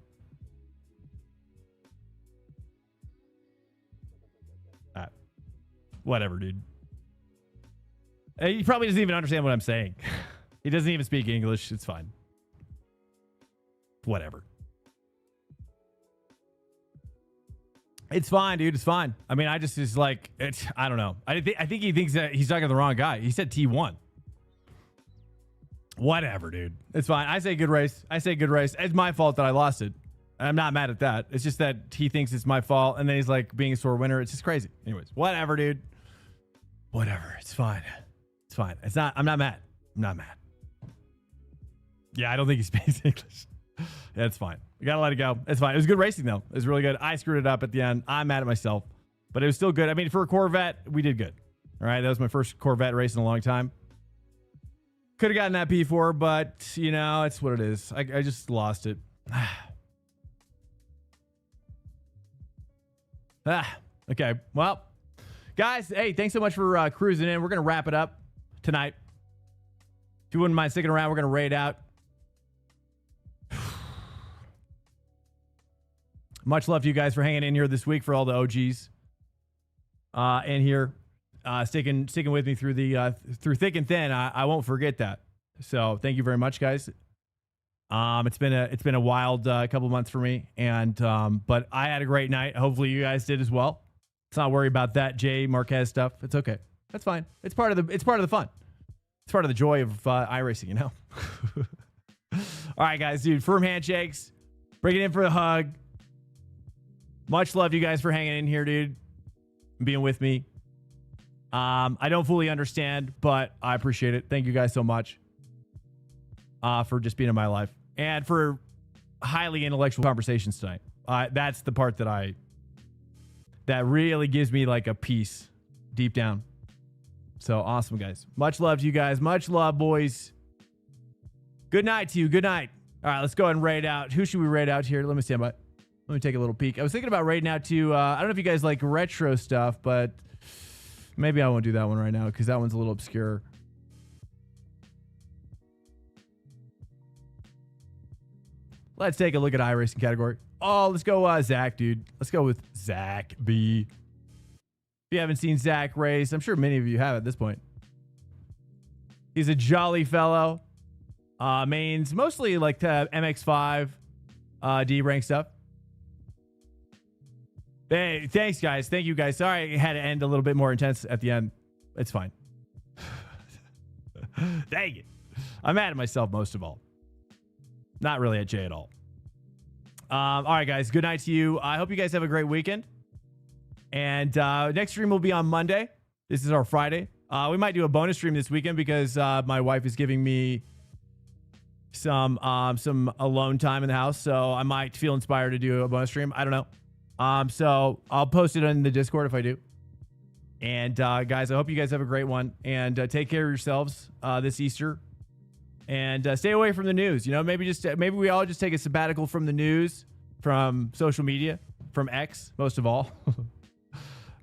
Whatever, dude. He probably doesn't even understand what I'm saying. He doesn't even speak English. It's fine. Whatever. It's fine, dude. It's fine. I mean, I just is like, it's, I don't know. I think he thinks that he's talking to the wrong guy. He said T1. Whatever, dude. It's fine. I say good race. I say good race. It's my fault that I lost it. I'm not mad at that. It's just that he thinks it's my fault, and then he's like being a sore winner. It's just crazy. Anyways, whatever, dude. Whatever. It's fine. It's fine. It's not. I'm not mad. I'm not mad. Yeah, I don't think he speaks English. Yeah, it's fine. We gotta let it go. It's fine. It was good racing though. It was really good. I screwed it up at the end. I'm mad at myself, but it was still good. I mean, for a Corvette, we did good. All right, that was my first Corvette race in a long time. Could have gotten that P4, but you know, it's what it is. I just lost it. Okay. Well, guys, hey, thanks so much for cruising in. We're going to wrap it up tonight. If you wouldn't mind sticking around, we're going to raid out. Much love to you guys for hanging in here this week, for all the OGs in here, sticking with me through the through thick and thin. I won't forget that. So thank you very much, guys. It's been a wild couple months for me, and but I had a great night. Hopefully you guys did as well. Let's not worry about that Jay Marquez stuff. It's okay. That's fine. It's part of the fun. It's part of the joy of iRacing, you know. All right, guys, dude. Firm handshakes. Bring it in for the hug. Much love to you guys for hanging in here, dude. And being with me. I don't fully understand, but I appreciate it. Thank you guys so much for just being in my life and for highly intellectual conversations tonight. That's the part that really gives me like a peace deep down. So awesome, guys. Much love to you guys. Much love, boys. Good night to you. Good night. All right, let's go ahead and raid out. Who should we raid out here? Let me stand by. Let me take a little peek. I was thinking about raiding out to, I don't know if you guys like retro stuff, but maybe I won't do that one right now because that one's a little obscure. Let's take a look at iRacing category. Oh, let's go Zach, dude. Let's go with Zach B. If you haven't seen Zach race, I'm sure many of you have at this point. He's a jolly fellow. Mains mostly like MX5, D rank stuff. Hey, thanks, guys. Thank you, guys. Sorry, I had to end a little bit more intense at the end. It's fine. Dang it. I'm mad at myself most of all. Not really at Jay at all. All right, guys. Good night to you. I hope you guys have a great weekend. And next stream will be on Monday. This is our Friday. We might do a bonus stream this weekend because my wife is giving me some alone time in the house. So I might feel inspired to do a bonus stream. I don't know. So I'll post it on the Discord if I do. And guys, I hope you guys have a great one. And take care of yourselves this Easter. And stay away from the news. You know, maybe we all just take a sabbatical from the news, from social media, from X, most of all.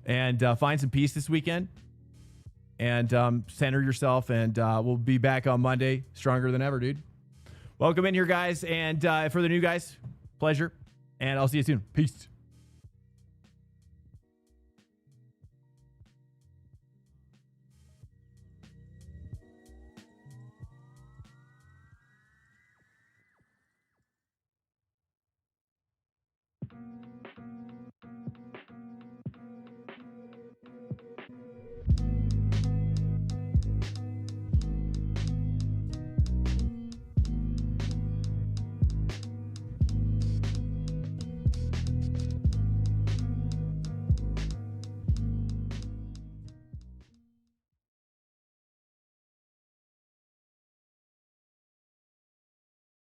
And find some peace this weekend. And center yourself. And we'll be back on Monday stronger than ever, dude. Welcome in here, guys. And for the new guys, pleasure. And I'll see you soon. Peace.